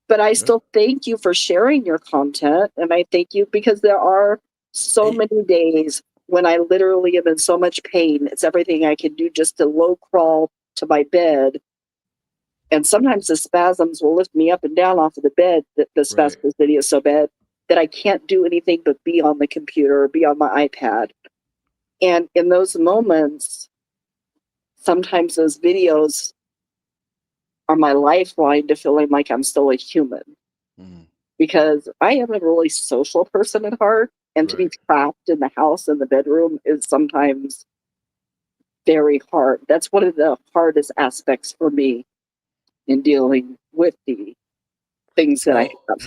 But I still thank you for sharing your content. And I thank you because there are so many days when I literally am in so much pain. It's everything I can do just to low crawl to my bed. And sometimes the spasms will lift me up and down off of the bed. The spasticity is so bad that I can't do anything but be on the computer or be on my iPad. And in those moments, sometimes those videos are my lifeline to feeling like I'm still a human. Because I am a really social person at heart. And to be trapped in the house, in the bedroom, is sometimes very hard. That's one of the hardest aspects for me in dealing with the things that I have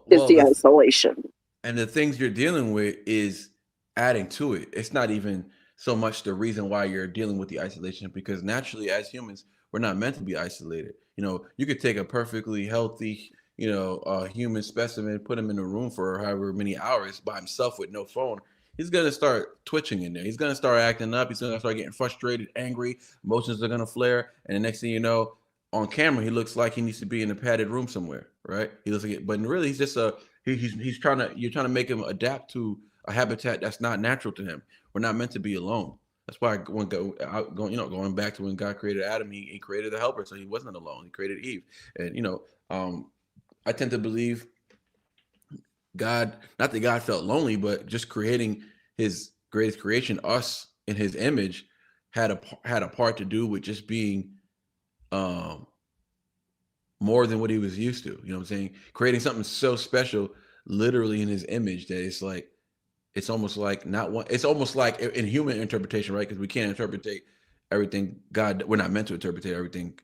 is the isolation. And the things you're dealing with is adding to it. It's not even so much the reason why you're dealing with the isolation, because naturally as humans, we're not meant to be isolated. You know, you could take a perfectly healthy, human specimen, put him in a room for however many hours by himself with no phone. He's going to start twitching in there. He's going to start acting up. He's going to start getting frustrated, angry. Emotions are going to flare. And the next thing you know, on camera, he looks like he needs to be in a padded room somewhere, right? He looks like it, but really he's just you're trying to make him adapt to a habitat that's not natural to him. We're not meant to be alone. That's why going back to when God created Adam, he created a helper, so he wasn't alone. He created Eve, and I tend to believe God, not that God felt lonely, but just creating his greatest creation, us in his image, had a part to do with just being more than what he was used to. You know what I'm saying? Creating something so special, literally in his image, that it's almost like not one. It's almost like in human interpretation, right? Because we can't interpret everything God. We're not meant to interpret everything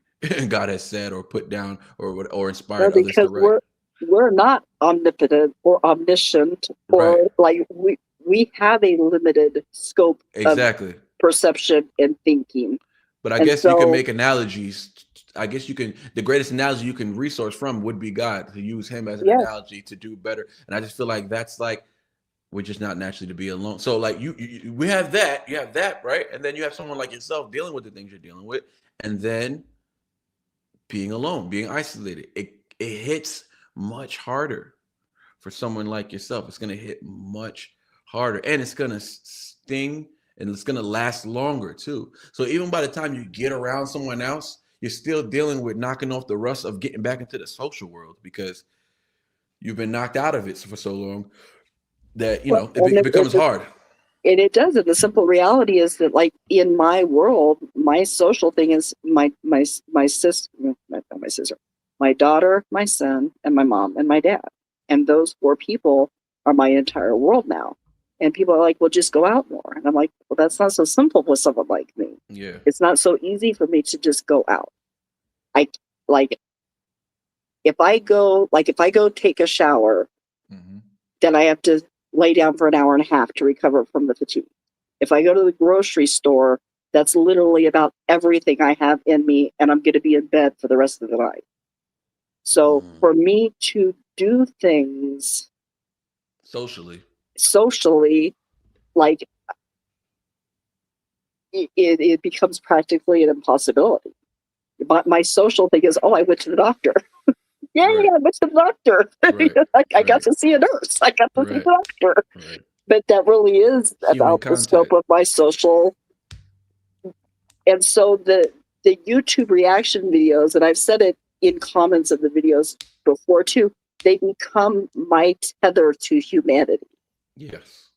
God has said or put down or inspired others to write. We're not omnipotent or omniscient, or like we have a limited scope of perception and thinking. But I guess you can make analogies. I guess the greatest analogy you can resource from would be God, to use him as an analogy to do better. And I just feel like that's like, we're just not naturally to be alone. So like we have that, you have that, right? And then you have someone like yourself dealing with the things you're dealing with, and then being alone, being isolated. It hits much harder for someone like yourself. It's going to hit much harder, and it's going to sting, and it's going to last longer too. So even by the time you get around someone else, you're still dealing with knocking off the rust of getting back into the social world, because you've been knocked out of it for so long that it becomes hard. And it does. And the simple reality is that, like, in my world, my social thing is my sister, not my sister, my daughter, my son, and my mom and my dad. And those 4 people are my entire world now. And people are like, well, just go out more. And I'm like, well, that's not so simple with someone like me. Yeah. It's not so easy for me to just go out. If I go take a shower, then I have to lay down for an hour and a half to recover from the fatigue. If I go to the grocery store, that's literally about everything I have in me, and I'm going to be in bed for the rest of the night. So for me to do things socially, like it becomes practically an impossibility. But my social thing is, I went to the doctor. I went to the doctor. I got to see a nurse. I got to see the doctor. But that really is about the scope of my social. And so the YouTube reaction videos, and I've said it in comments of the videos before too, they become my tether to humanity. Yes.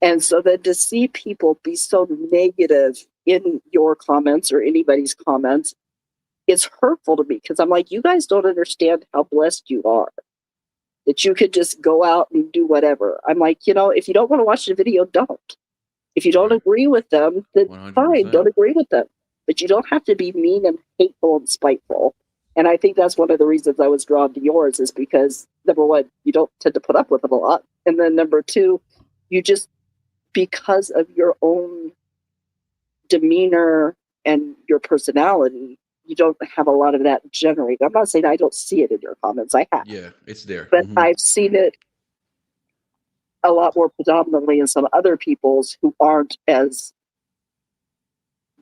And so that to see people be so negative in your comments or anybody's comments, it's hurtful to me, because I'm like, you guys don't understand how blessed you are, that you could just go out and do whatever. I'm like, if you don't want to watch the video, don't. If you don't agree with them, then 100%. Fine, don't agree with them. But you don't have to be mean and hateful and spiteful. And I think that's one of the reasons I was drawn to yours, is because, number one, you don't tend to put up with it a lot. And then number two, you just, because of your own demeanor and your personality, you don't have a lot of that generated. I'm not saying I don't see it in your comments. I have. Yeah, it's there. But I've seen it a lot more predominantly in some other people's who aren't as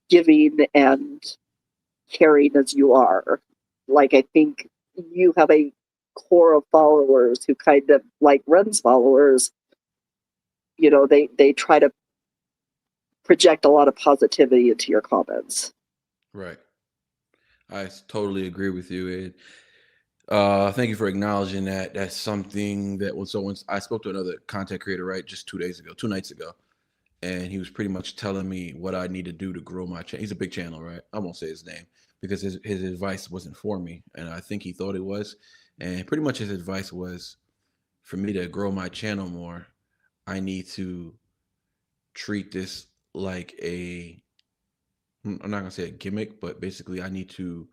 giving and caring as you are. Like, I think you have a core of followers who kind of, like Ren's followers, they try to project a lot of positivity into your comments. Right. I totally agree with you. And thank you for acknowledging that. That's something that once I spoke to another content creator, right, just 2 nights ago, and he was pretty much telling me what I need to do to grow my channel. He's a big channel, right? I won't say his name because his advice wasn't for me, and I think he thought it was. And pretty much his advice was, for me to grow my channel more, I need to treat this like a I'm not gonna say a gimmick, but basically I need to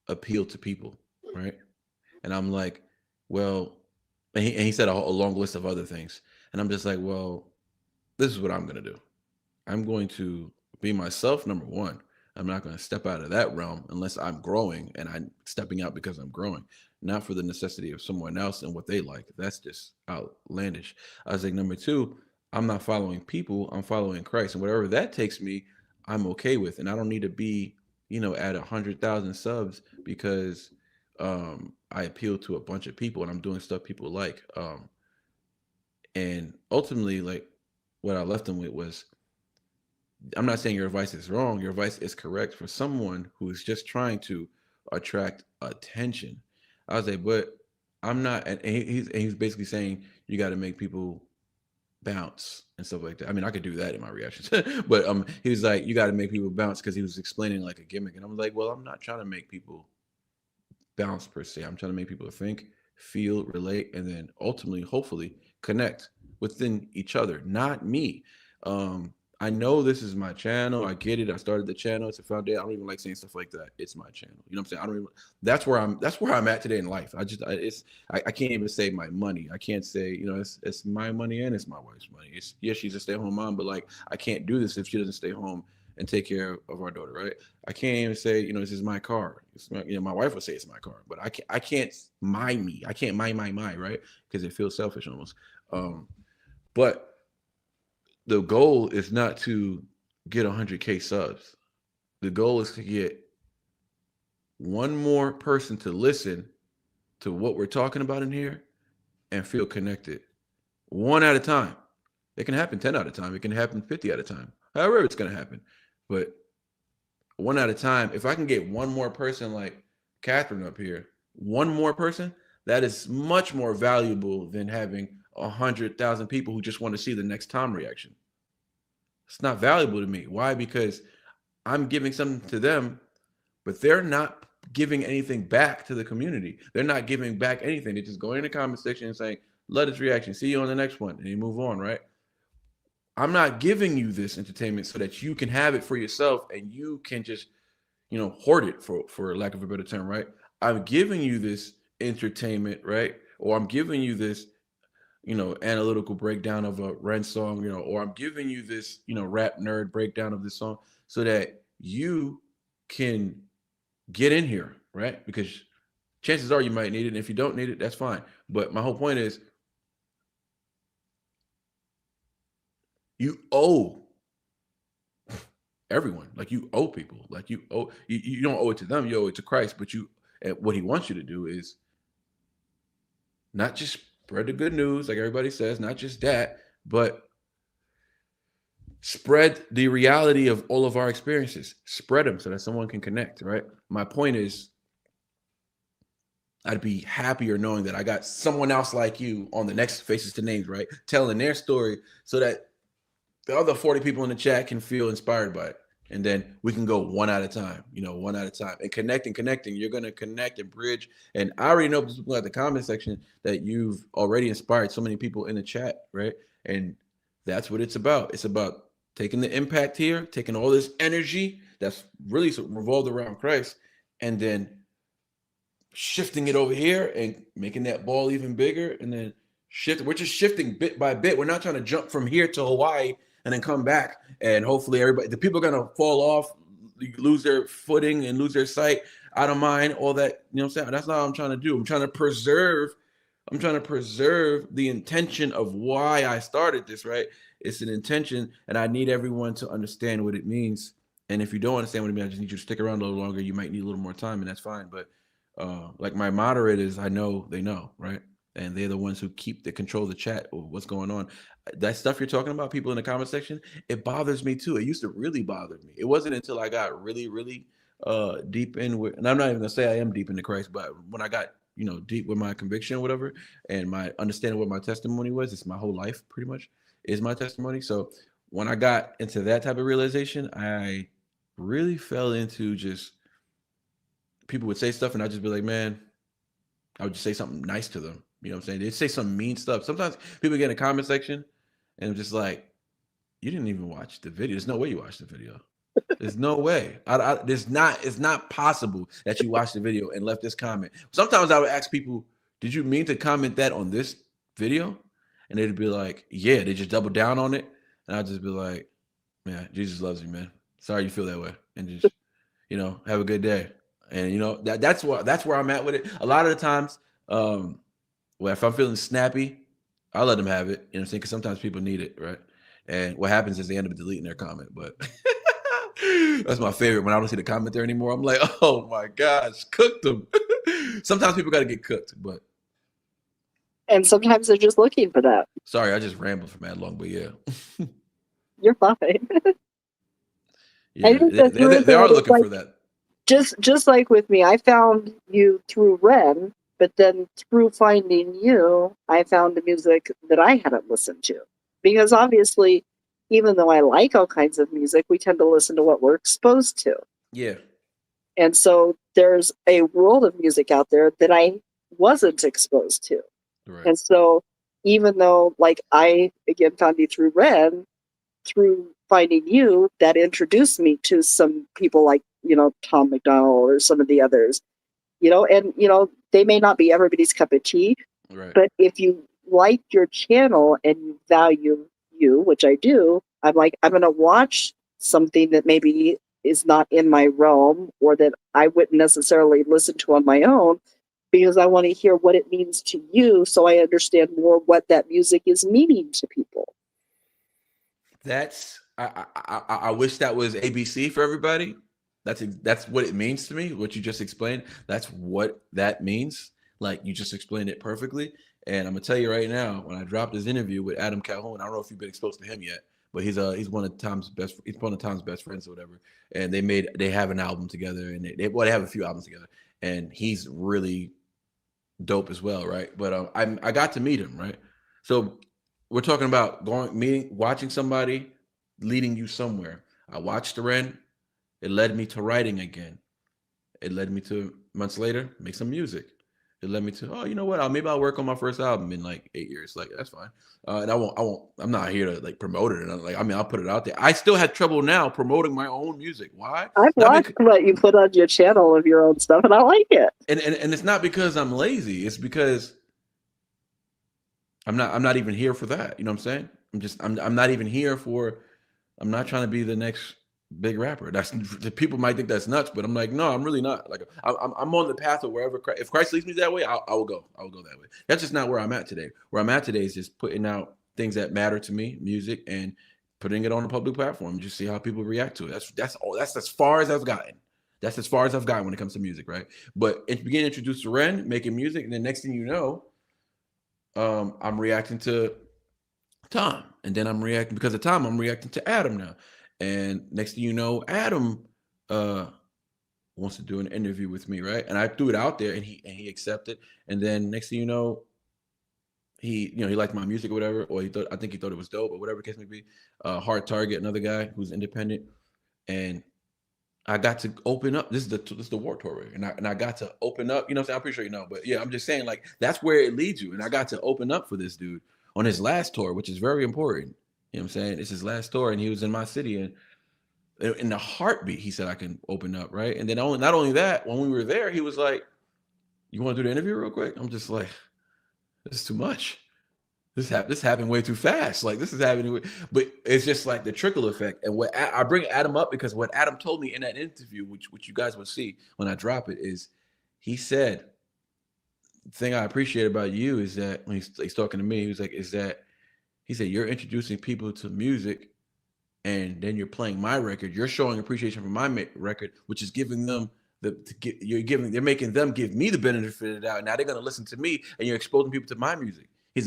appeal to people, right? And I'm like, well, and he said a long list of other things, and I'm just like, well, this is what I'm gonna do. I'm going to be myself. Number one, I'm not going to step out of that realm unless I'm growing, and I'm stepping out because I'm growing, not for the necessity of someone else and what they like. That's just outlandish. I was like, number two, I'm not following people. I'm following Christ, and whatever that takes me, I'm okay with, and I don't need to be, at 100,000 subs because I appeal to a bunch of people and I'm doing stuff people like. And ultimately, like what I left them with was, I'm not saying your advice is wrong. Your advice is correct for someone who is just trying to attract attention. I was like, but I'm not, and he's basically saying you got to make people bounce and stuff like that. I mean, I could do that in my reactions, but he was like, you got to make people bounce because he was explaining like a gimmick, and I was like, well, I'm not trying to make people bounce per se. I'm trying to make people think, feel, relate, and then ultimately, hopefully, connect within each other, not me. I know this is my channel. I get it. I started the channel. It's a foundation. I don't even like saying stuff like that. It's my channel. You know what I'm saying? I don't even. That's where I'm at today in life. I can't even say my money. I can't say, it's my money and it's my wife's money. She's a stay-at-home mom, but like I can't do this if she doesn't stay home and take care of our daughter, right? I can't even say, this is my car. It's my, my wife would say it's my car, but I can't mind me. I can't mind my, right? Because it feels selfish almost. But the goal is not to get 100K subs. The goal is to get one more person to listen to what we're talking about in here and feel connected. One at a time. It can happen 10 at a time. It can happen 50 at a time. However it's going to happen. But one at a time, if I can get one more person like Catherine up here, one more person, that is much more valuable than having 100,000 people who just want to see the next Tom reaction. It's not valuable to me. Why? Because I'm giving something to them, but they're not giving anything back to the community. They're not giving back anything. They just go in the comment section and saying, "Let us reaction. See you on the next one," and you move on, right? I'm not giving you this entertainment so that you can have it for yourself and you can just, hoard it for lack of a better term, right? I'm giving you this entertainment, right? Or I'm giving you this, analytical breakdown of a Ren song, or I'm giving you this, rap nerd breakdown of this song so that you can get in here, right? Because chances are you might need it. And if you don't need it, that's fine. But my whole point is you owe everyone, like you owe people, like you don't owe it to them, you owe it to Christ. But what he wants you to do is not just spread the good news, like everybody says, not just that, but spread the reality of all of our experiences. Spread them so that someone can connect, right? My point is, I'd be happier knowing that I got someone else like you on the next Faces to Names, right? Telling their story so that the other 40 people in the chat can feel inspired by it. And then we can go one at a time, one at a time. And connecting. You're going to connect and bridge. And I already know people at the comment section that you've already inspired so many people in the chat, right? And that's what it's about. It's about taking the impact here, taking all this energy that's really revolved around Christ, and then shifting it over here and making that ball even bigger. And then we're just shifting bit by bit. We're not trying to jump from here to Hawaii and then come back, and hopefully the people are going to fall off, lose their footing and lose their sight. I don't mind all that. You know what I'm saying? That's not what I'm trying to do. I'm trying to preserve the intention of why I started this, right? It's an intention, and I need everyone to understand what it means. And if you don't understand what it means, I just need you to stick around a little longer. You might need a little more time, and that's fine. But like my moderators, I know they know, right? And they're the ones who control the chat or what's going on. That stuff you're talking about, people in the comment section, it bothers me too. It used to really bother me. It wasn't until I got really, really deep in with, and I'm not even gonna say I am deep into Christ, but when I got, deep with my conviction or whatever, and my understanding what my testimony was, it's my whole life pretty much is my testimony. So when I got into that type of realization, I really fell into just, people would say stuff and I'd just be like, man, I would just say something nice to them. You know what I'm saying? They'd say some mean stuff. Sometimes people get in the comment section and I'm just like, You didn't even watch the video. There's no way you watched the video. There's no way. It's not possible that you watched the video and left this comment. Sometimes I would ask people, did you mean to comment that on this video? And they'd be like, yeah, they just double down on it. And I'd just be like, man, Jesus loves you, man. Sorry you feel that way. And just, have a good day. And that's where I'm at with it. A lot of the times, if I'm feeling snappy, I'll let them have it. You know what I'm saying? Because sometimes people need it, right? And what happens is they end up deleting their comment. But that's my favorite. When I don't see the comment there anymore, I'm like, oh my gosh, cooked them. Sometimes people got to get cooked, but. And sometimes they're just looking for that. Sorry, I just rambled for mad long, but yeah. You're fine. Yeah, they are looking for that. Just like with me, I found you through Ren, but then through finding you, I found the music that I hadn't listened to. Because obviously, even though I like all kinds of music, we tend to listen to what we're exposed to. Yeah. And so there's a world of music out there that I wasn't exposed to. Right. And so even though, like, I, again, found you through Ren, through finding you, that introduced me to some people like, Tom McDonald or some of the others, and, they may not be everybody's cup of tea, right. But if you like your channel and you value you, which I do, I'm like, I'm going to watch something that maybe is not in my realm or that I wouldn't necessarily listen to on my own, because I want to hear what it means to you so I understand more what that music is meaning to people. I wish that was ABC for everybody. That's what it means to me. What you just explained, that's what that means. Like, you just explained it perfectly. And I'm gonna tell you right now, when I dropped this interview with Adam Calhoun, I don't know if you've been exposed to him yet, but he's one of Tom's best friends or whatever. And they have an album together, and they have a few albums together, and he's really dope as well, right? But I got to meet him, right? So we're talking about watching somebody leading you somewhere. I watched the Ren. It led me to writing again. It led me to, months later, make some music. It led me to, you know what? Maybe I'll work on my first album in like 8 years. Like, that's fine. And I'm not here to like promote it. I'll put it out there. I still had trouble now promoting my own music. Why? I've watched what you put on your channel of your own stuff, and I like it. And it's not because I'm lazy. It's because I'm not even here for that. You know what I'm saying? I'm not even here for, I'm not trying to be the next big rapper. The people might think that's nuts, but I'm like, no, I'm really not. Like, I'm on the path of wherever if Christ leads me that way, I will go that way. That's just not where I'm at today. Where I'm at today is just putting out things that matter to me, music, and putting it on a public platform. Just see how people react to it. That's as far as I've gotten. That's as far as I've gotten when it comes to music, right? But it began introduced to Ren, making music, and then next thing you know, I'm reacting to Tom, and then I'm reacting because of Tom. I'm reacting to Adam now. And next thing you know, Adam wants to do an interview with me, right? And I threw it out there, and he accepted. And then next thing you know, he liked my music or whatever, or I think he thought it was dope or whatever the case may be. Hard Target, another guy who's independent, and I got to open up. This is the War Tour, and I got to open up. You know what I'm saying? I'm pretty sure you know, but yeah, I'm just saying, like, that's where it leads you. And I got to open up for this dude on his last tour, which is very important. You know what I'm saying? It's his last tour, and he was in my city, and in the heartbeat, he said I can open up, right? And then not only that, when we were there, he was like, "You want to do the interview real quick?" I'm just like, "This is too much. This happened way too fast. Like, this is happening." But it's just like the trickle effect. And what I bring Adam up because what Adam told me in that interview, which you guys will see when I drop it, is he said, the thing I appreciate about you is that when he's talking to me, he was like, he said, you're introducing people to music, and then you're playing my record. You're showing appreciation for my record, which is giving them they're making them give me the benefit of the doubt. Now they're going to listen to me, and you're exposing people to my music. He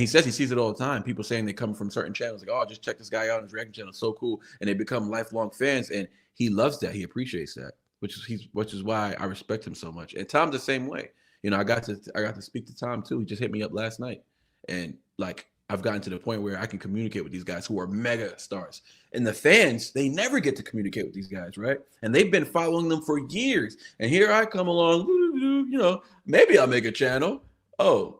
says he sees it all the time. People saying they come from certain channels, like, "Oh, just check this guy out on his reaction channel, so cool," and they become lifelong fans. And he loves that. He appreciates that, which is why I respect him so much. And Tom's the same way. I got to speak to Tom too. He just hit me up last night, and like, I've gotten to the point where I can communicate with these guys who are mega stars. And the fans, they never get to communicate with these guys, right? And they've been following them for years. And here I come along, maybe I'll make a channel. Oh,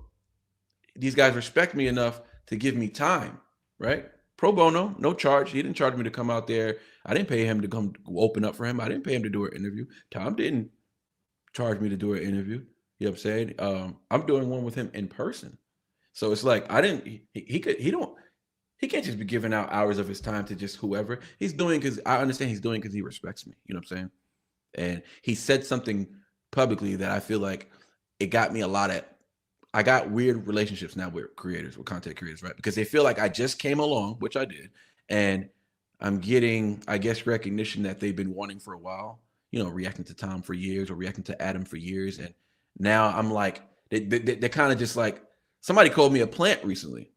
these guys respect me enough to give me time, right? pro bono, no charge. He didn't charge me to come out there. I didn't pay him to come open up for him. I didn't pay him to do an interview. Tom didn't charge me to do an interview. You know what I'm saying? I'm doing one with him in person. So it's like he can't just be giving out hours of his time to just whoever. He's doing because I understand he's doing because he respects me. You know what I'm saying? And he said something publicly that I feel like it got me I got weird relationships now with content creators, right? Because they feel like I just came along, which I did, and I'm getting, I guess, recognition that they've been wanting for a while, you know, reacting to Tom for years or reacting to Adam for years. And now I'm like, they're kind of just like, somebody called me a plant recently,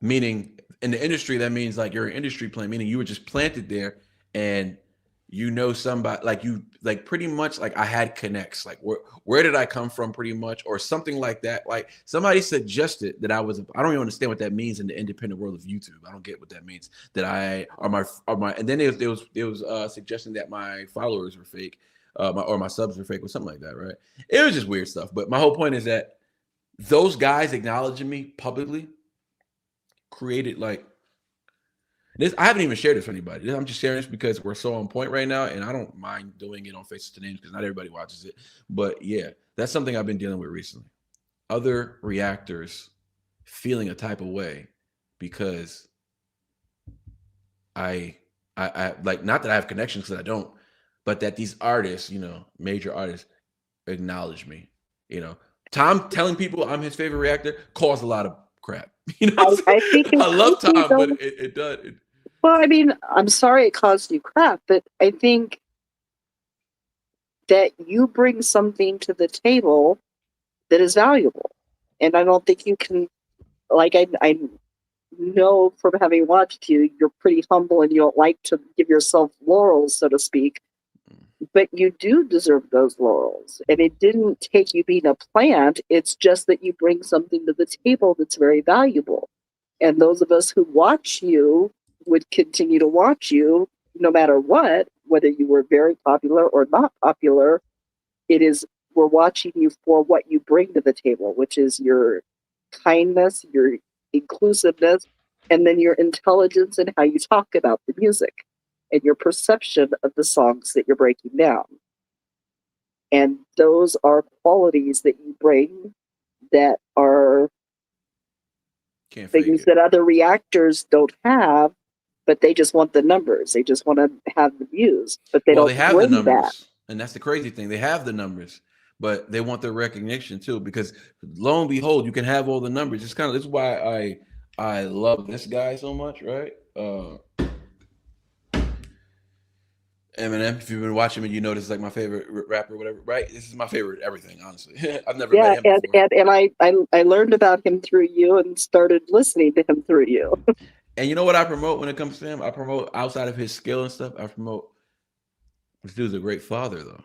meaning in the industry, that means like you're an industry plant, meaning you were just planted there and you know somebody, like pretty much like I had connects, like where did I come from pretty much, or something like that. Like somebody suggested that I don't even understand what that means in the independent world of YouTube. I don't get what that means, that and then there was suggesting that my followers were fake, my subs were fake or something like that, right? It was just weird stuff. But my whole point is that those guys acknowledging me publicly created like this. I haven't even shared this with anybody. I'm just sharing this because we're so on point right now, and I don't mind doing it on Faces to Names because not everybody watches it. But yeah, that's something I've been dealing with recently. Other reactors feeling a type of way because I like, not that I have connections, because I don't, but that these artists, you know, major artists, acknowledge me. You know, Tom telling people I'm his favorite reactor caused a lot of crap. You know, I think I love Tom, but it does. Well, I mean, I'm sorry it caused you crap, but I think that you bring something to the table that is valuable. And I don't think you can, like, I know from having watched you, you're pretty humble and you don't like to give yourself laurels, so to speak. But you do deserve those laurels. And it didn't take you being a plant. It's just that you bring something to the table that's very valuable. And those of us who watch you would continue to watch you no matter what, whether you were very popular or not popular. We're watching you for what you bring to the table, which is your kindness, your inclusiveness, and then your intelligence and how you talk about the music and your perception of the songs that you're breaking down. And those are qualities that you bring that are things that other reactors don't have, but they just want the numbers. They just want to have the views, but they don't have the numbers. That. And that's the crazy thing. They have the numbers, but they want the recognition too, because lo and behold, you can have all the numbers. It's kind of, this is why I love this guy so much, right? Eminem, if you've been watching me, you know this is like my favorite rapper, whatever, right? This is my favorite everything, honestly. I've never met him before. And I learned about him through you and started listening to him through you. And you know what I promote when it comes to him? I promote, outside of his skill and stuff, I promote, this dude's a great father, though.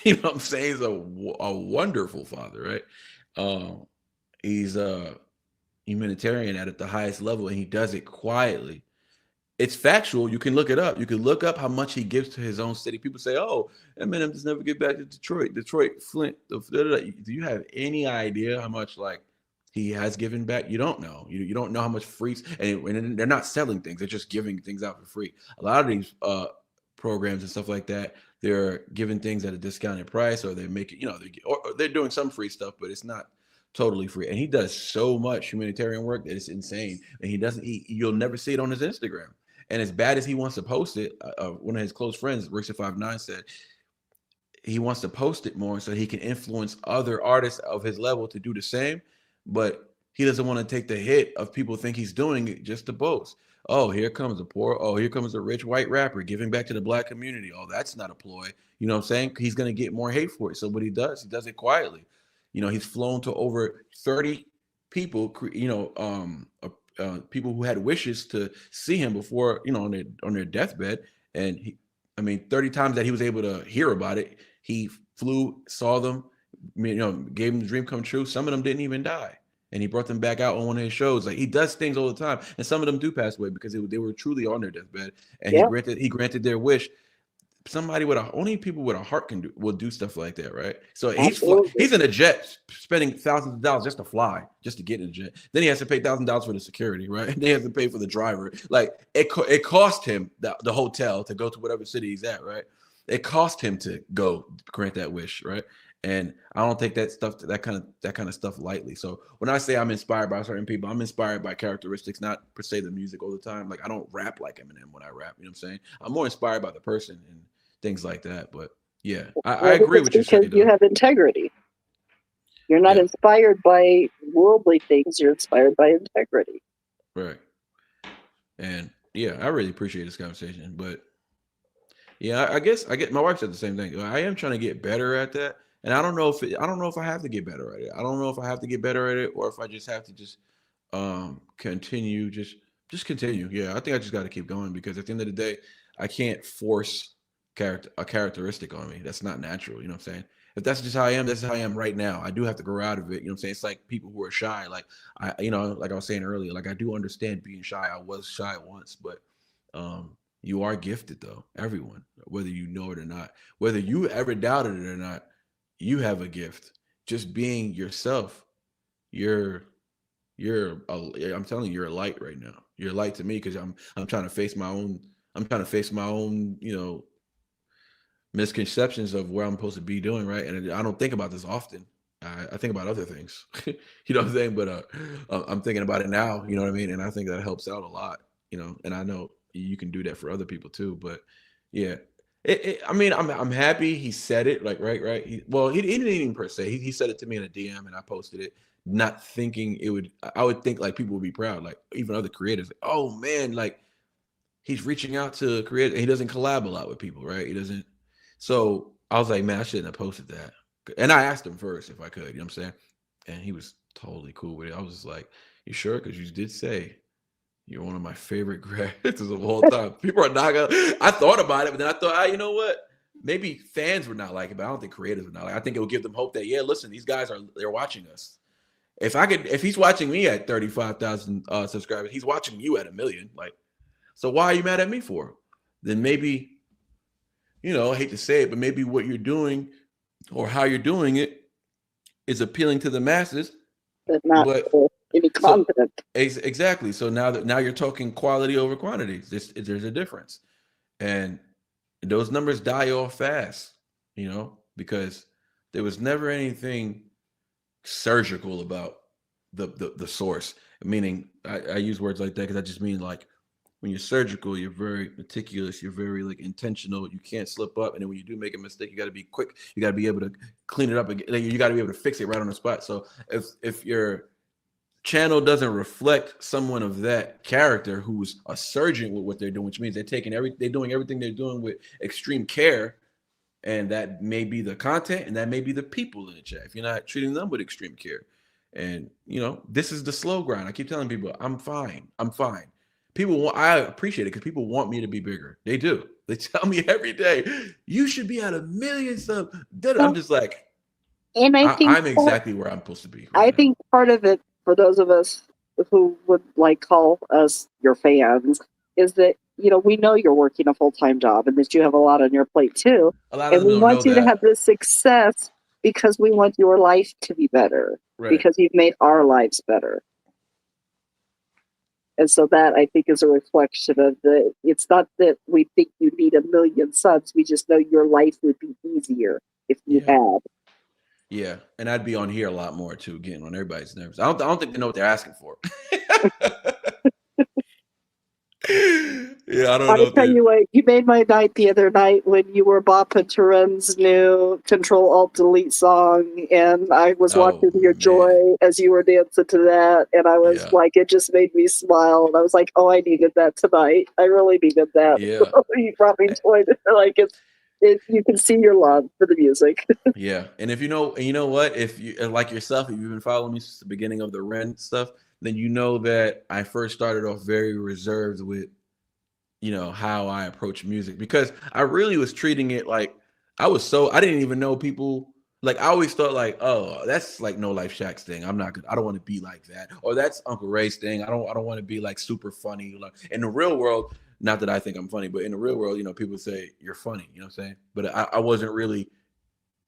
You know what I'm saying? He's a wonderful father, right? He's a humanitarian at the highest level, and he does it quietly. It's factual. You can look it up. You can look up how much he gives to his own city. People say, "Oh, Eminem just never get back to Detroit, Flint." Do you have any idea how much like he has given back? You don't know. You don't know how much free, and they're not selling things. They're just giving things out for free. A lot of these programs and stuff like that, they're giving things at a discounted price, or they're making, or they're doing some free stuff, but it's not totally free. And he does so much humanitarian work that it's insane. And you'll never see it on his Instagram. And as bad as he wants to post it, one of his close friends, Rickson59, said he wants to post it more so he can influence other artists of his level to do the same. But he doesn't want to take the hit of people think he's doing it just to boast. Oh, here comes here comes a rich white rapper giving back to the black community. Oh, that's not a ploy. You know what I'm saying? He's going to get more hate for it. So what he does it quietly. He's flown to over 30 people, people who had wishes to see him before, on their deathbed. And 30 times that he was able to hear about it, he flew, saw them, gave them the dream come true. Some of them didn't even die. And he brought them back out on one of his shows. Like, he does things all the time. And some of them do pass away because they were truly on their deathbed. And he granted their wish. somebody only people with a heart will do stuff like that, right? So Absolutely. he's in a jet, spending thousands of dollars just to fly, just to get in a jet. Then he has to pay $1,000 for the security, right? And then he has to pay for the driver. Like it cost him the hotel to go to whatever city he's at, right? It cost him to go grant that wish, right? And I don't take that kind of stuff lightly. So when I say I'm inspired by certain people, I'm inspired by characteristics, not per se the music all the time. Like I don't rap like Eminem when I rap. You know what I'm saying? I'm more inspired by the person and things like that. But yeah, I agree with you. Because you have integrity. You're not inspired by worldly things. You're inspired by integrity. Right. And yeah, I really appreciate this conversation. But yeah, I guess my wife said the same thing. I am trying to get better at that. And I don't know if I have to get better at it. I don't know if I have to get better at it or if I just have to just continue, just continue. Yeah, I think I just got to keep going because at the end of the day, I can't force a characteristic on me. That's not natural. You know what I'm saying? If that's just how I am, that's how I am right now. I do have to grow out of it. You know what I'm saying? It's like people who are shy. Like like I was saying earlier, like I do understand being shy. I was shy once, but you are gifted though. Everyone, whether you know it or not, whether you ever doubted it or not, you have a gift. Just being yourself. I'm telling you, you're a light right now. You're a light to me because I'm trying to face my own. I'm trying to face my own, misconceptions of where I'm supposed to be doing, right? And I don't think about this often. I think about other things. You know what I'm saying? But I'm thinking about it now. You know what I mean? And I think that helps out a lot. And I know you can do that for other people too. But yeah. I mean, I'm happy he said it, like, right. He didn't even per se. He said it to me in a DM and I posted it, not thinking I would think like people would be proud, like even other creators, like, oh man, like he's reaching out to create. He doesn't collab a lot with people, right? He doesn't. So I was like, man, I shouldn't have posted that. And I asked him first if I could, you know what I'm saying? And he was totally cool with it. I was just like, you sure? Because you did say you're one of my favorite creators of all time. People are not gonna. I thought about it, but then I thought, you know what? Maybe fans would not like it, but I don't think creators would not like it. I think it would give them hope that, yeah, listen, these guys they're watching us. If he's watching me at 35,000 subscribers, he's watching you at 1 million. Like, so why are you mad at me for? Then maybe, I hate to say it, but maybe what you're doing or how you're doing it is appealing to the masses, but any content. Exactly. So now you're talking quality over quantity. There's a difference, and those numbers die off fast, because there was never anything surgical about the source. Meaning, I use words like that because I just mean like when you're surgical, you're very meticulous, you're very like intentional. You can't slip up, and then when you do make a mistake, you got to be quick. You got to be able to clean it up again. You got to be able to fix it right on the spot. So if your channel doesn't reflect someone of that character who's a surgeon with what they're doing, which means they're doing everything they're doing with extreme care, and that may be the content, and that may be the people in the chat. If you're not treating them with extreme care, and this is the slow grind. I keep telling people, I'm fine. I appreciate it because people want me to be bigger. They do. They tell me every day, you should be at 1 million subs. I'm just like, and I'm exactly where I'm supposed to be. I think part of it, for those of us who would call us your fans, is that we know you're working a full-time job and that you have a lot on your plate too, and we want you to have this success because we want your life to be better, right? Because you've made our lives better. And so that, I think, is a reflection of it's not that we think you need 1 million subs. We just know your life would be easier if you had. Yeah, and I'd be on here a lot more too, getting on everybody's nerves. I don't think they know what they're asking for. Yeah, I don't know. I'll tell you what, you made my night the other night when you were bopping Turen's new Control-Alt-Delete song, and I was watching your joy as you were dancing to that, and I was like, it just made me smile, and I was like, oh, I needed that tonight. I really needed that. Yeah. So you brought me joy. You can see your love for the music. Yeah, and if you know what, if you like yourself, if you've been following me since the beginning of the Ren stuff, then you know that I first started off very reserved with, how I approach music, because I really was treating it like I didn't even know people. Like I always thought like, oh, that's like No Life Shack's thing. I don't want to be like that. Or that's Uncle Ray's thing. I don't want to be like super funny. Like in the real world, not that I think I'm funny, but in the real world, you know, people say you're funny, you know what I'm saying? But I wasn't really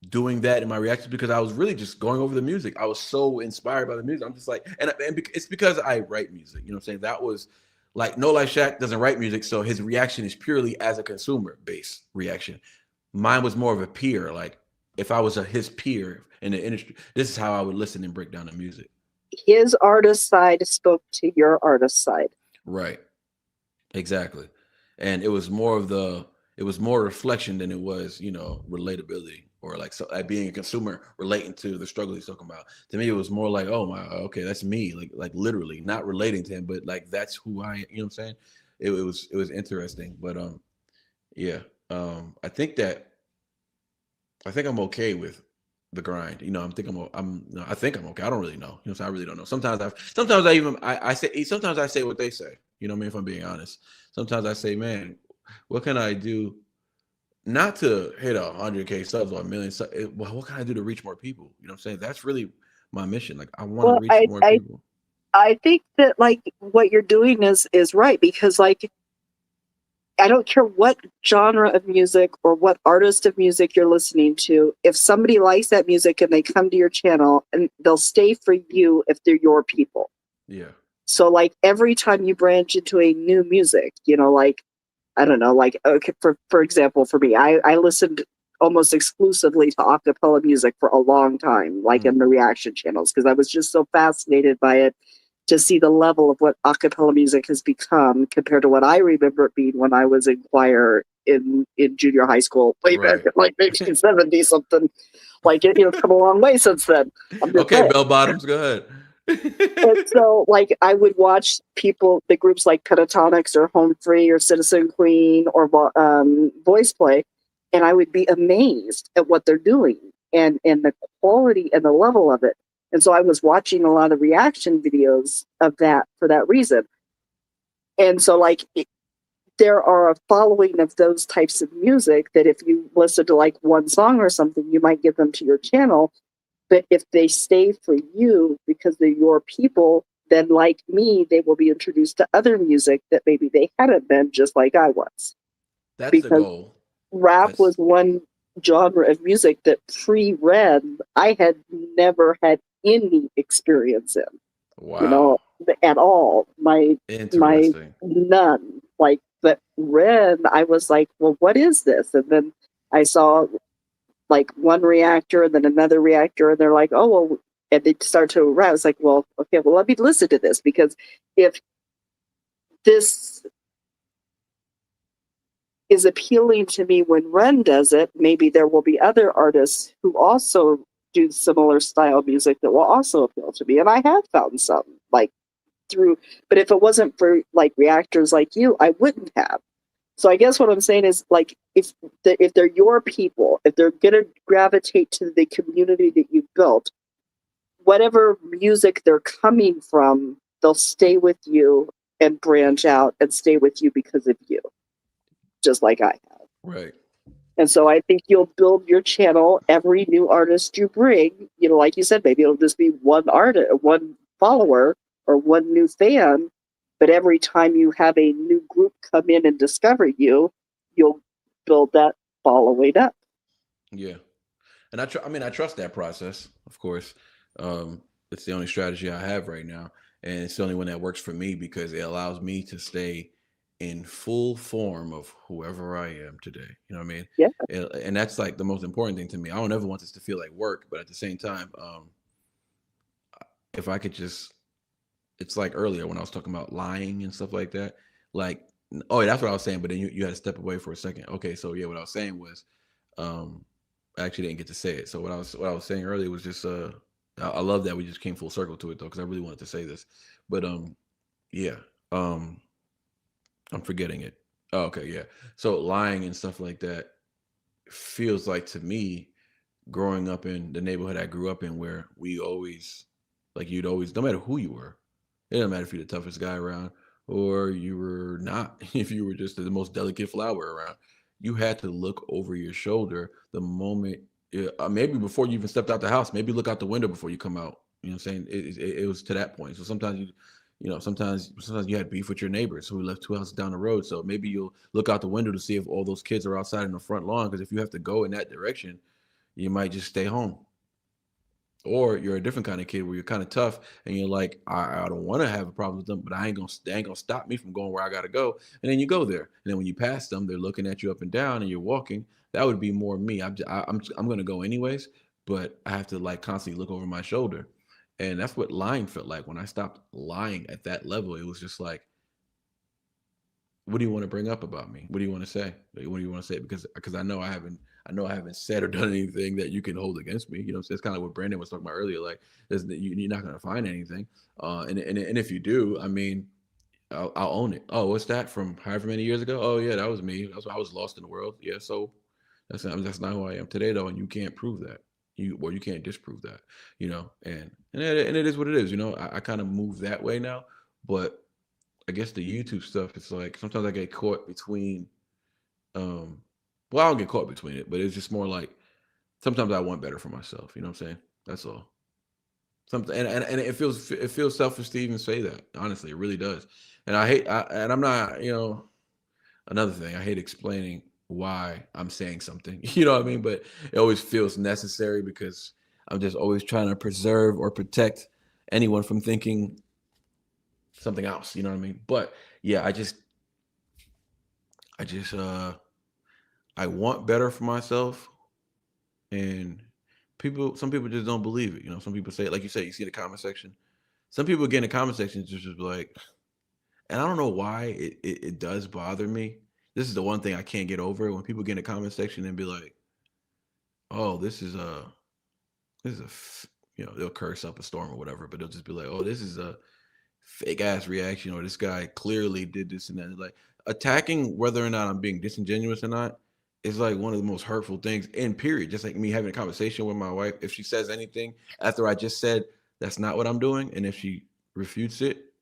doing that in my reactions because I was really just going over the music. I was so inspired by the music. I'm just like, and it's because I write music, you know what I'm saying? That was like, No Life Shaq doesn't write music, so his reaction is purely as a consumer based reaction. Mine was more of a peer. Like if I was his peer in the industry, this is how I would listen and break down the music. His artist side spoke to your artist side. Right. Exactly. And it was more reflection than it was, you know, relatability or like being a consumer relating to the struggle he's talking about. To me, it was more like, oh my, okay, that's me, like literally not relating to him, but like that's who I, you know what I'm saying? It was interesting, but yeah, I think I'm okay with the grind. You know, I think I'm okay. I don't really know. You know, so I really don't know. Sometimes I say what they say. You know what I mean? If I'm being honest, sometimes I say, man, what can I do? Not to hit 100K subs or 1,000,000 subs. Well, what can I do to reach more people? You know what I'm saying? That's really my mission. Like I want to reach more people. I think that like what you're doing is right because like I don't care what genre of music or what artist of music you're listening to. If somebody likes that music and they come to your channel, and they'll stay for you if they're your people. Yeah. So like every time you branch into a new music, you know, like I don't know, like okay, for example, for me, I listened almost exclusively to acapella music for a long time, like in the reaction channels, because I was just so fascinated by it to see the level of what acapella music has become compared to what I remember it being when I was in choir in junior high school, way back in like 1970 something. Like it, you know, come a long way since then. Okay, bell bottoms, go ahead. And so, like, I would watch the groups like Pentatonics or Home Free or Citizen Queen or Voice Play, and I would be amazed at what they're doing and the quality and the level of it. And so I was watching a lot of reaction videos of that for that reason. And so, like, there are a following of those types of music that if you listen to like one song or something, you might get them to your channel. But if they stay for you because they're your people, then like me, they will be introduced to other music that maybe they hadn't been, just like I was. That's because the goal. Rap was one genre of music that pre-Red I had never had any experience in. Wow. You know, at all. My none. Like, but Red, I was like, well, what is this? And then I saw like one reactor and then another reactor, and they're like, oh, well, and they start to rap. It's like, well, okay, well, let me listen to this, because if this is appealing to me when Ren does it, maybe there will be other artists who also do similar style music that will also appeal to me. And I have found some, like through, but if it wasn't for like reactors like you, I wouldn't have. So I guess what I'm saying is, like, if they're your people, if they're going to gravitate to the community that you've built, whatever music they're coming from, they'll stay with you and branch out and stay with you because of you, just like I have. Right. And so I think you'll build your channel, every new artist you bring, you know, like you said, maybe it'll just be one artist, one follower, or one new fan. But every time you have a new group come in and discover you, you'll build that following up. Yeah. And I trust that process, of course. It's the only strategy I have right now. And it's the only one that works for me because it allows me to stay in full form of whoever I am today. You know what I mean? Yeah. And that's like the most important thing to me. I don't ever want this to feel like work, but at the same time, if I could just, it's like earlier when I was talking about lying and stuff like that. Like, oh, that's what I was saying. But then you had to step away for a second. Okay, so yeah, what I was saying was, I actually didn't get to say it. So what I was saying earlier was just, I love that we just came full circle to it though, because I really wanted to say this. But yeah, I'm forgetting it. Oh, okay, yeah. So lying and stuff like that feels like to me, growing up in the neighborhood I grew up in, where we always, like, you'd always, no matter who you were. It doesn't matter if you're the toughest guy around or you were not. If you were just the most delicate flower around, you had to look over your shoulder the moment, maybe before you even stepped out the house. Maybe look out the window before you come out. You know what I'm saying? It was to that point. So sometimes sometimes you had beef with your neighbors who lived 2 houses down the road. So maybe you'll look out the window to see if all those kids are outside in the front lawn. Because if you have to go in that direction, you might just stay home. Or you're a different kind of kid where you're kind of tough and you're like, I don't want to have a problem with them, but they ain't gonna stop me from going where I gotta go. And then you go there, and then when you pass them, they're looking at you up and down, and you're walking. That would be more me. I'm gonna go anyways, but I have to like constantly look over my shoulder, and that's what lying felt like when I stopped lying at that level. It was just like, what do you want to bring up about me? What do you want to say? What do you want to say? Because I know I haven't said or done anything that you can hold against me. So it's kind of what Brandon was talking about earlier. Like, you're not going to find anything. And if you do, I mean, I'll own it. Oh, what's that from however many years ago? Oh yeah, that was me. That's why I was lost in the world. Yeah, so that's not who I am today though, and you can't prove that. You can't disprove that. And it is what it is. I kind of move that way now, but I guess the YouTube stuff, it's like sometimes I get caught between well, I don't get caught between it, but it's just more like sometimes I want better for myself. You know what I'm saying? That's all. Something and it feels selfish to even say that. Honestly, it really does. And and I'm not, another thing, I hate explaining why I'm saying something. You know what I mean? But it always feels necessary because I'm just always trying to preserve or protect anyone from thinking something else. You know what I mean? But yeah, I want better for myself, and some people just don't believe it. Some people say, like you said, you see the comment section. Some people get in the comment section just like, and I don't know why it does bother me. This is the one thing I can't get over when people get in the comment section and be like, oh, this is they'll curse up a storm or whatever, but they'll just be like, oh, this is a fake ass reaction, or this guy clearly did this and that. Like, attacking whether or not I'm being disingenuous or not is like one of the most hurtful things in period. Just like me having a conversation with my wife, if she says anything after I just said that's not what I'm doing, and if she refutes it,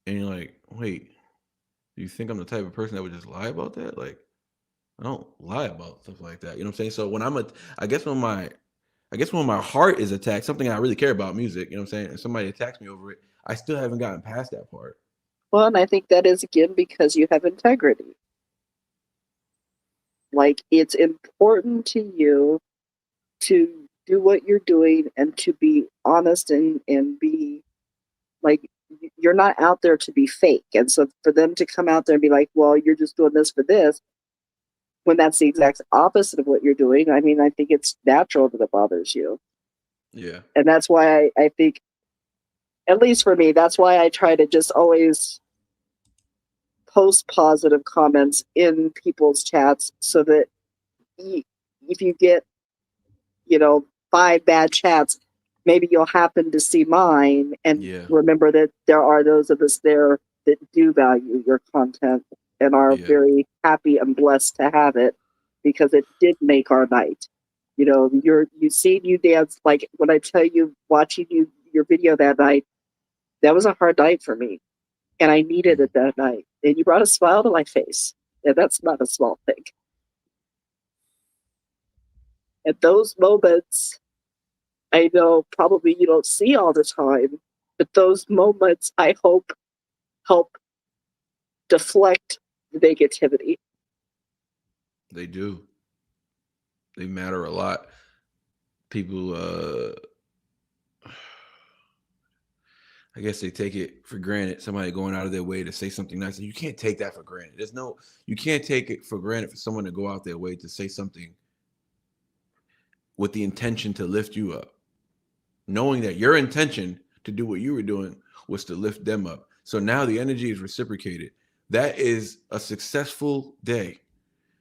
and you're like, wait, do you think I'm the type of person that would just lie about that? Like, I don't lie about stuff like that. You know what I'm saying? So when I guess when my heart is attacked, something I really care about, music, you know what I'm saying, and somebody attacks me over it, I still haven't gotten past that part. Well, and I think that is, again, because you have integrity. Like, it's important to you to do what you're doing and to be honest and be like, you're not out there to be fake. And so for them to come out there and be like, well, you're just doing this for this, when that's the exact opposite of what you're doing, I mean, I think it's natural that it bothers you. Yeah. And that's why I think, at least for me, that's why I try to just always post positive comments in people's chats, so that if you get, 5 bad chats, maybe you'll happen to see mine and remember that there are those of us there that do value your content and are very happy and blessed to have it, because it did make our night. You seen you dance, like when I tell you, watching your video that night, that was a hard night for me, and I needed it that night. And you brought a smile to my face, and that's not a small thing. And those moments, I know probably you don't see all the time, but those moments, I hope, help deflect the negativity. They do. They matter a lot. People, I guess they take it for granted. Somebody going out of their way to say something nice. You can't take that for granted. You can't take it for granted for someone to go out their way to say something with the intention to lift you up, knowing that your intention to do what you were doing was to lift them up. So now the energy is reciprocated. That is a successful day.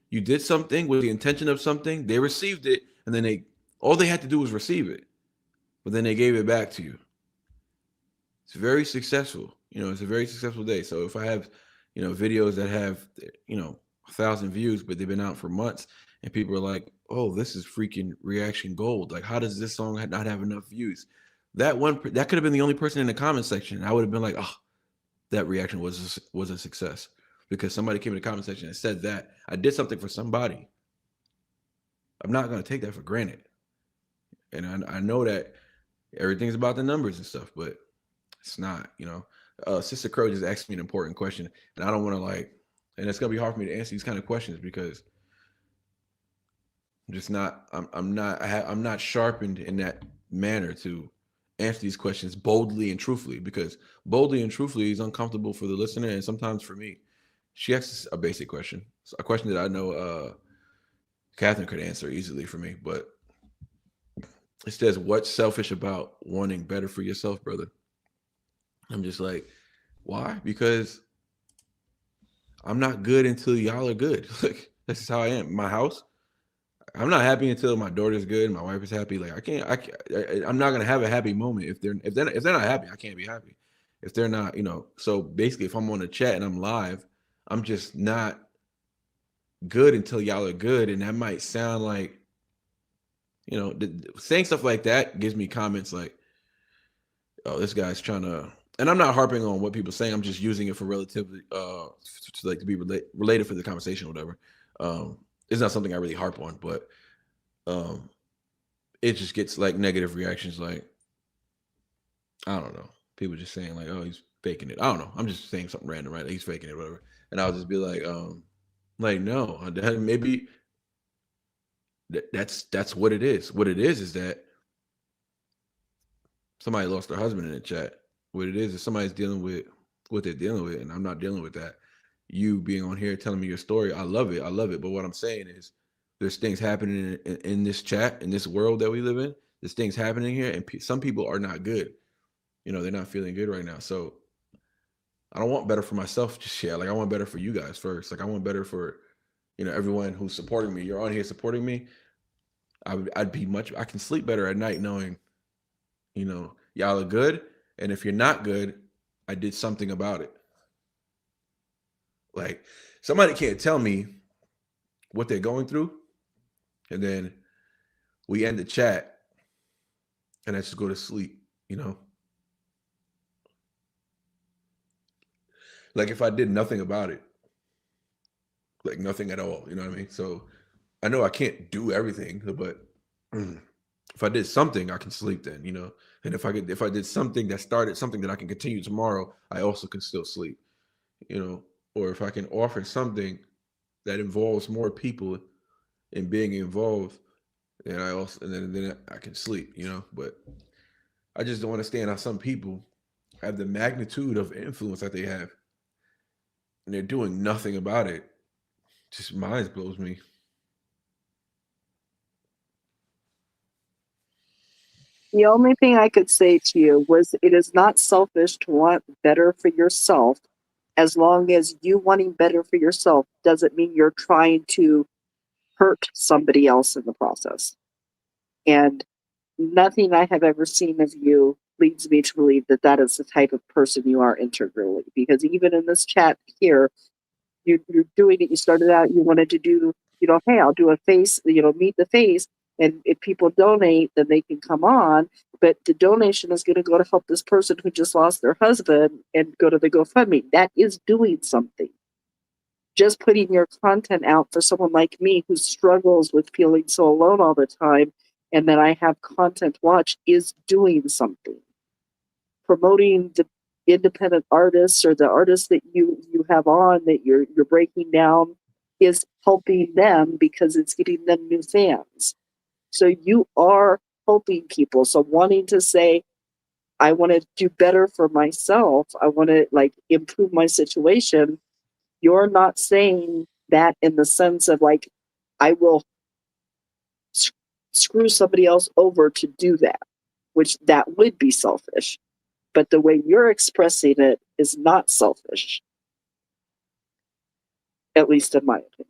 You did something with the intention of something, they received it, and then all they had to do was receive it, but then they gave it back to you. It's very successful. It's a very successful day. So if I have, videos that have, 1,000 views, but they've been out for months, and people are like, oh, this is freaking reaction gold. Like, how does this song not have enough views? That could have been the only person in the comment section. I would have been like, oh, that reaction was a success, because somebody came in the comment section and said that I did something for somebody. I'm not going to take that for granted. And I know that everything's about the numbers and stuff, but it's not, Sister Crow just asked me an important question, and I don't want to and it's gonna be hard for me to answer these kind of questions because I'm just not. I'm not sharpened in that manner to answer these questions boldly and truthfully, because boldly and truthfully is uncomfortable for the listener and sometimes for me. She asks a basic question, a question that I know Catherine could answer easily for me, but it says, "What's selfish about wanting better for yourself, brother?" I'm just like, why? Because I'm not good until y'all are good. Like, this is how I am. My house, I'm not happy until my daughter's good, my wife is happy. Like, I'm not gonna have a happy moment if they're not happy. I can't be happy if they're not. So basically, if I'm on a chat and I'm live, I'm just not good until y'all are good, and that might sound like, saying stuff like that gives me comments like, "Oh, this guy's trying to." And I'm not harping on what people are saying. I'm just using it for relatively, to be related for the conversation or whatever. It's not something I really harp on, but it just gets like negative reactions. Like, I don't know, people just saying like, "Oh, he's faking it." I don't know. I'm just saying something random, right? Like, he's faking it, whatever. And I'll just be like, no, maybe that's what it is. What it is that somebody lost their husband in the chat. What it is somebody's dealing with what they're dealing with, and I'm not dealing with that. You being on here telling me your story, I love it. But what I'm saying is, there's things happening in this chat, in this world that we live in. There's things happening here, and some people are not good. They're not feeling good right now. So I don't want better for myself just yet. Like, I want better for you guys first. Like, I want better for everyone who's supporting me. You're on here supporting me. I can sleep better at night knowing, y'all are good. And if you're not good, I did something about it. Like, somebody can't tell me what they're going through, and then we end the chat and I just go to sleep, Like, if I did nothing about it, like nothing at all, you know what I mean? So I know I can't do everything, but if I did something, I can sleep then, And if I did something that started something that I can continue tomorrow, I also can still sleep, Or if I can offer something that involves more people in being involved, then then I can sleep, But I just don't understand how some people have the magnitude of influence that they have, and they're doing nothing about it. Just mind blows me. The only thing I could say to you was, it is not selfish to want better for yourself. As long as you wanting better for yourself doesn't mean you're trying to hurt somebody else in the process. And nothing I have ever seen of you leads me to believe that that is the type of person you are integrally. Because even in this chat here, you're doing it. You started out, you wanted to do, hey, I'll do a face, meet the face. And if people donate, then they can come on. But the donation is going to go to help this person who just lost their husband and go to the GoFundMe. That is doing something. Just putting your content out for someone like me who struggles with feeling so alone all the time, and then I have content watch, is doing something. Promoting the independent artists or the artists that you have on that you're breaking down is helping them because it's getting them new fans. So you are helping people. So wanting to say, I want to do better for myself, I want to improve my situation, you're not saying that in the sense of I will screw somebody else over to do that, which that would be selfish. But the way you're expressing it is not selfish, at least in my opinion.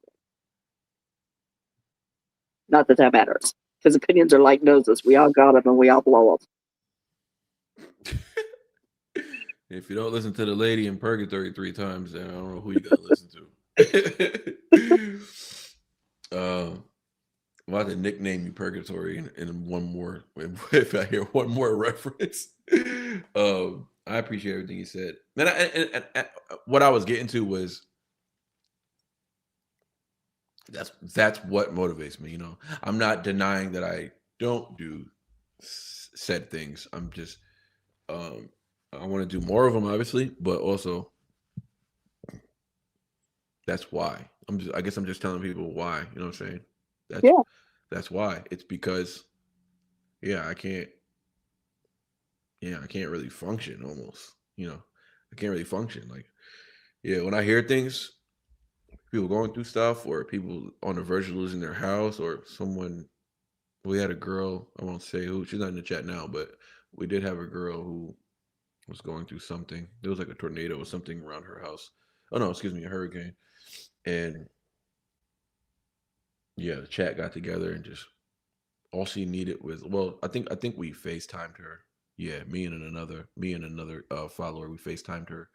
Not that that matters, because opinions are like noses. We all got them and we all blow them. If you don't listen to the lady in Purgatory 3 times, then I don't know who you gotta listen to. I'm about to nickname you Purgatory in one more, if I hear one more reference. I appreciate everything you said. And what I was getting to was, that's what motivates me. I'm not denying that I don't do said things. I'm I want to do more of them, obviously, but also that's why. I guess I'm just telling people why. You know what I'm saying? That's why. It's because, I can't really function almost. I can't really function. Like, when I hear things, people going through stuff, or people on the verge of losing their house, or someone. We had a girl. I won't say who. She's not in the chat now, but we did have a girl who was going through something. There was like a tornado or something around her house. Oh no, excuse me, a hurricane. And the chat got together and just all she needed was, well, I think we FaceTimed her. Yeah, me and another follower, we FaceTimed her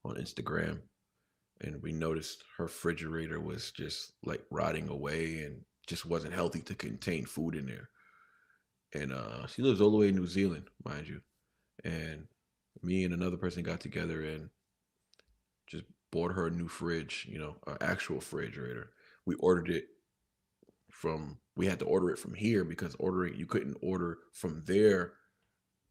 on Instagram, and we noticed her refrigerator was just like rotting away and just wasn't healthy to contain food in there. And she lives all the way in New Zealand, mind you. And me and another person got together and just bought her a new fridge, an actual refrigerator. We had to order it from here because you couldn't order from their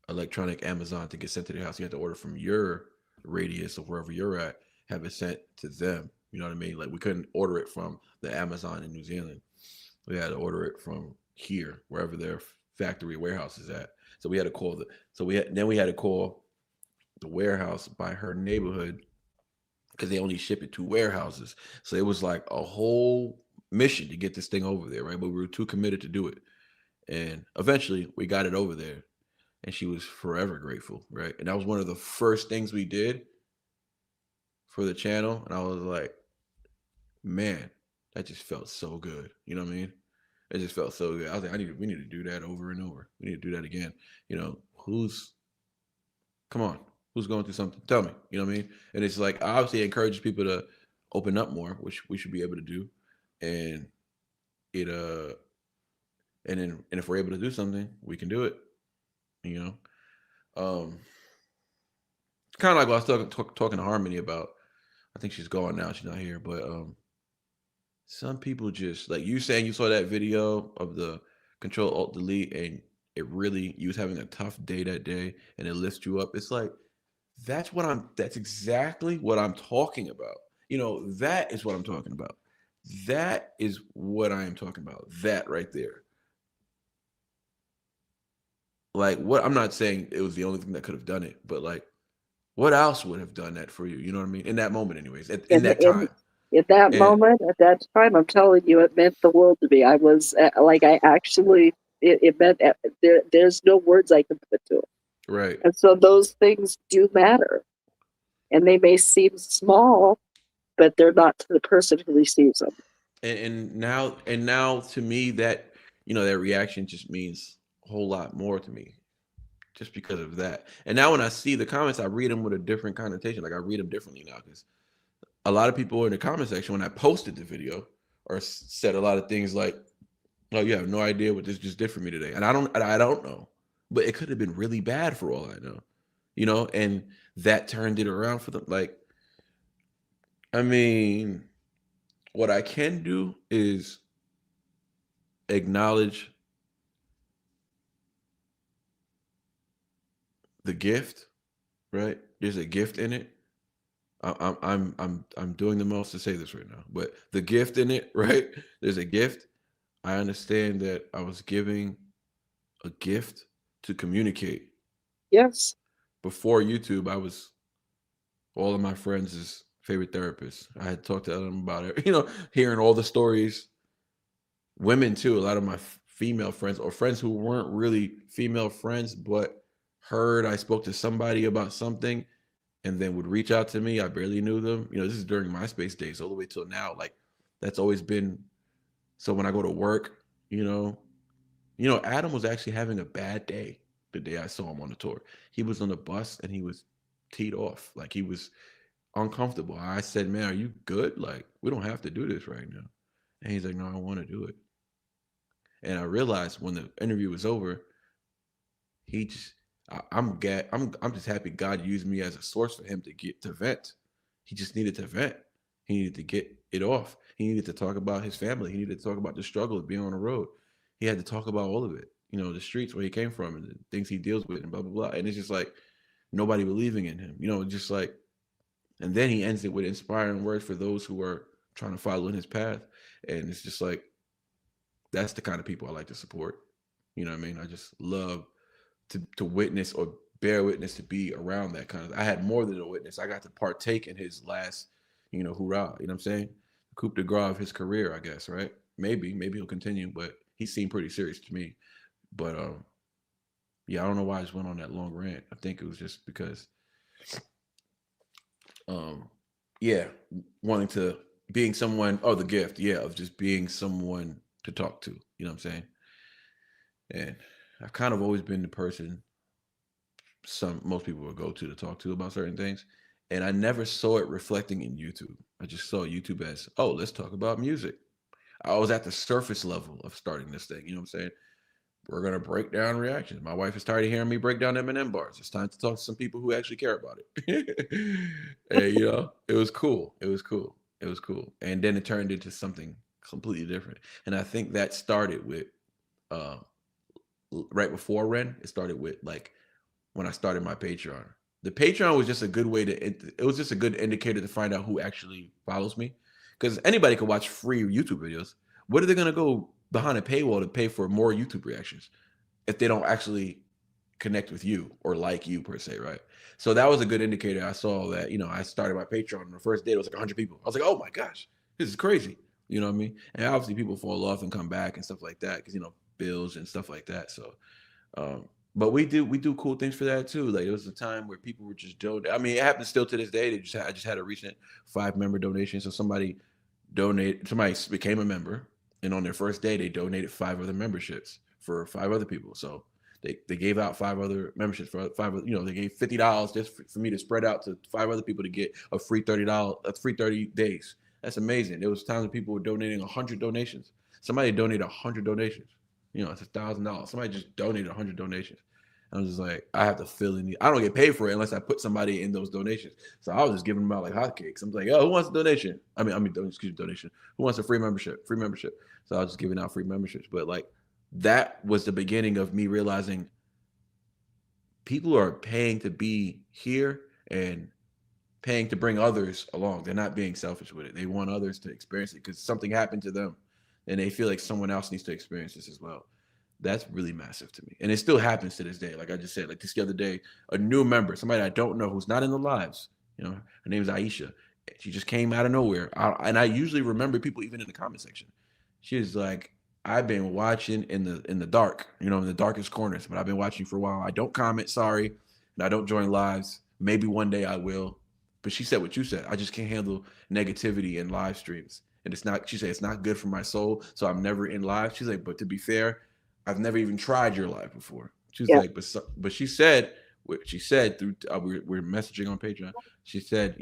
electronic Amazon to get sent to their house. You had to order from your radius of wherever you're at, have it sent to them. You know what I mean? Like, we couldn't order it from the Amazon in New Zealand. We had to order it from here, wherever their factory warehouse is at. So we had to call we had to call the warehouse by her neighborhood, because they only ship it to warehouses. So it was like a whole mission to get this thing over there, right? But we were too committed to do it. And eventually we got it over there, and she was forever grateful, right? And that was one of the first things we did for the channel. And I was like, man, that just felt so good. You know what I mean? It just felt so good. I was like, we need to do that over and over. We need to do that again. Come on, who's going through something? Tell me. You know what I mean? And it's like, obviously, it encourages people to open up more, which we should be able to do. And and if we're able to do something, we can do it. Kind of like what I was talking to Harmony about. I think she's gone now. She's not here, but some people just, like you saying, you saw that video of the Control Alt Delete, and you was having a tough day that day, and it lifts you up. It's like, that's exactly what I'm talking about. That is what I'm talking about. That is what I am talking about. That right there. Like, what, I'm not saying it was the only thing that could have done it, but like, what else would have done that for you? You know what I mean? In that moment, anyways, in that time. At that moment, at that time, I'm telling you, it meant the world to me. I was like, it meant, there's no words I can put to it. Right. And so those things do matter. And they may seem small, but they're not to the person who receives them. And now to me, that, that reaction just means a whole lot more to me, just because of that. And now when I see the comments, I read them with a different connotation. Like, I read them differently now, because a lot of people in the comment section, when I posted the video, or said a lot of things like, "Oh, you have no idea what this just did for me today," and I don't know, but it could have been really bad for all I know, and that turned it around for them. Like, I mean, what I can do is acknowledge the gift, right? There's a gift in it. I'm doing the most to say this right now, but the gift in it, right? There's a gift. I understand that I was giving a gift to communicate. Yes. Before YouTube, I was all of my friends' favorite therapist. I had talked to them about it, hearing all the stories. Women too, a lot of my female friends, or friends who weren't really female friends, but heard I spoke to somebody about something, and then would reach out to me. I barely knew them. This is during MySpace days, all the way till now. Like, that's always been. So when I go to work, Adam was actually having a bad day the day I saw him on the tour. He was on the bus and he was teed off. Like, he was uncomfortable. I said, "Man, are you good? Like, we don't have to do this right now." And he's like, "No, I want to do it." And I realized when the interview was over, I'm just happy God used me as a source for him to get to vent. He just needed to vent. He needed to get it off. He needed to talk about his family. He needed to talk about the struggle of being on the road. He had to talk about all of it, the streets where he came from and the things he deals with and blah, blah, blah. And it's just like, nobody believing in him, just like, and then he ends it with inspiring words for those who are trying to follow in his path. And it's just like, that's the kind of people I like to support. You know what I mean? I just love to witness or bear witness, to be around that kind of. I had more than a witness. I got to partake in his last, hoorah. You know what I'm saying? Coup de grace of his career, I guess, right? Maybe he'll continue, but he seemed pretty serious to me. But yeah, I don't know why I just went on that long rant. I think it was just because yeah, wanting to being someone, the gift, of just being someone to talk to, you know what I'm saying? And I've kind of always been the person most people would go to talk to about certain things. And I never saw it reflecting in YouTube. I just saw YouTube as, let's talk about music. I was at the surface level of starting this thing, you know what I'm saying? We're going to break down reactions. My wife is tired of hearing me break down Eminem bars. It's time to talk to some people who actually care about it. And, it was cool. It was cool. And then it turned into something completely different. And I think that started with, right before Ren, it started with like when I started my Patreon. The Patreon was just a good way it was just a good indicator to find out who actually follows me. Because anybody could watch free YouTube videos. What are they going to go behind a paywall to pay for more YouTube reactions if they don't actually connect with you or like you per se, right? So that was a good indicator. I saw that, I started my Patreon on the first day, it was like 100 people. I was like, oh my gosh, this is crazy. You know what I mean? And obviously people fall off and come back and stuff like that because, bills and stuff like that. So, but we do cool things for that too. Like, it was a time where people were just donating. I mean, it happens still to this day. I just had a recent 5-member donation. So somebody became a member, and on their first day, they donated 5 other memberships for 5 other people. So they gave out 5 other memberships for 5. They gave $50 just for me to spread out to 5 other people to get a free $30 days. That's amazing. There was times when people were donating 100 donations. Somebody donated 100 donations. It's $1,000. Somebody just donated 100 donations. I'm just like, I have to fill in. I don't get paid for it unless I put somebody in those donations. So I was just giving them out like hotcakes. I'm like, who wants a donation? Donation. Who wants a free membership? Free membership. So I was just giving out free memberships. But like, that was the beginning of me realizing people are paying to be here and paying to bring others along. They're not being selfish with it. They want others to experience it because something happened to them, and they feel like someone else needs to experience this as well. That's really massive to me. And it still happens to this day. Like I just said, like this the other day, a new member, somebody I don't know who's not in the lives, her name is Aisha. She just came out of nowhere. And I usually remember people even in the comment section. She was like, I've been watching in the dark, in the darkest corners, but I've been watching for a while. I don't comment, sorry. And I don't join lives. Maybe one day I will. But she said what you said. I just can't handle negativity in live streams. And she said, it's not good for my soul. So I'm never in live. She's like, but to be fair, I've never even tried your live before. She was like, but she said through we're messaging on Patreon. She said,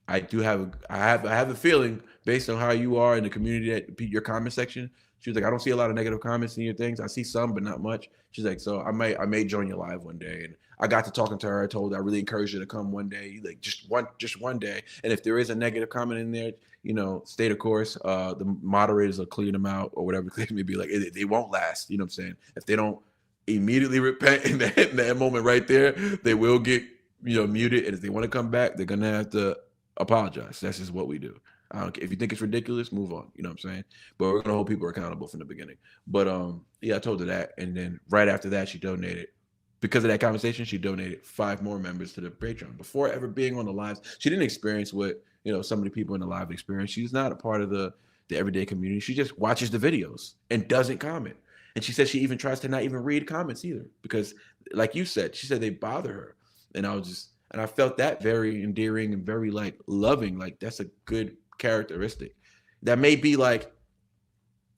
I have a feeling based on how you are in the community, that your comment section. She was like, I don't see a lot of negative comments in your things. I see some, but not much. She's like, so I may join your live one day. And I got to talking to her. I told her I really encourage her to come one day, like just one day. And if there is a negative comment in there, stay the course. The moderators will clear them out or whatever. They may be like, they won't last. You know what I'm saying? If they don't immediately repent in that moment right there, they will get muted. And if they want to come back, they're gonna have to apologize. That's just what we do. I don't care. If you think it's ridiculous, move on. You know what I'm saying? But we're gonna hold people accountable from the beginning. But I told her that, and then right after that, she donated. Because of that conversation, she donated 5 more members to the Patreon. Before ever being on the lives, she didn't experience what some of the people in the live experience. She's not a part of the everyday community. She just watches the videos and doesn't comment. And she said she even tries to not even read comments either, because, like you said, she said they bother her. And I felt that very endearing and very like loving. Like, that's a good characteristic. That may be like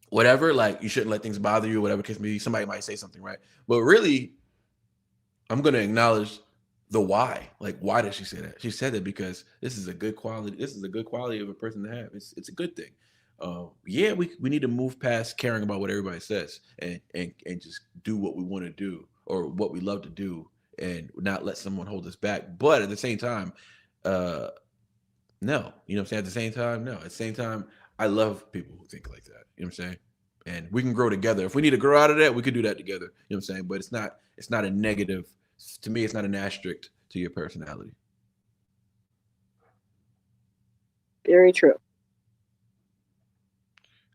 whatever, like you shouldn't let things bother you, whatever case maybe somebody might say something, right? But really, I'm going to acknowledge the why. Like, why did she say that? She said that because this is a good quality. This is a good quality of a person to have. It's a good thing. We need to move past caring about what everybody says and just do what we want to do or what we love to do and not let someone hold us back. But at the same time, no, you know what I'm saying? At the same time, no. At the same time, I love people who think like that. You know what I'm saying? And we can grow together. If we need to grow out of that, we could do that together. You know what I'm saying? But it's not a negative. To me, it's not an asterisk to your personality. Very true.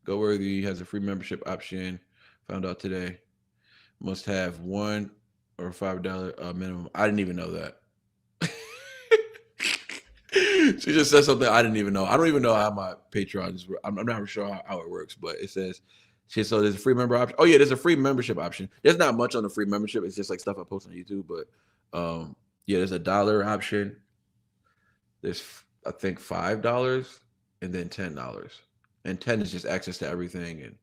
GoWorthy has a free membership option. Found out today. Must have $1 or $5 minimum. I didn't even know that. She just said something I didn't even know. I don't even know how my Patreon is. I'm not sure how it works, but it says so there's a free member option. Oh yeah, there's a free membership option. There's not much on the free membership. It's just like stuff I post on YouTube. But yeah, there's $1 option. There's I think $5 and then $10. And 10 is just access to everything and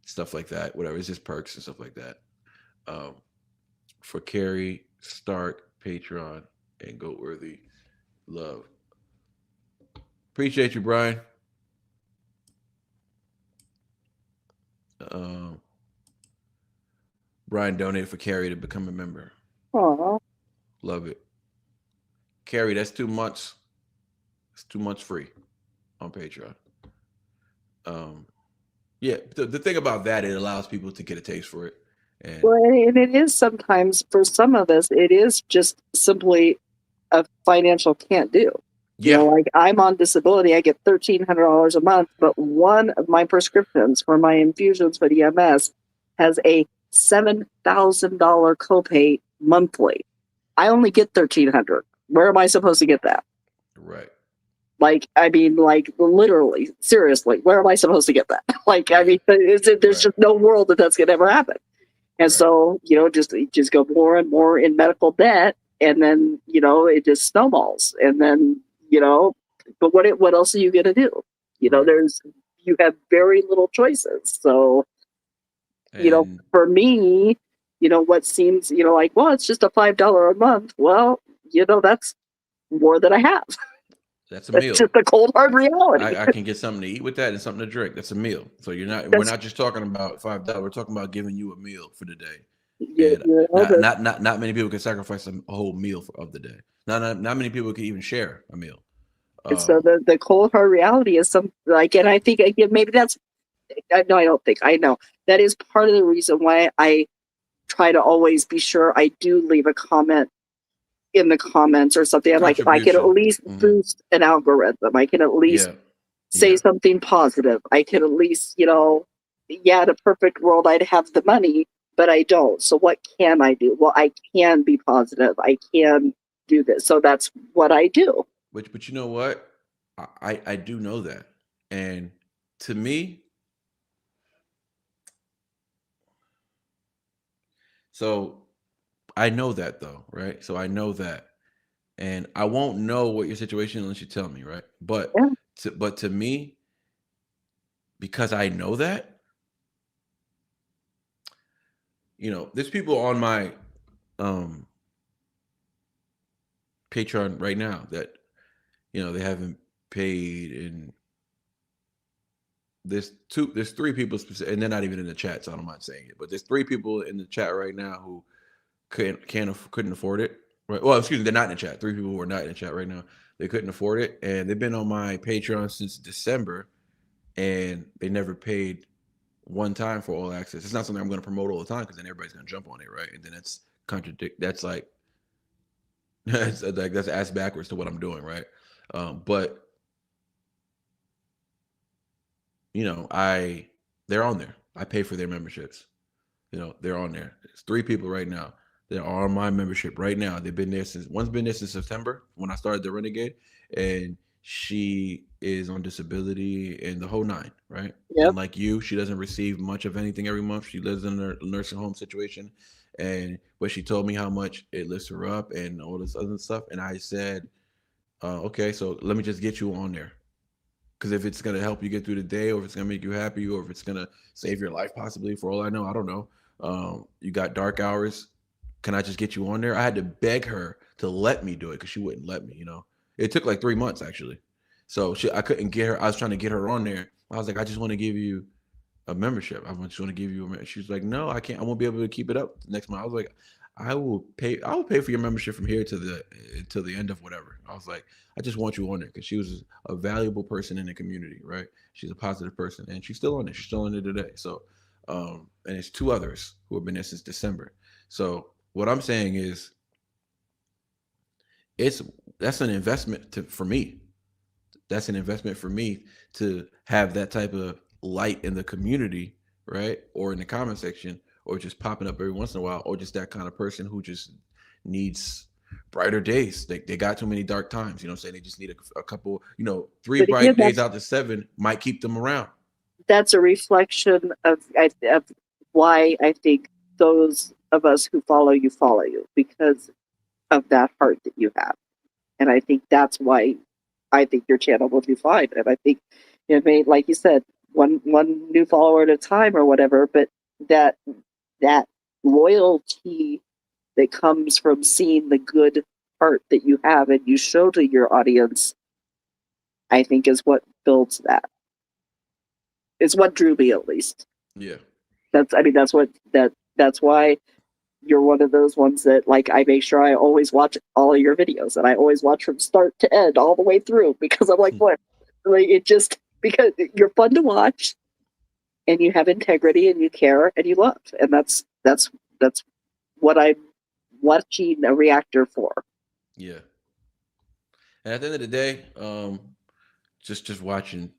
stuff like that. Whatever. It's just perks and stuff like that. For Carrie, Stark, Patreon, and Goatworthy. Love. Appreciate you, Brian. Brian donated for Carrie to become a member. Aww. Love it. Carrie, that's 2 months. It's 2 months free on Patreon. Yeah, the thing about that, it allows people to get a taste for it. And well, and it is sometimes, for some of us, it is just simply a financial can't do. yeah, You know, like I'm on disability, I get $1,300 a month, but one of my prescriptions for my infusions for the MS has a $7,000 copay monthly. I only get $1,300. Where am I supposed to get that? right. Like, I mean, like literally, seriously, where am I supposed to get that? Like, I mean, there's Right. just no world that that's going to ever happen. And Right. so, you know, just go more and more in medical debt, and then, you know, it just snowballs. And then, you know, but what else are you going to do? You know, Right. you have very little choices. So, you know, And for me, you know, what seems, you know, like, well, it's just a $5 a month. Well, you know, that's more than I have. that's a That's meal. just the cold hard reality. I can get something to eat with that and something to drink. That's a meal. So we're That's- not just talking about $5. We're talking about giving you a meal for the day. you And know, not many people can sacrifice a whole meal of the day. Not many people can even share a meal. and so the cold hard reality is some like, and I think again, maybe that's, no, I don't think, I know that is part of the reason why I try to always be sure I do leave a comment in the comments or something. I'm like, if I can at least boost an algorithm, I can at least say something positive. I can at least, you know, yeah, in a perfect world, I'd have the money, but I don't. So what can I do? Well, I can be positive. I can do this. So that's what I do. But you know what? I do know that. And to me, so I know that though, right? So I know that. And I won't know what your situation is unless you tell me, right? But Yeah. to me, because I know that, you know, there's people on my Patreon right now that, you know, they haven't paid, and there's 3 people specific, and they're not even in the chat, so I don't mind saying it, but there's 3 people in the chat right now who couldn't afford it. Right. Well, excuse me, they're not in the chat. 3 people who are not in the chat right now. They couldn't afford it, and they've been on my Patreon since December, and they never paid one time for all access. It's not something I'm going to promote all the time because then everybody's going to jump on it, right? And then that's that's like that's ass backwards to what I'm doing, right? But you know, they're on there. I pay for their memberships. You know, they're on there. It's 3 people right now. They're on my membership right now. They've been there one's been there since September when I started the Renegade, and she is on disability and the whole 9, right? Yep. And like you, she doesn't receive much of anything every month. She lives in a nursing home situation, but she told me how much it lifts her up and all this other stuff. And I said, okay, so let me just get you on there. Because if it's going to help you get through the day, or if it's going to make you happy, or if it's going to save your life, possibly, for all I know, I don't know. You got dark hours. Can I just get you on there? I had to beg her to let me do it because she wouldn't let me, you know. It took like 3 months, actually. So I couldn't get her. I was trying to get her on there. I was like, I just want to give you a membership. I just want to give you a membership. She was like, no, I can't. I won't be able to keep it up next month. I was like, I will pay for your membership from here to the end of whatever. I was like, I just want you on there because she was a valuable person in the community, right? She's a positive person, and she's still on there. She's still on there today. So, and it's 2 others who have been there since December. So what I'm saying is, that's an investment for me. That's an investment for me to have that type of light in the community, right? Or in the comment section, or just popping up every once in a while, or just that kind of person who just needs brighter days. They got too many dark times, you know what I'm saying? They just need a couple, 3 But again, bright days out of 7 might keep them around. That's a reflection of why I think those of us who follow you, because of that heart that you have. And I think that's why I think your channel will do fine. And I think, like you said, one new follower at a time or whatever, but that loyalty that comes from seeing the good heart that you have and you show to your audience, I think is what builds that. It's what drew me, at least. Yeah. That's why you're one of those ones that, like, I make sure I always watch all of your videos, and I always watch from start to end all the way through, because I'm like, what? Like, because you're fun to watch, and you have integrity, and you care, and you love, and that's what I'm watching a reactor for. Yeah. And at the end of the day, just watching.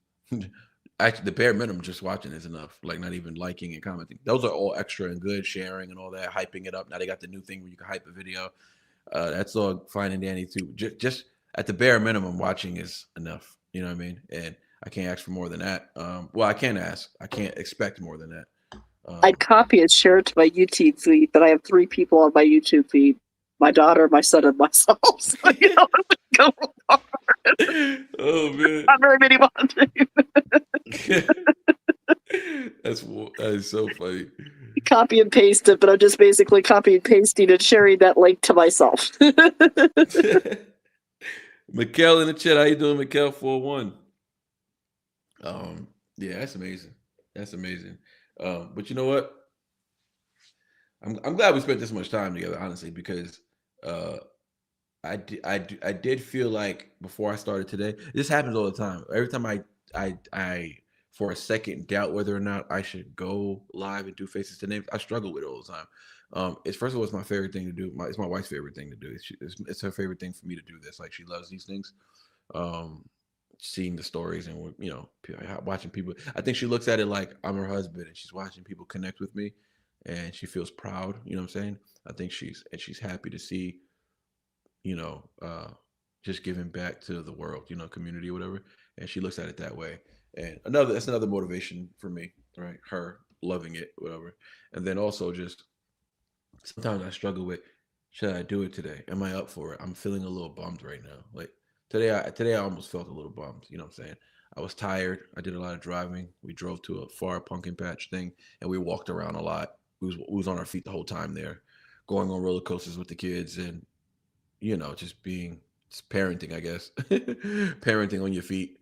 Actually, the bare minimum, just watching is enough. Like, not even liking and commenting. Those are all extra and good, sharing and all that, hyping it up. Now they got the new thing where you can hype a video. That's all fine and dandy too. Just at the bare minimum, watching is enough. You know what I mean? And I can't ask for more than that. Well, I can't ask. I can't expect more than that. I'd copy and share it to my YouTube feed, but I have 3 people on my YouTube feed: my daughter, my son, and myself. So, go hard. Oh man, not very many watching. That is so funny. Copy and paste it, but I'm just basically copy and pasting and sharing that link to myself. Mikkel in the chat, how you doing, Mikkel 41? Yeah, that's amazing. That's amazing. But you know what? I'm glad we spent this much time together, honestly, because I did feel like before I started today, this happens all the time. Every time I for a second doubt whether or not I should go live and do faces to names, I struggle with it all the time. It's first of all, it's my favorite thing to do. It's my wife's favorite thing to do. It's her favorite thing for me to do this. Like, she loves these things. Seeing the stories and watching people. I think she looks at it like I'm her husband, and she's watching people connect with me, and she feels proud. You know what I'm saying? I think she's happy to see, just giving back to the world, community or whatever. And she looks at it that way. And that's another motivation for me, right? Her loving it, whatever. And then also, just sometimes I struggle with, should I do it today? Am I up for it? I'm feeling a little bummed right now. Like today I almost felt a little bummed. You know what I'm saying? I was tired. I did a lot of driving. We drove to a far pumpkin patch thing, and we walked around a lot. We was on our feet the whole time there, going on roller coasters with the kids, and just parenting, I guess. Parenting on your feet.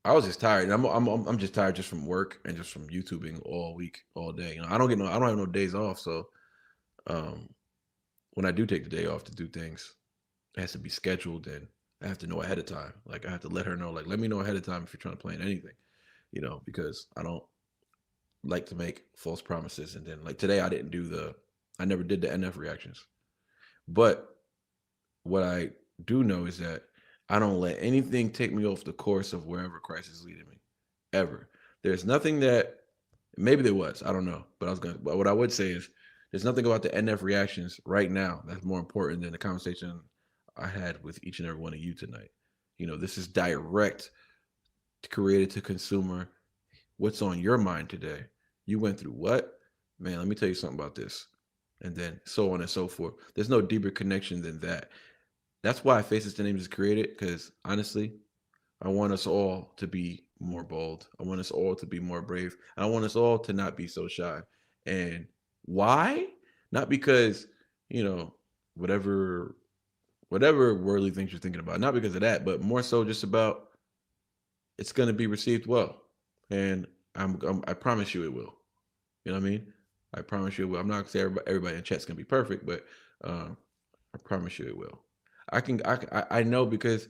I was just tired. I'm just tired just from work and just from YouTubing all week, all day. I don't have no days off. So when I do take the day off to do things, it has to be scheduled, and I have to know ahead of time. Like, I have to let her know, like, let me know ahead of time if you're trying to plan anything, because I don't like to make false promises. And then, like, today I never did the NF reactions. But what I do know is that I don't let anything take me off the course of wherever Christ is leading me, ever. There's nothing that, maybe there was, I don't know, but what I would say is, there's nothing about the NF reactions right now that's more important than the conversation I had with each and every one of you tonight. This is direct, created to consumer. What's on your mind today? You went through what? Man, let me tell you something about this. And then so on and so forth. There's no deeper connection than that. That's why Faces to Names is created, because honestly, I want us all to be more bold. I want us all to be more brave. I want us all to not be so shy. And why? Not because, whatever worldly things you're thinking about. Not because of that, but more so just about, it's going to be received well. And I promise you it will. You know what I mean? I promise you it will. I'm not going to say everybody in chat's going to be perfect, but I promise you it will. I know, because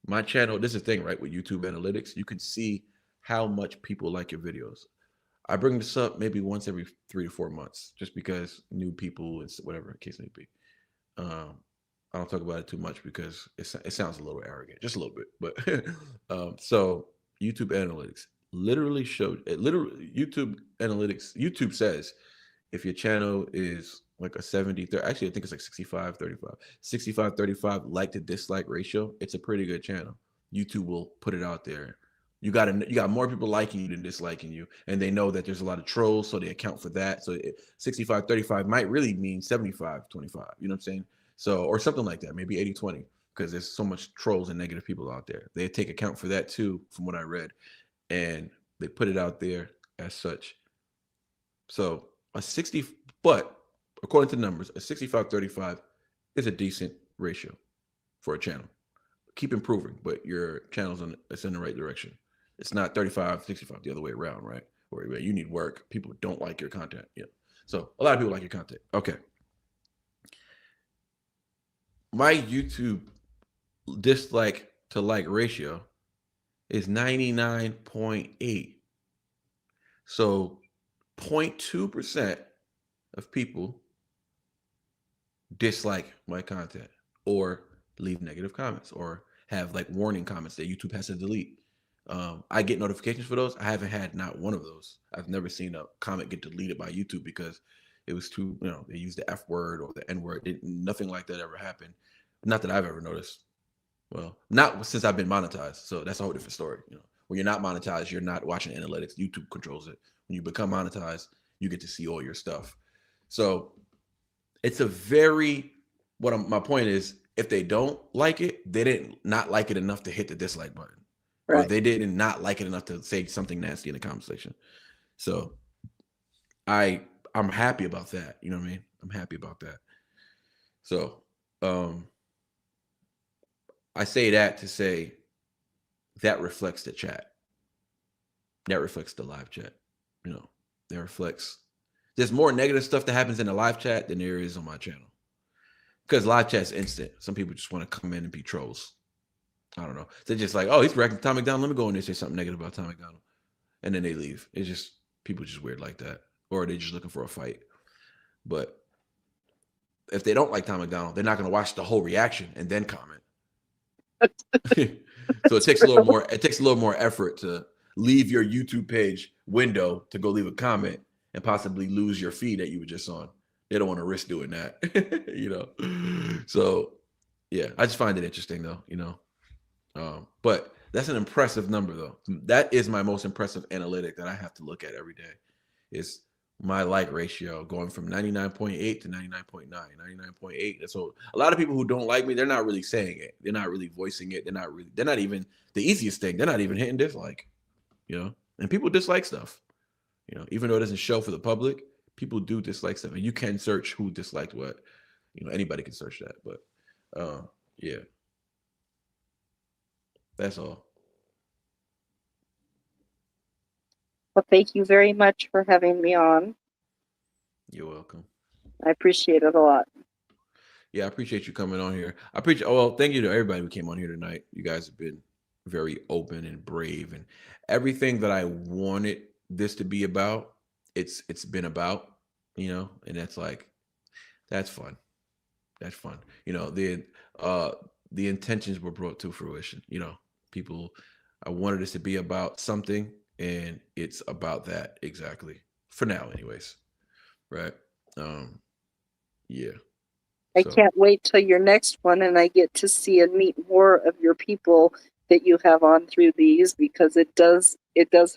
my channel, this is the thing, right? With YouTube analytics, you can see how much people like your videos. I bring this up maybe once every 3 to 4 months, just because new people, and whatever the case may be. I don't talk about it too much because it sounds a little arrogant, just a little bit. But so YouTube analytics literally showed it. Literally, YouTube says if your channel is like a 70, actually I think it's like 65, 35, 65, 35 like to dislike ratio, it's a pretty good channel. YouTube will put it out there. You got more people liking you than disliking you, and they know that there's a lot of trolls, so they account for that. So 65, 35 might really mean 75, 25. You know what I'm saying? So, or something like that, maybe 80, 20, because there's so much trolls and negative people out there. They take account for that too, from what I read, and they put it out there as such. So but according to numbers, a 65, 35 is a decent ratio for a channel. Keep improving, but your channel's it's in the right direction. It's not 35, 65 the other way around, right? Or you need work. People don't like your content. Yeah. So a lot of people like your content. Okay. My YouTube dislike to like ratio is 99.8. So 0.2% of people dislike my content or leave negative comments or have like warning comments that YouTube has to delete. I get notifications for those. I haven't had not one of those. I've never seen a comment get deleted by YouTube because it was too, they used the F word or the N word. Nothing like that ever happened. Not that I've ever noticed. Well, not since I've been monetized. So that's a whole different story. When you're not monetized, you're not watching analytics. YouTube controls it. When you become monetized, you get to see all your stuff. So it's a very, my point is, if they don't like it, they didn't not like it enough to hit the dislike button. Right. Or they didn't not like it enough to say something nasty in the conversation. So I'm happy about that. You know what I mean? I'm happy about that. So I say that to say that reflects the chat. That reflects the live chat. That reflects. There's more negative stuff that happens in the live chat than there is on my channel. Because live chat's instant. Some people just want to come in and be trolls. I don't know. They're just like, oh, he's reacting to Tom McDonald. Let me go in there and say something negative about Tom McDonald. And then they leave. It's just, people just weird like that. Or they're just looking for a fight. But if they don't like Tom McDonald, they're not going to watch the whole reaction and then comment. So it takes a little more. It takes a little more effort to leave your YouTube page window to go leave a comment and possibly lose your feed that you were just on. They don't want to risk doing that, So, yeah, I just find it interesting, though, But that's an impressive number, though. That is my most impressive analytic that I have to look at every day. Is my like ratio going from 99.8 to 99.9, 99.8. So a lot of people who don't like me, they're not really saying it. They're not really voicing it. They're not even the easiest thing. They're not even hitting dislike, and people dislike stuff, even though it doesn't show for the public, people do dislike stuff. And you can search who disliked what, anybody can search that. But yeah, that's all. Well, thank you very much for having me on. You're welcome. I appreciate it a lot. Yeah, I appreciate you coming on here. Thank you to everybody who came on here tonight. You guys have been very open and brave, and everything that I wanted this to be about, it's been about, and that's fun. That's fun. The intentions were brought to fruition. I wanted this to be about something, and it's about that exactly for now, anyways. Right. Yeah. I can't wait till your next one and I get to see and meet more of your people that you have on through these, because it does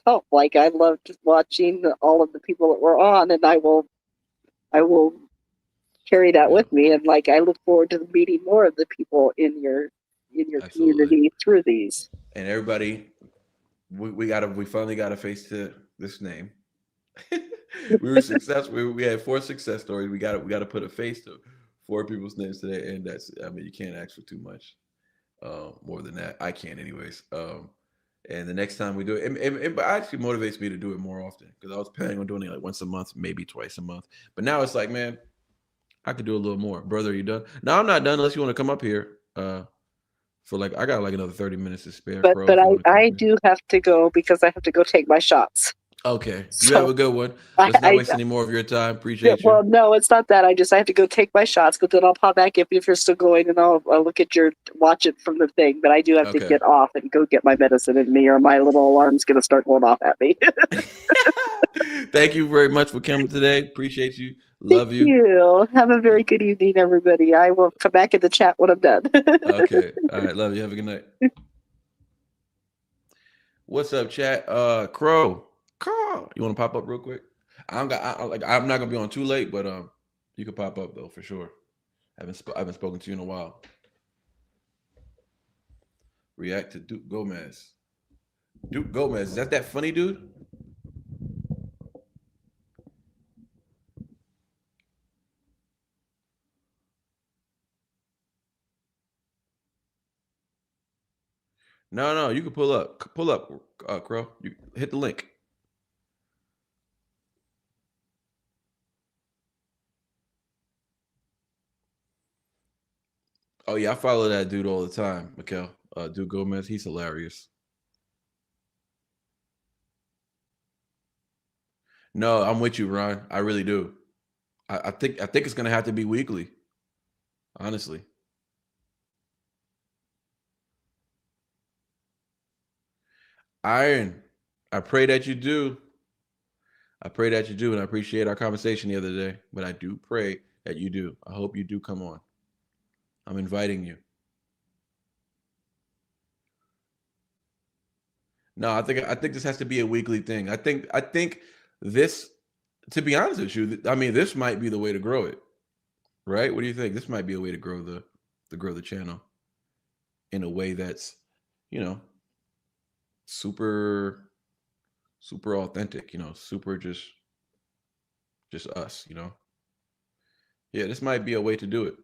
help. Like, I loved watching all of the people that were on, and I will carry that with me, and like, I look forward to meeting more of the people in your community through these. And everybody, we finally got a face to this name. We were successful. We had 4 success stories. We got to put a face to 4 people's names today, and you can't ask for too much more than that. I can't, anyways. And the next time we do it, it actually motivates me to do it more often, because I was planning on doing it like once a month, maybe twice a month. But now it's like, man, I could do a little more. Brother, are you done? No, I'm not done unless you want to come up here. For I got like another 30 minutes to spare. But I do have to go, because I have to go take my shots. Okay. You So have a good one. Let's not waste any more of your time. Appreciate you. Well, no, it's not that. I have to go take my shots, but then I'll pop back if you're still going, and I'll look at watch it from the thing. But I do have to get off and go get my medicine in me, or my little alarm's going to start going off at me. Thank you very much for coming today. Appreciate you. Love Thank you. Have a very good evening, everybody. I will come back in the chat when I'm done. Okay. All right. Love you. Have a good night. What's up, chat? Crow. You want to pop up real quick? I'm not gonna be on too late, but you can pop up though for sure. I haven't spoken to you in a while. React to Duke Gomez. Duke Gomez, is that funny dude? No, you can pull up, Crow. You hit the link. Oh yeah, I follow that dude all the time, Mikkel. Duke Gomez, he's hilarious. No, I'm with you, Ron. I really do. I think it's gonna have to be weekly. Honestly. Iron, I pray that you do. I pray that you do, and I appreciate our conversation the other day. But I do pray that you do. I hope you do come on. I'm inviting you. No, I think this has to be a weekly thing. I think this, to be honest with you, I mean, this might be the way to grow it, right? What do you think? This might be a way to grow the channel in a way that's, super authentic, super just us, Yeah, this might be a way to do it.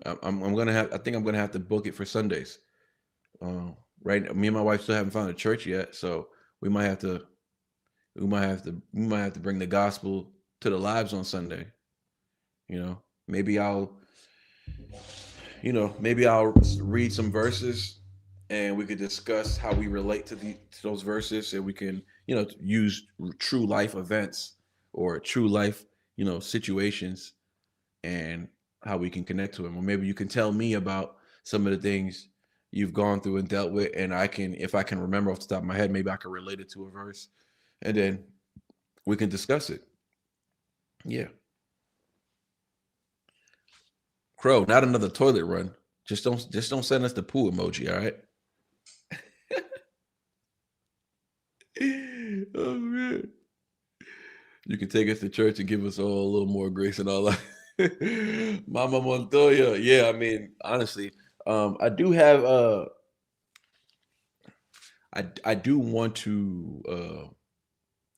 I think I'm gonna have to book it for Sundays. Right, me and my wife still haven't found a church yet, so we might have to bring the gospel to the lives on Sunday. Maybe I'll read some verses, and we could discuss how we relate to those verses, and we can use true life events or true life situations, and how we can connect to them. Or maybe you can tell me about some of the things you've gone through and dealt with, and if I can remember off the top of my head, maybe I can relate it to a verse, and then we can discuss it. Yeah. Crow, not another toilet run. Just don't send us the poo emoji, all right? Oh man. You can take us to church and give us all a little more grace and all that. Mama Montoya. Yeah, I mean, honestly, I do have I do want to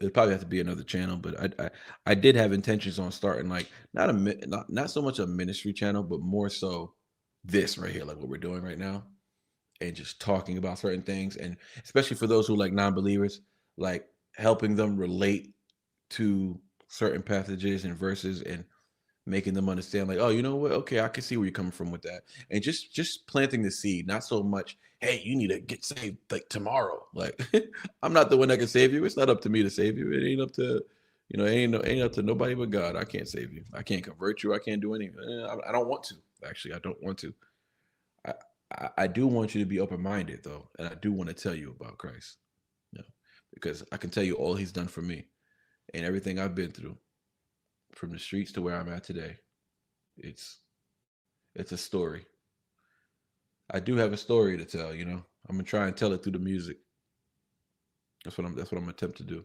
it'll probably have to be another channel, but I did have intentions on starting like not so much a ministry channel, but more so this right here, like what we're doing right now, and just talking about certain things, and especially for those who like non-believers, like helping them relate to certain passages and verses, and making them understand, like, oh, you know what? Okay, I can see where you're coming from with that, and just planting the seed. Not so much, hey, you need to get saved like tomorrow. Like, I'm not the one that can save you. It's not up to me to save you. It ain't up to, it ain't up to nobody but God. I can't save you. I can't convert you. I can't do anything. I don't want to. Actually, I don't want to. I do want you to be open-minded though, and I do want to tell you about Christ. Because I can tell you all He's done for me, and everything I've been through, from the streets to where I'm at today. It's a story. I do have a story to tell, I'm gonna try and tell it through the music. That's what I'm gonna attempt to do.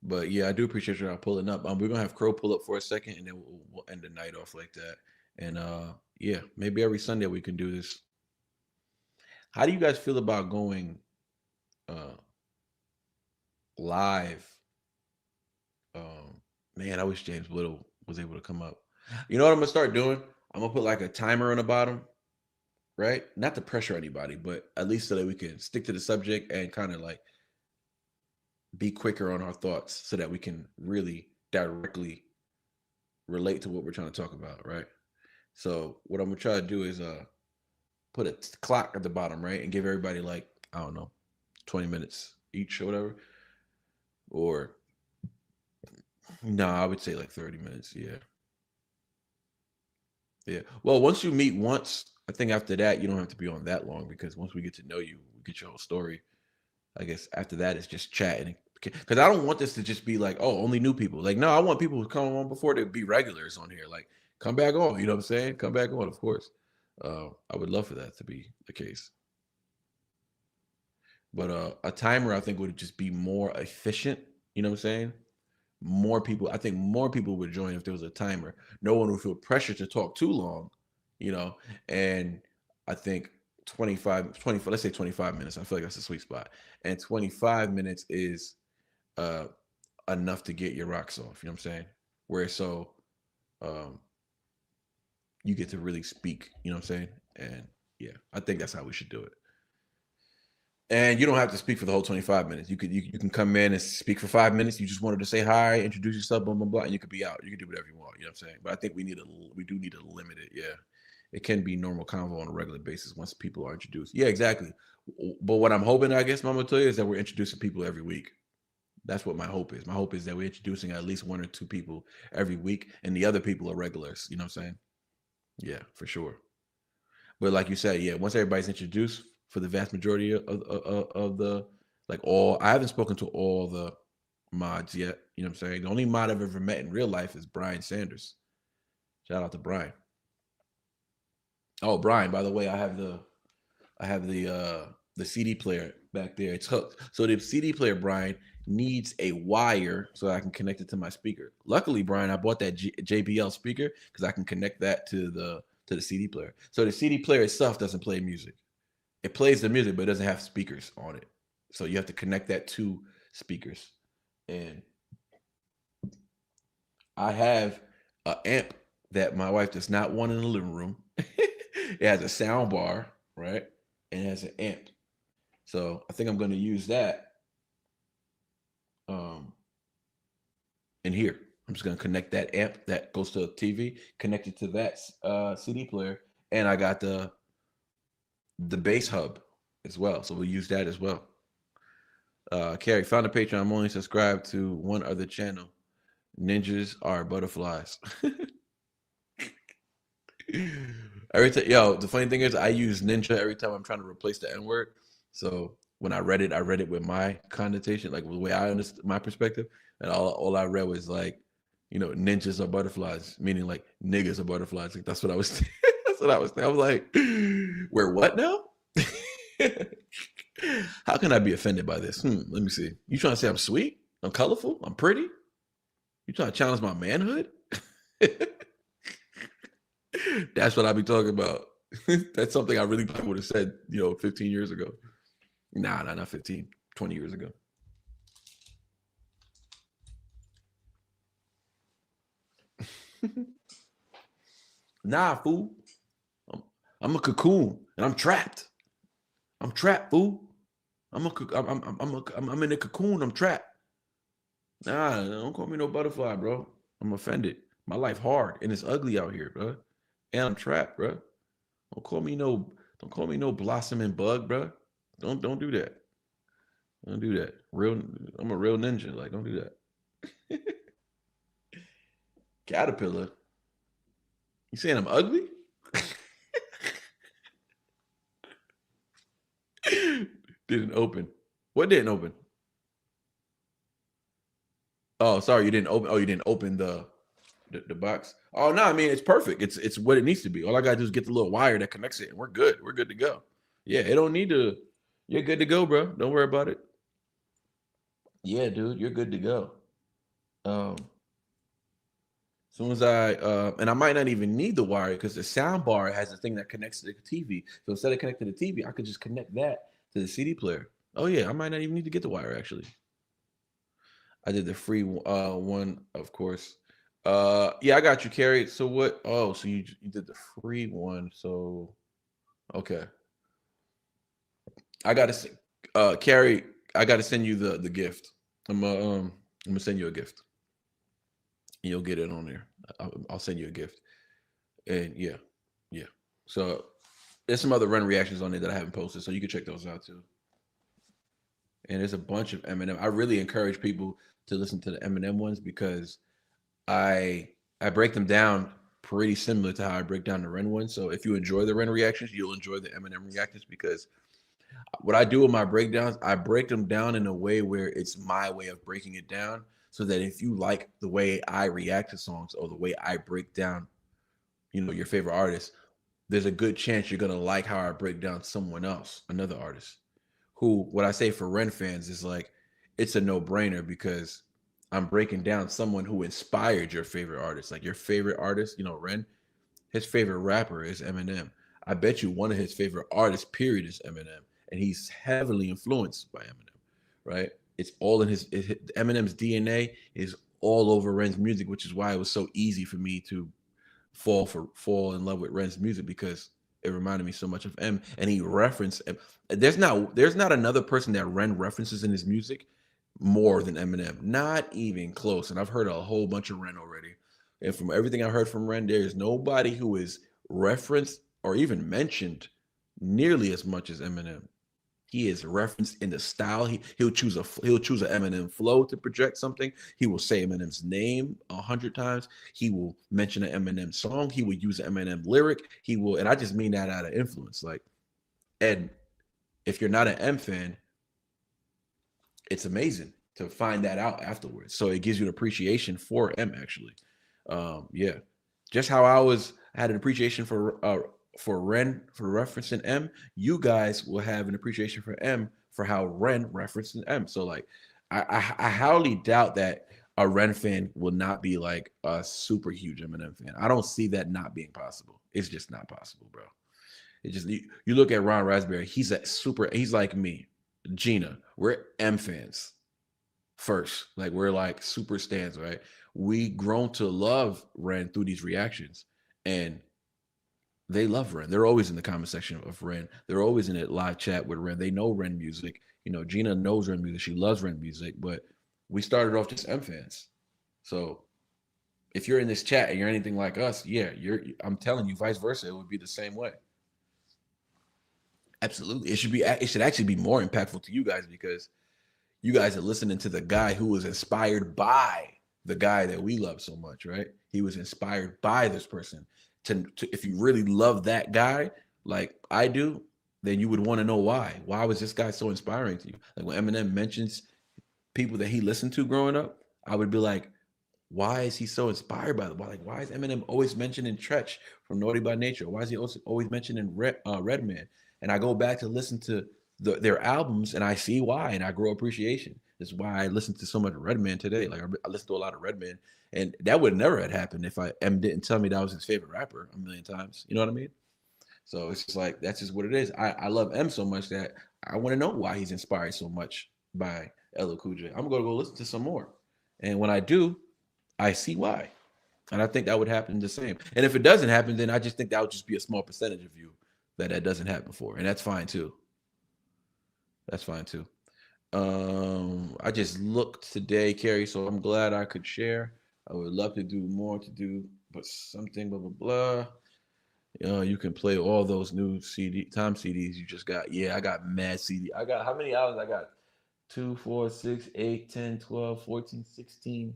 But yeah, I do appreciate you all pulling up. We're gonna have Crow pull up for a second, and then we'll end the night off like that. And yeah, maybe every Sunday we can do this. How do you guys feel about going live? Man, I wish James Little was able to come up. You know what I'm gonna start doing? I'm gonna put like a timer on the bottom, right? Not to pressure anybody, but at least so that we can stick to the subject and kind of like be quicker on our thoughts, so that we can really directly relate to what we're trying to talk about, right? So what I'm gonna try to do is put a clock at the bottom, right, and give everybody like, I don't know, 20 minutes each or whatever. Or no, I would say like 30 minutes. Yeah. Yeah. Well, once you meet once, I think after that, you don't have to be on that long because once we get to know you, we get your whole story. I guess after that, it's just chatting. Because I don't want this to just be like, oh, only new people. Like, no, I want people who come on before to be regulars on here. Like, come back on. You know what I'm saying? Come back on, of course. I would love for that to be the case. But a timer, I think, would just be more efficient. You know what I'm saying? I think more people would join if there was a timer. No one would feel pressure to talk too long, you know. And I think 25, let's say 25 minutes. I feel like that's a sweet spot. And 25 minutes is enough to get your rocks off. You know what I'm saying? Where so you get to really speak. You know what I'm saying? And yeah, I think that's how we should do it. And you don't have to speak for the whole 25 minutes. You can come in and speak for 5 minutes. You just wanted to say hi, introduce yourself, blah, blah, blah, and you could be out. You can do whatever you want. You know what I'm saying? But I think we do need to limit it. Yeah. It can be normal convo on a regular basis once people are introduced. Yeah, exactly. But what I'm hoping, I guess, Mama tell you, is that we're introducing people every week. That's what my hope is. My hope is that we're introducing at least 1 or 2 people every week, and the other people are regulars. You know what I'm saying? Yeah, for sure. But like you said, yeah, once everybody's introduced, for the vast majority of the I haven't spoken to all the mods yet. You know what I'm saying? The only mod I've ever met in real life is Brian Sanders. Shout out to Brian. Oh, Brian, by the way, I have the CD player back there. It's hooked. So the CD player, Brian, needs a wire so I can connect it to my speaker. Luckily, Brian, I bought that JBL speaker because I can connect that to the CD player. So the CD player itself doesn't play music. It plays the music, but it doesn't have speakers on it. So you have to connect that to speakers. And I have an amp that my wife does not want in the living room. It has a sound bar, right? And it has an amp. So I think I'm going to use that in here. I'm just going to connect that amp that goes to the TV, connect it to that CD player. And I got the bass hub as well. So we'll use that as well. Carrie, found a Patreon. I'm only subscribed to one other channel. Ninjas are butterflies. Every time, the funny thing is I use ninja every time I'm trying to replace the N-word. So when I read it with my connotation, like the way I understood my perspective, and all I read was like, ninjas are butterflies, meaning like niggas are butterflies. Like that's what I was that's what I was thinking. I was like, we're what now? How can I be offended by this? Let me see. You trying to say I'm sweet? I'm colorful? I'm pretty? You trying to challenge my manhood? That's what I be talking about. That's something I really would have said, 15 years ago. Nah, not 15, 20 years ago. Nah, fool. I'm a cocoon and I'm trapped. I'm trapped, fool. I'm in a cocoon. I'm trapped. Nah, don't call me no butterfly, bro. I'm offended. My life hard and it's ugly out here, bro. And I'm trapped, bro. Don't call me no blossoming bug, bro. Don't do that. Don't do that. I'm a real ninja. Like, don't do that. Caterpillar. You saying I'm ugly? Didn't open. What didn't open? Oh, sorry, you didn't open. Oh, you didn't open the box. Oh no, I mean it's perfect. It's what it needs to be. All I gotta do is get the little wire that connects it, and we're good. We're good to go. Yeah, it don't need to. You're good to go, bro. Don't worry about it. Yeah, dude, you're good to go. As soon as and I might not even need the wire because the sound bar has a thing that connects to the TV. So instead of connecting to the TV, I could just connect that to the CD player. Oh yeah, I might not even need to get the wire actually. I did the free one, of course. Yeah, I got you, Carrie. So what? Oh, so you did the free one. So okay. I gotta Carrie, I gotta send you the gift. I'm gonna send you a gift. And you'll get it on there. I'll send you a gift. And yeah. So there's some other run reactions on there that I haven't posted, so you can check those out too. and there's a bunch of Eminem. I really encourage people to listen to the Eminem ones because I break them down pretty similar to how I break down the Ren ones. So if you enjoy the Ren reactions, you'll enjoy the Eminem reactions because what I do with my breakdowns, I break them down in a way where it's my way of breaking it down so that if you like the way I react to songs or the way I break down, your favorite artist, there's a good chance you're going to like how I break down someone else, another artist who, what I say for Ren fans is like, it's a no-brainer because I'm breaking down someone who inspired your favorite artist. Like your favorite artist, Ren, his favorite rapper is Eminem. I bet you one of his favorite artists, period, is Eminem. And he's heavily influenced by Eminem, right? It's all in Eminem's DNA is all over Ren's music, which is why it was so easy for me to fall in love with Ren's music because it reminded me so much of M. And he referenced there's not another person that Ren references in his music more than Eminem. Not even close. And I've heard a whole bunch of Ren already. And from everything I heard from Ren, there is nobody who is referenced or even mentioned nearly as much as Eminem. He is referenced in the style. He'll choose an Eminem flow to project something. He will say Eminem's name 100 times. He will mention an Eminem song. He will use an Eminem lyric. He will, and I just mean that out of influence. Like, and if you're not an M fan, it's amazing to find that out afterwards. So it gives you an appreciation for M actually. Yeah, just how I had an appreciation for Ren for referencing M, you guys will have an appreciation for M for how Ren referencing M. So like, I highly doubt that a Ren fan will not be like a super huge Eminem fan. I don't see that not being possible. It's just not possible, bro. It just you look at Ron Raspberry. He's like me, Gina. We're M fans first. Like we're like super stans, right? We grown to love Ren through these reactions, and they love Ren. They're always in the comment section of Ren. They're always in a live chat with Ren. They know Ren music. Gina knows Ren music. She loves Ren music, but we started off just M fans. So if you're in this chat and you're anything like us, yeah, I'm telling you, vice versa, it would be the same way. Absolutely. It should actually be more impactful to you guys because you guys are listening to the guy who was inspired by the guy that we love so much, right? He was inspired by this person. If you really love that guy like I do, then you would want to know why. Why was this guy so inspiring to you? Like when Eminem mentions people that he listened to growing up, I would be like, why is he so inspired by them? Like, why is Eminem always mentioning Tretch from Naughty by Nature? Why is he always mentioning Redman? And I go back to listen to their albums and I see why, and I grow appreciation. That's why I listen to so much Redman today. Like I listen to a lot of Redman, and that would never have happened if M didn't tell me that was his favorite rapper a million times. You know what I mean? So it's just like, that's just what it is. I love M so much that I want to know why he's inspired so much by LL Cool J. I'm going to go listen to some more. And when I do, I see why. And I think that would happen the same. And if it doesn't happen, then I just think that would just be a small percentage of you that doesn't happen for. And that's fine too. That's fine too. I just looked today, Carrie, so I'm glad I could share. I would love to do more but something, blah, blah, blah. You can play all those new time CDs you just got. Yeah, I got mad CD. I got, how many albums I got? 2, 4, 6, 8, 10, 12, 14, 16,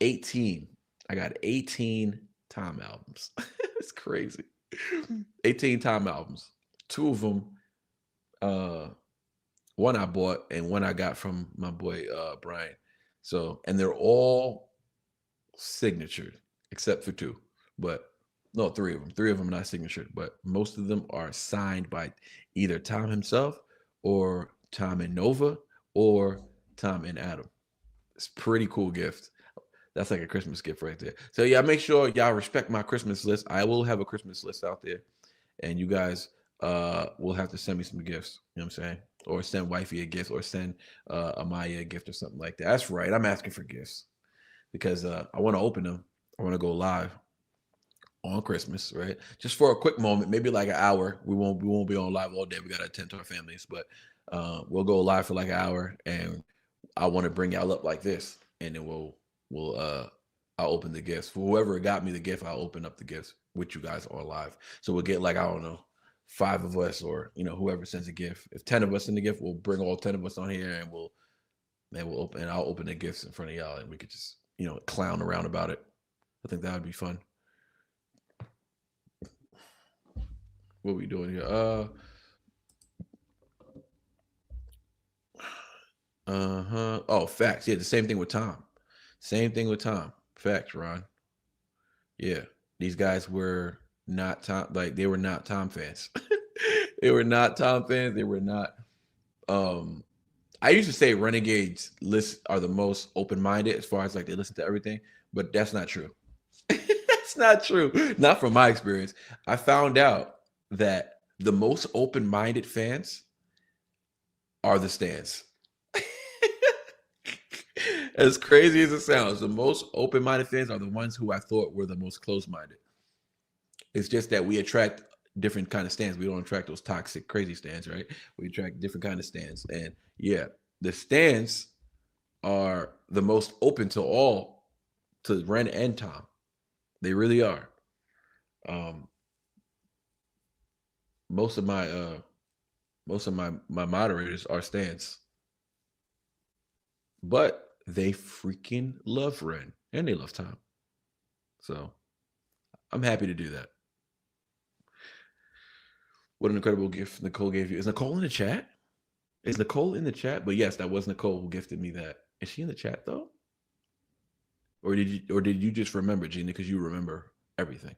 18. I got 18 Time albums. It's crazy. 18 Time albums. 2 of them, one I bought and one I got from my boy Brian. So, and they're all signatured except for 2, but no, 3 of them. 3 of them not signatured, but most of them are signed by either Tom himself or Tom and Nova or Tom and Adam. It's a pretty cool gift. That's like a Christmas gift right there. So yeah, make sure y'all respect my Christmas list. I will have a Christmas list out there, and you guys will have to send me some gifts. You know what I'm saying? Or send wifey a gift, or send Amaya a gift or something like that. That's right. I'm asking for gifts because I want to open them. I want to go live on Christmas, right? Just for a quick moment, maybe like an hour. We won't be on live all day. We gotta attend to our families, but we'll go live for like an hour, and I want to bring y'all up like this, and then I'll open the gifts. For whoever got me the gift, I'll open up the gifts with you guys all live. So we'll get like, I don't know, 5 of us, or whoever sends a gift. If 10 of us send a gift, we'll bring all 10 of us on here, and we'll open. And I'll open the gifts in front of y'all, and we could just clown around about it. I think that would be fun. What are we doing here? Oh, facts. Yeah, the same thing with Tom. Facts, Ron. Yeah, these guys were not Tom. Like, they were not Tom fans. They were not Tom fans. They were not. I used to say Renegades are the most open-minded as far as like they listen to everything, but that's not true. That's not true. Not from my experience. I found out that the most open-minded fans are the Stans. As crazy as it sounds, the most open-minded fans are the ones who I thought were the most closed-minded. It's just that we attract different kind of stands. We don't attract those toxic, crazy stands, right? We attract different kind of stands. And yeah, the stands are the most open to Ren and Tom. They really are. Most of my moderators are stands, but they freaking love Ren and they love Tom. So I'm happy to do that. What an incredible gift Nicole gave you. Is Nicole in the chat? Is Nicole in the chat? But yes, that was Nicole who gifted me that. Is she in the chat though? Or did you just remember, Gina, because you remember everything?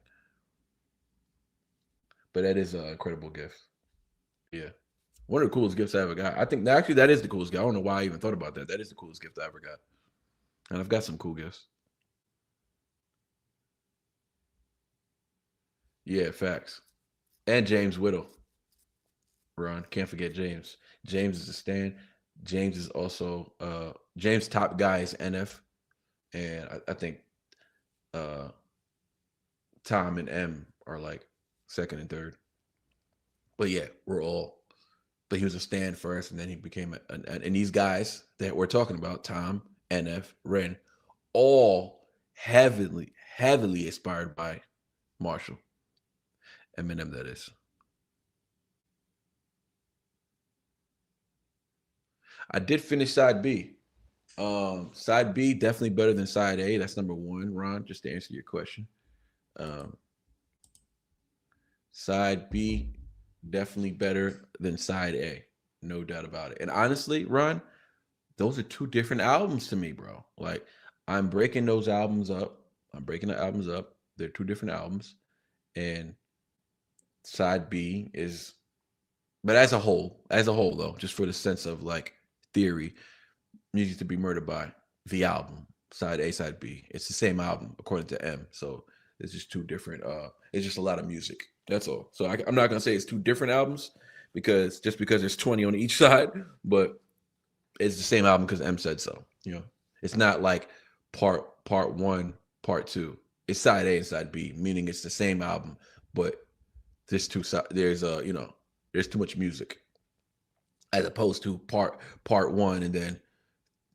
But that is an incredible gift. Yeah. One of the coolest gifts I ever got. I think actually that is the coolest gift. I don't know why I even thought about that. That is the coolest gift I ever got. And I've got some cool gifts. Yeah, facts. And James Whittle. Ron, can't forget James. James is a stan. James is also James' top guy is NF. And I think Tom and M are like second and third. But yeah, but he was a stan first, and then he became and these guys that we're talking about, Tom, NF, Ren, all heavily inspired by Marshall. Eminem, that is. I did finish side B. Side B definitely better than side A. That's number one, Ron, just to answer your question. Side B definitely better than side A. No doubt about it. And honestly, Ron, those are two different albums to me, bro. Like, I'm breaking those albums up. I'm breaking the albums up. They're two different albums. And side B is, but as a whole though, just for the sense of like theory, Music to Be Murdered By, the album, side A, side B. It's the same album according to M. So it's just two different, it's just a lot of music. That's all. So I'm not gonna say it's two different albums because there's 20 on each side, but it's the same album because M said so. It's not like part one, part two. It's side A and side B, meaning it's the same album, but there's two sides. There's there's too much music, as opposed to part one, and then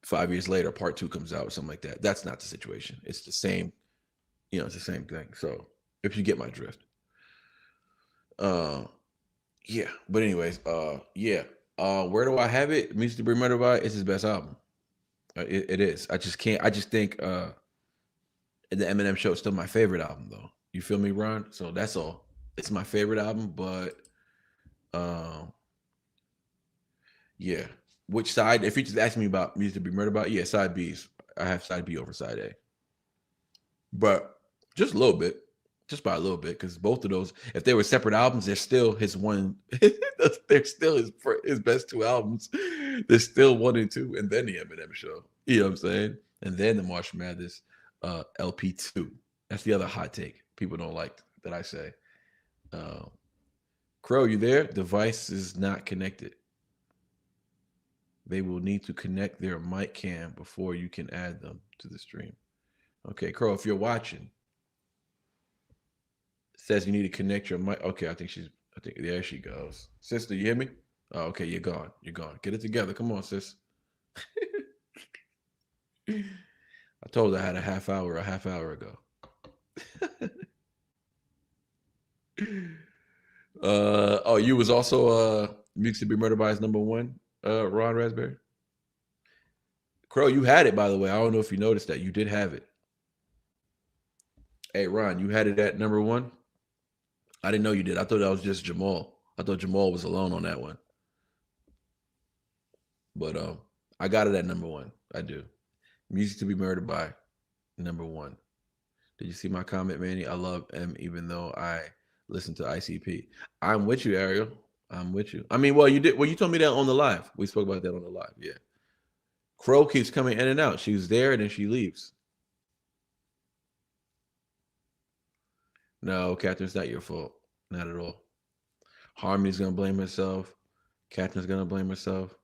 5 years later, part two comes out or something like that. That's not the situation. It's the same. It's the same thing. So if you get my drift. Yeah. But anyways, yeah. Where do I have it? Music to Be Murdered By is his best album. It is. I just think the Eminem Show is still my favorite album, though. You feel me, Ron? So that's all. It's my favorite album, but yeah. Which side? If you just ask me about Music to Be Murdered By, yeah, side B's. I have side B over side A. But just a little bit. Just by a little bit, because both of those, if they were separate albums, they're still his one. They're still his best two albums. They're still 1 and 2, and then the Eminem Show. You know what I'm saying? And then the March Madness LP2. That's the other hot take people don't like that I say. Crow, you there? Device is not connected. They will need to connect their mic cam before you can add them to the stream. Okay, Crow, if you're watching. Says you need to connect your mic. Okay, I think there she goes. Sister, you hear me? Oh, okay, you're gone. Get it together. Come on, sis. I told her I had a half hour ago. Oh, you was also Music to Be Murdered by is number one, Ron Raspberry. Crow, you had it, by the way. I don't know if you noticed that. You did have it. Hey, Ron, you had it at number one? I didn't know you did. I thought that was just Jamal. I thought Jamal was alone on that one. But I got it at number one. I do. Music to Be Murdered by, number one. Did you see my comment, Manny? I love M even though I listen to ICP. I'm with you, Ariel. I'm with you. I mean, well, you did. Well, you told me that on the live. We spoke about that on the live. Yeah. Crow keeps coming in and out. She's there and then she leaves. No, Catherine, it's not your fault. Not at all. Harmony's going to blame herself. Catherine's going to blame herself.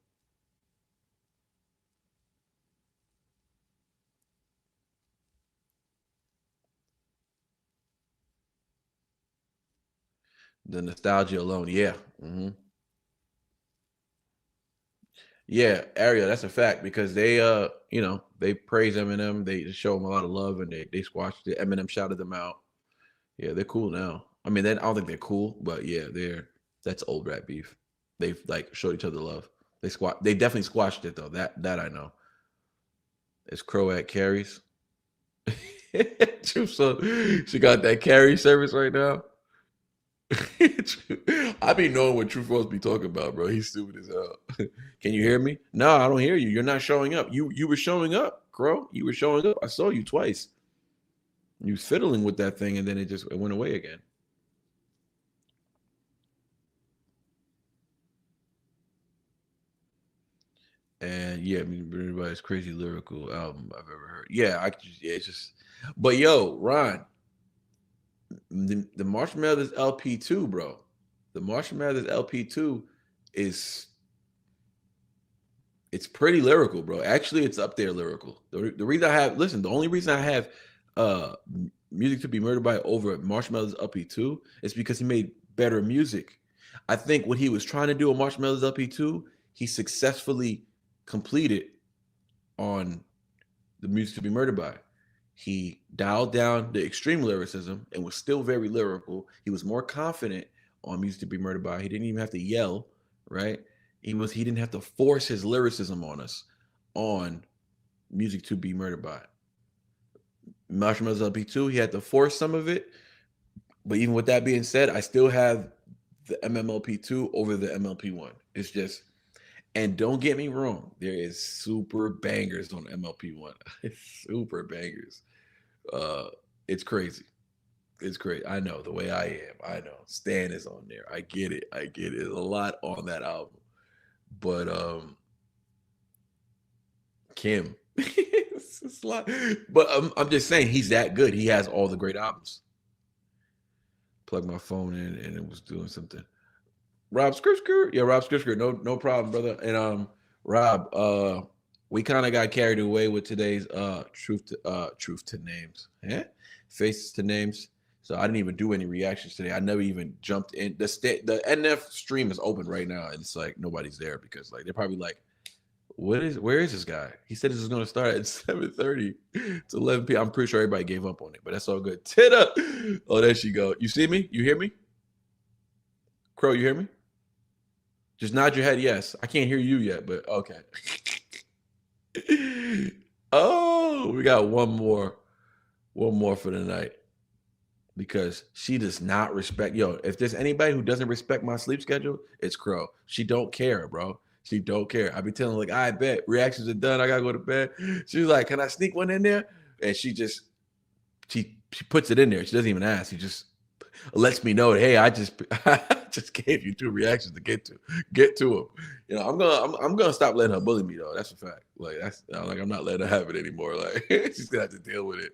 The nostalgia alone. Yeah. Mm-hmm. Yeah, Ariel, that's a fact because they they praise Eminem, they just show him a lot of love and they squashed it. Eminem shouted them out. Yeah, they're cool now. I mean, I don't think they're cool, but yeah, that's old rap beef. They've like showed each other love. They definitely squashed it though. That I know. It's Crow at Carrie's. So she got that carry service right now. I be knowing what Truth Rose be talking about, bro. He's stupid as hell. Can you hear me? No, I don't hear you. You're not showing up. You were showing up, Crow. You were showing up. I saw you twice. You was fiddling with that thing, and then it went away again. And yeah, I mean, everybody's crazy lyrical album I've ever heard. Yeah, it's just. But yo, Ron, the Marshall Mathers LP2, bro. The Marshall Mathers LP2 it's pretty lyrical, bro. Actually, it's up there lyrical. The reason the only reason I have Music to Be Murdered by over Marshall Mathers LP2 is because he made better music. I think what he was trying to do on Marshall Mathers LP2, he successfully completed on the Music to Be Murdered by. He dialed down the extreme lyricism and was still very lyrical. He was more confident on Music to Be Murdered by. He didn't even have to yell, right? He didn't have to force his lyricism on us on Music to Be Murdered by. Marshall Mathers LP2, he had to force some of it. But even with that being said, I still have the MMLP2 over the MLP1. It's just, and don't get me wrong, there is super bangers on MLP1. Super bangers. It's crazy. It's great. I know the way I am. I know Stan is on there. I get it. There's a lot on that album. But Kim, it's a lot. But I'm just saying he's that good. He has all the great albums. Plug my phone in and it was doing something. Rob Skirsker. Yeah, Rob Skirsker. No problem, brother. And Rob, we kind of got carried away with today's truth to names. Yeah? Faces to names. So I didn't even do any reactions today. I never even jumped in. The NF stream is open right now, and it's like nobody's there because like they're probably like, where is this guy? He said this is gonna start at 7:30 to 11 p.m. I'm pretty sure everybody gave up on it, but that's all good. Titta! Oh, there she go. You see me? You hear me? Crow, you hear me? Just nod your head yes. I can't hear you yet, but okay. Oh, we got one more for the night. Because she does not respect. Yo, if there's anybody who doesn't respect my sleep schedule, it's Crow. She don't care, bro. She don't care. I be telling her, like, I bet reactions are done. I gotta go to bed. She's like, can I sneak one in there? And she puts it in there. She doesn't even ask. She just lets me know, hey, I just gave you 2 reactions to get to them. You know, I'm gonna stop letting her bully me though. That's a fact. Like I'm not letting her have it anymore. Like she's gonna have to deal with it.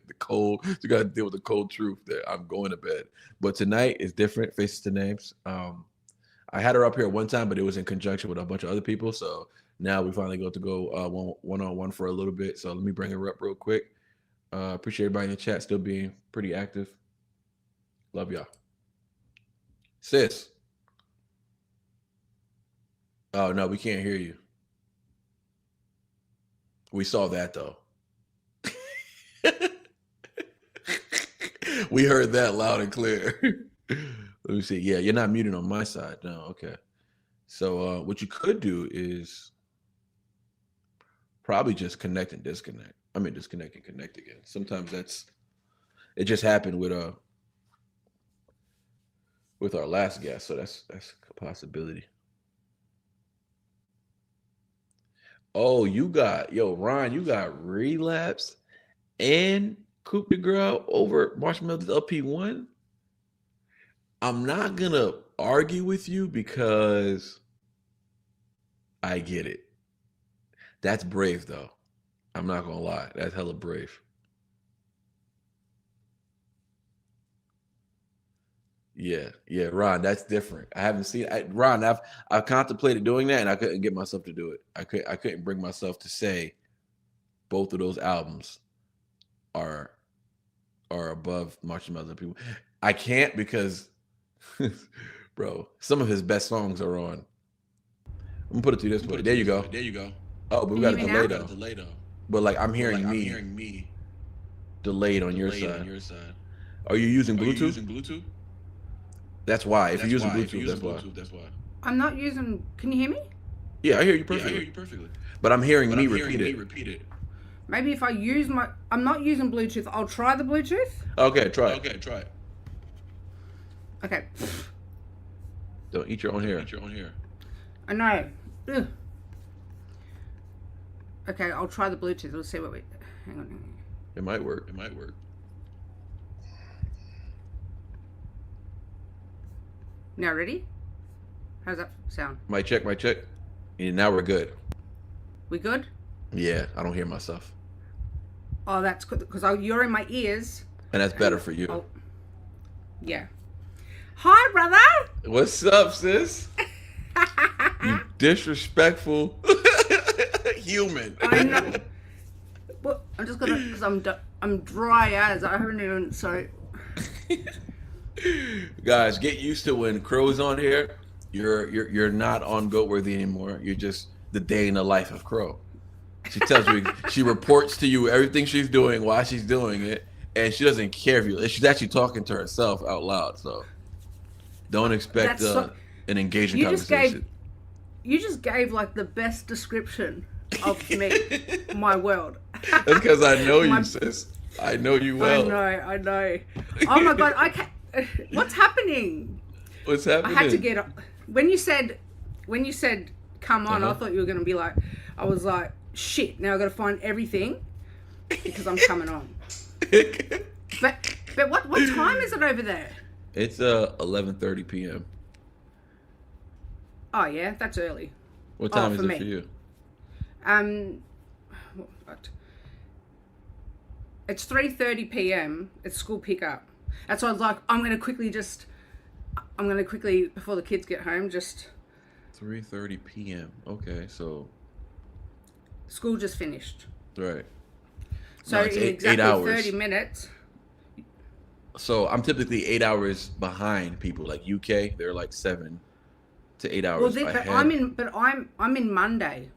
She gotta deal with the cold truth that I'm going to bed. But tonight is different. Faces to names. I had her up here one time, but it was in conjunction with a bunch of other people. So now we finally go one-on-one for a little bit. So let me bring her up real quick. Appreciate everybody in the chat still being pretty active. Love y'all. Sis. Oh, no, we can't hear you. We saw that, though. We heard that loud and clear. Let me see. Yeah, you're not muted on my side. No, okay. So what you could do is probably just connect and disconnect. I mean, disconnect and connect again. Sometimes it just happened with our last guest, so that's a possibility. Oh, Ron, you got Relapse and Coupe de Grail over Marshmallows LP1. I'm not gonna argue with you because I get it. That's brave though. I'm not gonna lie. That's hella brave. Yeah, Ron, that's different. I haven't seen Ron. I've contemplated doing that, and I couldn't get myself to do it. I couldn't bring myself to say both of those albums are above Marshmallows People. I can't because, bro, some of his best songs are on. I'm gonna put it to you this way. There you go. Oh, but we got a delay though. But like I'm hearing me delayed on your side. Are you using Bluetooth? That's why. If you're using Bluetooth, that's why. I'm not using. Can you hear me? Yeah, I hear you perfectly. But I'm hearing me repeat it. Maybe if I use my. I'm not using Bluetooth. I'll try the Bluetooth. Okay, try it. Okay. Don't eat your own hair. I know. Ugh. Okay, I'll try the Bluetooth. We'll see what we. Hang on. It might work. Now ready? How's that sound? Mic check. And now we're good. We good? Yeah, I don't hear myself. Oh, that's good because you're in my ears. And that's better for you. Oh. Yeah. Hi, brother. What's up, sis? You disrespectful human. I know. Well, I'm just gonna because I'm dry as I haven't even so. Guys, get used to when Crow's on here. You're not on Goatworthy anymore. You're just the day in the life of Crow. She tells you, she reports to you everything she's doing, why she's doing it, and she doesn't care if you. She's actually talking to herself out loud. So don't expect an engaging conversation. You just gave like the best description of me, my world. That's because I know you, sis. I know you well. I know. Oh my god, I can't. What's happening? What's happening? I had to get up. When you said come on, I thought you were gonna be like, I was like, shit, now I gotta find everything because I'm coming on. But what time is it over there? It's 11:30 p.m. Oh yeah, that's early. What time is it for you? What? It's 3:30 p.m. It's school pickup. That's why I was like, I'm gonna quickly before the kids get home, just 3:30 p.m. Okay, so school just finished. Right. So no, it's in exactly 8 hours. 30 minutes. So I'm typically 8 hours behind people. Like UK, they're like 7 to 8 hours ahead. I'm in Monday.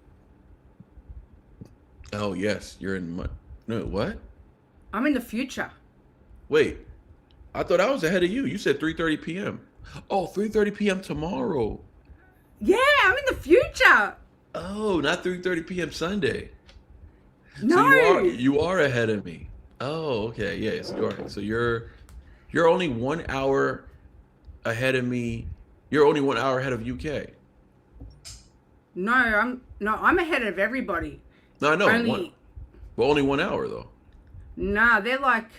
Oh yes, you're in. No, what? I'm in the future. Wait, I thought I was ahead of you. You said 3:30 p.m. Oh, 3:30 p.m. tomorrow. Yeah, I'm in the future. Oh, not 3:30 p.m. Sunday. No. So you are ahead of me. Oh, okay. Yes, you are. So you're only 1 hour ahead of me. You're only 1 hour ahead of UK. No, I'm ahead of everybody. No, I know. Only 1 hour though. Nah, they're like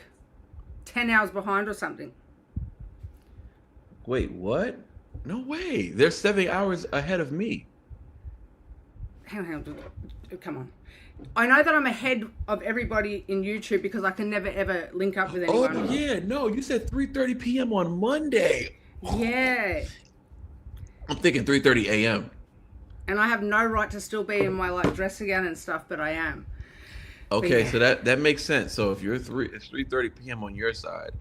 10 hours behind or something. Wait, what? No way. They're 7 hours ahead of me. Hang on. Come on. I know that I'm ahead of everybody in YouTube because I can never ever link up with anyone. Oh yeah, no, you said 3:30 p.m. on Monday. Yeah. I'm thinking 3:30 a.m. And I have no right to still be in my like dressing gown and stuff, but I am. Okay, yeah. So that makes sense. So if you're it's 3:30 p.m. on your side.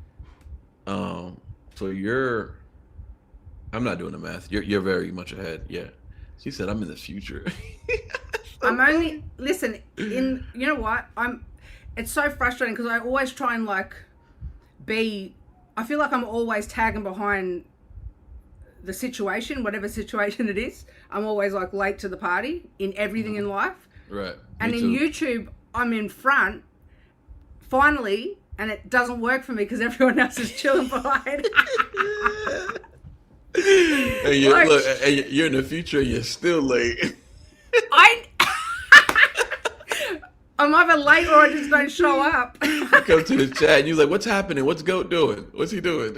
So you're. I'm not doing the math. You're very much ahead. Yeah. She said I'm in the future. I'm only listen in. You know what? It's so frustrating because I always try and like be. I feel like I'm always tagging behind the situation, whatever situation it is. I'm always like late to the party in everything in life. Right. And in YouTube, I'm in front, finally, and it doesn't work for me because everyone else is chilling behind. And you're, Like- look, and you're in the future, you're still late. I'm either late or I just don't show up. You come to the chat and you're like, what's happening? What's Goat doing? What's he doing?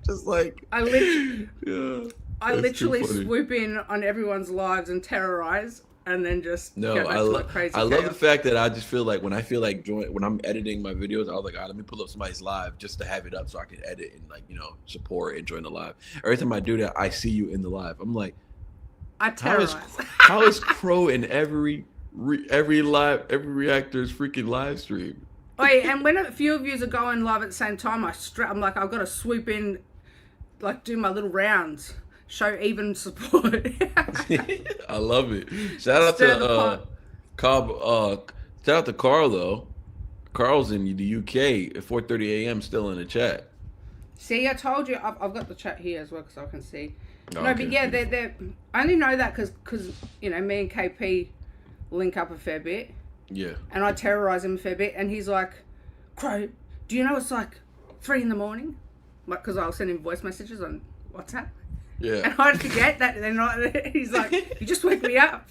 Just like, I literally, yeah. I That's too literally funny. swoop in on everyone's lives and terrorize, and then just No, go back to my crazy I love the chaos. fact that I just feel like when I'm editing my videos, I was like, let me pull up somebody's live just to have it up so I can edit and like, you know, support and join the live. Every time I do that, I see you in the live. I'm like, I terrorize. how is Crow in every reactor's freaking live stream? Wait, and when a few of you are going live at the same time, I'm like, I've got to swoop in, like do my little rounds, show even support. I love it. Shout out Stir the to pot. Cobb. Shout out to Carl though. Carl's in the UK at 4:30 a.m. still in the chat. See, I told you, I've got the chat here as well because I can see. Oh, No, okay. but yeah, they're I only know that because you know me and KP link up a fair bit, Yeah. and I terrorize him a fair bit, and he's like, Crow, do you know it's like 3 a.m? Like, because I'll send him voice messages on WhatsApp, Yeah. and I'd forget that they're not. He's like, you just wake me up.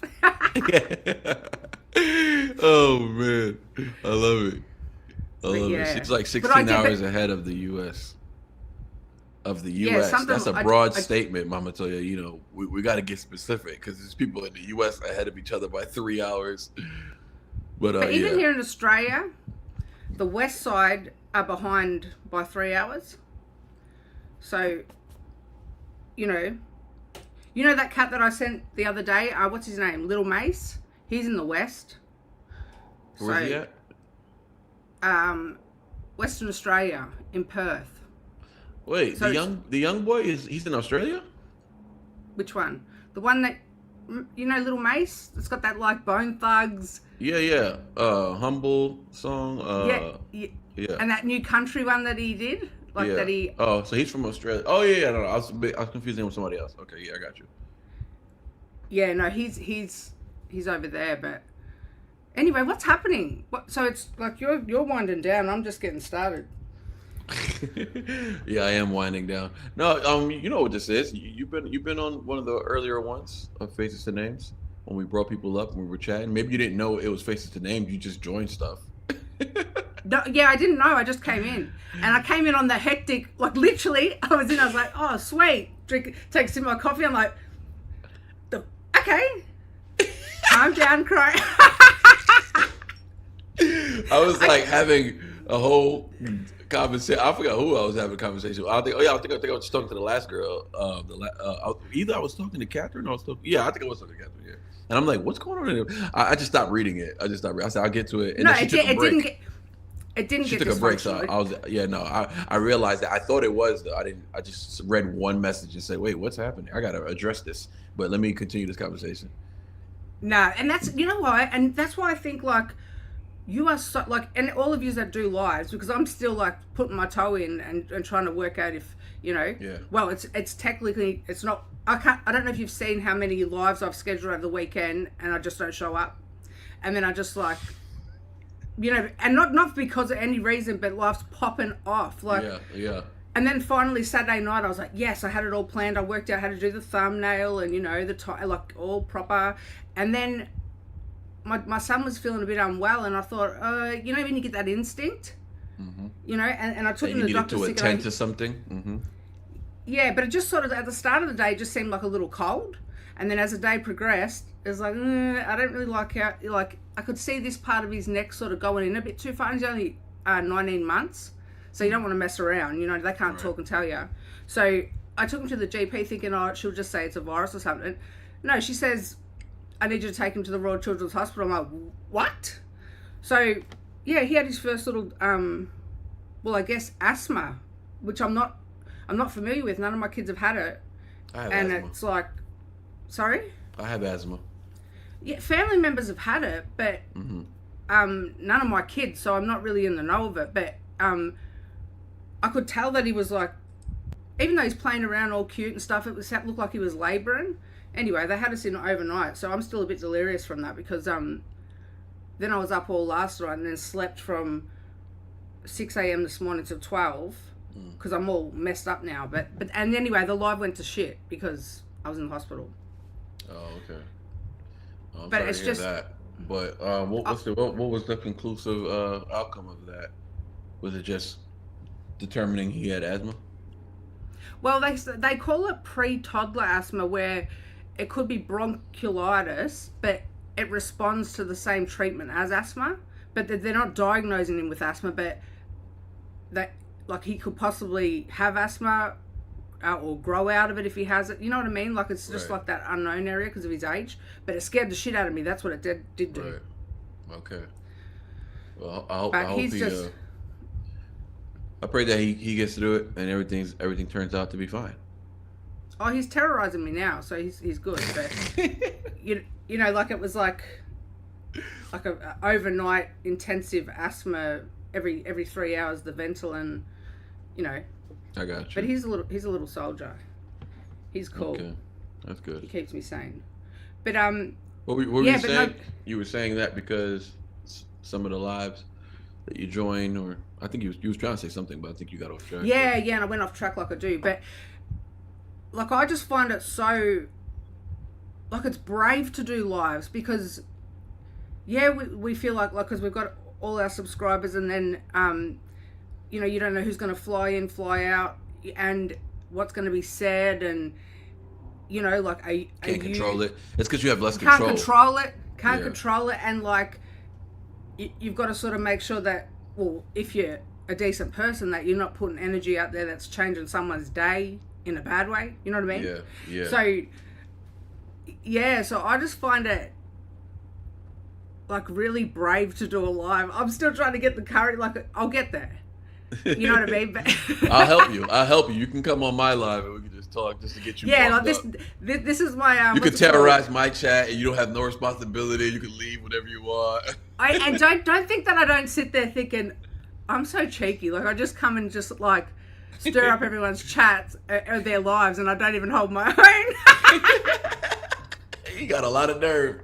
Oh man, I love it. I love yeah. it. She's like But 16 I did- hours ahead of the U.S. Of the Yeah, U.S. something- That's a I- broad I- statement, Mama. Tell you, you know, we got to get specific because there's people in the U.S. ahead of each other by 3 hours. But Even yeah. here in Australia, the west side are behind by 3 hours. So, you know that cat that I sent the other day, what's his name? Little Mace? He's in the west. Where's he at? Western Australia, in Perth. Wait, So the young boy he's in Australia? Which one? The one that, you know, Little Mace? It's got that like Bone Thugs. Yeah. Humble song. Yeah. And that new country one that he did, like yeah. that he. Oh, so he's from Australia. Oh yeah. No, I was confusing him with somebody else. Okay, yeah, I got you. Yeah, no, he's over there. But anyway, what's happening? So it's like you're winding down. I'm just getting started. Yeah, I am winding down. No, you know what this is. You've been on one of the earlier ones of Faces to Names when we brought people up and we were chatting. Maybe you didn't know it was Faces to Names. You just joined stuff. No, yeah, I didn't know. I just came in, and I came in on the hectic. Like literally, I was like, oh sweet, take a sip of my coffee. I'm like, okay, calm down, Crow. I was like having a whole conversation. I forgot who I was having a conversation with. I think I was talking to the last girl. Either I was talking to Catherine or I was talking. Yeah, I think I was talking to Catherine. Yeah. And I'm like, what's going on in here? I just stopped reading it. I said I'll get to it. And No, then she took a break. It didn't She get took a break, so dysfunctional. I realized that I thought it was though. I just read one message and said, wait, what's happening? I gotta address this. But let me continue this conversation. No, and that's, you know why, and that's why I think like you are so like, and all of you that do lives, because I'm still like putting my toe in and trying to work out if, you know, Yeah. well, it's technically, it's not, I don't know if you've seen how many lives I've scheduled over the weekend and I just don't show up, and then I just like, you know, and not because of any reason, but life's popping off, like. Yeah. And then finally Saturday night, I was like, yes, I had it all planned. I worked out how to do the thumbnail and, you know, like all proper. And then my son was feeling a bit unwell, and I thought, you know, when you get that instinct, you know, and I took him to the doctor. You needed to attend to something. Mm-hmm. Yeah, but it just sort of, at the start of the day, it just seemed like a little cold. And then as the day progressed, it was like, I don't really like how, like, I could see this part of his neck sort of going in a bit too far. He's only 19 months. So you don't want to mess around, you know, they can't talk and tell you. So I took him to the GP thinking, oh, she'll just say it's a virus or something. No, she says, I need you to take him to the Royal Children's Hospital. I'm like, what? So, yeah, he had his first little, well, I guess asthma, which I'm not familiar with. None of my kids have had it. I have and asthma. It's like, sorry? I have asthma. Yeah, family members have had it, but none of my kids, so I'm not really in the know of it. But I could tell that he was like even though he's playing around all cute and stuff, it looked like he was labouring. Anyway, they had us in overnight, so I'm still a bit delirious from that because then I was up all last night and then slept from 6 a.m. this morning till 12 because I'm all messed up now. But and anyway, the live went to shit because I was in the hospital. Oh, okay. I'm But sorry it's to hear just that. But what was the conclusive outcome of that? Was it just determining he had asthma? Well, they call it pre-toddler asthma, where it could be bronchiolitis, but it responds to the same treatment as asthma. But they're not diagnosing him with asthma, but that like he could possibly have asthma or grow out of it if he has it. You know what I mean? Like it's just like that unknown area because of his age. But it scared the shit out of me. That's what it did do. Right. Okay. Well, I hope I pray that he gets through it and everything turns out to be fine. Oh, he's terrorizing me now, so he's good. But you know, like it was like a overnight intensive asthma every 3 hours, the Ventolin, you know. I got you. But he's a little soldier. He's cool. Okay, that's good. He keeps me sane. But what were you saying? You were saying that because some of the lives that you joined, or I think you was trying to say something, but I think you got off track. Yeah, and I went off track like I do. But like I just find it so like it's brave to do lives because we feel like because we've got all our subscribers and then you know, you don't know who's going to fly in, fly out, and what's going to be said, and you know, like can't control it. It's because you have less control. Can't control it, and like you've got to sort of make sure that, well, if you're a decent person, that you're not putting energy out there that's changing someone's day in a bad way. You know what I mean? Yeah. So I just find it like really brave to do a live. I'm still trying to get the courage. Like I'll get there. You know what I mean? But I'll help you. You can come on my live and we can just talk just to get you. Yeah, like this is my. You can terrorize my chat and you don't have no responsibility. You can leave whenever you want. And don't think that I don't sit there thinking I'm so cheeky. Like I just come and just like stir up everyone's chats or their lives, and I don't even hold my own. You got a lot of nerve.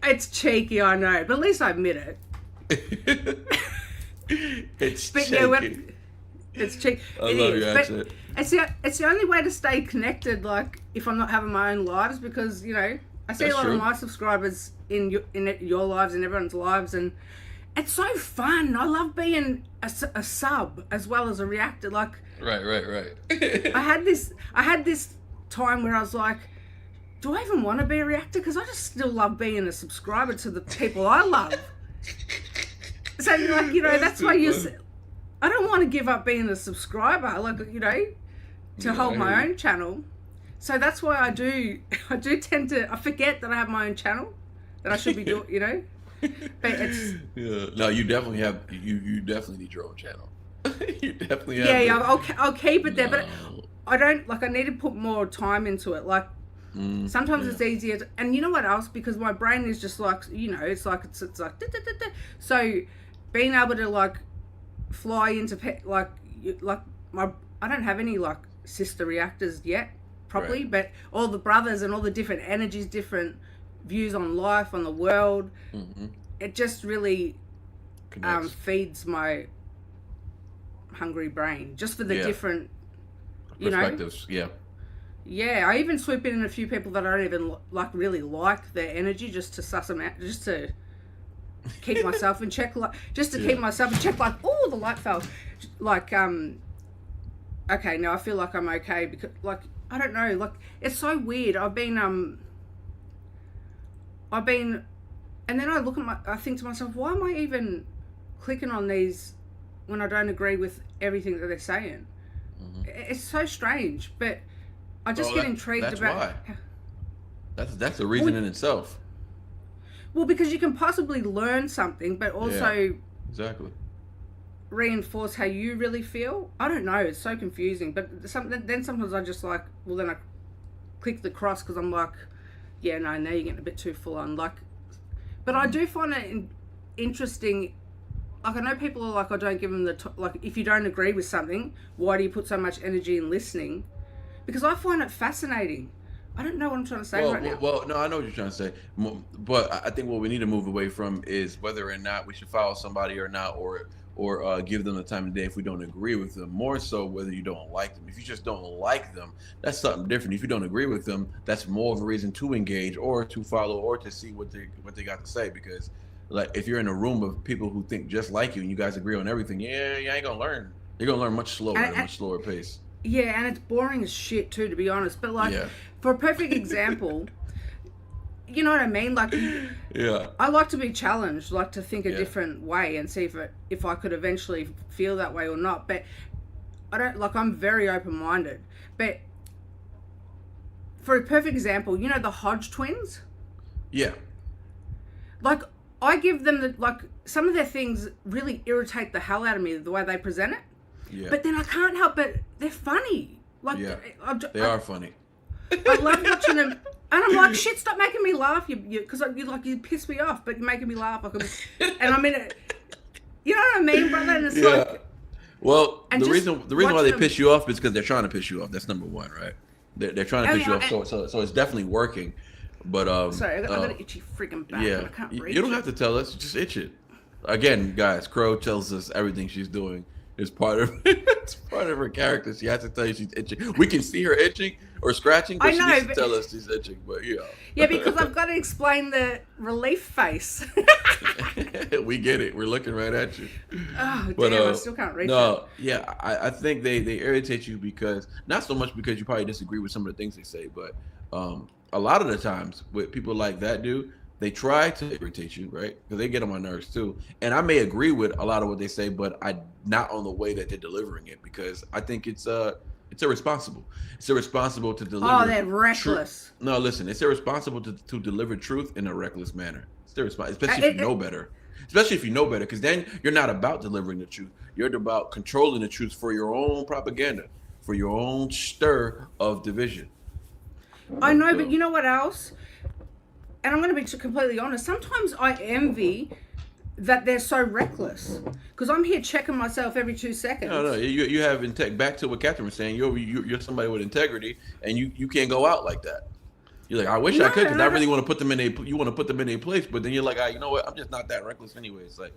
It's cheeky, I know, but at least I admit it. It's cheeky. It's cheeky. I love your accent. It's the only way to stay connected. Like if I'm not having my own lives, because you know I see a lot of my subscribers in your lives and everyone's lives, and it's so fun. I love being a sub as well as a reactor. Like right. I had this time where I was like, do I even want to be a reactor? Because I just still love being a subscriber to the people I love. So, like, you know, that's why I don't want to give up being a subscriber, like, you know, to hold my own channel. So that's why I do tend to, I forget that I have my own channel, that I should be doing, you know. But it's... Yeah. No, you definitely have, you definitely need your own channel. You definitely have. Yeah, I'll keep it there, but I don't, like, I need to put more time into it, like, sometimes it's easier to, and you know what else, because my brain is just like, you know, it's like da, da, da, da. So being able to like fly into I don't have any like sister reactors yet properly, but all the brothers and all the different energies, different views on life, on the world, it just really feeds my hungry brain just for the different, you know, perspectives. Yeah, I even swoop in a few people that I don't even really like their energy, just to suss them out, just to keep myself in check, keep myself in check. Like, oh, the light fell. Like, okay, now I feel like I'm okay because, like, I don't know, like it's so weird. I've been, and then I think to myself, why am I even clicking on these when I don't agree with everything that they're saying? It's so strange, but. I just get intrigued about. Why. That's a reason in itself. Well, because you can possibly learn something, but also exactly reinforce how you really feel. I don't know. It's so confusing. But then sometimes I just like, well, then I click the cross because I'm like, yeah, no, now you're getting a bit too full on. Like, but I do find it interesting like I know people are like, I don't give them like, if you don't agree with something, why do you put so much energy in listening? Because I find it fascinating. I don't know what I'm trying to say now. Well, no, I know what you're trying to say, but I think what we need to move away from is whether or not we should follow somebody or not, or give them the time of day if we don't agree with them. More so, whether you don't like them. If you just don't like them, that's something different. If you don't agree with them, that's more of a reason to engage or to follow or to see what they got to say. Because, like, if you're in a room of people who think just like you and you guys agree on everything, you ain't gonna learn. You're gonna learn much slower at a much slower pace. Yeah, and it's boring as shit too, to be honest. But like, for a perfect example, you know what I mean? Like, I like to be challenged, like to think a different way and see if I could eventually feel that way or not. But I don't, like, I'm very open-minded. But for a perfect example, you know the Hodge twins? Yeah. Like, I give them some of their things really irritate the hell out of me, the way they present it. Yeah. But then I can't help it. They're funny. Like, they are funny. I love watching them, and I'm like, shit, stop making me laugh, because you piss me off, but you're making me laugh. And I'm in it. You know what I mean, brother? And it's like, well, the reason why they piss you off is because they're trying to piss you off. That's number one, right? They're trying to piss you off, so it's definitely working. But sorry, I got an itchy freaking back. And I can't reach. You don't have to tell us. Just itch it. Again, guys, Crow tells us everything she's doing is part of it's part of her character. She has to tell you she's itching. We can see her itching or scratching, but she needs to tell us she's itching. But yeah, because I've got to explain the relief face. We get it. We're looking right at you. Oh, but, damn! I still can't reach it. Yeah, I think they irritate you because not so much because you probably disagree with some of the things they say, but a lot of the times what people like that do, they try to irritate you, right? Because they get on my nerves too. And I may agree with a lot of what they say, but I not on the way that they're delivering it, because I think it's irresponsible. It's irresponsible to deliver. Oh, they're reckless. No, listen, it's irresponsible to deliver truth in a reckless manner. It's irresponsible, especially if you know better. Especially if you know better, because then you're not about delivering the truth. You're about controlling the truth for your own propaganda, for your own stir of division. I know, but you know what else? And I'm going to be completely honest. Sometimes I envy that they're so reckless, because I'm here checking myself every 2 seconds. No, you have back to what Catherine was saying. You're somebody with integrity, and you can't go out like that. You're like, I wish I could, because I really want to put them in a place, but then you're like, you know what? I'm just not that reckless anyway. It's like,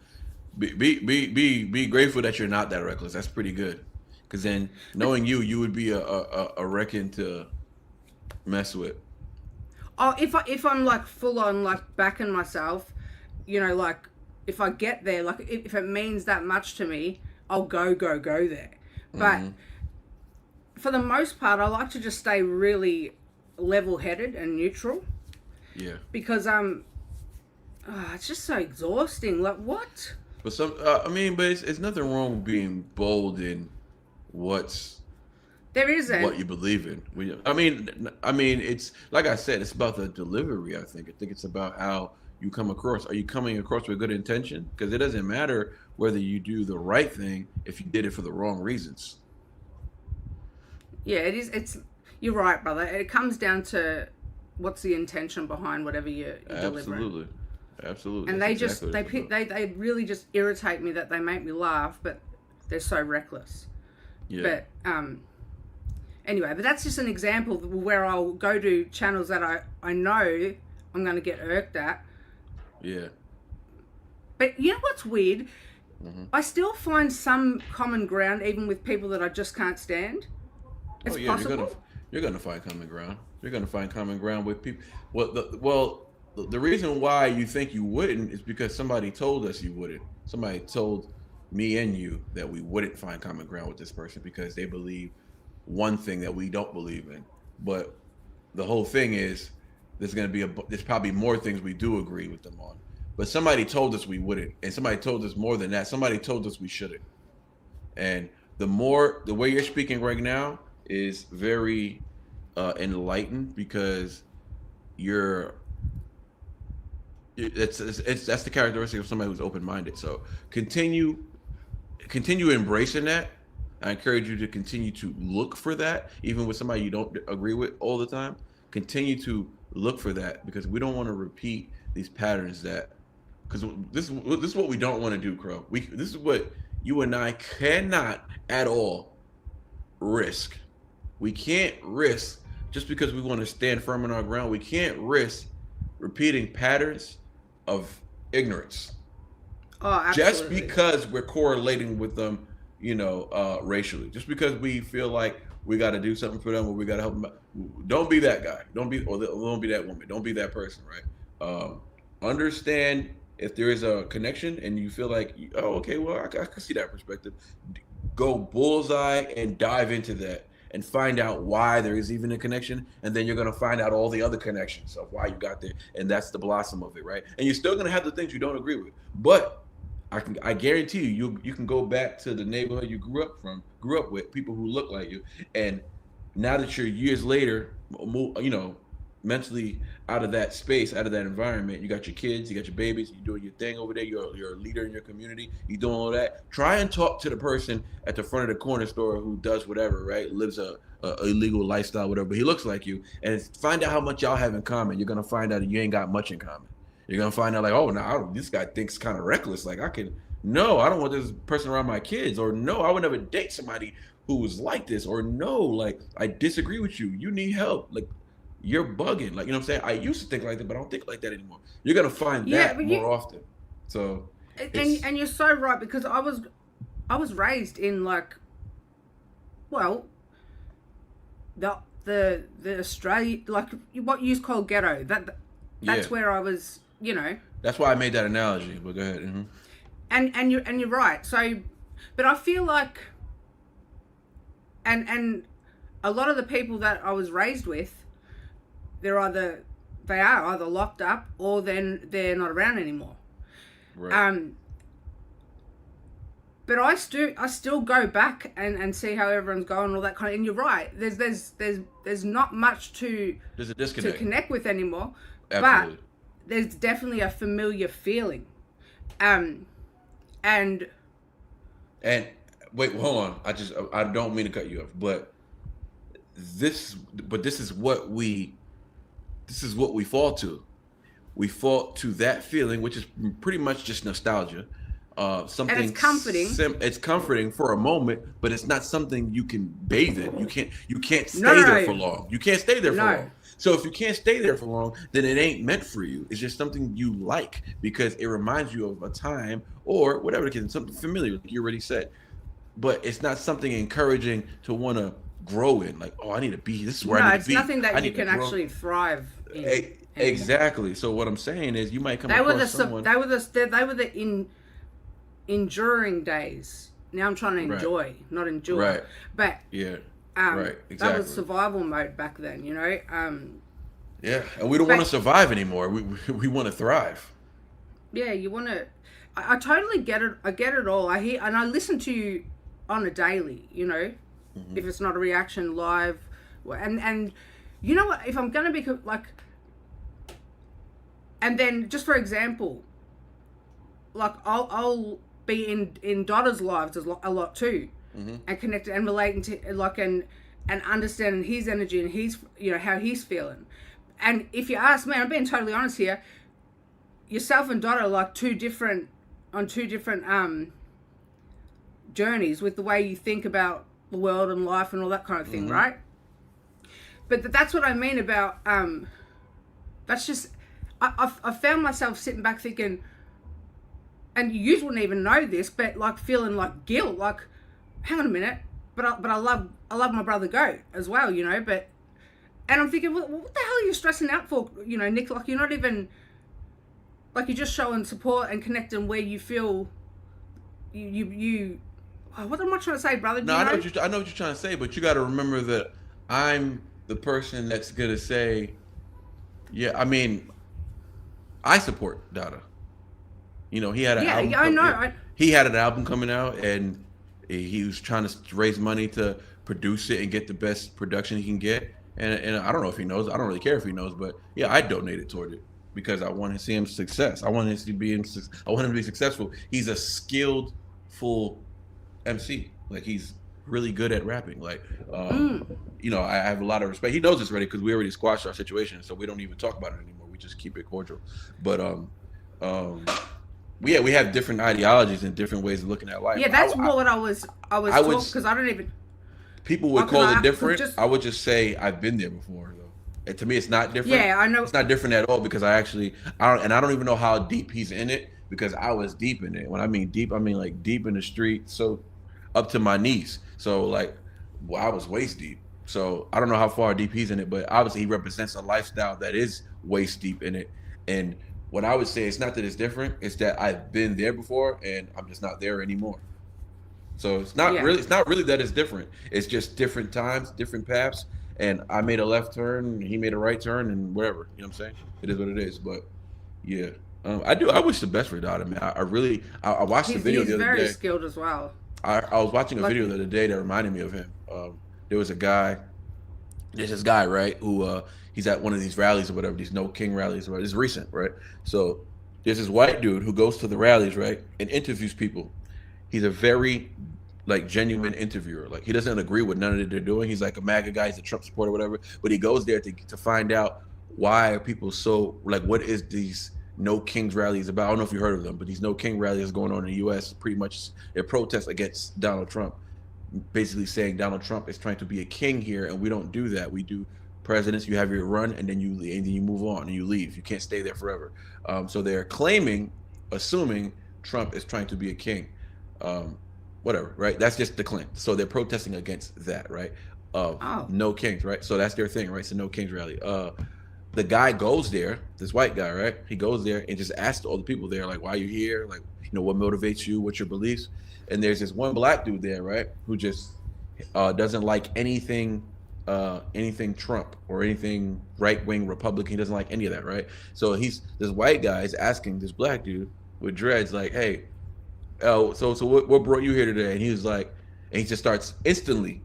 be grateful that you're not that reckless. That's pretty good, because then knowing you would be a reckon to mess with. Oh, if I'm like full on like backing myself, you know, like if I get there, like if it means that much to me, I'll go there. But for the most part, I like to just stay really level-headed and neutral. Yeah. Because it's just so exhausting. Like, what? But it's nothing wrong with being bold in there isn't. What you believe in. I mean, it's like I said, it's about the delivery. I think it's about how you come across. Are you coming across with good intention? Because it doesn't matter whether you do the right thing if you did it for the wrong reasons. Yeah, it is. You're right, brother. It comes down to what's the intention behind whatever you're delivering. Absolutely. And they really just irritate me that they make me laugh, but they're so reckless. Yeah. But anyway, but that's just an example where I'll go to channels that I know I'm going to get irked at. Yeah. But you know what's weird? Mm-hmm. I still find some common ground even with people that I just can't stand. It's possible. You're gonna find common ground. You're gonna find common ground with people. The reason why you think you wouldn't is because somebody told us you wouldn't. Somebody told me and you that we wouldn't find common ground with this person because they believe one thing that we don't believe in. But the whole thing is there's probably more things we do agree with them on. But somebody told us we wouldn't, and somebody told us more than that. Somebody told us we shouldn't. And the way you're speaking right now is very enlightened, because that's the characteristic of somebody who's open-minded. So continue embracing that. I encourage you to continue to look for that, even with somebody you don't agree with all the time. Continue to look for that, because we don't want to repeat these patterns that because this is what we don't want to do, Crow. This is what you and I cannot at all risk. We can't risk just because we want to stand firm on our ground. We can't risk repeating patterns of ignorance. Oh, absolutely. Just because we're correlating with them, racially. Just because we feel like we got to do something for them or we got to help them out. Don't be that guy. Don't be that woman. Don't be that person, right? Understand if there is a connection and you feel like, oh, okay, well, I can see that perspective. Go bullseye and dive into that and find out why there is even a connection, and then you're going to find out all the other connections of why you got there, and that's the blossom of it, right? And you're still going to have the things you don't agree with, but I guarantee you can go back to the neighborhood you grew up with, people who look like you, and now that you're years later, mentally out of that space, out of that environment, you got your kids, you got your babies, you're doing your thing over there, you're a leader in your community, you're doing all that. Try and talk to the person at the front of the corner store who does whatever, right? Lives a illegal lifestyle, whatever, but he looks like you, and find out how much y'all have in common. You're gonna find out you ain't got much in common. You're gonna find out like, oh, no, this guy thinks kind of reckless. Like I don't want this person around my kids, or no, I would never date somebody who was like this, or no, like I disagree with you. You need help. Like you're bugging. Like, you know what I'm saying? I used to think like that, but I don't think like that anymore. You're gonna find that more often. So and you're so right, because I was raised in like, well, the Australia, like what you call ghetto. That's where I was, That's why I made that analogy. But go ahead. Mm-hmm. And you're right. So, but I feel like, and a lot of the people that I was raised with, they are either locked up or then they're not around anymore. Right. But I still go back and see how everyone's going and all that kind of. And you're right. There's not much there's a disconnect to connect with anymore. Absolutely. But there's definitely a familiar feeling. And wait, hold on. I don't mean to cut you off, but this is what we fall to. We fall to that feeling, which is pretty much just nostalgia. Something, and it's comforting. It's comforting for a moment, but it's not something you can bathe in. You can't stay there for long. You can't stay there for long. So if you can't stay there for long, then it ain't meant for you. It's just something you like because it reminds you of a time or whatever the case, something familiar, like you already said. But it's not something encouraging to want to grow in. Like, oh, I need to be. This is where I need to be. No, it's nothing that you can actually thrive in. Exactly. So what I'm saying is, you might come across someone. They were the enduring days. Now I'm trying to enjoy, not endure. Right. But right. Exactly. That was survival mode back then, Yeah, and we don't want to survive anymore. We want to thrive. Yeah, you want to. I totally get it. I get it all. I hear and I listen to you on a daily. If it's not a reaction live, and you know what? If I'm gonna be like, and then just for example, like I'll be in daughters' lives a lot too. And connected and relating to like and understanding his energy and his how he's feeling. And if you ask me, I'm being totally honest here, yourself and daughter are like two different journeys with the way you think about the world and life and all that kind of thing, right? But that's what I mean about that's just I found myself sitting back thinking, and you wouldn't even know this, but like feeling like guilt, like, hang on a minute, but I love my brother Goat as well, but, and I'm thinking, what the hell are you stressing out for, Nick? Like, you're not even, like, you're just showing support and connecting where you feel you what am I trying to say, brother? No, I know what you're trying to say, but you got to remember that I'm the person that's going to say, yeah, I mean, I support Dada. He had an album. I know. He had an album coming out, and he was trying to raise money to produce it and get the best production he can get. And I don't know if he knows. I don't really care if he knows, but yeah, I donated toward it because I want to see him success. I want him to be successful. He's a skillful MC. Like, he's really good at rapping. Like, I have a lot of respect. He knows this already because we already squashed our situation, so we don't even talk about it anymore. We just keep it cordial. But we have different ideologies and different ways of looking at life. Yeah, that's what I was talking, because I don't even. People would call it different. I would just say I've been there before, though. And to me, it's not different. Yeah, I know. It's not different at all because I don't even know how deep he's in it because I was deep in it. When I mean deep, I mean like deep in the street, so up to my knees. So like, well, I was waist deep. So I don't know how far deep he's in it, but obviously he represents a lifestyle that is waist deep in it. And what I would say, it's not that it's different, it's that I've been there before and I'm just not there anymore. So it's not really that it's different. It's just different times, different paths. And I made a left turn, he made a right turn, and whatever. You know what I'm saying? It is what it is. But yeah, I wish the best for Dada, man. I watched the video the other day. He's very skilled as well. I was watching a video the other day that reminded me of him. There was a guy. There's this guy, right? Who he's at one of these rallies or whatever, these No King rallies or whatever. It's recent, right? So there's this white dude who goes to the rallies, right, and interviews people. He's a very like genuine interviewer. Like he doesn't agree with none of that they're doing. He's like a MAGA guy, he's a Trump supporter, whatever. But he goes there to find out why are people so like what is these No Kings rallies about? I don't know if you heard of them, but these No King rallies going on in the US, pretty much they're protests against Donald Trump. Basically saying Donald Trump is trying to be a king here, and we don't do that. We do presidents. You have your run, and then you move on and you leave. You can't stay there forever. So they're assuming Trump is trying to be a king. Whatever, right? That's just the claim. So they're protesting against that, right? No Kings, right? So that's their thing, right? It's a No Kings rally. The guy goes there, this white guy, right? He goes there and just asks all the people there, like, why are you here? Like, you know, what motivates you? What's your beliefs? And there's this one black dude there, right, who just doesn't like anything Trump or anything right-wing Republican. He doesn't like any of that, right? So this white guy is asking this black dude with dreads, like, hey, so what brought you here today? And he was like, and he just starts instantly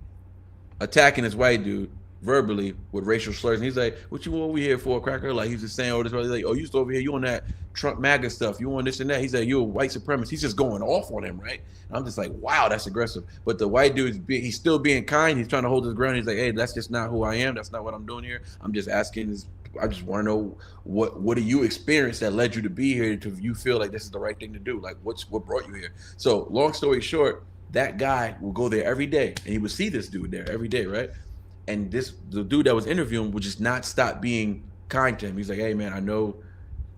attacking this white dude verbally with racial slurs. And he's like, what you over here for, cracker? Like, he's just saying all this, like, oh, you still over here, you on that Trump MAGA stuff, you on this and that. He's like, you're a white supremacist. He's just going off on him, right? And I'm just like, wow, that's aggressive. But the white dude, he's still being kind. He's trying to hold his ground. He's like, hey, that's just not who I am. That's not what I'm doing here. I'm just asking I just want to know what do you experience that led you to be here to you feel like this is the right thing to do? Like what brought you here? So long story short, that guy will go there every day and he would see this dude there every day, right? And the dude that was interviewing would just not stop being kind to him. He's like, hey man, I know,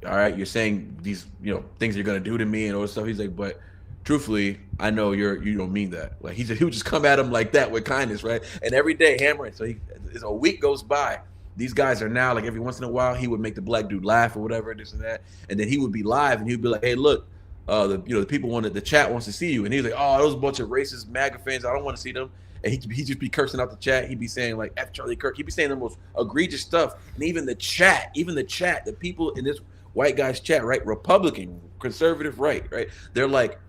all right, you're saying these, you know, things you're gonna do to me and all this stuff. He's like, but truthfully, I know you don't mean that. Like he would just come at him like that with kindness, right? And every day hammering. So a week goes by. These guys are now like every once in a while he would make the black dude laugh or whatever, this and that, and then he would be live and he'd be like, hey, look, the people the chat wants to see you, and he's like, oh, those bunch of racist MAGA fans, I don't want to see them. And he'd just be cursing out the chat. He'd be saying like F Charlie Kirk. He'd be saying the most egregious stuff. And even the chat, the people in this white guy's chat, right? Republican, conservative, right? They're like,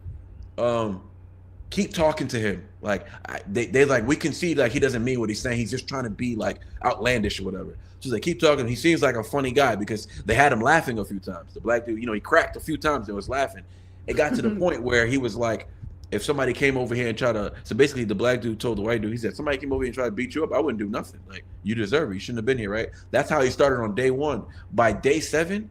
keep talking to him. Like they like, we can see like he doesn't mean what he's saying. He's just trying to be like outlandish or whatever. So they keep talking. He seems like a funny guy because they had him laughing a few times. The black dude, he cracked a few times and was laughing. It got to the point where he was like, if somebody came over here and so basically the black dude told the white dude, he said, somebody came over here and tried to beat you up, I wouldn't do nothing. Like, you deserve it. You shouldn't have been here, right? That's how he started on day 1. By day 7,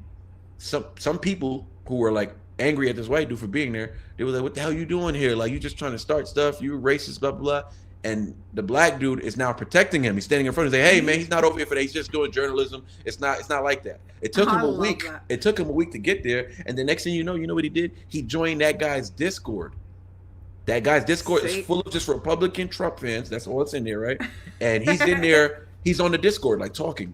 some people who were like angry at this white dude for being there, they were like, what the hell you doing here? Like, you just trying to start stuff. You racist, blah, blah, blah. And the black dude is now protecting him. He's standing in front and saying, hey, man, he's not over here for that. He's just doing journalism. It's not like that. It took him a week. It took him a week to get there. And the next thing you know what he did? He joined that guy's Discord. That guy's Discord is full of just Republican Trump fans. That's all it's in there, right? And he's in there. He's on the Discord, like talking.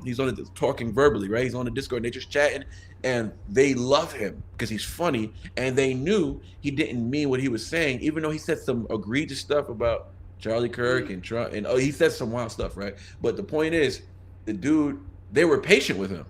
He's on the talking verbally, right? He's on the Discord. And they're just chatting, and they love him because he's funny. And they knew he didn't mean what he was saying, even though he said some egregious stuff about Charlie Kirk and Trump, and he said some wild stuff, right? But the point is, the dude, they were patient with him.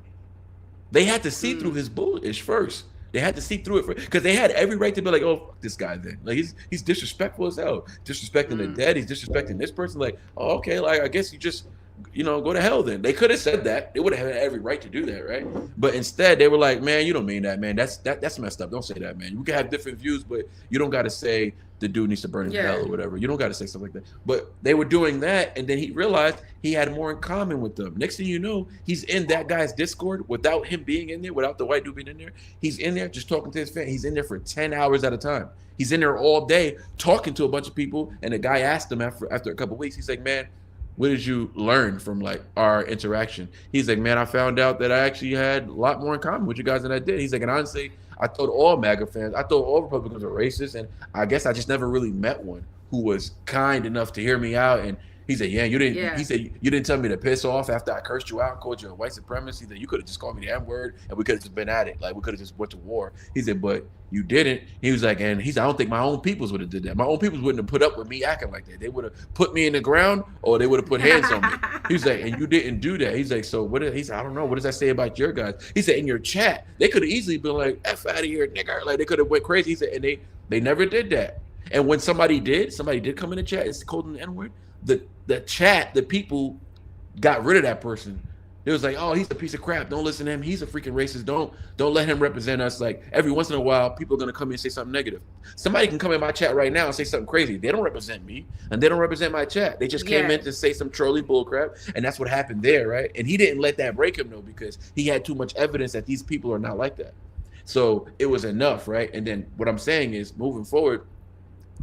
They had to see through his bullish first. They had to see through it because they had every right to be like, oh, fuck this guy then. Like he's disrespectful as hell. Disrespecting the dead. He's disrespecting this person. Like, oh, okay, like I guess you just go to hell then. They could have said that. They would have had every right to do that, right? But instead, they were like, man, you don't mean that, man. That's messed up. Don't say that, man. We can have different views, but you don't got to say the dude needs to burn in hell or whatever. You don't got to say stuff like that. But they were doing that, and then he realized he had more in common with them. Next thing you know, he's in that guy's Discord without him being in there, without the white dude being in there. He's in there just talking to his fan. He's in there for 10 hours at a time. He's in there all day talking to a bunch of people, and the guy asked him after a couple of weeks, he's like, man, what did you learn from like our interaction? He's like, man, I found out that I actually had a lot more in common with you guys than I did. He's like, and honestly, I thought all MAGA fans, I thought all Republicans were racist, and I guess I just never really met one who was kind enough to hear me out. And he said, yeah, you didn't. Yeah. He said, you didn't tell me to piss off after I cursed you out and called you a white supremacist. He said, you could have just called me the N-word and we could have just been at it. Like we could have just went to war. He said, but you didn't. He was like, and he said, I don't think my own peoples would have did that. My own peoples wouldn't have put up with me acting like that. They would have put me in the ground or they would have put hands on me. He was like, and you didn't do that. He's like, so he said, I don't know. What does that say about your guys? He said, in your chat, they could have easily been like, F out of here, nigga. Like they could have went crazy. He said, and they never did that. And when somebody did come in the chat, it's called an N-word. The chat, the people got rid of that person. It was like, oh, he's a piece of crap. Don't listen to him. He's a freaking racist. Don't let him represent us. Like every once in a while, people are gonna come in and say something negative. Somebody can come in my chat right now and say something crazy. They don't represent me and they don't represent my chat. They just came in to say some trolly bullcrap, and that's what happened there, right? And he didn't let that break him though, because he had too much evidence that these people are not like that. So it was enough, right? And then what I'm saying is, moving forward,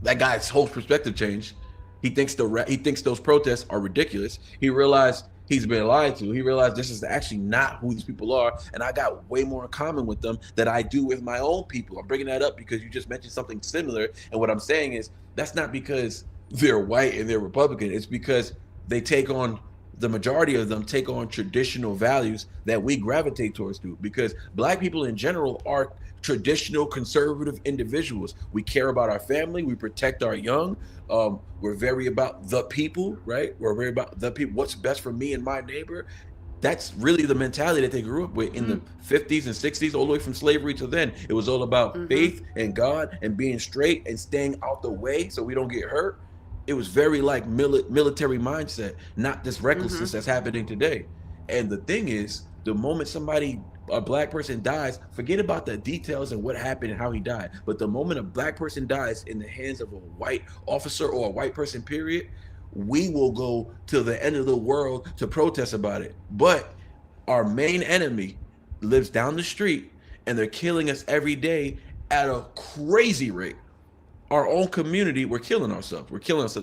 that guy's whole perspective changed. He thinks those protests are ridiculous. He realized he's been lied to. He realized this is actually not who these people are, and I got way more in common with them than I do with my own people. I'm bringing that up because you just mentioned something similar, and what I'm saying is that's not because they're white and they're Republican. It's because they the majority of them take on traditional values that we gravitate towards too, because Black people in general are traditional conservative individuals. We care about our family. We protect our young. We're very about the people, right? We're very about the people. What's best for me and my neighbor? That's really the mentality that they grew up with in the 50s and 60s, all the way from slavery to then. It was all about faith and God and being straight and staying out the way so we don't get hurt. It was very like military mindset, not this recklessness that's happening today. And the thing is, the moment a Black person dies, forget about the details and what happened and how he died. But the moment a Black person dies in the hands of a white officer or a white person, period, we will go to the end of the world to protest about it. But our main enemy lives down the street and they're killing us every day at a crazy rate. Our own community, we're killing ourselves.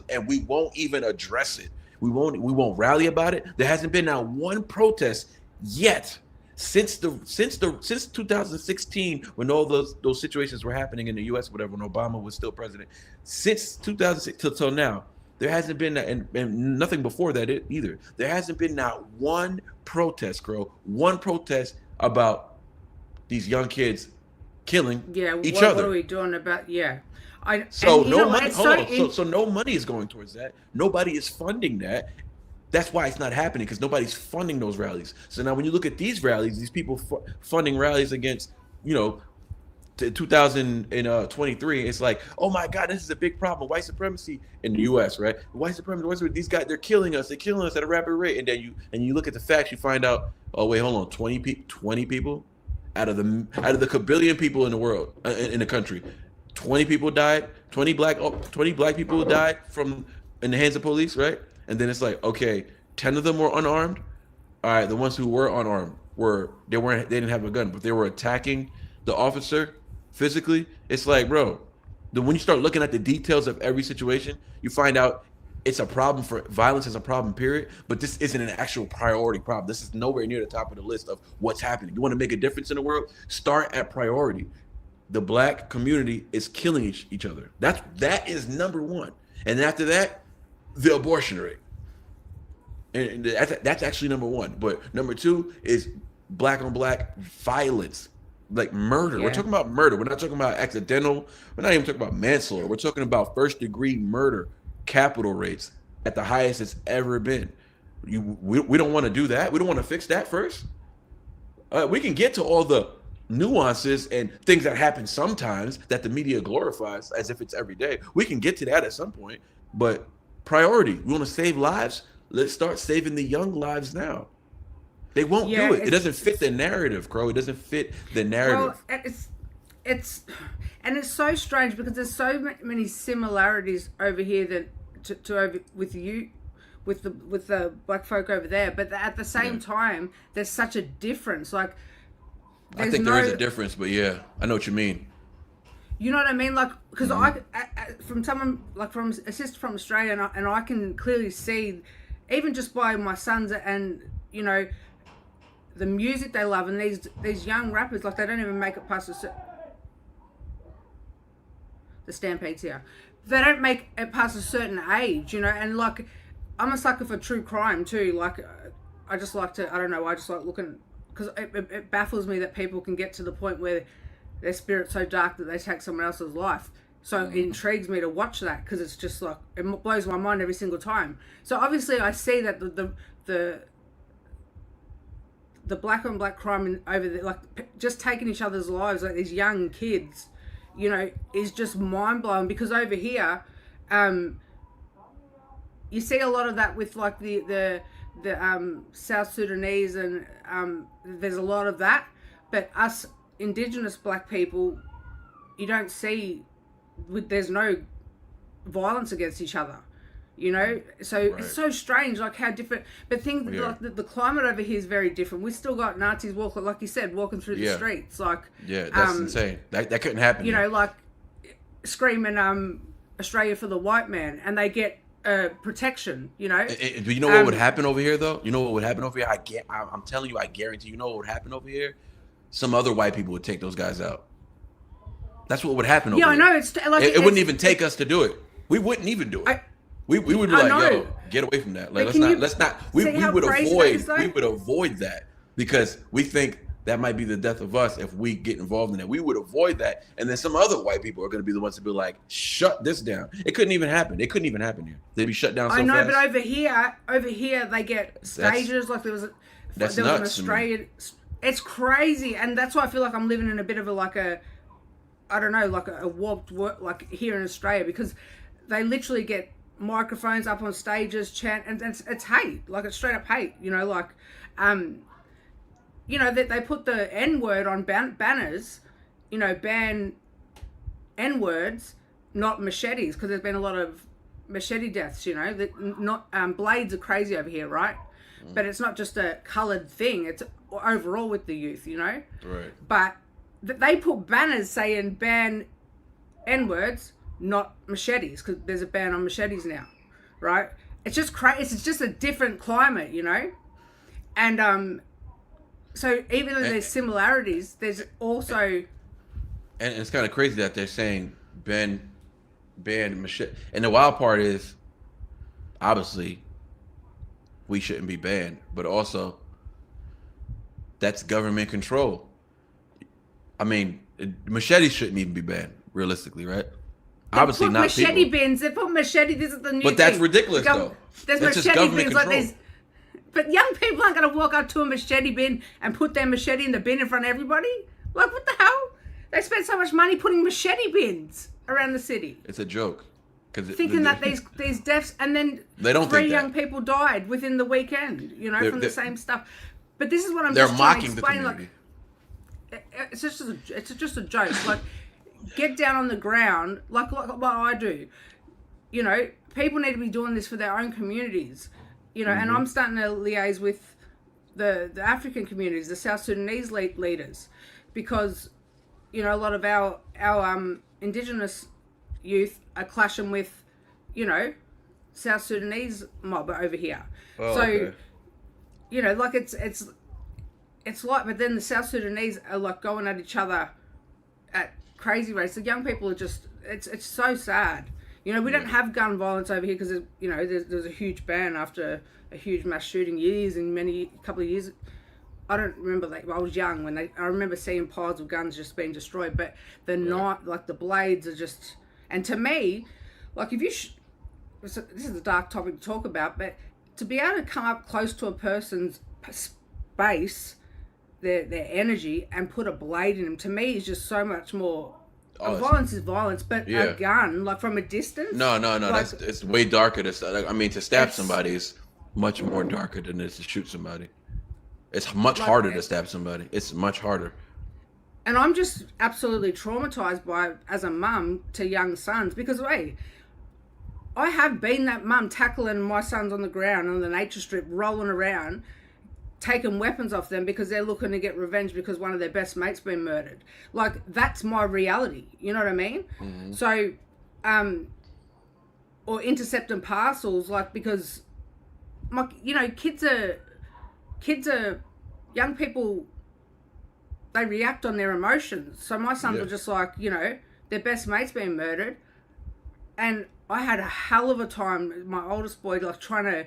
And we won't even address it. We won't rally about it. There hasn't been now one protest yet since 2016, when all those situations were happening in the U.S., whatever, when Obama was still president. Since 2006 till now, there hasn't been, and nothing before that either. There hasn't been not one protest, one protest about these young kids killing each other. What are we doing about? So no money. So no money is going towards that. Nobody is funding that. That's why it's not happening, because nobody's funding those rallies. So now when you look at these rallies, these people funding rallies against, 2023, it's like, oh my God, this is a big problem. White supremacy in the U.S., right? White supremacy, these guys, they're killing us. They're killing us at a rapid rate. And then you look at the facts, you find out, oh wait, hold on, 20 people out of the kabillion people in the world, in the country, 20 people died. 20 black people died in the hands of police, right? And then it's like, okay, 10 of them were unarmed. All right, the ones who were unarmed they didn't have a gun, but they were attacking the officer physically. It's like, bro, when you start looking at the details of every situation, you find out it's a problem. Violence is a problem, period. But this isn't an actual priority problem. This is nowhere near the top of the list of what's happening. You want to make a difference in the world? Start at priority. The Black community is killing each other. That is number one. And after that, the abortion rate. And that's actually number one. But number two is Black on Black violence, like murder. Yeah. We're talking about murder. We're not talking about accidental. We're not even talking about manslaughter. We're talking about first-degree murder capital rates at the highest it's ever been. We don't want to do that. We don't want to fix that first. We can get to all the nuances and things that happen sometimes that the media glorifies as if it's every day. We can get to that at some point, but priority, we want to save lives. let's start saving the young lives now. They won't Yeah, do it. It doesn't fit the narrative, Crow. It doesn't fit the narrative. Well, it's so strange because there's so many similarities over here that to over with you, with the black folk over there. But at the same time, there's such a difference. Like, I think there is a difference, but yeah, I know what you mean. You know what I mean? Like, because from someone like from a sister from Australia, and I can clearly see, even just by my sons and you know, the music they love, and these young rappers, like they don't even make it past the Stampede's here. They don't make it past a certain age, you know, and like I'm a sucker for true crime too. Like I just like to, I don't know, I just like looking, because it baffles me that people can get to the point where their spirit's so dark that they take someone else's life. So it intrigues me to watch that, because it's just like, it blows my mind every single time. So obviously I see that the black on black crime over there, like just taking each other's lives, like these young kids, you know, is just mind blowing. Because over here, you see a lot of that with like the South Sudanese, and there's a lot of that. But us Indigenous black people, you don't see. There's no violence against each other, you know. So it's so strange, like how different. But things like the climate over here is very different. We still got Nazis walking, like you said, walking through the streets, like that's insane. That couldn't happen. You know, like screaming Australia for the white man, and they get protection. You know. Do you know what would happen over here, though? You know what would happen over here? I'm telling you, I guarantee. You know what would happen over here? Some other white people would take those guys out. That's what would happen over here. Yeah, I know. It's like it wouldn't even take us to do it. We wouldn't even do it. We would be like, yo, get away from that. Like, let's not. We would avoid that, because we think that might be the death of us if we get involved in that. We would avoid that, and then some other white people are going to be the ones to be like, shut this down. It couldn't even happen. It couldn't even happen here. They'd be shut down so fast. I know, but over here they get stages. Like there was an Australian. It's crazy, and that's why I feel like I'm living in a bit of a warped world, like here in Australia, because they literally get microphones up on stages, chant, and it's hate, like it's straight up hate, you know, like, you know, they put the N-word on banners, you know, ban N-words, not machetes, because there's been a lot of machete deaths, you know, that blades are crazy over here, right? But it's not just a coloured thing, it's overall with the youth, you know? Right. But they put banners saying ban N-words, not machetes, because there's a ban on machetes now, right? It's just crazy. It's just a different climate, you know? And so even though there's similarities, there's also... And it's kind of crazy that they're saying ban machete. And the wild part is, obviously, we shouldn't be banned, but also that's government control. I mean, machetes shouldn't even be banned, realistically, right? Obviously not machete bins. They put machete. This is the new. But that's ridiculous, though. There's that's machete bins like this. But young people aren't going to walk up to a machete bin and put their machete in the bin in front of everybody. Like, what the hell? They spend so much money putting machete bins around the city. It's a joke. Thinking that these deaths, and then they don't 3 young people died within the weekend, you know, from the same stuff. But this is what I'm they're just mocking trying to explain. The community. Like, it's just a joke. Like, get down on the ground, like what I do. You know, people need to be doing this for their own communities. You know, and I'm starting to liaise with the African communities, the South Sudanese leaders, because, you know, a lot of our Indigenous youth are clashing with, you know, South Sudanese mob over here. Oh, so, okay. You know, like it's like, but then the South Sudanese are like going at each other at crazy rates. The young people are just, it's so sad. You know, we don't have gun violence over here because, you know, there's a huge ban after a huge mass shooting couple of years. I don't remember that. I was young when I remember seeing piles of guns just being destroyed, but they're not, like the blades are just, and to me, like if you, this is a dark topic to talk about, but to be able to come up close to a person's space, their energy, and put a blade in them, to me is just so much more. Violence is violence, but a gun, like from a distance. No. Like, it's way darker. To stab somebody is much more darker than it is to shoot somebody. It's much harder to stab somebody. It's much harder. And I'm just absolutely traumatized by, as a mum to young sons, because hey, I have been that mum tackling my sons on the ground on the nature strip, rolling around, taking weapons off them because they're looking to get revenge because one of their best mates been murdered. Like, that's my reality. You know what I mean? Mm-hmm. So, or intercepting parcels, like, because my, you know, kids are young people, they react on their emotions. So my sons were just like, you know, their best mate's been murdered. And I had a hell of a time, my oldest boy, like trying to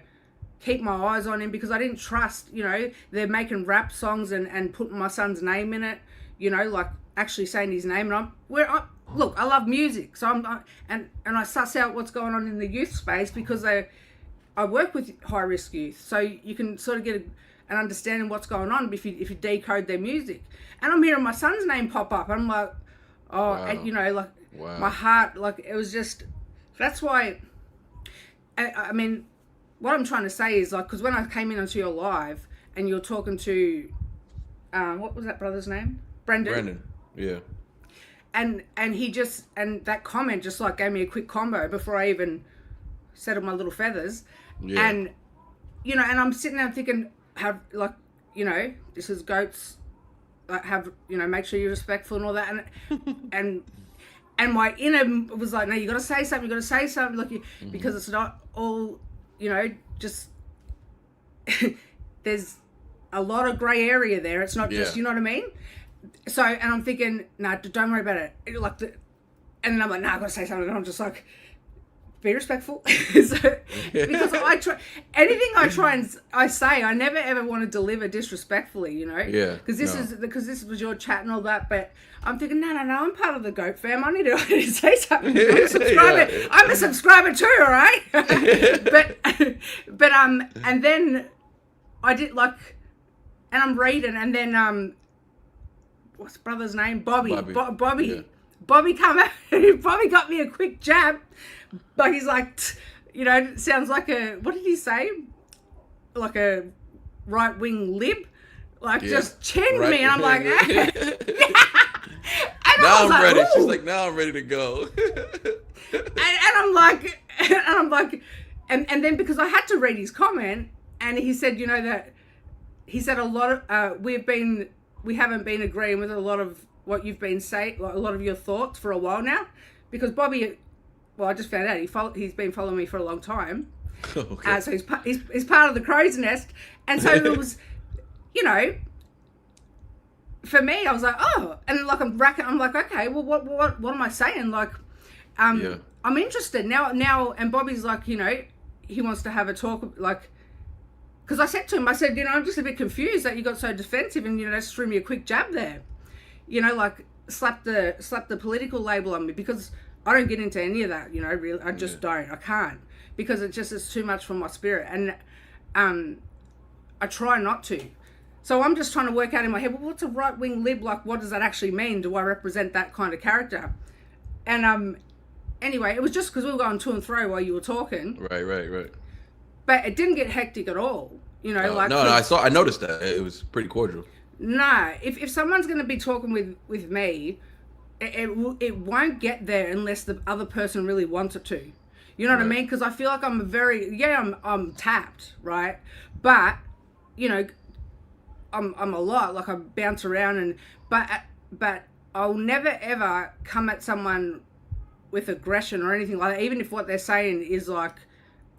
keep my eyes on him because I didn't trust, you know, they're making rap songs and putting my son's name in it, you know, like actually saying his name. And look, I love music. So and I suss out what's going on in the youth space because I work with high risk youth. So you can sort of get an understanding what's going on if you decode their music. And I'm hearing my son's name pop up. And I'm like, oh, wow. And, you know, like my heart, like it was just, that's why, I mean, what I'm trying to say is like, because when I came in onto your live and you're talking to, what was that brother's name? Brendan. Yeah. And he just, and that comment just like gave me a quick combo before I even settled my little feathers. Yeah. And, you know, and I'm sitting there thinking, have like, you know, this is goats, like have, you know, make sure you're respectful and all that. And my inner was like, no, you got to say something, like because it's not all, you know, just there's a lot of gray area there. It's not just, you know what I mean? So, and I'm thinking, no, don't worry about it. Like and then I'm like, no, I got to say something. And I'm just like, be respectful. So, because I try, anything I say, I never ever want to deliver disrespectfully, you know? Yeah. Because this was your chat and all that, but I'm thinking, no, I'm part of the goat fam. I need to say something. I'm a subscriber. Yeah. I'm a subscriber too, all right? but and then I did like, and I'm reading, and then what's brother's name? Bobby. Bobby. Yeah. Bobby come out. Bobby got me a quick jab. But he's like, you know, sounds like a, what did he say? Like a right-wing lib. Like, just chinned me. And I'm like, now I'm ready. Ooh. She's like, now I'm ready to go. and I'm like, and then because I had to read his comment, and he said, you know, that he said a lot of, we haven't been agreeing with a lot of what you've been saying, like a lot of your thoughts for a while now, because Bobby, well, I just found out he's been following me for a long time. Okay. So he's part of the crow's nest. And so it was, you know, for me, I was like, oh, and like I'm like, okay, well, what am I saying? Like, I'm interested now, and Bobby's like, you know, he wants to have a talk, like, because I said to him, you know, I'm just a bit confused that you got so defensive and, you know, just threw me a quick jab there. You know, like slap the political label on me, because I don't get into any of that, you know, really. I just don't. I can't, because it's too much for my spirit. And I try not to. So I'm just trying to work out in my head, well, what's a right-wing lib? Like, what does that actually mean? Do I represent that kind of character? And anyway, it was just because we were going to and fro while you were talking. Right. But it didn't get hectic at all, you know. I noticed that. It was pretty cordial. No, if someone's going to be talking with me, it won't get there unless the other person really wants it to. You know what I mean? Because I feel like I'm tapped, right? But, you know, I'm a lot, like I bounce around, but I'll never ever come at someone with aggression or anything like that, even if what they're saying is like,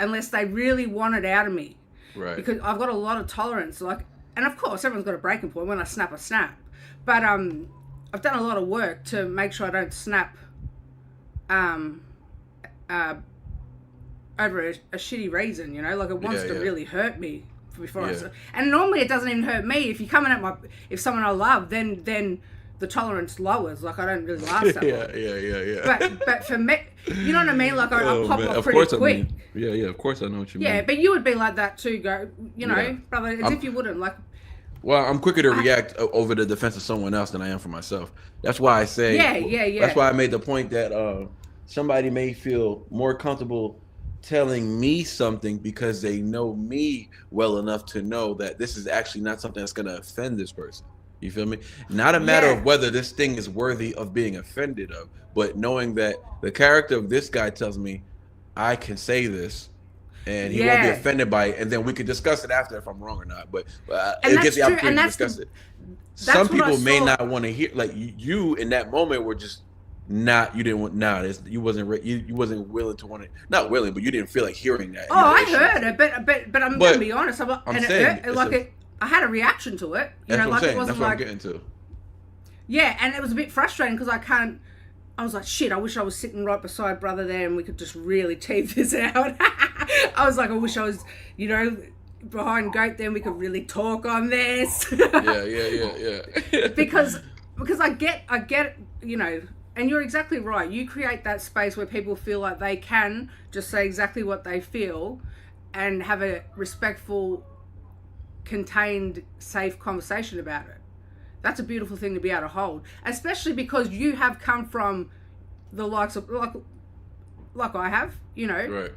unless they really want it out of me. Right. Because I've got a lot of tolerance, like, and of course everyone's got a breaking point. When I snap, I snap. But I've done a lot of work to make sure I don't snap over a shitty reason, you know, like it wants to really hurt me before I. And normally it doesn't even hurt me. If you're coming at if someone I love, then the tolerance lowers. Like I don't really last that long. But for me, you know what I mean? Like I pop off pretty quick. Of course I know what you mean. Yeah, but you would be like that too, you know, brother, as if you wouldn't. Like, well, I'm quicker to react over the defense of someone else than I am for myself. That's why I say, yeah. That's why I made the point that somebody may feel more comfortable telling me something because they know me well enough to know that this is actually not something that's going to offend this person. You feel me? Not a matter of whether this thing is worthy of being offended of, but knowing that the character of this guy tells me I can say this and he won't be offended by it, and then we could discuss it after if I'm wrong or not. But it gets the opportunity to discuss it. Some people may not want to hear, like you in that moment were just not, you didn't want, you wasn't willing to want it, not willing, but you didn't feel like hearing that. Oh, I heard it, but I'm gonna be honest. I had a reaction to it. You know, like it wasn't like. That's what I'm getting to. Yeah, and it was a bit frustrating because I was like, shit, I wish I was sitting right beside brother there and we could just really tease this out. I was like, I wish I was, you know, behind Goat, then we could really talk on this. Yeah. Because I get, you know, and you're exactly right. You create that space where people feel like they can just say exactly what they feel and have a respectful, contained, safe conversation about it. That's a beautiful thing to be able to hold, especially because you have come from the likes of, like I have, you know. Right.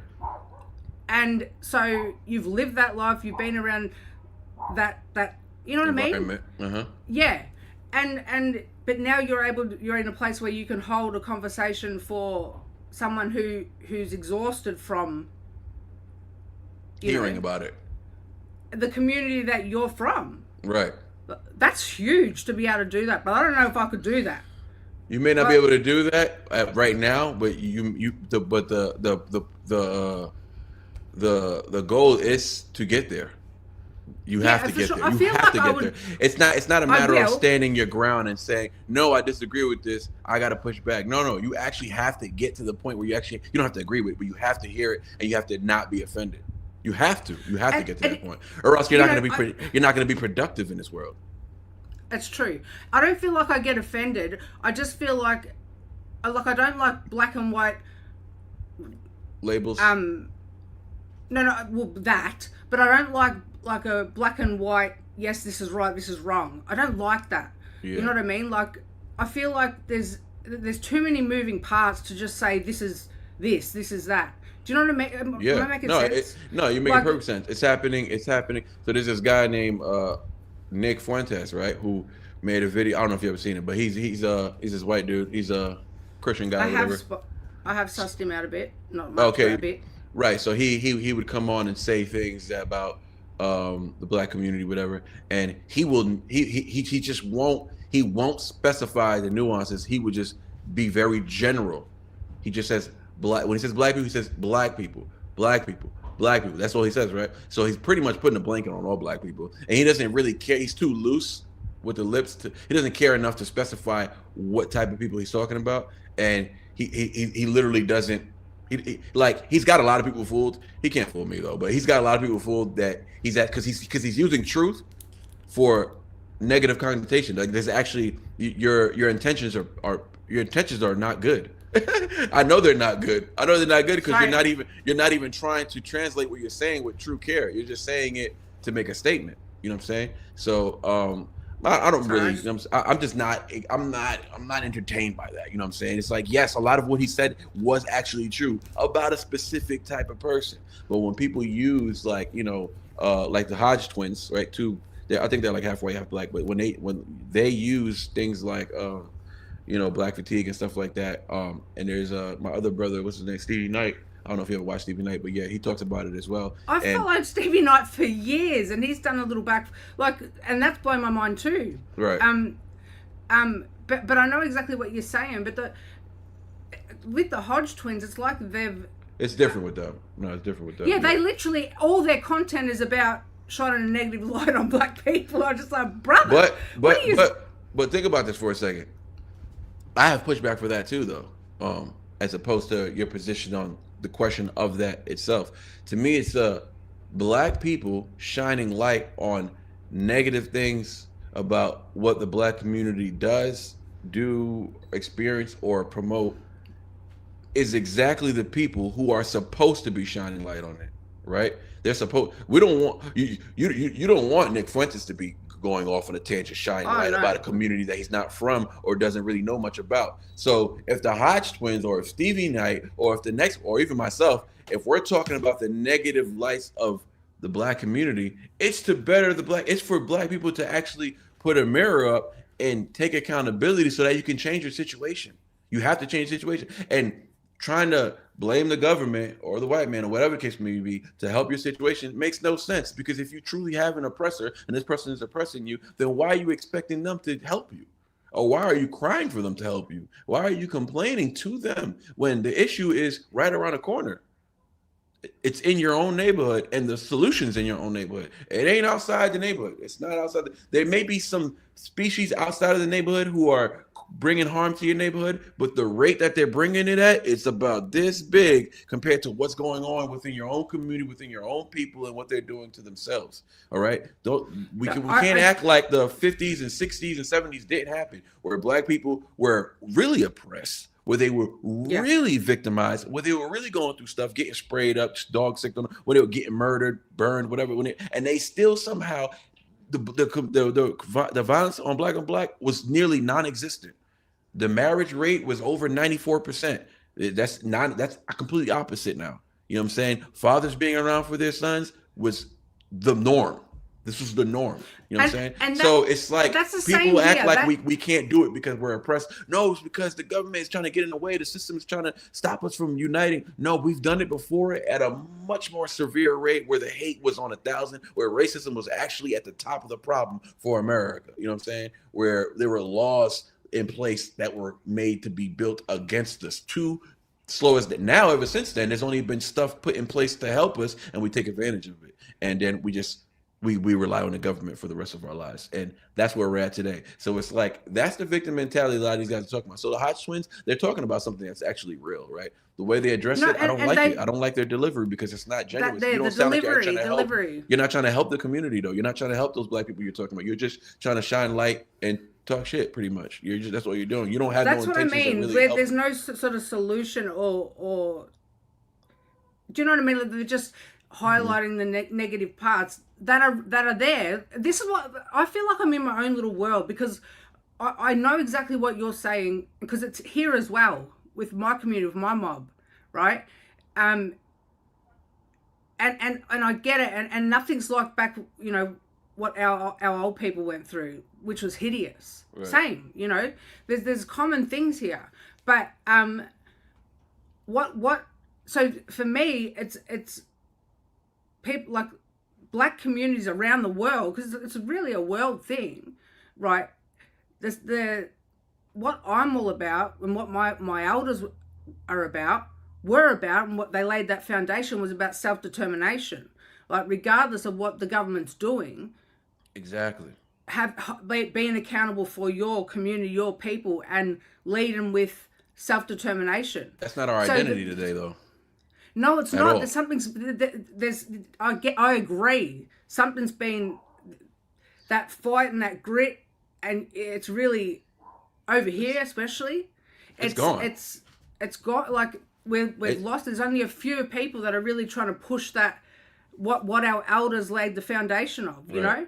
And so you've lived that life, you've been around that you know what I mean? Uh-huh. Yeah. But now you're in a place where you can hold a conversation for someone who's exhausted from hearing about it. The community that you're from. Right. That's huge to be able to do that, but I don't know if I could do that. You may not be able to do that right now, but the goal is to get there. You have to get there. You have to get there. It's not a matter of standing your ground and saying, no, I disagree with this, I got to push back. No, you actually have to get to the point where you don't have to agree with it, but you have to hear it and you have to not be offended. You have to get to that point, or else you're not going to be productive in this world. It's true. I don't feel like I get offended. I just feel like I don't like black and white labels. No, well that, but I don't like a black and white. Yes, this is right. This is wrong. I don't like that. Yeah. You know what I mean? Like I feel like there's too many moving parts to just say this is this is that. Do you know what I mean? Am I making sense? You make perfect sense. It's happening. So there's this guy named Nick Fuentes, right, who made a video. I don't know if you ever seen it, but he's this white dude. He's a Christian guy. I have sussed him out a bit, not much, but a bit. Right. So he would come on and say things about the black community, whatever, and he just won't specify the nuances. He would just be very general. He just says black. When he says black people, he says black people, black people, black people. That's all he says, right? So he's pretty much putting a blanket on all black people, and he doesn't really care. He's too loose with the lips. He doesn't care enough to specify what type of people he's talking about, and he literally doesn't. He's got a lot of people fooled. He can't fool me though, but he's got a lot of people fooled that he's at because he's using truth for negative connotation. Like there's actually your intentions are not good. I know they're not good. I know they're not good because you're not even trying to translate what you're saying with true care. You're just saying it to make a statement. You know what I'm saying? So I don't really. I'm not entertained by that. You know what I'm saying? It's like, yes, a lot of what he said was actually true about a specific type of person. But when people use like the Hodge twins, right? I think they're like half white, half black. But when they use things like black fatigue and stuff like that. And there's my other brother, what's his name, Stevie Knight. I don't know if you ever watched Stevie Knight, but yeah, he talks about it as well. I've followed Stevie Knight for years, and he's done a little and that's blown my mind too. Right. But I know exactly what you're saying. But with the Hodge twins, it's like it's different with them. No, it's different with them. Yeah, they literally all their content is about shining a negative light on black people. I'm just like, brother. But think about this for a second. I have pushback for that too, though. As opposed to your position on the question of that itself. To me, it's black people shining light on negative things about what the black community does, do, experience, or promote is exactly the people who are supposed to be shining light on it, right? They're supposed. We don't want you don't want Nick Fuentes to be going off on a tangent, shining light about a community that he's not from or doesn't really know much about. So if the Hodge twins, or if Stevie Knight, or if the next, or even myself, if we're talking about the negative lights of the Black community, it's to better the Black. It's for Black people to actually put a mirror up and take accountability so that you can change your situation. You have to change the situation. And trying to blame the government or the white man or whatever the case may be to help your situation makes no sense, because if you truly have an oppressor and this person is oppressing you, then why are you expecting them to help you? Or why are you crying for them to help you? Why are you complaining to them when the issue is right around the corner? It's in your own neighborhood, and the solution's in your own neighborhood. It ain't outside the neighborhood. It's not outside. There may be some species outside of the neighborhood who are bringing harm to your neighborhood, but the rate that they're bringing it at, it's about this big compared to what's going on within your own community, within your own people, and what they're doing to themselves. All right, we can't act like the 50s and 60s and 70s didn't happen, where Black people were really oppressed, where they were really victimized, where they were really going through stuff, getting sprayed up, dog sick on them, where they were getting murdered, burned, whatever, and they still somehow the violence on Black was nearly non-existent. The marriage rate was over 94%. That's completely opposite now. You know what I'm saying? Fathers being around for their sons was the norm. This was the norm. You know what I'm saying? So it's like people act like we can't do it because we're oppressed. No, it's because the government is trying to get in the way. The system is trying to stop us from uniting. No, we've done it before at a much more severe rate, where the hate was on 1,000, where racism was actually at the top of the problem for America. You know what I'm saying? Where there were laws in place that were made to be built against us to slow us down. Now, ever since then, there's only been stuff put in place to help us, and we take advantage of it. And then we rely on the government for the rest of our lives. And that's where we're at today. So it's like, that's the victim mentality a lot of these guys are talking about. So the Hodge twins, they're talking about something that's actually real, right? The way they address it, I don't like it. I don't like their delivery because it's not genuine. You don't sound like you're trying to help. You're not trying to help the community, though. You're not trying to help those Black people you're talking about. You're just trying to shine light and talk shit, pretty much. That's what you're doing. You don't have no intentions. That's what I mean. Really there's no sort of solution or do you know what I mean? Like, they're just highlighting the negative parts that are there. This is what I feel like. I'm in my own little world, because I know exactly what you're saying, because it's here as well with my community, with my mob, right? And I get it, and nothing's like back, you know, what our old people went through, which was hideous. Right. Same, you know, there's common things here, but so for me, it's people like Black communities around the world, because it's really a world thing, right? What I'm all about, and what my elders were about, and what they laid that foundation was about self-determination. Like, regardless of what the government's doing, exactly, being accountable for your community, your people, and leading with self-determination. That's not our identity today, though. No, it's not. I agree. Something's been, that fight and that grit, and it's really over here, especially. It's gone. It's got, like, we've lost. There's only a few people that are really trying to push that, what our elders laid the foundation of, you know?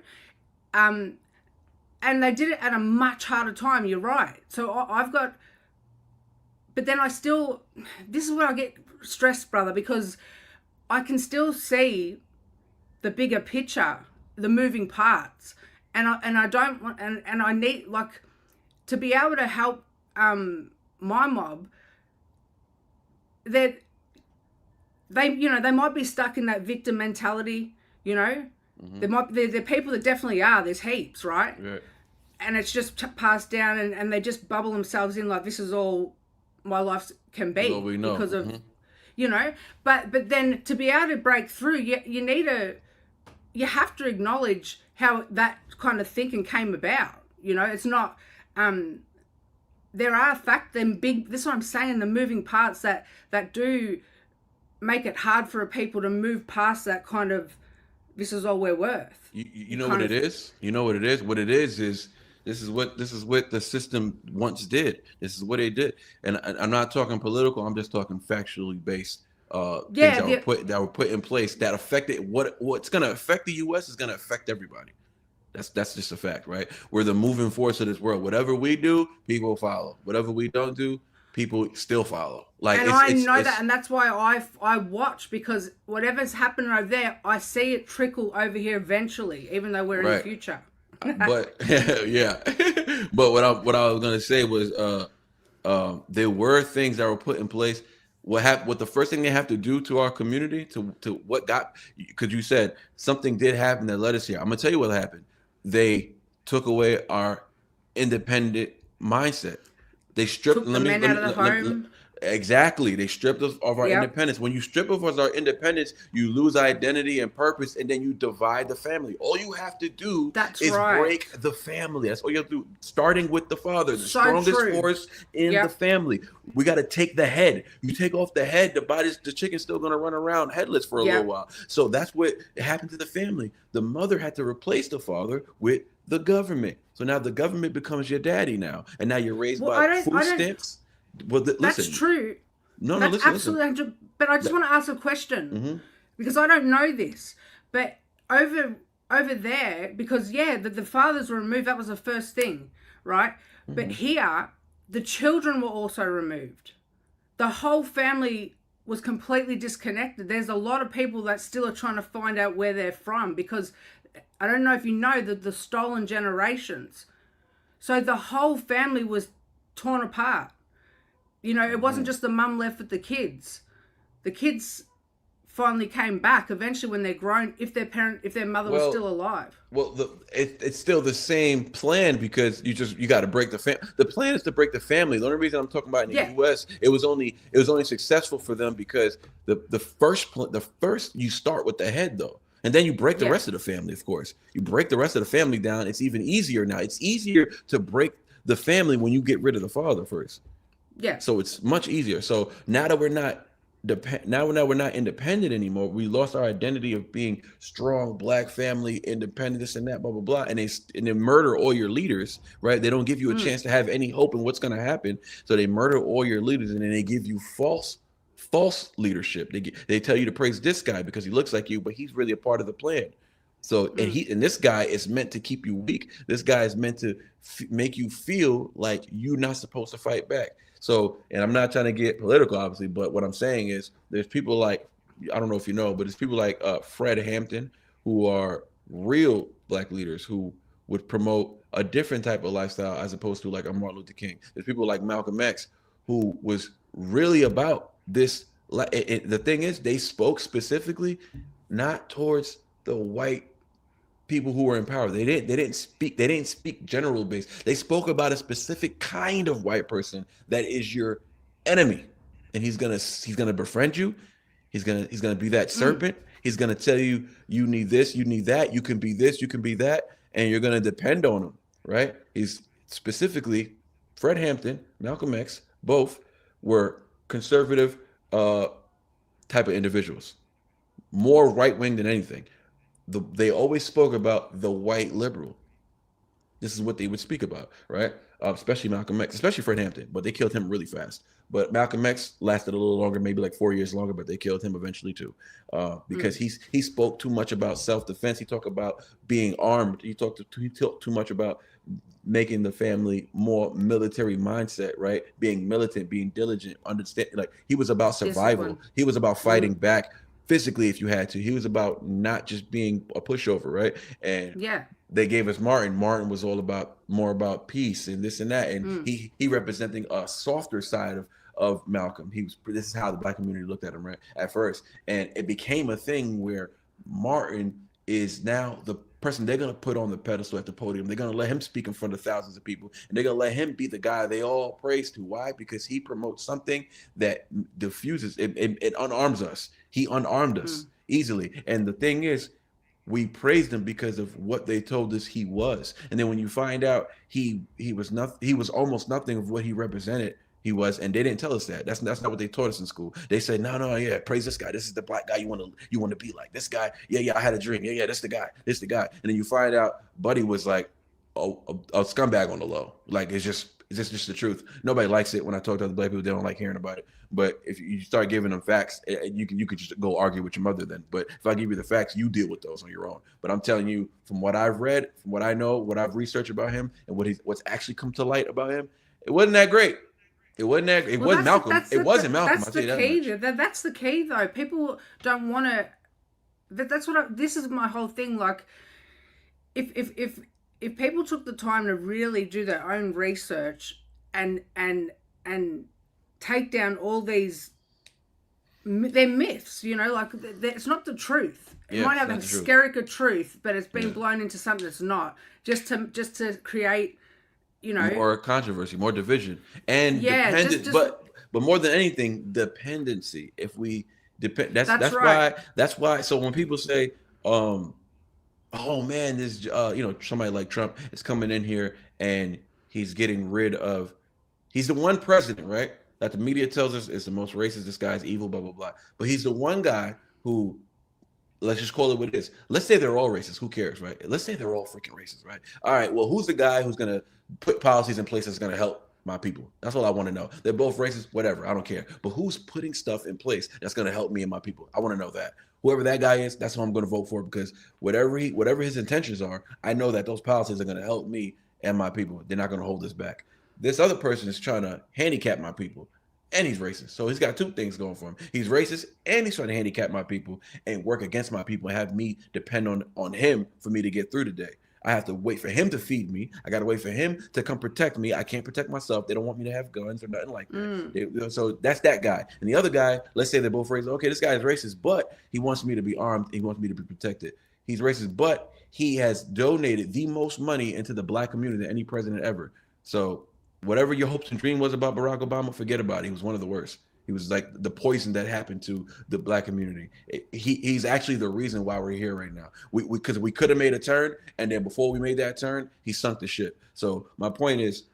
And they did it at a much harder time, you're right. So I've got, but then this is where I get stressed, brother, because I can still see the bigger picture, the moving parts, and I don't want, and I need, like, to be able to help my mob, that they might be stuck in that victim mentality, you know. Mm-hmm. There are people that definitely are. There's heaps, right? And it's just passed down, and they just bubble themselves in like, this is all my life can be, because of, you know. But then to be able to break through, you have to acknowledge how that kind of thinking came about. You know, it's not. There are this is what I'm saying, the moving parts that do make it hard for people to move past that kind of, this is all we're worth. You know what it is? You know what it is? What it is this is what the system once did. This is what they did. And I'm not talking political, I'm just talking factually based things that were put in place that affected what's gonna affect the US is gonna affect everybody. That's just a fact, right? We're the moving force of this world. Whatever we do, people follow. Whatever we don't do, people still follow. Like, and I know that, and that's why I watch, because whatever's happening over there, I see it trickle over here eventually, even though we're in the future. But yeah, but what I was gonna say was there were things that were put in place. What the first thing they have to do to our community, to what got, because you said something did happen that led us here. I'm gonna tell you what happened. They took away our independent mindset. They stripped the men out of the home. Exactly. They stripped us of our independence. When you strip of us our independence, you lose identity and purpose, and then you divide the family. All you have to do is break the family. That's all you have to do. Starting with the father, the strongest force in the family. We got to take the head. You take off the head, the chicken's still going to run around headless for a little while. So that's what happened to the family. The mother had to replace the father with the government. So now the government becomes your daddy now, and now you're raised by food stamps. Well, listen. That's true. That's absolutely 100. But I just want to ask a question, because I don't know this. But over there, because the fathers were removed. That was the first thing, right? But here, the children were also removed. The whole family was completely disconnected. There's a lot of people that still are trying to find out where they're from, because I don't know if you know the stolen generations. So the whole family was torn apart. You know, it wasn't just the mum left with the kids. The kids finally came back eventually when they're grown, if their mother was still alive. Well, it's still the same plan, because you got to break the family. The plan is to break the family. The only reason I'm talking about in the U.S., it was only successful for them because the first you start with the head, though. And then you break the rest of the family, of course. You break the rest of the family down. It's even easier now. It's easier to break the family when you get rid of the father first. Yeah. So it's much easier. So now that we're not independent anymore, we lost our identity of being strong black family, independent, this and that, blah blah blah, and they murder all your leaders, right? They don't give you a chance to have any hope in what's going to happen. So they murder all your leaders, and then they give you false leadership. They tell you to praise this guy because he looks like you, but he's really a part of the plan. So and this guy is meant to keep you weak. This guy is meant to make you feel like you're not supposed to fight back. So, and I'm not trying to get political, obviously, but what I'm saying is there's people like, I don't know if you know, but there's people like Fred Hampton, who are real black leaders who would promote a different type of lifestyle as opposed to like a Martin Luther King. There's people like Malcolm X, who was really about this. The thing is, they spoke specifically not towards the white people who were in power. They didn't speak general based. They spoke about a specific kind of white person that is your enemy, and he's gonna befriend you. He's gonna be that serpent. He's gonna tell you need this, you need that, you can be this, you can be that, and you're gonna depend on him, right? He's specifically Fred Hampton, Malcolm X, both were conservative type of individuals, more right wing than anything. They always spoke about the white liberal. This is what they would speak about, right? Especially Malcolm X, especially Fred Hampton, but they killed him really fast. But Malcolm X lasted a little longer, maybe like 4 years longer, but they killed him eventually too, because he spoke too much about self-defense. He talked about being armed. He talked too much about making the family more military mindset, right? Being militant, being diligent, understand. Like, he was about survival. Discipline. He was about fighting back physically if you had to. He was about not just being a pushover, right? And they gave us Martin. Martin was all about more about peace and this and that, and he representing a softer side of Malcolm. This is how the black community looked at him, right, at first, and it became a thing where Martin is now the person they're going to put on the pedestal at the podium. They're going to let him speak in front of thousands of people, and they're going to let him be the guy they all praise to. Why? Because he promotes something that diffuses it unarms us. He unarmed us easily. And the thing is, we praised him because of what they told us he was. And then when you find out he was almost nothing of what he represented, he was, and they didn't tell us that. That's not what they taught us in school. They said, no, praise this guy. This is the black guy you want to be like. This guy, I had a dream. This the guy. And then you find out Buddy was like a scumbag on the low. Like, it's just It's just the truth. Nobody likes it when I talk to other black people. They don't like hearing about it. But if you start giving them facts, you could just go argue with your mother then. But if I give you the facts, you deal with those on your own. But I'm telling you, from what I've read, from what I know, what I've researched about him, and what's actually come to light about him, it wasn't that great. It wasn't that. It wasn't Malcolm. It wasn't Malcolm. That's the key. That's the key, though. People don't want to. That's what. This is my whole thing. Like, if people took the time to really do their own research and take down all they're myths, like it's not the truth. It might have a skerrick truth, but it's been blown into something that's not. Just to create, more controversy, more division, and but more than anything, dependency. If we depend, that's right. That's why. So when people say, oh man, this somebody like Trump is coming in here and he's getting rid of. He's the one president, right, that the media tells us is the most racist. This guy's evil, blah blah blah. But he's the one guy who, let's just call it what it is. Let's say they're all racist. Who cares, right? Let's say they're all freaking racist, right? All right. Well, who's the guy who's gonna put policies in place that's gonna help my people? That's all I want to know. They're both racist, whatever. I don't care. But who's putting stuff in place that's gonna help me and my people? I want to know that. Whoever that guy is, that's who I'm going to vote for, because whatever his intentions are, I know that those policies are going to help me and my people. They're not going to hold us back. This other person is trying to handicap my people, and he's racist. So he's got two things going for him. He's racist, and he's trying to handicap my people and work against my people and have me depend on him for me to get through the day. I have to wait for him to feed me. I got to wait for him to come protect me. I can't protect myself. They don't want me to have guns or nothing like that. So that's that guy. And the other guy, let's say they're both racist. Okay, this guy is racist, but he wants me to be armed. He wants me to be protected. He's racist, but he has donated the most money into the black community than any president ever. So whatever your hopes and dream was about Barack Obama, forget about it. He was one of the worst. He was like the poison that happened to the black community. He's actually the reason why we're here right now. Because we could have made a turn, and then before we made that turn, he sunk the ship. So my point is,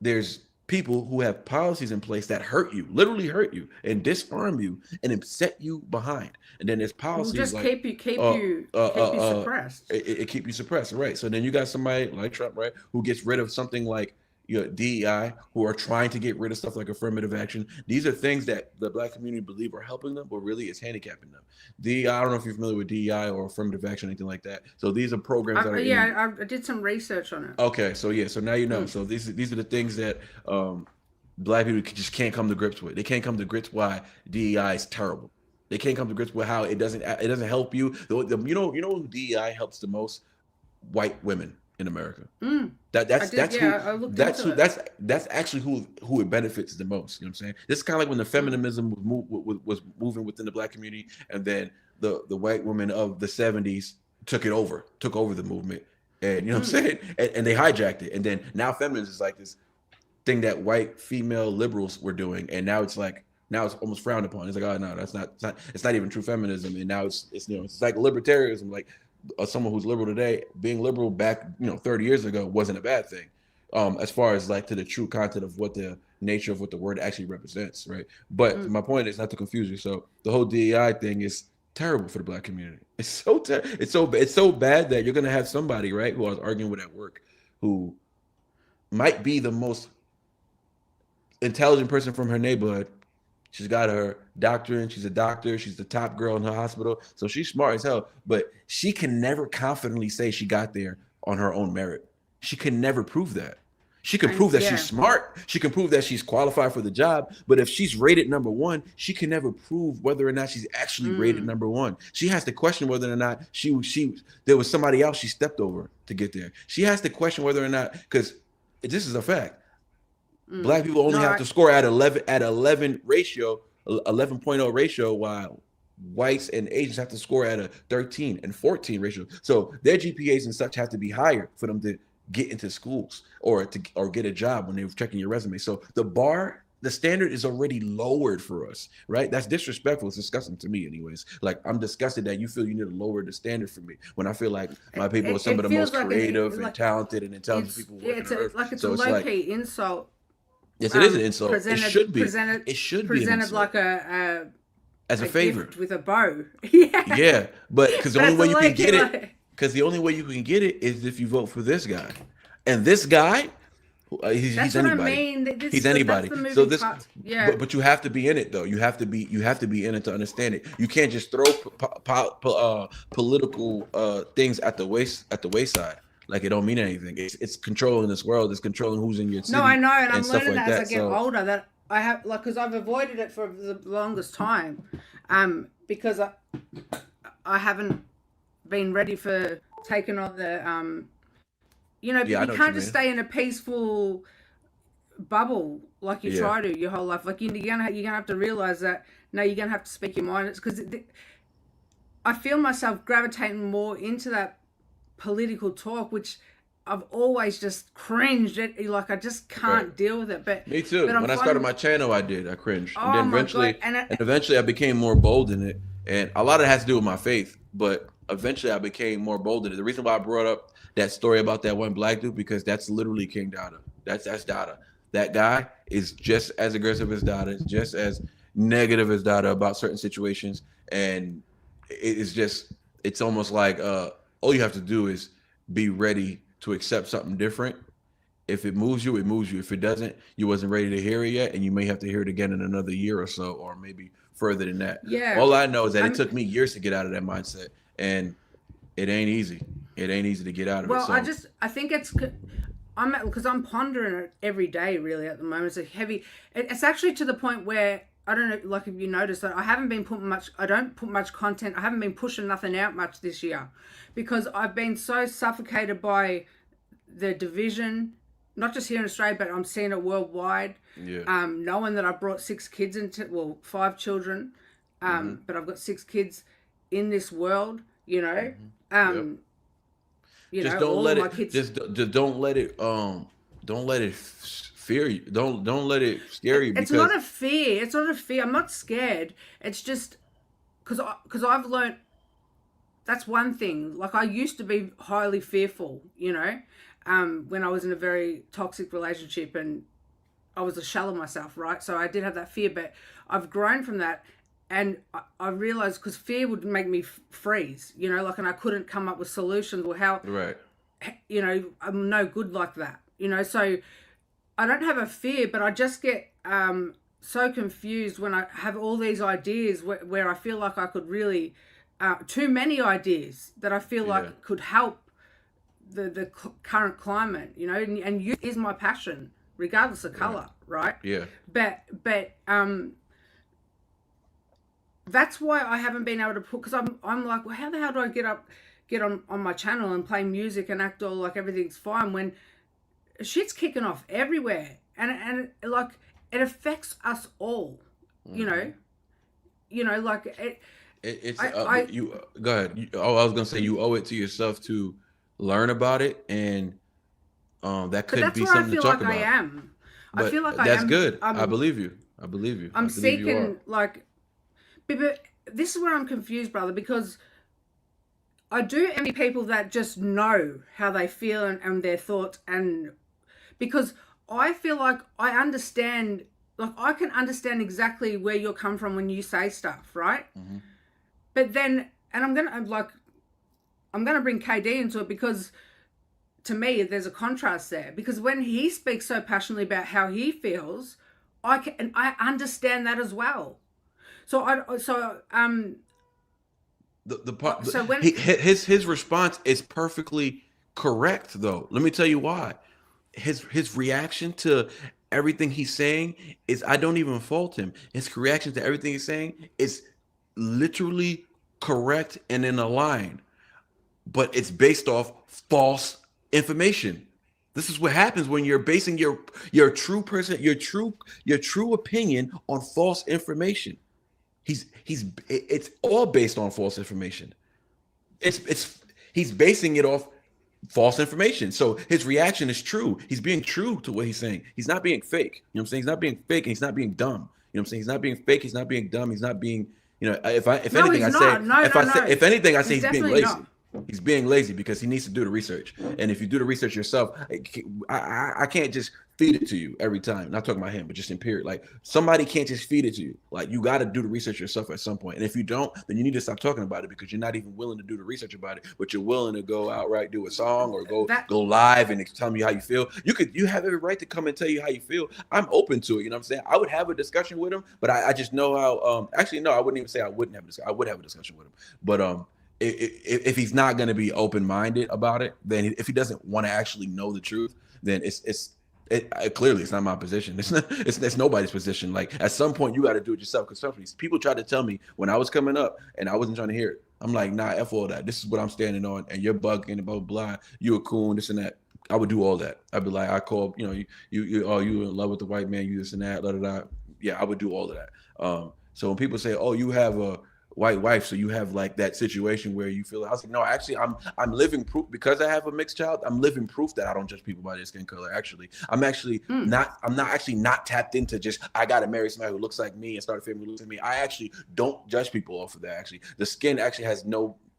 there's people who have policies in place that hurt you, literally hurt you, and disarm you, and then set you behind. And then there's policies just like keep you suppressed. It keep you suppressed, right? So then you got somebody like Trump, right, who gets rid of something like DEI, who are trying to get rid of stuff like affirmative action. These are things that the black community believe are helping them, but really it's handicapping them. DEI, I don't know if you're familiar with DEI or affirmative action, anything like that. So these are programs that are I did some research on it. Okay, so now you know. So these are the things that black people just can't come to grips with. They can't come to grips why DEI is terrible. They can't come to grips with how it doesn't help you. You know who DEI helps the most? White women in America. That's actually who it benefits the most. You know what I'm saying? This is kind of like when the feminism was moving within the black community, and then the white women of the 70s took over the movement, and you know what I'm saying? And they hijacked it, and then now feminism is like this thing that white female liberals were doing, and now it's almost frowned upon. It's like, oh no, it's not even true feminism, and now it's like libertarianism, like. Someone who's liberal today, being liberal back 30 years ago wasn't a bad thing, as far as like to the true content of what the nature of what the word actually represents, right? But my point is not to confuse you. So the whole DEI thing is terrible for the black community. It's so bad that you're gonna have somebody, right, who I was arguing with at work, who might be the most intelligent person from her neighborhood. She's got her doctorate. She's a doctor. She's the top girl in her hospital. So she's smart as hell, but she can never confidently say she got there on her own merit. She can never prove that. She can prove that she's smart. She can prove that she's qualified for the job. But if she's rated number one, she can never prove whether or not she's actually rated number one. She has to question whether or not there was somebody else she stepped over to get there. She has to question whether or not, because this is a fact. Black people only have to score at 11 ratio, 11.0 ratio, while whites and Asians have to score at a 13 and 14 ratio. So their GPAs and such have to be higher for them to get into schools or get a job when they're checking your resume. So the standard is already lowered for us, right? That's disrespectful. It's disgusting to me anyways. Like, I'm disgusted that you feel you need to lower the standard for me when I feel like my people are some of the most creative and talented and intelligent people. It's a low-key insult. Yes, it is an insult. It should be. It should be presented like as a favor with a bow. Yeah, but because the only way you can get it is if you vote for this guy, and this guy He's That's what anybody. I mean. He's anybody. That's the So moving this, parts. Yeah. but you have to be in it though. You have to be in it to understand it. You can't just throw political things at the wayside. Like it don't mean anything. It's controlling this world. It's controlling who's in your city. No, I know, and I'm stuff learning like that that. as I get older that I have, like, because I've avoided it for the longest time, because I haven't been ready for taking on the you know, but you can't just stay in a peaceful bubble like you try to your whole life. Like you're gonna have to realize that no, you're gonna have to speak your mind. It's because I feel myself gravitating more into that political talk, which I've always just cringed at. Like I just can't deal with it. But me too. But when I started my channel, I cringed, and then eventually I became more bold in it. And a lot of it has to do with my faith, but eventually I became more bold in it. The reason why I brought up that story about that one black dude, because that's literally King Dada. That's Dada. That guy is just as aggressive as Dada, just as negative as Dada about certain situations. And it's almost like all you have to do is be ready to accept something different. If it moves you, it moves you. If it doesn't, you wasn't ready to hear it yet, and you may have to hear it again in another year or so, or maybe further than that. Yeah. All I know is that it took me years to get out of that mindset, and it ain't easy. It ain't easy to get out of it. Well, So. I think because I'm pondering it every day really at the moment. It's a heavy. It's actually to the point where I don't know, like if you notice that I haven't been I don't put much content. I haven't been pushing nothing out much this year because I've been so suffocated by the division, not just here in Australia, but I'm seeing it worldwide. Yeah. Knowing that I brought 6 kids into, 5 children, but I've got 6 kids in this world, you know. You just know, don't let it. Kids, just don't let it. Don't let it fear you. Don't let it scare you. It's not a fear. It's not a fear. I'm not scared. It's just because I've learned. That's one thing. Like I used to be highly fearful, you know, when I was in a very toxic relationship and I was a shell of myself, right? So I did have that fear, but I've grown from that. And I realized because fear would make me freeze, you know, like, and I couldn't come up with solutions or how, you know, I'm no good like that, you know. So I don't have a fear, but I just get so confused when I have all these ideas where I feel like I could really, too many ideas that I feel like could help the current climate, you know, and youth is my passion, regardless of color, right? Yeah. But that's why I haven't been able to put, because I'm like, well, how the hell do I get on my channel and play music and act all like everything's fine when shit's kicking off everywhere, and like it affects us all, you know, like you go ahead. I was gonna say you owe it to yourself to learn about it, and that could be something to talk about. I am. But I feel like that's I am. good. I believe you. I believe you. I'm seeking like. But this is where I'm confused, brother, because I do envy people that just know how they feel and their thoughts, and because I feel like I understand, like I can understand exactly where you're coming from when you say stuff, right? Mm-hmm. But then, and I'm gonna bring KD into it because to me there's a contrast there, because when he speaks so passionately about how he feels, I understand that as well. So his response is perfectly correct though. Let me tell you why. His reaction to everything he's saying is, I don't even fault him. His reaction to everything he's saying is literally correct and in a line, but it's based off false information. This is what happens when you're basing your true person, your true opinion on false information. It's all based on false information. He's basing it off false information. So his reaction is true. He's being true to what he's saying. He's not being fake. You know what I'm saying? He's not being fake, and he's not being dumb. You know what I'm saying? He's not being fake. He's not being dumb. He's not being, you know, if anything I say he's being lazy. Not. He's being lazy because he needs to do the research. And if you do the research yourself, I can't just feed it to you every time. Not talking about him, but just in period. Like somebody can't just feed it to you. Like you got to do the research yourself at some point. And if you don't, then you need to stop talking about it because you're not even willing to do the research about it. But you're willing to go outright do a song or go live and tell me how you feel. You have every right to come and tell you how you feel. I'm open to it. You know what I'm saying? I would have a discussion with him, but I just know how. Actually, no, I wouldn't even say I wouldn't have a discussion. I would have a discussion with him, but if he's not going to be open-minded about it, then if he doesn't want to actually know the truth, then clearly it's not my position. It's nobody's position. Like at some point you got to do it yourself. Because people tried to tell me when I was coming up and I wasn't trying to hear it. I'm like, nah, F all that. This is what I'm standing on, and you're bugging and blah blah. You a coon, this and that. I would do all that. I'd be like, I call, you in love with the white man, you this and that, da. Yeah, I would do all of that. So when people say, oh, you have a white wife, so you have like that situation where you feel, I was like, no, actually I'm living proof because I have a mixed child. I'm living proof that I don't judge people by their skin color. Actually, I'm not tapped into just I gotta marry somebody who looks like me and start a family who looks like me. I actually don't judge people off of that. Actually, the skin actually has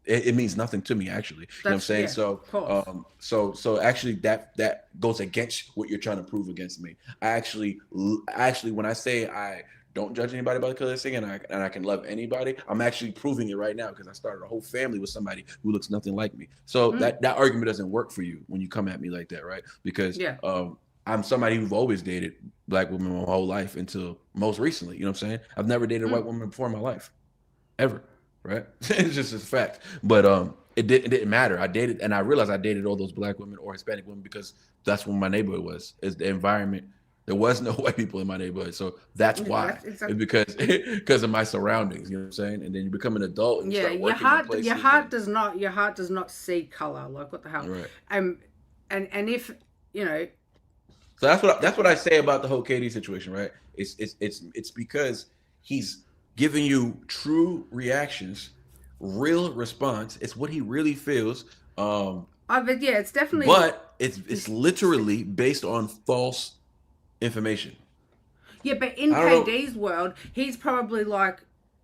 it means nothing to me, actually. You know what I'm saying? Yeah, so actually that goes against what you're trying to prove against me. I actually when I say I don't judge anybody by the color of skin and I can love anybody, I'm actually proving it right now because I started a whole family with somebody who looks nothing like me. So that argument doesn't work for you when you come at me like that, right? Because I'm somebody who've always dated black women my whole life until most recently. You know what I'm saying? I've never dated a white woman before in my life, ever. Right? It's just a fact. But it didn't matter. I dated, and I realized I dated all those black women or Hispanic women because that's what my neighborhood was. Is the environment. There was no white people in my neighborhood, so that's why. Exactly. It's because of my surroundings. You know what I'm saying? And then you become an adult. And start working your heart does not see color. Like what the hell? Right. And if you know. So that's what I say about the whole KD situation, right? It's because he's giving you true reactions, real response. It's what he really feels. But yeah, it's definitely. But it's literally based on false information. Yeah, but in KD's world, he's probably like,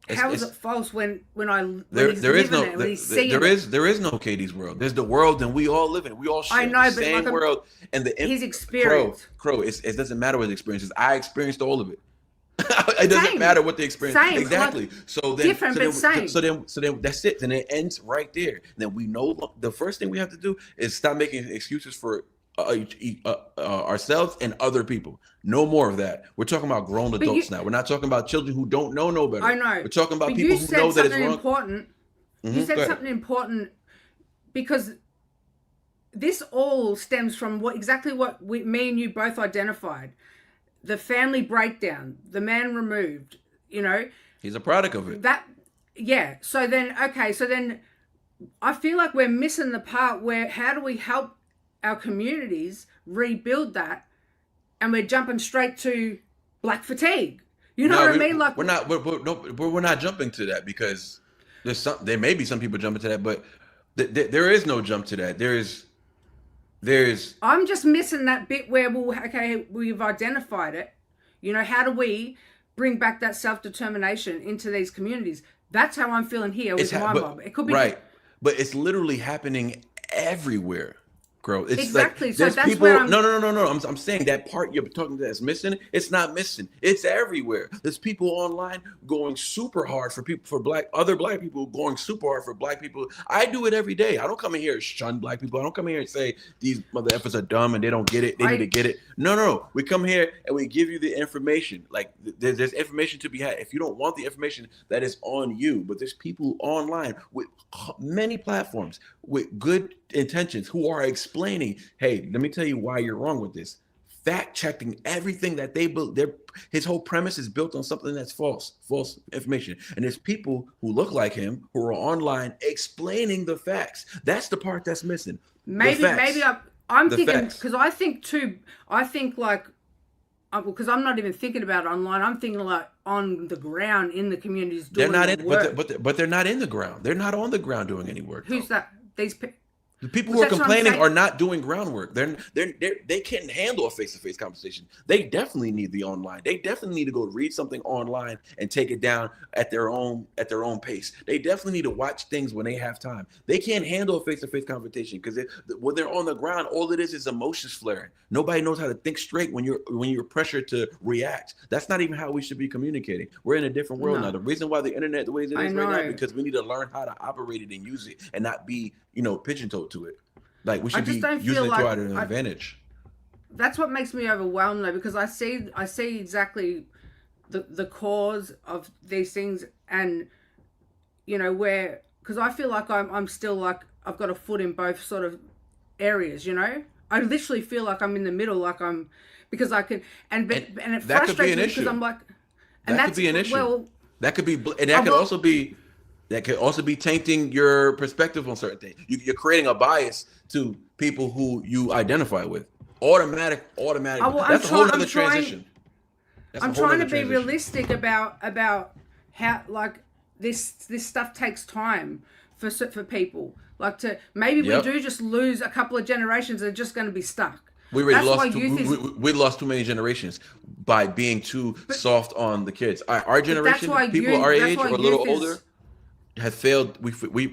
how is it false when there is no KD's world. There's the world, and we all live in it. We all share the same world, and his experience. Crow. It doesn't matter what the experience is. I experienced all of it. It doesn't matter what the experience is. Exactly. Like, so then different but same. So then that's it. Then it ends right there. And then we know the first thing we have to do is stop making excuses for ourselves and other people. No more of that. We're talking about grown adults now. We're not talking about children who don't know no better. I know. We're talking about people who know that it's wrong. Important. You said something important because this all stems from exactly what me and you both identified. The family breakdown, the man removed, He's a product of it. So then I feel like we're missing the part where how do we help our communities rebuild that? And we're jumping straight to black fatigue. You know what I mean? Like we're not jumping to that because there may be some people jumping to that, but there is no jump to that. I'm just missing that bit where we've identified it. How do we bring back that self-determination into these communities? That's how I'm feeling here with my mob. It could be right, but it's literally happening everywhere. It's exactly. Like, so that's people, where no. I'm saying that part you're talking about that's missing. It's not missing. It's everywhere. There's people online going super hard for other black people going super hard for black people. I do it every day. I don't come in here and shun black people. I don't come in here and say these mother effers are dumb and they don't get it. They need to get it. No. We come here and we give you the information. Like there's information to be had. If you don't want the information, that is on you. But there's people online with many platforms with good intentions who are explaining, hey, let me tell you why you're wrong with this. Fact checking everything that they built. His whole premise is built on something that's false information. And there's people who look like him who are online explaining the facts. That's the part that's missing. Maybe I'm thinking because I think like because I'm not even thinking about it online. I'm thinking like on the ground in the communities doing work. But they're not in the ground. They're not on the ground doing any work. Who's that? The people Well, who are that's what I'm complaining saying. are not doing groundwork. They can't handle a face-to-face conversation. They definitely need the online. They definitely need to go read something online and take it down at their own pace. They definitely need to watch things when they have time. They can't handle a face-to-face conversation because when they're on the ground, all it is emotions flaring. Nobody knows how to think straight when you're pressured to react. That's not even how we should be communicating. We're in a different world now. The reason why the internet the way it is right now because we need to learn how to operate it and use it and not be pigeon-toed to it. Like we should be using it to our advantage. That's what makes me overwhelmed though, because I see exactly the cause of these things, and where, because I feel like I'm still like I've got a foot in both sort of areas. I literally feel like I'm in the middle, like because I can and it frustrates me because I'm like, and that could be an issue. Well, that could be, and that could also be. That could also be tainting your perspective on certain things. You're creating a bias to people who you identify with. Automatic. That's a whole other transition. I'm trying to be realistic about how like this stuff takes time for people. Like maybe we do just lose a couple of generations. They're just going to be stuck. We lost too many generations by being too soft on the kids. Our generation, people our age or a little older, have failed.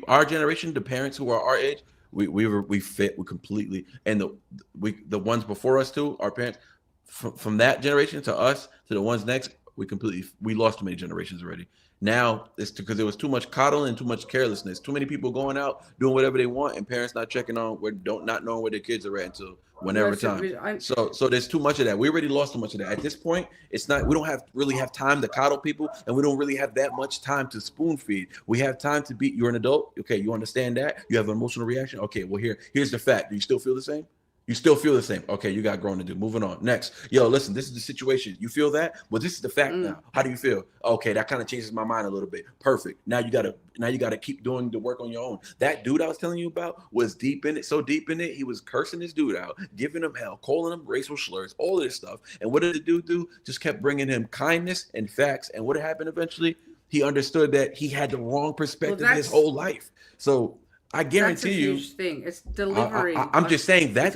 Our generation, the parents who are our age, we fit completely, and the ones before us too, our parents, from that generation to us to the ones next, we lost too many generations already. Now it's because there was too much coddling and too much carelessness. Too many people going out doing whatever they want, and parents not checking on not knowing where their kids are at until whenever time. So there's too much of that. We already lost too much of that. At this point, it's not. We don't really have time to coddle people, and we don't really have that much time to spoon feed. We have time to be. You're an adult. Okay, you understand that. You have an emotional reaction. Okay, well here's the fact. Do you still feel the same? You still feel the same. Okay, you got growing to do. Moving on. Next. Yo, listen, this is the situation. You feel that? Well, this is the fact now. How do you feel? Okay, that kind of changes my mind a little bit. Perfect. Now you gotta keep doing the work on your own. That dude I was telling you about was deep in it, so deep in it, he was cursing this dude out, giving him hell, calling him racial slurs, all of this stuff. And what did the dude do? Just kept bringing him kindness and facts. And what happened eventually? He understood that he had the wrong perspective his whole life. So I guarantee that's a huge thing. It's delivery. I'm just saying that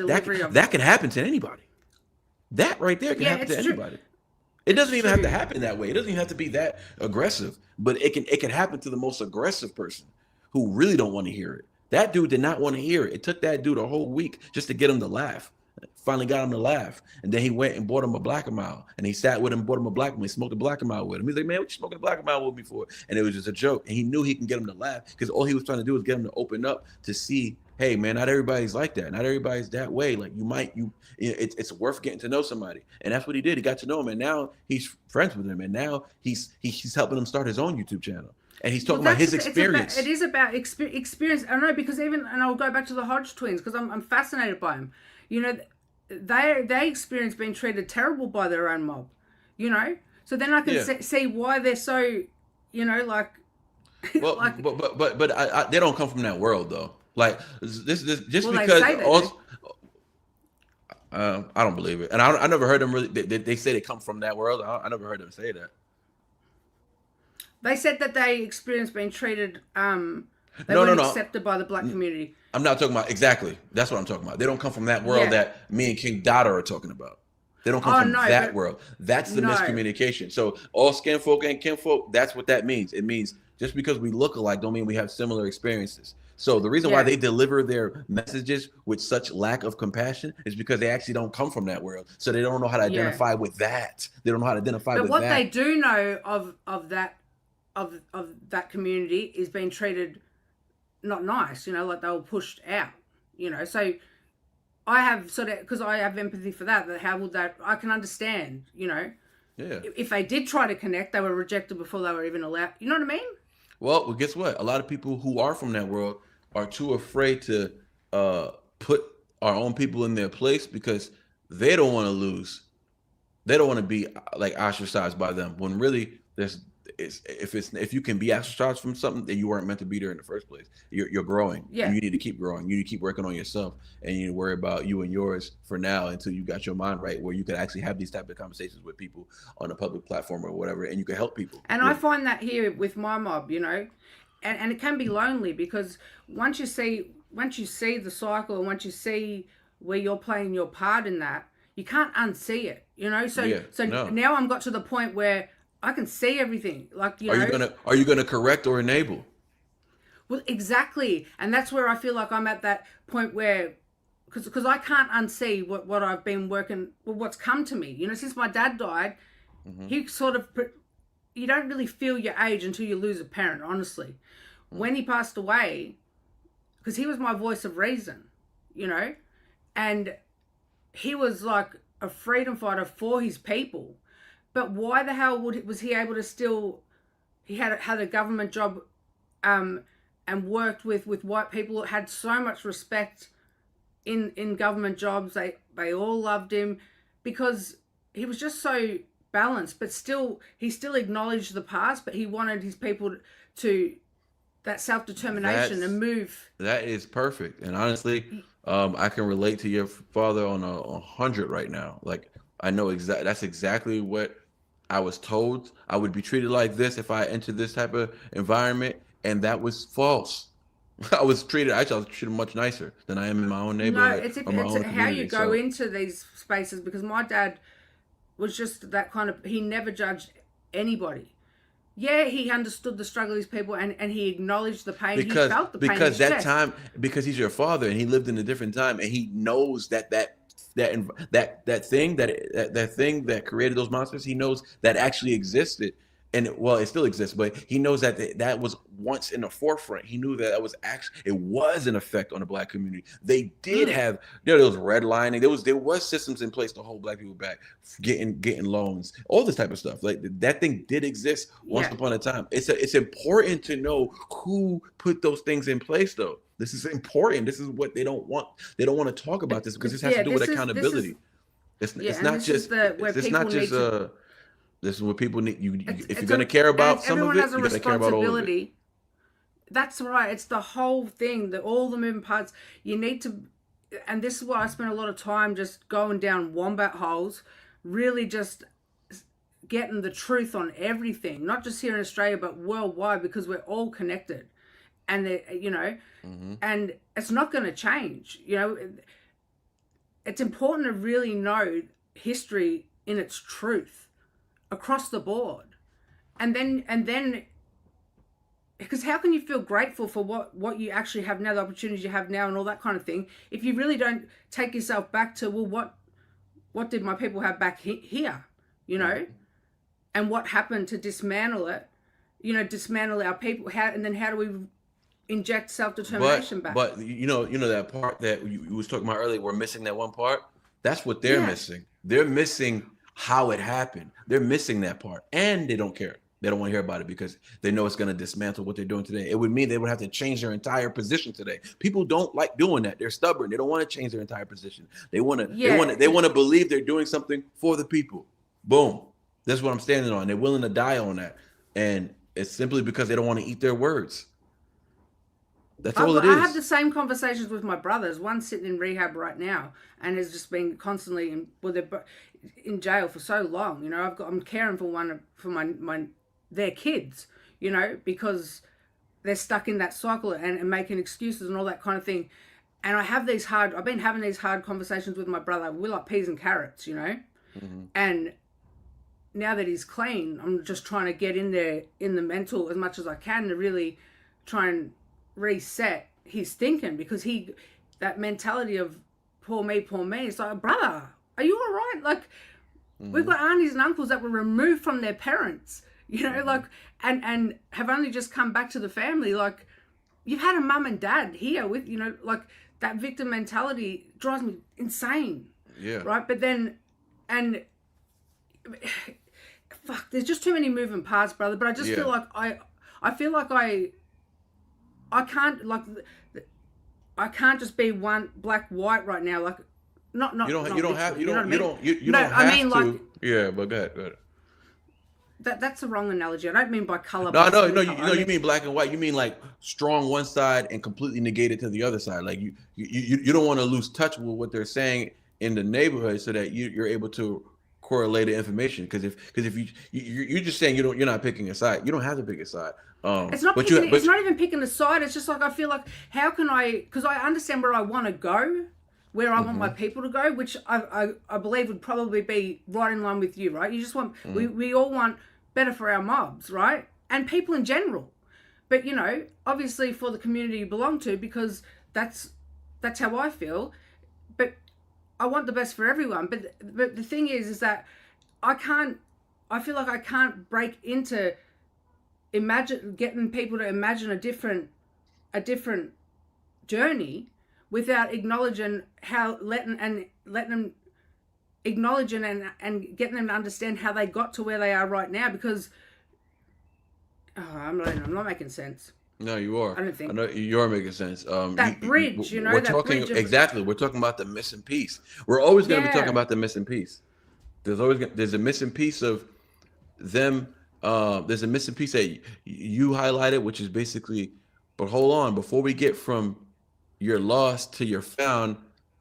can happen to anybody. That right there can happen to anybody. It doesn't even have to happen that way. It doesn't even have to be that aggressive. But it can happen to the most aggressive person who really don't want to hear it. That dude did not want to hear it. It took that dude a whole week just to get him to laugh. Finally got him to laugh. And then he went and bought him a Black and Mild. And he sat with him, bought him a Black and Mild. He smoked a Black and Mild with him. He's like, man, what you smoking a Black and Mild with me for? And it was just a joke. And he knew he can get him to laugh because all he was trying to do was get him to open up to see, hey, man, not everybody's like that. Not everybody's that way. Like it's worth getting to know somebody. And that's what he did. He got to know him. And now he's friends with him. And now he's helping him start his own YouTube channel. And he's talking about his experience. It is about experience. I don't know, because and I'll go back to the Hodge twins because I'm fascinated by them. They experience being treated terrible by their own mob, So then I can see why they're so, like. Well, like, but they don't come from that world though. Like this just because. They say that, I don't believe it, and I never heard them really. They say they come from that world. I never heard them say that. They said that they experienced being treated. They weren't accepted by the Black community. I'm not talking about exactly. That's what I'm talking about. They don't come from that world that me and King Dada are talking about. They don't come from that world. That's the miscommunication. So all skin folk and kinfolk, that's what that means. It means just because we look alike don't mean we have similar experiences. So the reason why they deliver their messages with such lack of compassion is because they actually don't come from that world. So they don't know how to identify with that. They don't know how to identify with that. But what they do know of that community is being treated not nice, like they were pushed out, so I have because I have empathy for that how would that, I can understand, if they did try to connect, they were rejected before they were even allowed, you know what I mean? Well, guess what? A lot of people who are from that world are too afraid to put our own people in their place because they don't want to lose. They don't want to be like ostracized by them when really if you can be ostracized from something, then you weren't meant to be there in the first place. You're growing. And you need to keep growing. You need to keep working on yourself, and you need to worry about you and yours for now until you got your mind right, where you can actually have these type of conversations with people on a public platform or whatever, and you can help people. And I find that here with my mob, and it can be lonely because once you see once you see the cycle and once you see where you're playing your part in that, you can't unsee it, you know. So now I'm got to the point where I can see everything. Like, you know, are you gonna correct or enable? Well, exactly, and that's where I feel like I'm at that point where, because I can't unsee what I've been working, what's come to me. You know, since my dad died, he sort of, you don't really feel your age until you lose a parent. Honestly, when he passed away, because he was my voice of reason, you know, and he was like a freedom fighter for his people. But why the hell was he able to still? He had a government job, and worked with white people, had so much respect in government jobs. They all loved him because he was just so balanced. But still, he still acknowledged the past, but he wanted his people to that self-determination and move. That is perfect. And honestly, I can relate to your father on 100 right now. Like, I know that's exactly what I was told. I would be treated like this if I entered this type of environment, and that was false. I was treated much nicer than I am in my own neighborhood. No, it's how you go into these spaces, because my dad was just that kind of, he never judged anybody. Yeah, he understood the struggle of these people, and he acknowledged the pain. He felt the pain. Because he's your father and he lived in a different time, and he knows that thing that created those monsters, he knows that actually existed. And it still exists, but he knows that was once in the forefront. He knew that it was an effect on the Black community. They did have, there was redlining. There was systems in place to hold Black people back, getting loans, all this type of stuff. Like, that thing did exist once upon a time. It's important to know who put those things in place, though. This is important. This is what they don't want. They don't want to talk about this because this has to do with accountability. It's not just. This is what people need. If you're going to care about some of it, you got to care about all of it. That's right. It's the whole thing, all the moving parts. You need to, and this is why I spent a lot of time just going down wombat holes, really just getting the truth on everything, not just here in Australia, but worldwide, because we're all connected. And, you know, and it's not going to change. You know, it's important to really know history in its truth across the board, and then because how can you feel grateful for what you actually have now, the opportunities you have now, and all that kind of thing, if you really don't take yourself back to, well, what did my people have back here, you know, and what happened to dismantle it, you know, dismantle our people, how do we inject self-determination back? But you know that part that you was talking about earlier, we're missing that one part. That's what they're missing. They're missing how it happened. They're missing that part, and they don't care. They don't want to hear about it because they know it's going to dismantle what they're doing today. It would mean they would have to change their entire position today. People don't like doing that. They're stubborn. They don't want to change their entire position. They want to believe they're doing something for the people. Boom. That's what I'm standing on. They're willing to die on that, and it's simply because they don't want to eat their words. That's all it is. I have the same conversations with my brothers. One's sitting in rehab right now and has just been constantly in jail for so long. You know, I'm caring for their kids, you know, because they're stuck in that cycle and making excuses and all that kind of thing. And I've been having these hard conversations with my brother. We're like peas and carrots, you know. And now that he's clean, I'm just trying to get in there in the mental as much as I can to really try and reset his thinking, because that mentality of poor me, it's like, brother, are you all right? Like, we've got aunties and uncles that were removed from their parents, you know, like, and have only just come back to the family. Like, you've had a mum and dad here with, you know, like, that victim mentality drives me insane. Yeah. Right. But then, and fuck, there's just too many moving parts, brother. But I just feel like I feel like I can't just be one black white right now. Like, not. You don't have to. Yeah, but go ahead. That's the wrong analogy. I don't mean by color. No. You mean black and white. You mean like strong one side and completely negated to the other side. Like you don't want to lose touch with what they're saying in the neighborhood, so that you're able to correlated information, because if you're just saying you're not picking a side, you don't have to pick a side. It's not but picking, it's not even picking a side. It's just like I feel like, how can I? Because I understand where I want to go, where I want my people to go, which I believe would probably be right in line with you, right? You just want we all want better for our mobs, right? And people in general. But you know, obviously for the community you belong to, because that's how I feel. But I want the best for everyone. But the thing is that I feel like I can't break into getting people to imagine a different journey without acknowledging letting them acknowledge and getting them to understand how they got to where they are right now, because I'm not making sense. No, you are. I don't think. I know you are making sense. That bridge, you know, we're that talking bridge of, exactly. We're talking about the missing piece. We're always going to be talking about the missing piece. There's a missing piece of them. There's a missing piece that you highlighted, which is basically. But hold on, before we get from your lost to your found,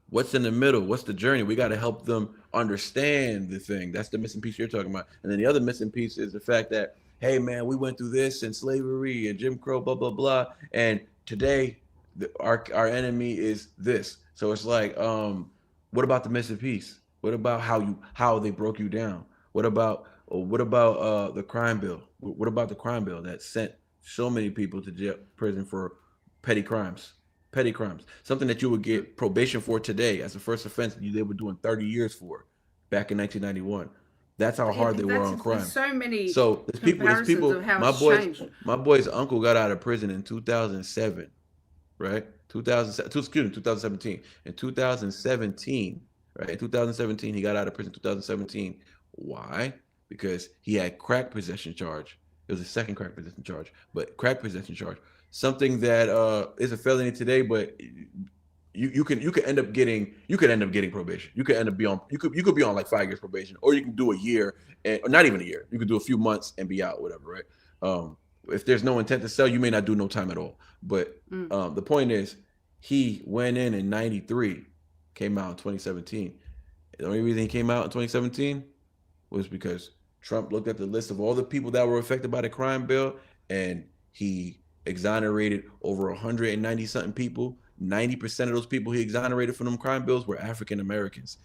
what's in the middle? What's the journey? We got to help them understand the thing. That's the missing piece you're talking about. And then the other missing piece is the fact that, hey man, we went through this and slavery and Jim Crow, blah blah blah, and today our enemy is this. So it's like, what about the missing piece? What about how they broke you down? What about the crime bill? What about the crime bill that sent so many people to jail, prison for petty crimes? Something that you would get probation for today as a first offense, they were doing 30 years for back in 1991. That's how hard they were on crime. So many. So there's people. Of how My boy's uncle got out of prison in 2007, right? 2017. In 2017, right? In 2017, he got out of prison. 2017. Why? Because he had crack possession charge. It was a second crack possession charge, but crack possession charge, something that is a felony today, but you could end up getting probation. You could be on like 5 years probation, or you can do a year, or not even a year. You could do a few months and be out, whatever, right? If there's no intent to sell, you may not do no time at all. But the point is, he went in 93, came out in 2017. The only reason he came out in 2017 was because Trump looked at the list of all the people that were affected by the crime bill, and he exonerated over 190 something people. 90% of those people he exonerated from them crime bills were African Americans.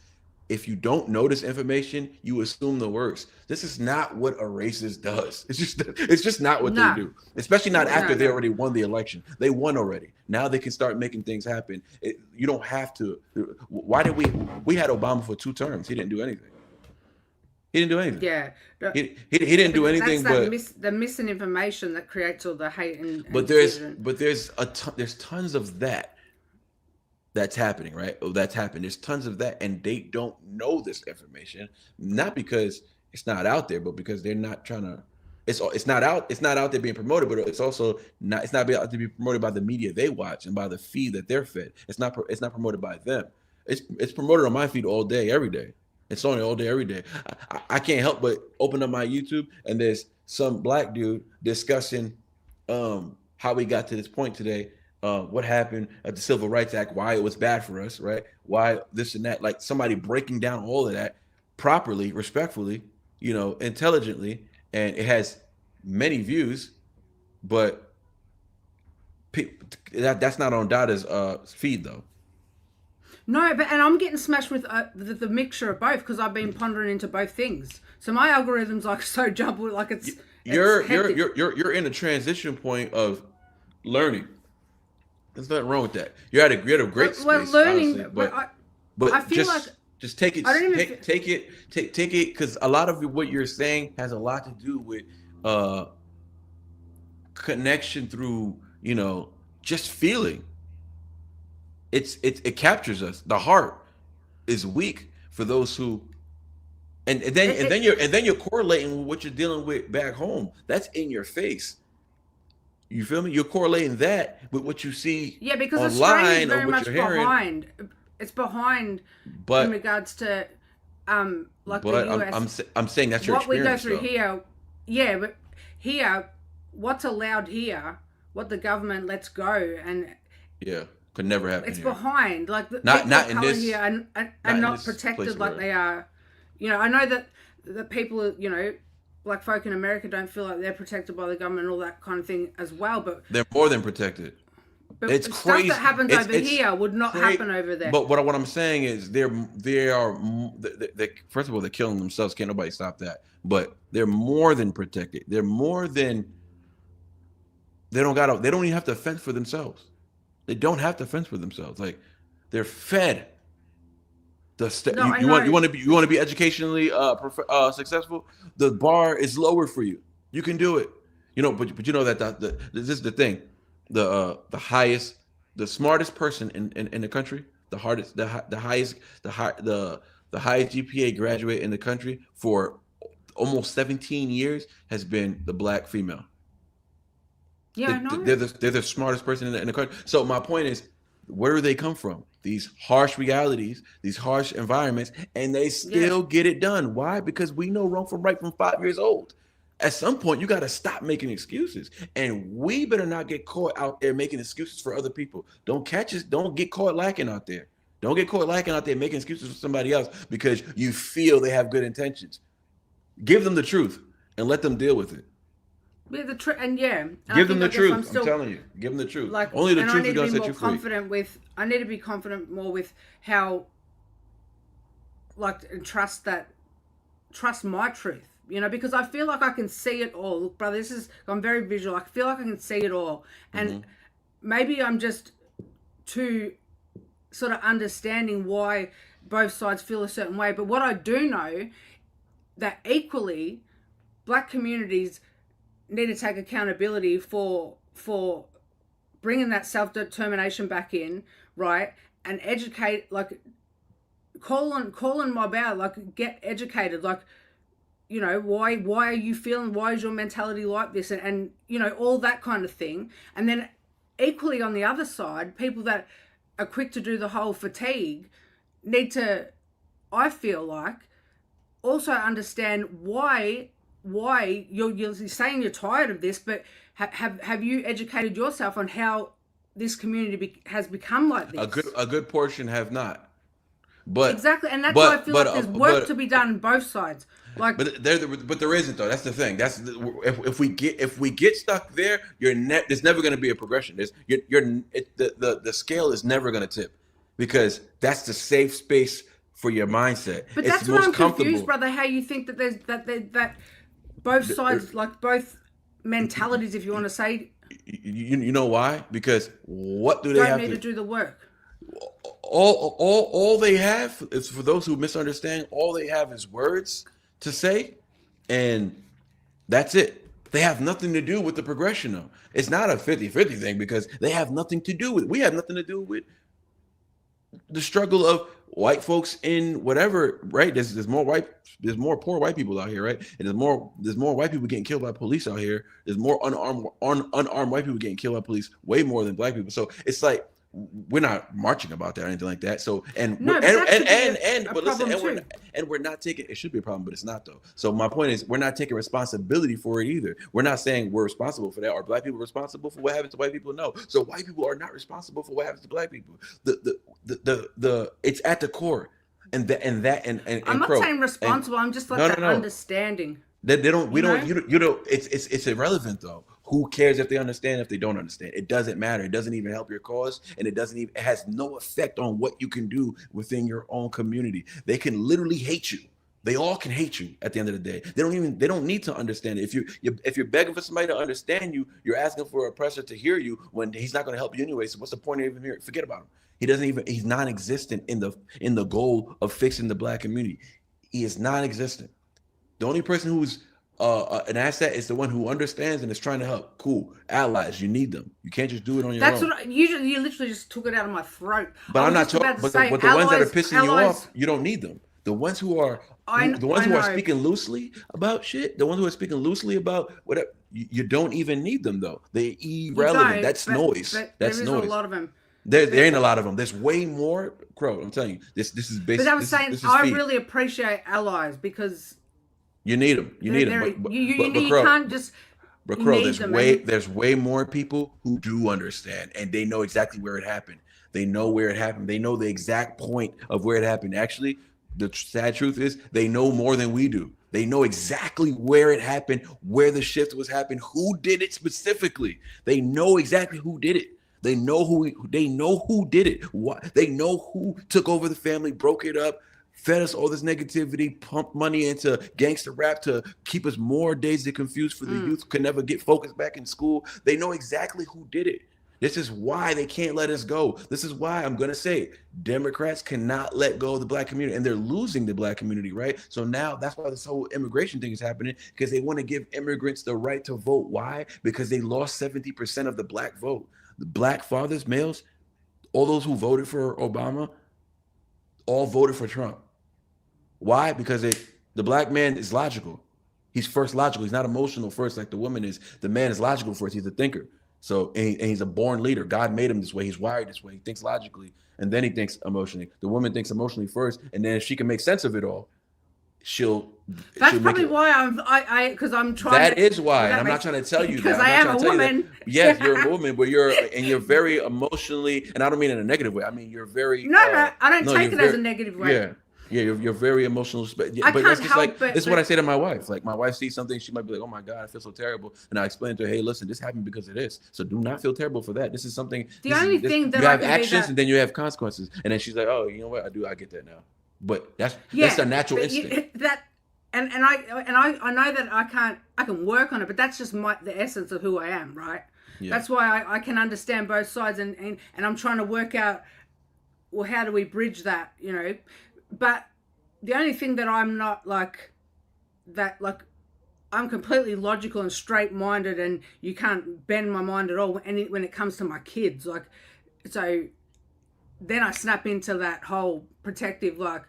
If you don't know this information, you assume the worst. This is not what a racist does. It's just not what they do. Especially not after they already won the election. They won already. Now they can start making things happen. You don't have to. Why did we had Obama for 2 terms? He didn't do anything. Yeah, he didn't do anything. But the missing information that creates all the hate and there's tons of that's happening, right? That's happened. There's tons of that, and they don't know this information, not because it's not out there, but because they're not trying to. It's not out there being promoted, but it's also not. It's not out to be promoted by the media they watch and by the feed that they're fed. It's not promoted by them. It's promoted on my feed all day, every day. It's on it all day, every day. I can't help but open up my YouTube, and there's some black dude discussing how we got to this point today, what happened at the Civil Rights Act, why it was bad for us, right? Why this and that, like somebody breaking down all of that properly, respectfully, intelligently, and it has many views, but that's not on Dada's feed though. No, and I'm getting smashed with the mixture of both, because I've been pondering into both things. So my algorithm's like so jumbled, like you're in a transition point of learning. There's nothing wrong with that. You're at a great space. Well, learning, honestly, but I feel just take it. Take it, because a lot of what you're saying has a lot to do with connection through just feeling. It captures us. The heart is weak for those who, and then you're correlating with what you're dealing with back home. That's in your face. You feel me? You're correlating that with what you see. Yeah, because online Australia's very or what much you're hearing. behind. It's behind in regards to like but the US. I'm saying that's your what we go experience, through though. here. Yeah, but here, what's allowed here, what the government lets go, and yeah, could never happen. It's here. behind, like not in this here and not protected like they are, You know, I know that people are, you know, black folk in America don't feel like they're protected by the government and all that kind of thing as well, but they're more than protected. but It's stuff crazy. that happens over here would not happen over there. But what I'm saying is they are first of all, they're killing themselves. Can't nobody stop that. But they're more than protected. They're more than they don't even have to fend for themselves. They don't have to fend for themselves. Like they're fed. You want to be educationally successful. The bar is lower for you. You can do it. You know, but you know that this is the thing. The highest, the smartest person in the country, the highest GPA graduate in the country for almost 17 years has been the black female. Yeah, they're the smartest person in the country. So my point is, where do they come from? These harsh realities, these harsh environments, and they still get it done. Why? Because we know wrong from right from 5 years old. At some point, you got to stop making excuses, and we better not get caught out there making excuses for other people. Don't catch us. Don't get caught lacking out there. Don't get caught lacking out there making excuses for somebody else because you feel they have good intentions. Give them the truth and let them deal with it. Yeah, the truth, and give them the truth. I'm telling you, give them the truth. Like, only the truth is gonna set you free. I need to be confident more with how, like, and trust my truth. You know, because I feel like I can see it all. Look, brother, I'm very visual. I feel like I can see it all, and maybe I'm just too sort of understanding why both sides feel a certain way. But what I do know, that equally, black communities need to take accountability for bringing that self-determination back in, right? And educate, like, call and mob out, like, get educated, like, you know, why are you feeling, why is your mentality like this, and you know, all that kind of thing. And then equally on the other side, people that are quick to do the whole fatigue need to, I feel like, also understand why you're saying you're tired of this, but have you educated yourself on how this community has become like this? A good portion have not. But exactly, and that's why I feel like there's work to be done on both sides. Like, but there isn't though. That's the thing. If we get stuck there, there's never going to be a progression. The scale is never going to tip because that's the safe space for your mindset. But that's what I'm confused, brother. How you think that there's that both sides, like both mentalities, if you want to say. You know why? Because what do they have to do the work? All they have is, for those who misunderstand, all they have is words to say, and that's it. They have nothing to do with the progression, though. It's not a 50-50 thing because they have nothing to do with. We have nothing to do with the struggle of white folks in whatever, right? There's more poor white people out here, right? And there's more white people getting killed by police out here. There's more unarmed white people getting killed by police, way more than black people. So it's like, we're not marching about that or anything like that. So we're not taking, it should be a problem, but it's not though. So my point is, we're not taking responsibility for it either. We're not saying we're responsible for that. Are black people responsible for what happens to white people? No. So white people are not responsible for what happens to black people. It's at the core. And I'm not saying responsible. I'm just like understanding. It's irrelevant though. Who cares if they understand, if they don't understand? It doesn't matter. It doesn't even help your cause, and it has no effect on what you can do within your own community. They can literally hate you. They all can hate you at the end of the day. They don't need to understand it. If you're begging for somebody to understand you, you're asking for an oppressor to hear you when he's not going to help you anyway. So what's the point of even hearing? Forget about him. He's non-existent in the goal of fixing the black community. He is non-existent. The only person who's an asset is the one who understands and is trying to help. Cool. Allies, you need them. You can't just do it on your own. That's what you literally just took it out of my throat. But I'm not talking. But the ones that are pissing you off, you don't need them. The ones who are speaking loosely about shit, the ones who are speaking loosely about whatever, you don't even need them though. They're irrelevant. That's noise. That's noise. There's a lot of them. There ain't a lot of them. There's way more. Crow, I'm telling you, this is basic. But I'm saying I really appreciate allies because. You need them. You need them. But you can't just. But Crow, there's way more people who do understand, and they know exactly where it happened. They know where it happened. They know the exact point of where it happened. Actually, the sad truth is they know more than we do. They know exactly where it happened, where the shift was happening, who did it specifically. They know exactly who did it. They know who did it. What they know who took over the family, broke it up, fed us all this negativity, pumped money into gangster rap to keep us more dazed and confused for the youth, could never get focused back in school. They know exactly who did it. This is why they can't let us go. This is why I'm going to say Democrats cannot let go of the black community, and they're losing the black community, right? So now that's why this whole immigration thing is happening, because they want to give immigrants the right to vote. Why? Because they lost 70% of the black vote. The black fathers, males, all those who voted for Obama, all voted for Trump. Why? Because the black man is logical. He's first logical. He's not emotional first like the woman is. The man is logical first. He's a thinker. So, and he's a born leader. God made him this way. He's wired this way. He thinks logically, and then he thinks emotionally. The woman thinks emotionally first, and then if she can make sense of it all, That's probably why I'm trying. That is why, and I'm not trying to tell you that. Because I am a woman. Yes, you're a woman, but you're very emotionally, and I don't mean in a negative way. I mean you're very. No, I don't take it as a negative way. Yeah. Yeah, you're very emotional. But that's just like this is what I say to my wife. Like my wife sees something, she might be like, "Oh my God, I feel so terrible," and I explain to her, "Hey, listen, this happened because of this. So do not feel terrible for that. This is something. The only thing that you have actions and then you have consequences." And then she's like, "Oh, you know what? I get that now." But that's a natural instinct. And I know that I can work on it, but that's just the essence of who I am, right? Yeah. That's why I can understand both sides, and I'm trying to work out, well, how do we bridge that, you know? But the only thing that I'm not I'm completely logical and straight-minded, and you can't bend my mind at all when it comes to my kids. Like, so then I snap into that whole protective, like,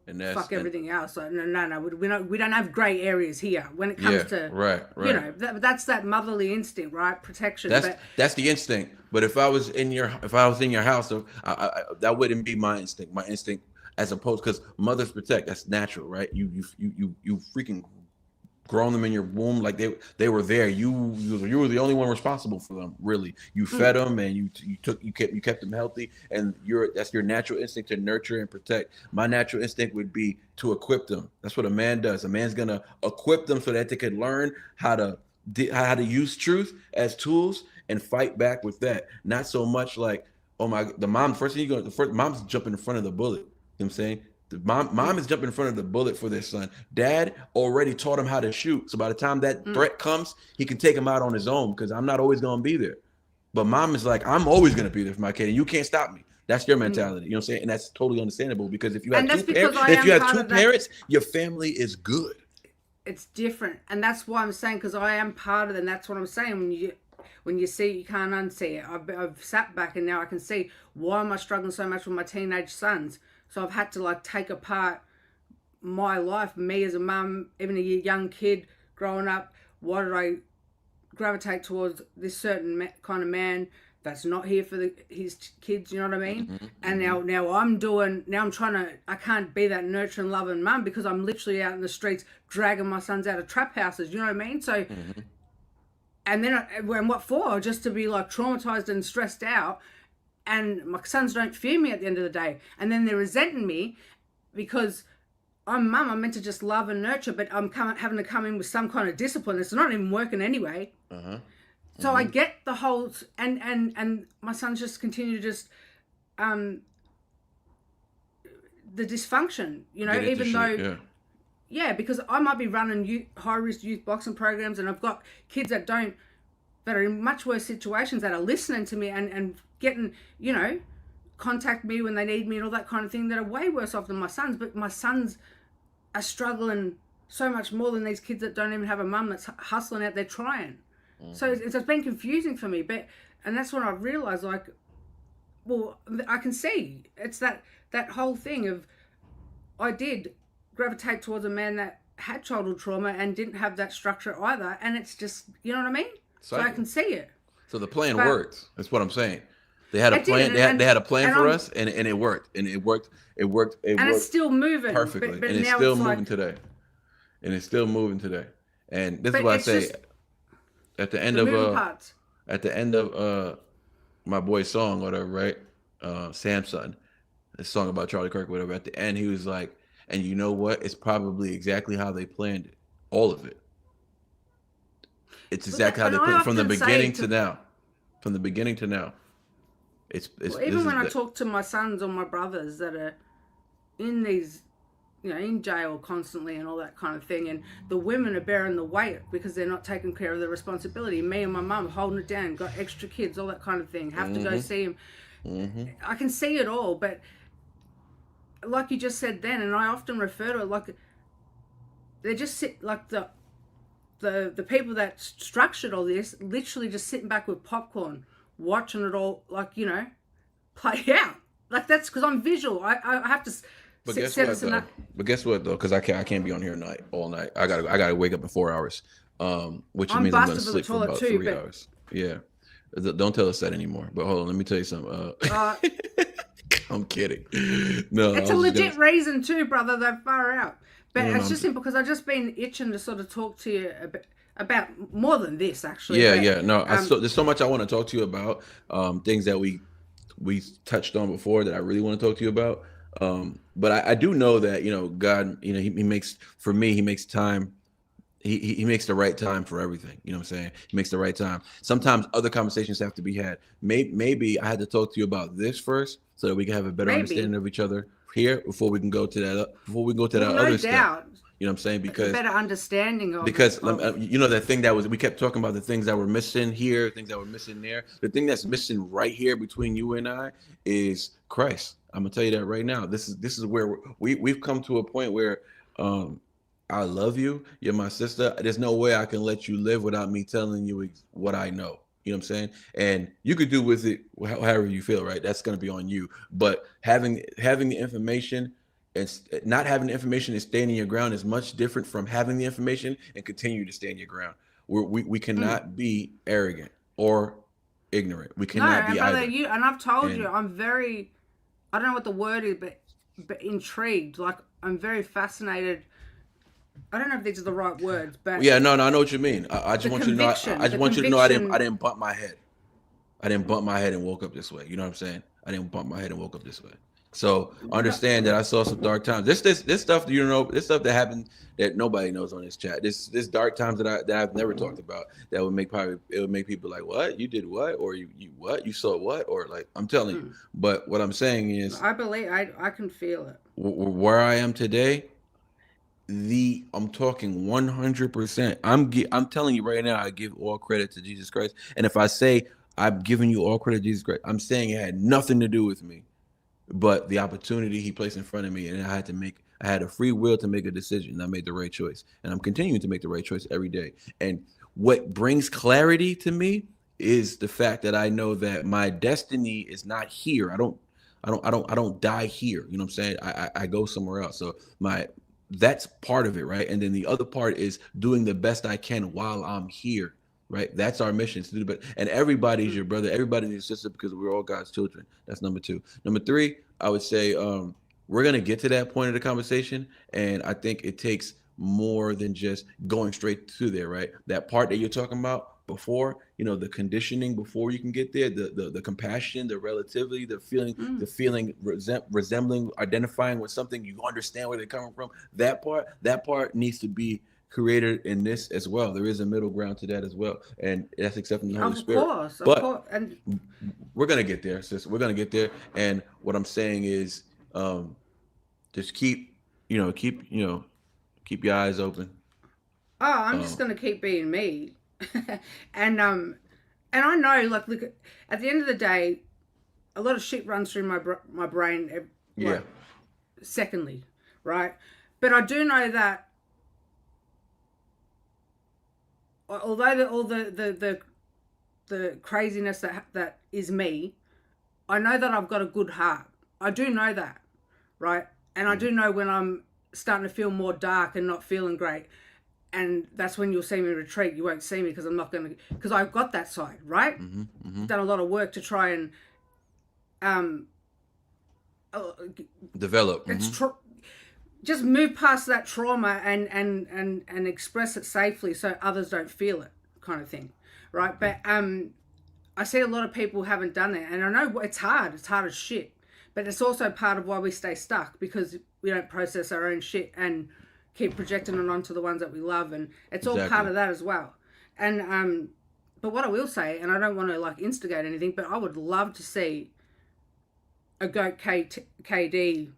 and fuck everything else. Like, no, we don't have gray areas here when it comes to right. You know, that's that motherly instinct, right? Protection. That's the instinct. But if I was in your house, that wouldn't be my instinct. My instinct, as opposed, because mothers protect, that's natural, right? You freaking grown them in your womb like they were there. You were the only one responsible for them, really. You fed them and you kept them healthy, and that's your natural instinct to nurture and protect. My natural instinct would be to equip them. That's what a man does. A man's gonna equip them so that they can learn how to use truth as tools and fight back with that. Not so much like, mom's jumping in front of the bullet. You know what I'm saying? The mom is jumping in front of the bullet for their son. Dad already taught him how to shoot. So by the time that threat comes, he can take him out on his own, because I'm not always going to be there. But mom is like, I'm always going to be there for my kid, and you can't stop me. That's your mentality. You know what I'm saying? And that's totally understandable, because if you have two parents, your family is good. It's different. And that's why I'm saying, because I am part of it, and that's what I'm saying. When you see it, you can't unsee it. I've sat back, and now I can see, why am I struggling so much with my teenage sons? So I've had to take apart my life, me as a mum, even a young kid growing up. Why did I gravitate towards this certain kind of man that's not here for his kids? You know what I mean? And now I'm trying to. I can't be that nurturing, loving mum, because I'm literally out in the streets dragging my sons out of trap houses. You know what I mean? So, and then and what for? Just to be traumatized and stressed out. And my sons don't fear me at the end of the day. And then they're resenting me because I'm mum. I'm meant to just love and nurture, but I'm having to come in with some kind of discipline. It's not even working anyway. So I get the whole... And my sons just continue to just... the dysfunction, you know, even though... Yeah, because I might be running high-risk youth boxing programs, and I've got kids that are in much worse situations, that are listening to me and getting, you know, contact me when they need me and all that kind of thing, that are way worse off than my sons. But my sons are struggling so much more than these kids that don't even have a mum that's hustling out there trying. So it's been confusing for me. And that's when I realised, well, I can see it's that whole thing of, I did gravitate towards a man that had childhood trauma and didn't have that structure either. And it's just, you know what I mean? So I can see it. So the plan worked. That's what I'm saying. They had a plan. They had a plan for us, and it worked. And it worked. And it's still moving perfectly. And it's still moving today. And it's still moving today. And this is what I say. At the end of my boy's song, whatever, right? Samson, this song about Charlie Kirk, whatever. At the end, he was like, And you know what? It's probably exactly how they planned it. All of it. It's exactly how they planned it from the beginning to now. From the beginning to now. It's well, even when I talk to my sons or my brothers that are in these, you know, in jail constantly and all that kind of thing, and the women are bearing the weight because they're not taking care of their responsibility. Me and my mum holding it down, got extra kids, all that kind of thing, have to go see them. I can see it all, but like you just said then, and I often refer to it, like they just sit like the people that structured all this, literally just sitting back with popcorn, watching it all, like, you know, play out. Like, that's because I'm visual. I have to. But guess what though? Because I can't be on here all night. I gotta wake up in 4 hours, which means I'm gonna sleep for about 3 hours. Yeah, don't tell us that anymore. But hold on, let me tell you something. I'm kidding. No, it's a legit reason too, brother. They're far out. But it's just simple because I've just been itching to sort of talk to you about more than this, actually. Yeah. No, there's so much I want to talk to you about. Things that we touched on before that I really want to talk to you about. But I do know that, you know, God, you know, he makes time. He makes the right time for everything. You know what I'm saying? He makes the right time. Sometimes other conversations have to be had. Maybe I had to talk to you about this first so that we can have a better understanding of each other here before we can go to that. Before we go to that other stuff. You know what I'm saying? Because a better understanding of you know, the thing that we kept talking about, the things that were missing here, things that were missing there. The thing that's missing right here between you and I is Christ. I'm gonna tell you that right now. This is where we've come to a point where I love you. You're my sister. There's no way I can let you live without me telling you what I know. You know what I'm saying? And you could do with it however you feel, right? That's gonna be on you. But having the information and not having the information and standing your ground is much different from having the information and continue to stand your ground. We cannot be arrogant or ignorant. We cannot be either. And I've told you, I'm very, I don't know what the word is, but intrigued. Like, I'm very fascinated. I don't know if these are the right words, but yeah, no, I know what you mean. I just want you to know. I just want you to know I didn't bump my head. I didn't bump my head and woke up this way. You know what I'm saying? I didn't bump my head and woke up this way. So understand that I saw some dark times. This stuff, you know, this stuff that happened that nobody knows on this chat. This dark times that I've never talked about that would make people like, what? You did what? Or you what? You saw what? Or like, I'm telling you. But what I'm saying is, I believe I can feel it. Where I am today, I'm talking 100%. I'm telling you right now, I give all credit to Jesus Christ. And if I say I'm giving you all credit to Jesus Christ, I'm saying it had nothing to do with me, but the opportunity he placed in front of me, and I had a free will to make a decision, and I made the right choice, and I'm continuing to make the right choice every day. And what brings clarity to me is the fact that I know that my destiny is not here. I don't die here. You know what I'm saying? I go somewhere else. So that's part of it, right? And then the other part is doing the best I can while I'm here, right? That's our mission, to do the best. And everybody's your brother, everybody's your sister, because we're all God's children. That's number 2. Number 3, I would say we're gonna get to that point of the conversation, and I think it takes more than just going straight to there, right? That part that you're talking about before, you know, the conditioning before you can get there, the compassion, the relativity, the feeling resembling, identifying with something, you understand where they're coming from. That part needs to be created in this as well. There is a middle ground to that as well, and that's accepting the Holy Spirit. Of course. And we're gonna get there, sis. We're gonna get there. And what I'm saying is, just keep your eyes open. Oh, I'm just gonna keep being me. And I know, like, look, at the end of the day, a lot of shit runs through my brain. Secondly, right? But I do know that although all the craziness that is me, I know that I've got a good heart. I do know that, right? And I do know when I'm starting to feel more dark and not feeling great. And that's when you'll see me retreat. You won't see me because I've got that side, right? Done a lot of work to try and develop. Just move past that trauma and express it safely so others don't feel it, kind of thing, right? But I see a lot of people haven't done that, and I know it's hard. It's hard as shit, but it's also part of why we stay stuck, because we don't process our own shit and keep projecting it onto the ones that we love, and it's all part of that as well. And but what I will say, and I don't want to like instigate anything, but I would love to see a GOAT KD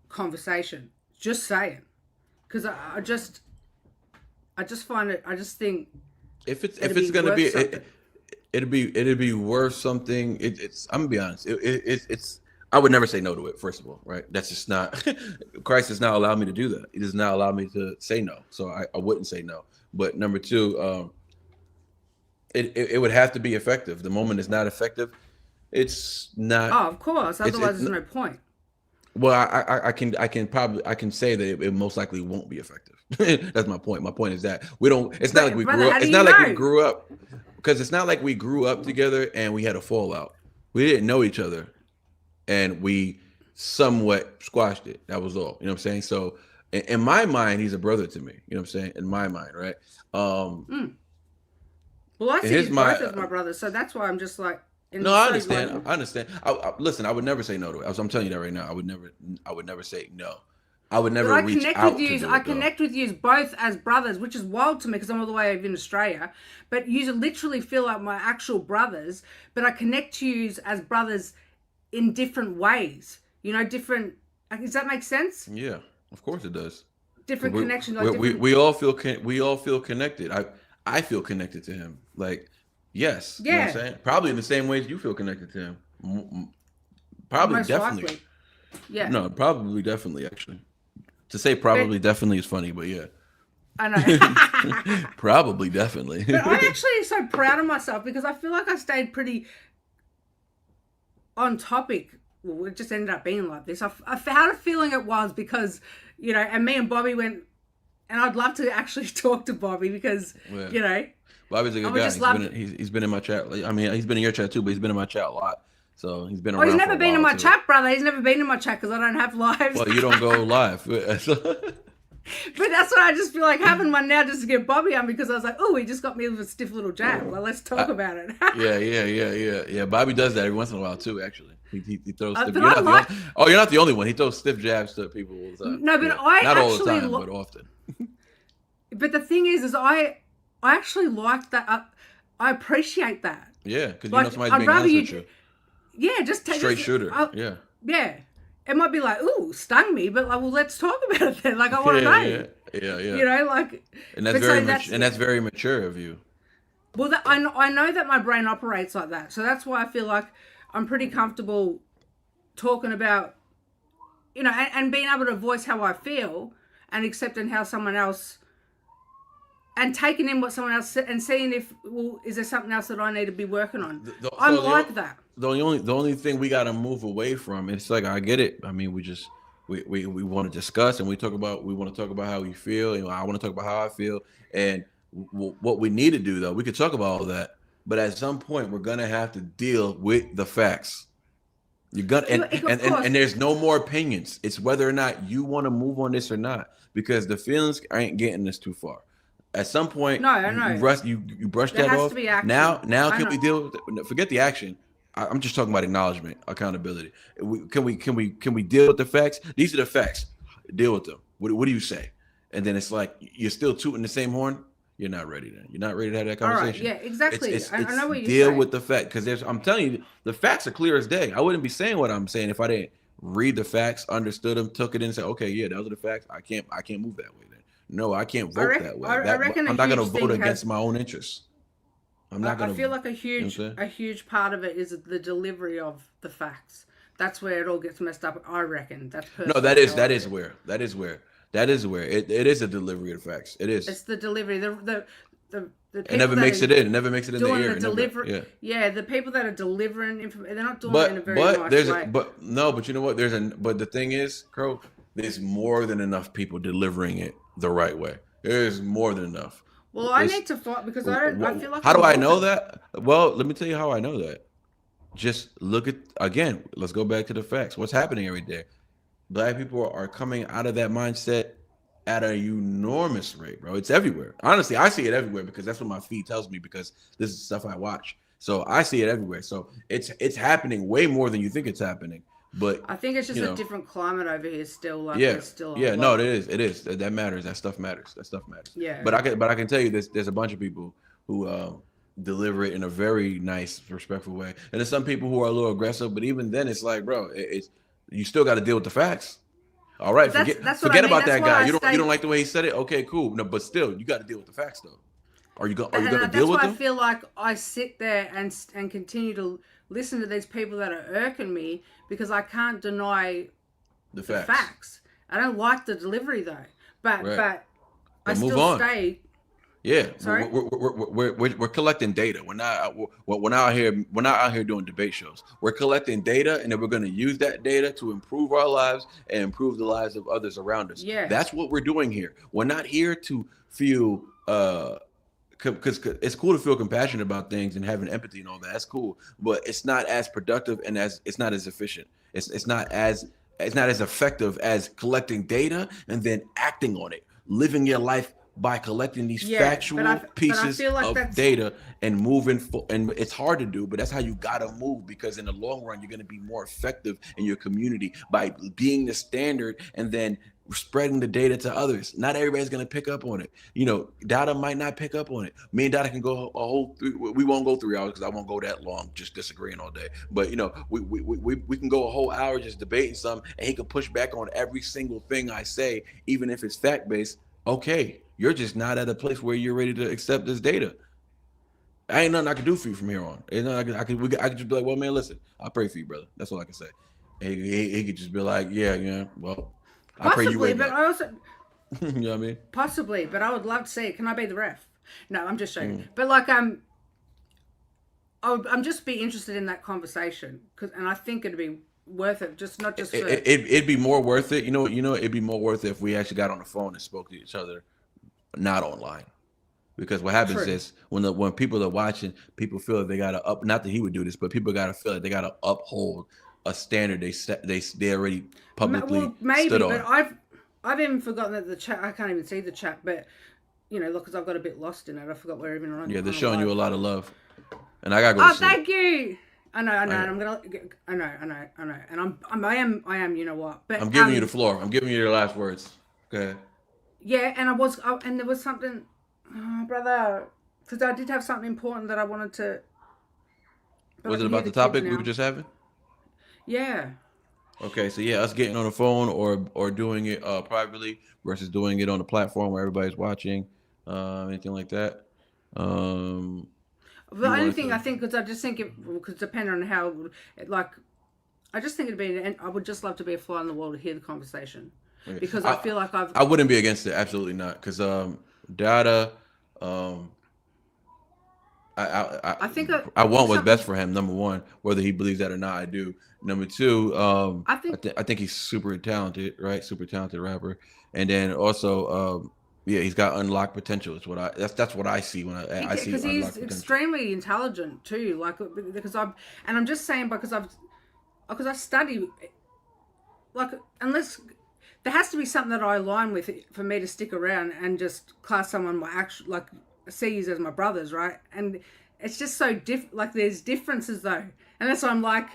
conversation. Just saying, because I just find it. I just think if it's gonna be it'd be worth something. It's I'm gonna be honest. It's I would never say no to it. First of all, right? That's just not. Christ does not allow me to do that. He does not allow me to say no. So I wouldn't say no. But number two, it would have to be effective. The moment it's not effective, it's not. Oh, of course. Otherwise, there's no point. Well, I can say that it most likely won't be effective. That's my point. My point is that we don't. It's not like we grew up. It's not like we grew up because it's not like we grew up together and we had a fallout. We didn't know each other, and we somewhat squashed it. That was all. You know what I'm saying? So in my mind, he's a brother to me. You know what I'm saying? In my mind, right? Well, I see you both as my brother, so that's why I'm just like. No, I understand. I understand. Listen, I would never say no to it. I'm telling you that right now. I would never say no. I would never reach out to do it. I connect with you both as brothers, which is wild to me because I'm all the way over in Australia. But you literally feel like my actual brothers. But I connect to you as brothers in different ways. You know, different. Does that make sense? Yeah, of course it does. Different connections. We all feel connected. I feel connected to him. Like. Yes. Yeah. You know what I'm saying? Probably in the same ways you feel connected to him. Probably, most definitely. Likely. Yeah. No, probably, definitely, actually. To say probably, definitely is funny, but yeah. I know. Probably, definitely. But I'm actually so proud of myself because I feel like I stayed pretty on topic. Well, it just ended up being like this. I had a feeling it was because, you know, and me and Bobby went, and I'd love to actually talk to Bobby because, you know, Bobby's a good guy. He's been in my chat. I mean, he's been in your chat too, but he's been in my chat a lot. So he's been around. He's never been in my chat, brother. He's never been in my chat because I don't have lives. Well, you don't go live. But that's what I just feel like having one now just to get Bobby on because I was like, oh, he just got me with a stiff little jab. Well, let's talk about it. Yeah. Bobby does that every once in a while too, actually. He throws stiff. You're not the only one. He throws stiff jabs to people all the time. No, but I not actually all the time, but often. But the thing is I actually like that. I appreciate that. Yeah, because you know somebody's being honest with you. Yeah, just take straight shooter. Yeah. Yeah. It might be like, ooh, stung me, but like, well, let's talk about it then. Like, I want to know. Yeah. You know, like. And that's very mature of you. Well, I know that my brain operates like that, so that's why I feel like I'm pretty comfortable talking about, you know, and being able to voice how I feel and accepting how someone else. And taking in what someone else said and seeing if, well, is there something else that I need to be working on? I'm like that. The only thing we got to move away from, it's like, I get it. I mean, we want to discuss and we want to talk about how we feel. You know, I want to talk about how I feel. And what we need to do, though, we could talk about all that. But at some point, we're going to have to deal with the facts. You're gonna, and there's no more opinions. It's whether or not you want to move on this or not, because the feelings ain't getting us too far. At some point, you brush that off. Now can we deal with it? Forget the action. I'm just talking about acknowledgement, accountability. Can we deal with the facts? These are the facts. Deal with them. What do you say? And then it's like you're still tooting the same horn. You're not ready then. You're not ready to have that conversation. All right, yeah, exactly. I know what you're saying. Deal with the fact, because I'm telling you, the facts are clear as day. I wouldn't be saying what I'm saying if I didn't read the facts, understood them, took it in, and said, okay, yeah, those are the facts. I can't move that way then. No, I can't vote that way. I'm not going to vote against my own interests. I'm not going to. I feel like a huge part of it is the delivery of the facts. That's where it all gets messed up. I reckon. That's no. That is where it is a delivery of facts. It is. It's the delivery. The it never makes it in. It never makes it in the ear. The people that are delivering information, they're not doing it in a very nice way. But you know what? But the thing is, Crow, there's more than enough people delivering it the right way. There's more than enough. Well, I need to fight because I feel like. How do I know that? Well, let me tell you how I know that. Just look at, again, let's go back to the facts. What's happening every day? Black people are coming out of that mindset at an enormous rate, bro. It's everywhere. Honestly, I see it everywhere because that's what my feed tells me, because this is stuff I watch. So I see it everywhere. So it's happening way more than you think it's happening. But I think it's just you a know, different climate over here still. Like yeah, there's still a yeah, no, lot. it is. That matters. That stuff matters. Yeah. But I can tell you this: there's a bunch of people who deliver it in a very nice, respectful way, and there's some people who are a little aggressive. But even then, it's like, bro, it's you still got to deal with the facts. All right, That's what I forget mean. about That's that why guy. I You stay. don't like the way he said it. Okay, cool. No, but still, you got to deal with the facts, though. Are you gonna And deal that's with why I them? feel like I sit there and continue to listen to these people that are irking me because I can't deny The the facts. facts. I don't like the delivery though, but Right. I Move still on. stay. Yeah, Sorry? we're collecting data. We're not out here. We're not out here doing debate shows. We're collecting data, and then we're going to use that data to improve our lives and improve the lives of others around us. Yeah. That's what we're doing here. We're not here to feel because it's cool to feel compassionate about things and having empathy and all that. That's cool, but it's not as productive and it's not as efficient. It's not as effective as collecting data and then acting on it, living your life by collecting these factual pieces feel like of data and moving and it's hard to do, but that's how you gotta move, because in the long run you're going to be more effective in your community by being the standard and then spreading the data to others. Not everybody's going to pick up on it. You know, Dada might not pick up on it. Me and Dada can go a whole we won't go 3 hours because I won't go that long just disagreeing all day, but you know, we can go a whole hour just debating something and he can push back on every single thing I say, even if it's fact-based. Okay, you're just not at a place where you're ready to accept this data. I ain't nothing I can do for you from here on. Ain't nothing I could just be like, well, man, listen, I'll pray for you, brother. That's all I can say. And he could just be like, yeah, well, I pray you Possibly, wake but up. I also You know what I mean? possibly, but I would love to see it. Can I be the ref? No, I'm just joking. But like I'm just be interested in that conversation and I think it'd be worth it. Just not just for It'd be more worth it. You know, it'd be more worth it if we actually got on the phone and spoke to each other, not online. Because what happens is when people are watching, people feel that they gotta not that he would do this, but people gotta feel that they gotta uphold a standard they already publicly stood on. But I've even forgotten that the chat. I can't even see the chat, but you know, look, because I've got a bit lost in it. I forgot we're even on. Yeah, they're on showing live. you a lot of love, and I gotta go. Oh, thank you. I know. And I'm gonna. I know. And I am. You know what? But I'm giving you the floor. I'm giving you your last words. Go ahead. Yeah, and and there was something, brother, because I did have something important that I wanted to. Was it about the topic we were just having? Yeah. Okay, so yeah, us getting on the phone or doing it privately versus doing it on a platform where everybody's watching, anything like that. The only thing I think, because I just think it could depend on how, like, I just think it'd be, and I would just love to be a fly on the wall to hear the conversation, because I feel like I wouldn't be against it, absolutely not, because Dada, I think I want what's best for him. Number one, whether he believes that or not, I do. Number two, I think he's super talented, right? Super talented rapper, and then also, yeah, he's got unlocked potential. That's what I see when I see because unlocked he's potential. extremely intelligent too. Like because I'm just saying because I study, like unless there has to be something that I align with for me to stick around and just class someone my actual like. See you as my brothers, right? And it's just so different. Like there's differences though, and that's why I'm like,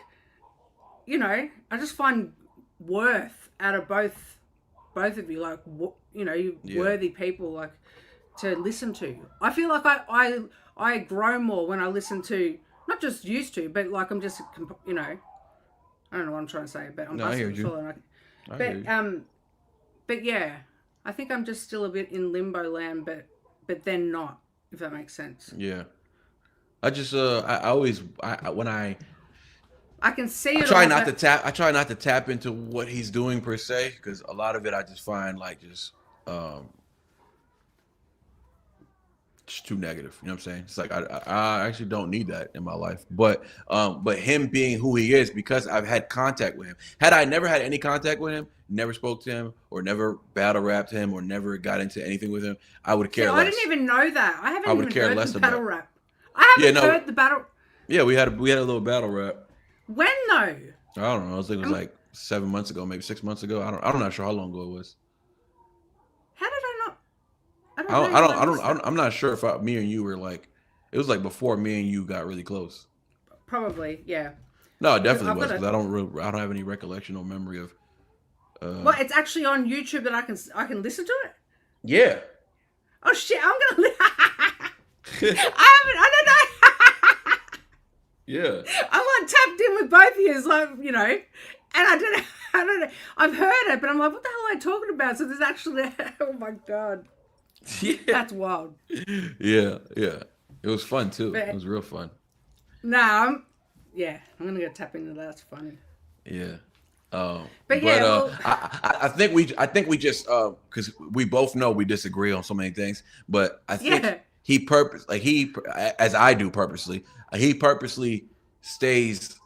you know, I just find worth out of both of you, like you know, you worthy people, like to listen to. I feel like I grow more when I listen to not just used to, but like I'm just you know, I don't know what I'm trying to say, but I'm I hear you. But yeah, I think I'm just still a bit in limbo land, but then not, if that makes sense. Yeah. I just when I can see it. I try not to tap into what he's doing per se, because a lot of it I just find like just too negative. You know what I'm saying? It's like I actually don't need that in my life. But him being who he is, because I've had contact with him. Had I never had any contact with him, never spoke to him, or never battle rapped him, or never got into anything with him, I would care less. I didn't even know that. I haven't even heard the battle rap. I haven't heard the battle. Yeah, we had a little battle rap. When though? I don't know. I think it was like 7 months ago, maybe 6 months ago. I'm not sure how long ago it was. How did I not? I'm not sure if me and you were like, it was like before me and you got really close. Probably, yeah. No, it definitely I've was, got because I don't have any recollection or memory of. Well, it's actually on YouTube that I can listen to it. Yeah. Oh shit! I'm gonna. I don't know. Yeah. I'm like tapped in with both of you, like, you know, and I don't know. I've heard it, but I'm like, what the hell am I talking about? So there's actually, oh my god, Yeah. that's wild. Yeah. Yeah. It was fun too. But, it was real fun. Nah, I'm gonna go tap into that. That's funny. Yeah. But yeah, well, I think we just because we both know we disagree on so many things, but I think as I do purposely, he purposely stays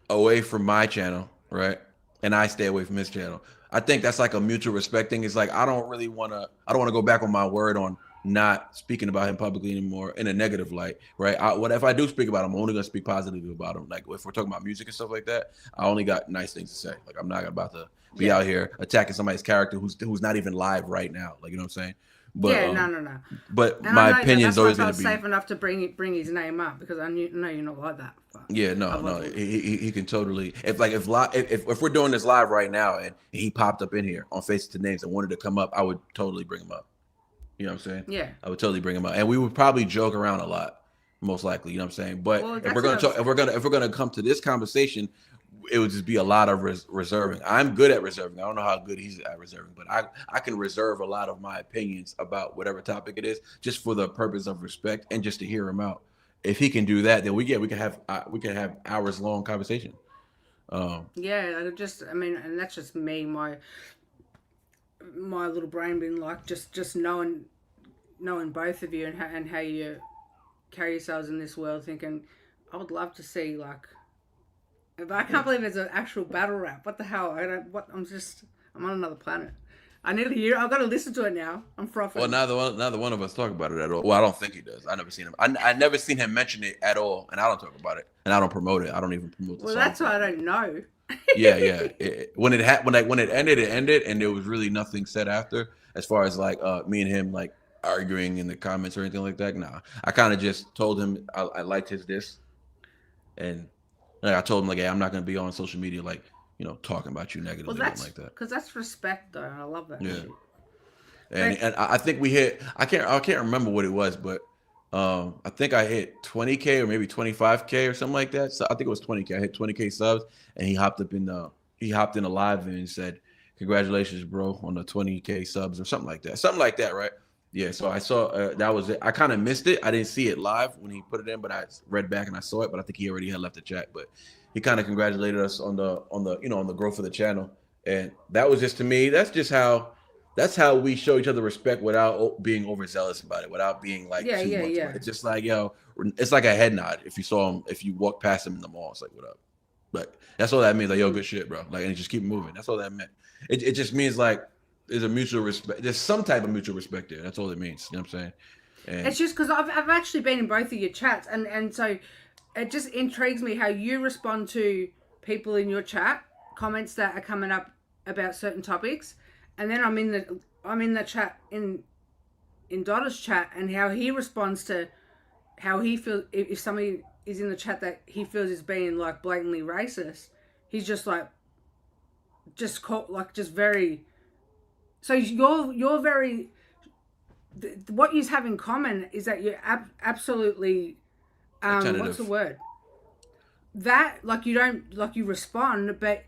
away from my channel, right? And I stay away from his channel. I think that's like a mutual respect thing. It's like I don't want to go back on my word on not speaking about him publicly anymore in a negative light, right? If I do speak about him, I'm only gonna speak positively about him. Like if we're talking about music and stuff like that, I only got nice things to say. Like I'm not about to be out here attacking somebody's character who's not even live right now. Like, you know what I'm saying? But, no. But and my opinion is always going to be safe enough to bring his name up, because I know you're not like that. Yeah, no. He can totally. If we're doing this live right now and he popped up in here on Faces to Names and wanted to come up, I would totally bring him up. You know what I'm saying? Yeah. I would totally bring him up, and we would probably joke around a lot, most likely. You know what I'm saying? But if we're gonna come to this conversation, it would just be a lot of reserving. I'm good at reserving. I don't know how good he's at reserving, but I can reserve a lot of my opinions about whatever topic it is, just for the purpose of respect and just to hear him out. If he can do that, then we can have hours long conversation. And that's just me, my little brain being like just knowing both of you and how you carry yourselves in this world, thinking I would love to see, like, but I can't believe it's an actual battle rap. What the hell? I'm on another planet. I need to hear. I've got to listen to it now. I'm frothing. Well, neither one of us talk about it at all. Well, I don't think he does. I never seen him. I never seen him mention it at all, and I don't talk about it, and I don't promote it. I don't even promote the song. Well, that's why I don't know. Yeah. When it ended, and there was really nothing said after, as far as like me and him like arguing in the comments or anything like that. Nah, I kind of just told him I liked his diss, and like, I told him like, hey, I'm not gonna be on social media like, you know, talking about you negatively, like that. Because that's respect, though. I love that. Yeah. Shit. And I think we hit. I can't remember what it was, but I think I hit 20K or maybe 25K or something like that. So I think it was 20K. I hit 20K subs, and he hopped in a live and said, "Congratulations, bro, on the 20K subs," or something like that, right? Yeah. So I saw that was it. I kind of missed it. I didn't see it live when he put it in, but I read back and I saw it. But I think he already had left the chat. But he kind of congratulated us on the growth of the channel, and that was just, to me, that's how we show each other respect without being overzealous about it, without being like too much. Yeah. It's just like, yo, it's like a head nod. If you walk past him in the mall, it's like, what up? Like, that's all that means. Like, yo, good shit, bro. Like, and just keep moving. That's all that meant. It just means like there's a mutual respect. There's some type of mutual respect there. That's all it means. You know what I'm saying? And it's just because I've actually been in both of your chats, and so it just intrigues me how you respond to people in your chat comments that are coming up about certain topics, and then I'm in the chat in Dotta's chat, and how he responds to how he feels if somebody is in the chat that he feels is being like blatantly racist. He's just like very. So you're very. What you have in common is that you're absolutely. What's the word? That, like, you don't, like, you respond, but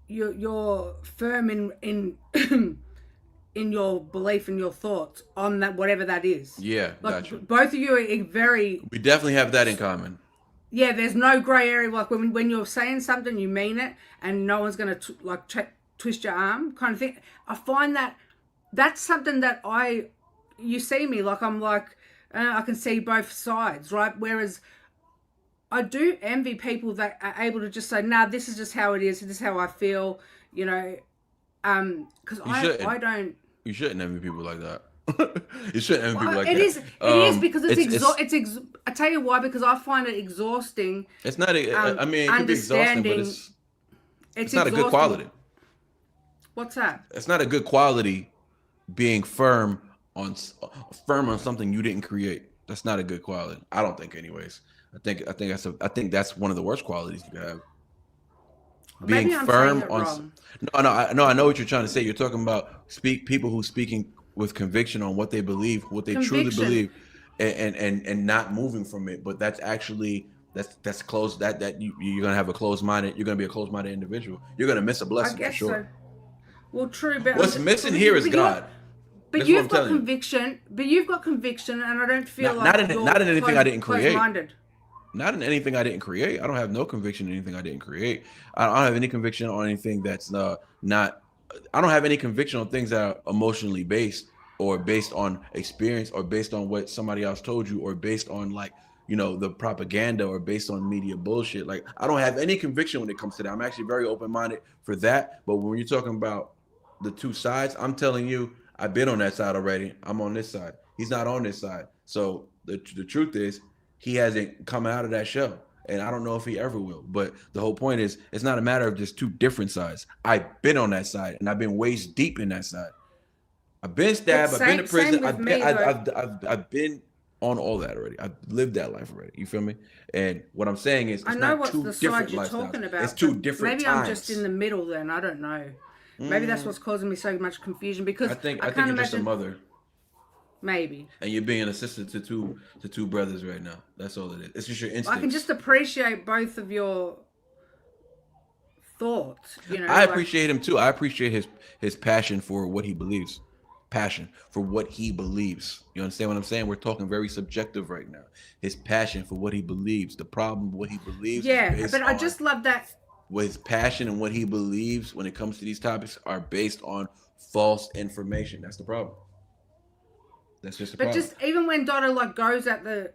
you're firm in in your belief and your thoughts on that, whatever that is. Yeah, like, gotcha. Both of you are very. We definitely have that in common. Yeah, there's no gray area. Like when you're saying something, you mean it, and no one's gonna twist your arm, kind of thing. I find that's something that you see me like, I'm like, I can see both sides, right? Whereas I do envy people that are able to just say, nah, this is just how it is. This is how I feel, you know, because I don't. You shouldn't envy people like that. You shouldn't envy people like that. It is because I tell you why, because I find it exhausting. It's not, I mean, it can be exhausting, but it's not a good quality. What's that? It's not a good quality being firm on something you didn't create. That's not a good quality. I don't think, anyways. I think that's one of the worst qualities you can have. Maybe Being I'm firm saying it on wrong. I know what you're trying to say. You're talking about people who speaking with conviction on what they believe, what they truly Conviction. believe, and not moving from it. But that's actually that's closed. You're gonna have a closed minded. You're gonna be a closed minded individual. You're gonna miss a I blessing for guess sure. so. Well, true, but What's missing here is God. But That's what I'm you've got telling you. conviction. But you've got conviction, and I don't feel Not like in you're anything I didn't create. closed-minded. Not in anything I didn't create. I don't have no conviction in anything I didn't create. I don't have any conviction on anything that's not. I don't have any conviction on things that are emotionally based or based on experience or based on what somebody else told you or based on like the propaganda or based on media bullshit. Like I don't have any conviction when it comes to that. I'm actually very open minded for that. But when you're talking about the two sides, I'm telling you, I've been on that side already. I'm on this side. He's not on this side. So the truth is, he hasn't come out of that shell. And I don't know if he ever will. But the whole point is, it's not a matter of just two different sides. I've been on that side, and I've been waist deep in that side. I've been stabbed. I've been to prison. I've been on all that already. I've lived that life already. You feel me? And what I'm saying is, it's I know not what's two the different side you're lifestyles. talking about. It's two different maybe times. I'm just in the middle then. I don't know. Maybe that's what's causing me so much confusion because I think can't you're imagine... just a mother. Maybe. And you're being an assistant to two brothers right now. That's all it is. It's just your instincts. I can just appreciate both of your thoughts. I appreciate him too. I appreciate his passion for what he believes. Passion for what he believes. You understand what I'm saying? We're talking very subjective right now. His passion for what he believes. The problem, what he believes. Yeah, but I just love that. With his passion and what he believes when it comes to these topics are based on false information. That's the problem. That's just the problem. But just even when Dotto goes at the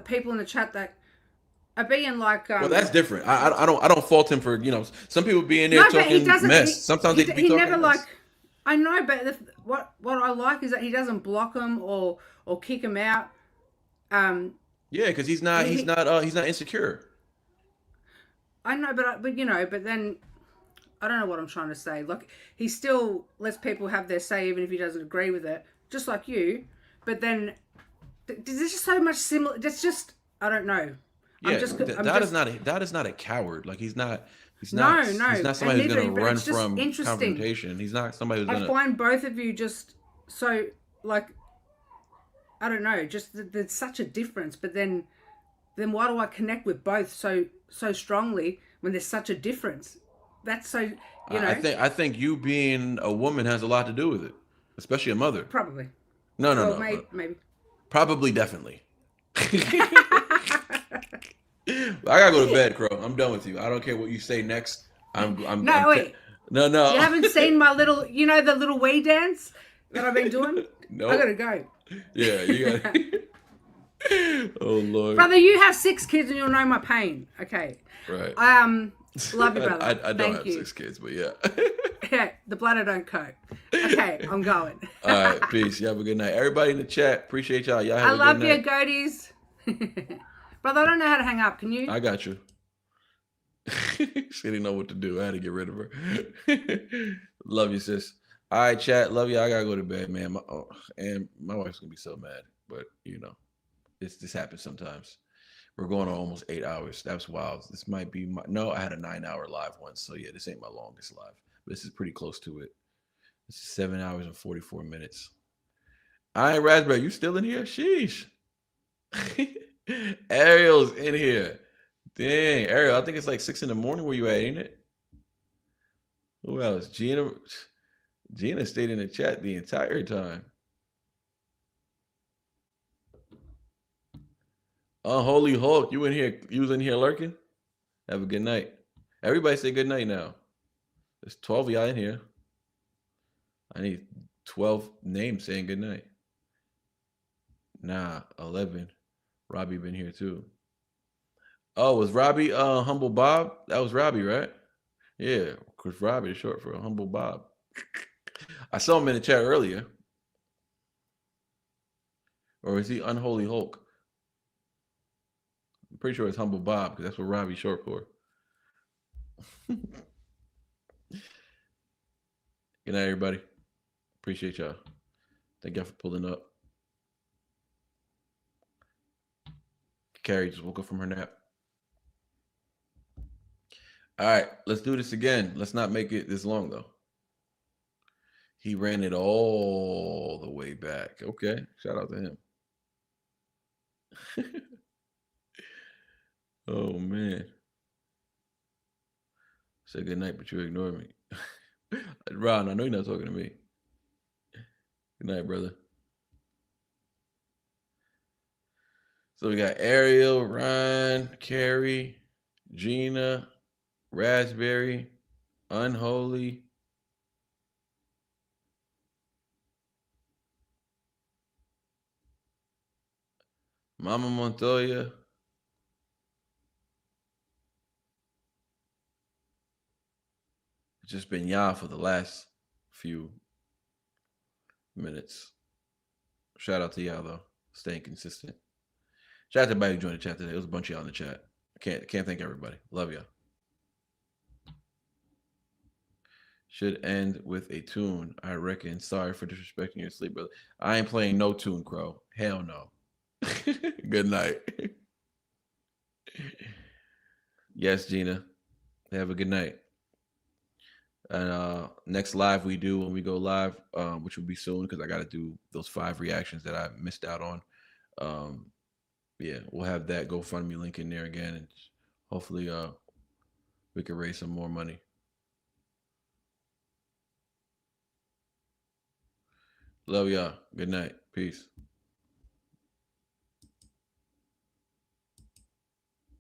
people in the chat that are being well, that's different. I don't fault him for some people being there talking mess. Sometimes they be talking never mess. I know, but what I like is that he doesn't block him or kick him out. Yeah, because he's not insecure. I know, but then I don't know what I'm trying to say. Like he still lets people have their say even if he doesn't agree with it. Just like you, but then there's just so much similar. That's just I don't know. Yeah, Dot is not a coward. Like he's not. He's not somebody who's going to run from confrontation. He's not somebody who's going to. I find both of you just so I don't know. Just there's such a difference. But then why do I connect with both so strongly when there's such a difference? That's so I think you being a woman has a lot to do with it. Especially a mother. Probably. No. Maybe. Probably, definitely. I gotta go to bed, Crow. I'm done with you. I don't care what you say next. Wait. No. You haven't seen my little, the little wee dance that I've been doing? No. I gotta go. Yeah, you got. Oh Lord. Brother, you have 6 kids and you'll know my pain. Okay. Right. Love you, brother. I don't have 6 kids, but yeah. Yeah, the bladder don't cope. Okay, I'm going. All right, peace. You have a good night. Everybody in the chat, appreciate y'all. Y'all have I a good night. love you, goatees. Brother, I don't know how to hang up. Can you? I got you. She didn't know what to do. I had to get rid of her. Love you, sis. All right, chat. Love you. I gotta go to bed, man. And my wife's gonna be so mad, but this happens sometimes. We're going on almost 8 hours. That's wild. This might be I had a 9-hour live once. So yeah, this ain't my longest live. But this is pretty close to it. This is 7 hours and 44 minutes. All right, Raspberry, you still in here? Sheesh. Ariel's in here. Dang, Ariel, I think it's like 6 in the morning where you at, ain't it? Who else? Gina stayed in the chat the entire time. Unholy Hulk, you in here? You was in here lurking? Have a good night. Everybody say good night now. There's 12 of y'all in here. I need 12 names saying good night. Nah, 11. Robbie been here too. Oh, was Robbie Humble Bob? That was Robbie, right? Yeah, because Robbie is short for Humble Bob. I saw him in the chat earlier. Or is he Unholy Hulk? I'm pretty sure it's Humble Bob because that's what Robbie's short for. Good night, everybody. Appreciate y'all. Thank y'all for pulling up. Carrie just woke up from her nap. All right, let's do this again. Let's not make it this long though. He ran it all the way back. Okay, shout out to him. Oh man. Say good night, but you ignore me. Ron, I know you're not talking to me. Good night, brother. So we got Ariel, Ryan, Carrie, Gina, Raspberry, Unholy. Mama Montoya. It's just been y'all for the last few minutes. Shout out to y'all though, staying consistent. Shout out to everybody who joined the chat today. It was a bunch of y'all in the chat. I can't thank everybody. Love y'all. Should end with a tune, I reckon. Sorry for disrespecting your sleep, brother. I ain't playing no tune, Crow. Hell no. Good night. Yes, Gina. Have a good night. And next live we do when we go live, which will be soon because I got to do those 5 reactions that I missed out on. Yeah, we'll have that GoFundMe link in there again, and hopefully we can raise some more money. Love y'all. Good night. Peace.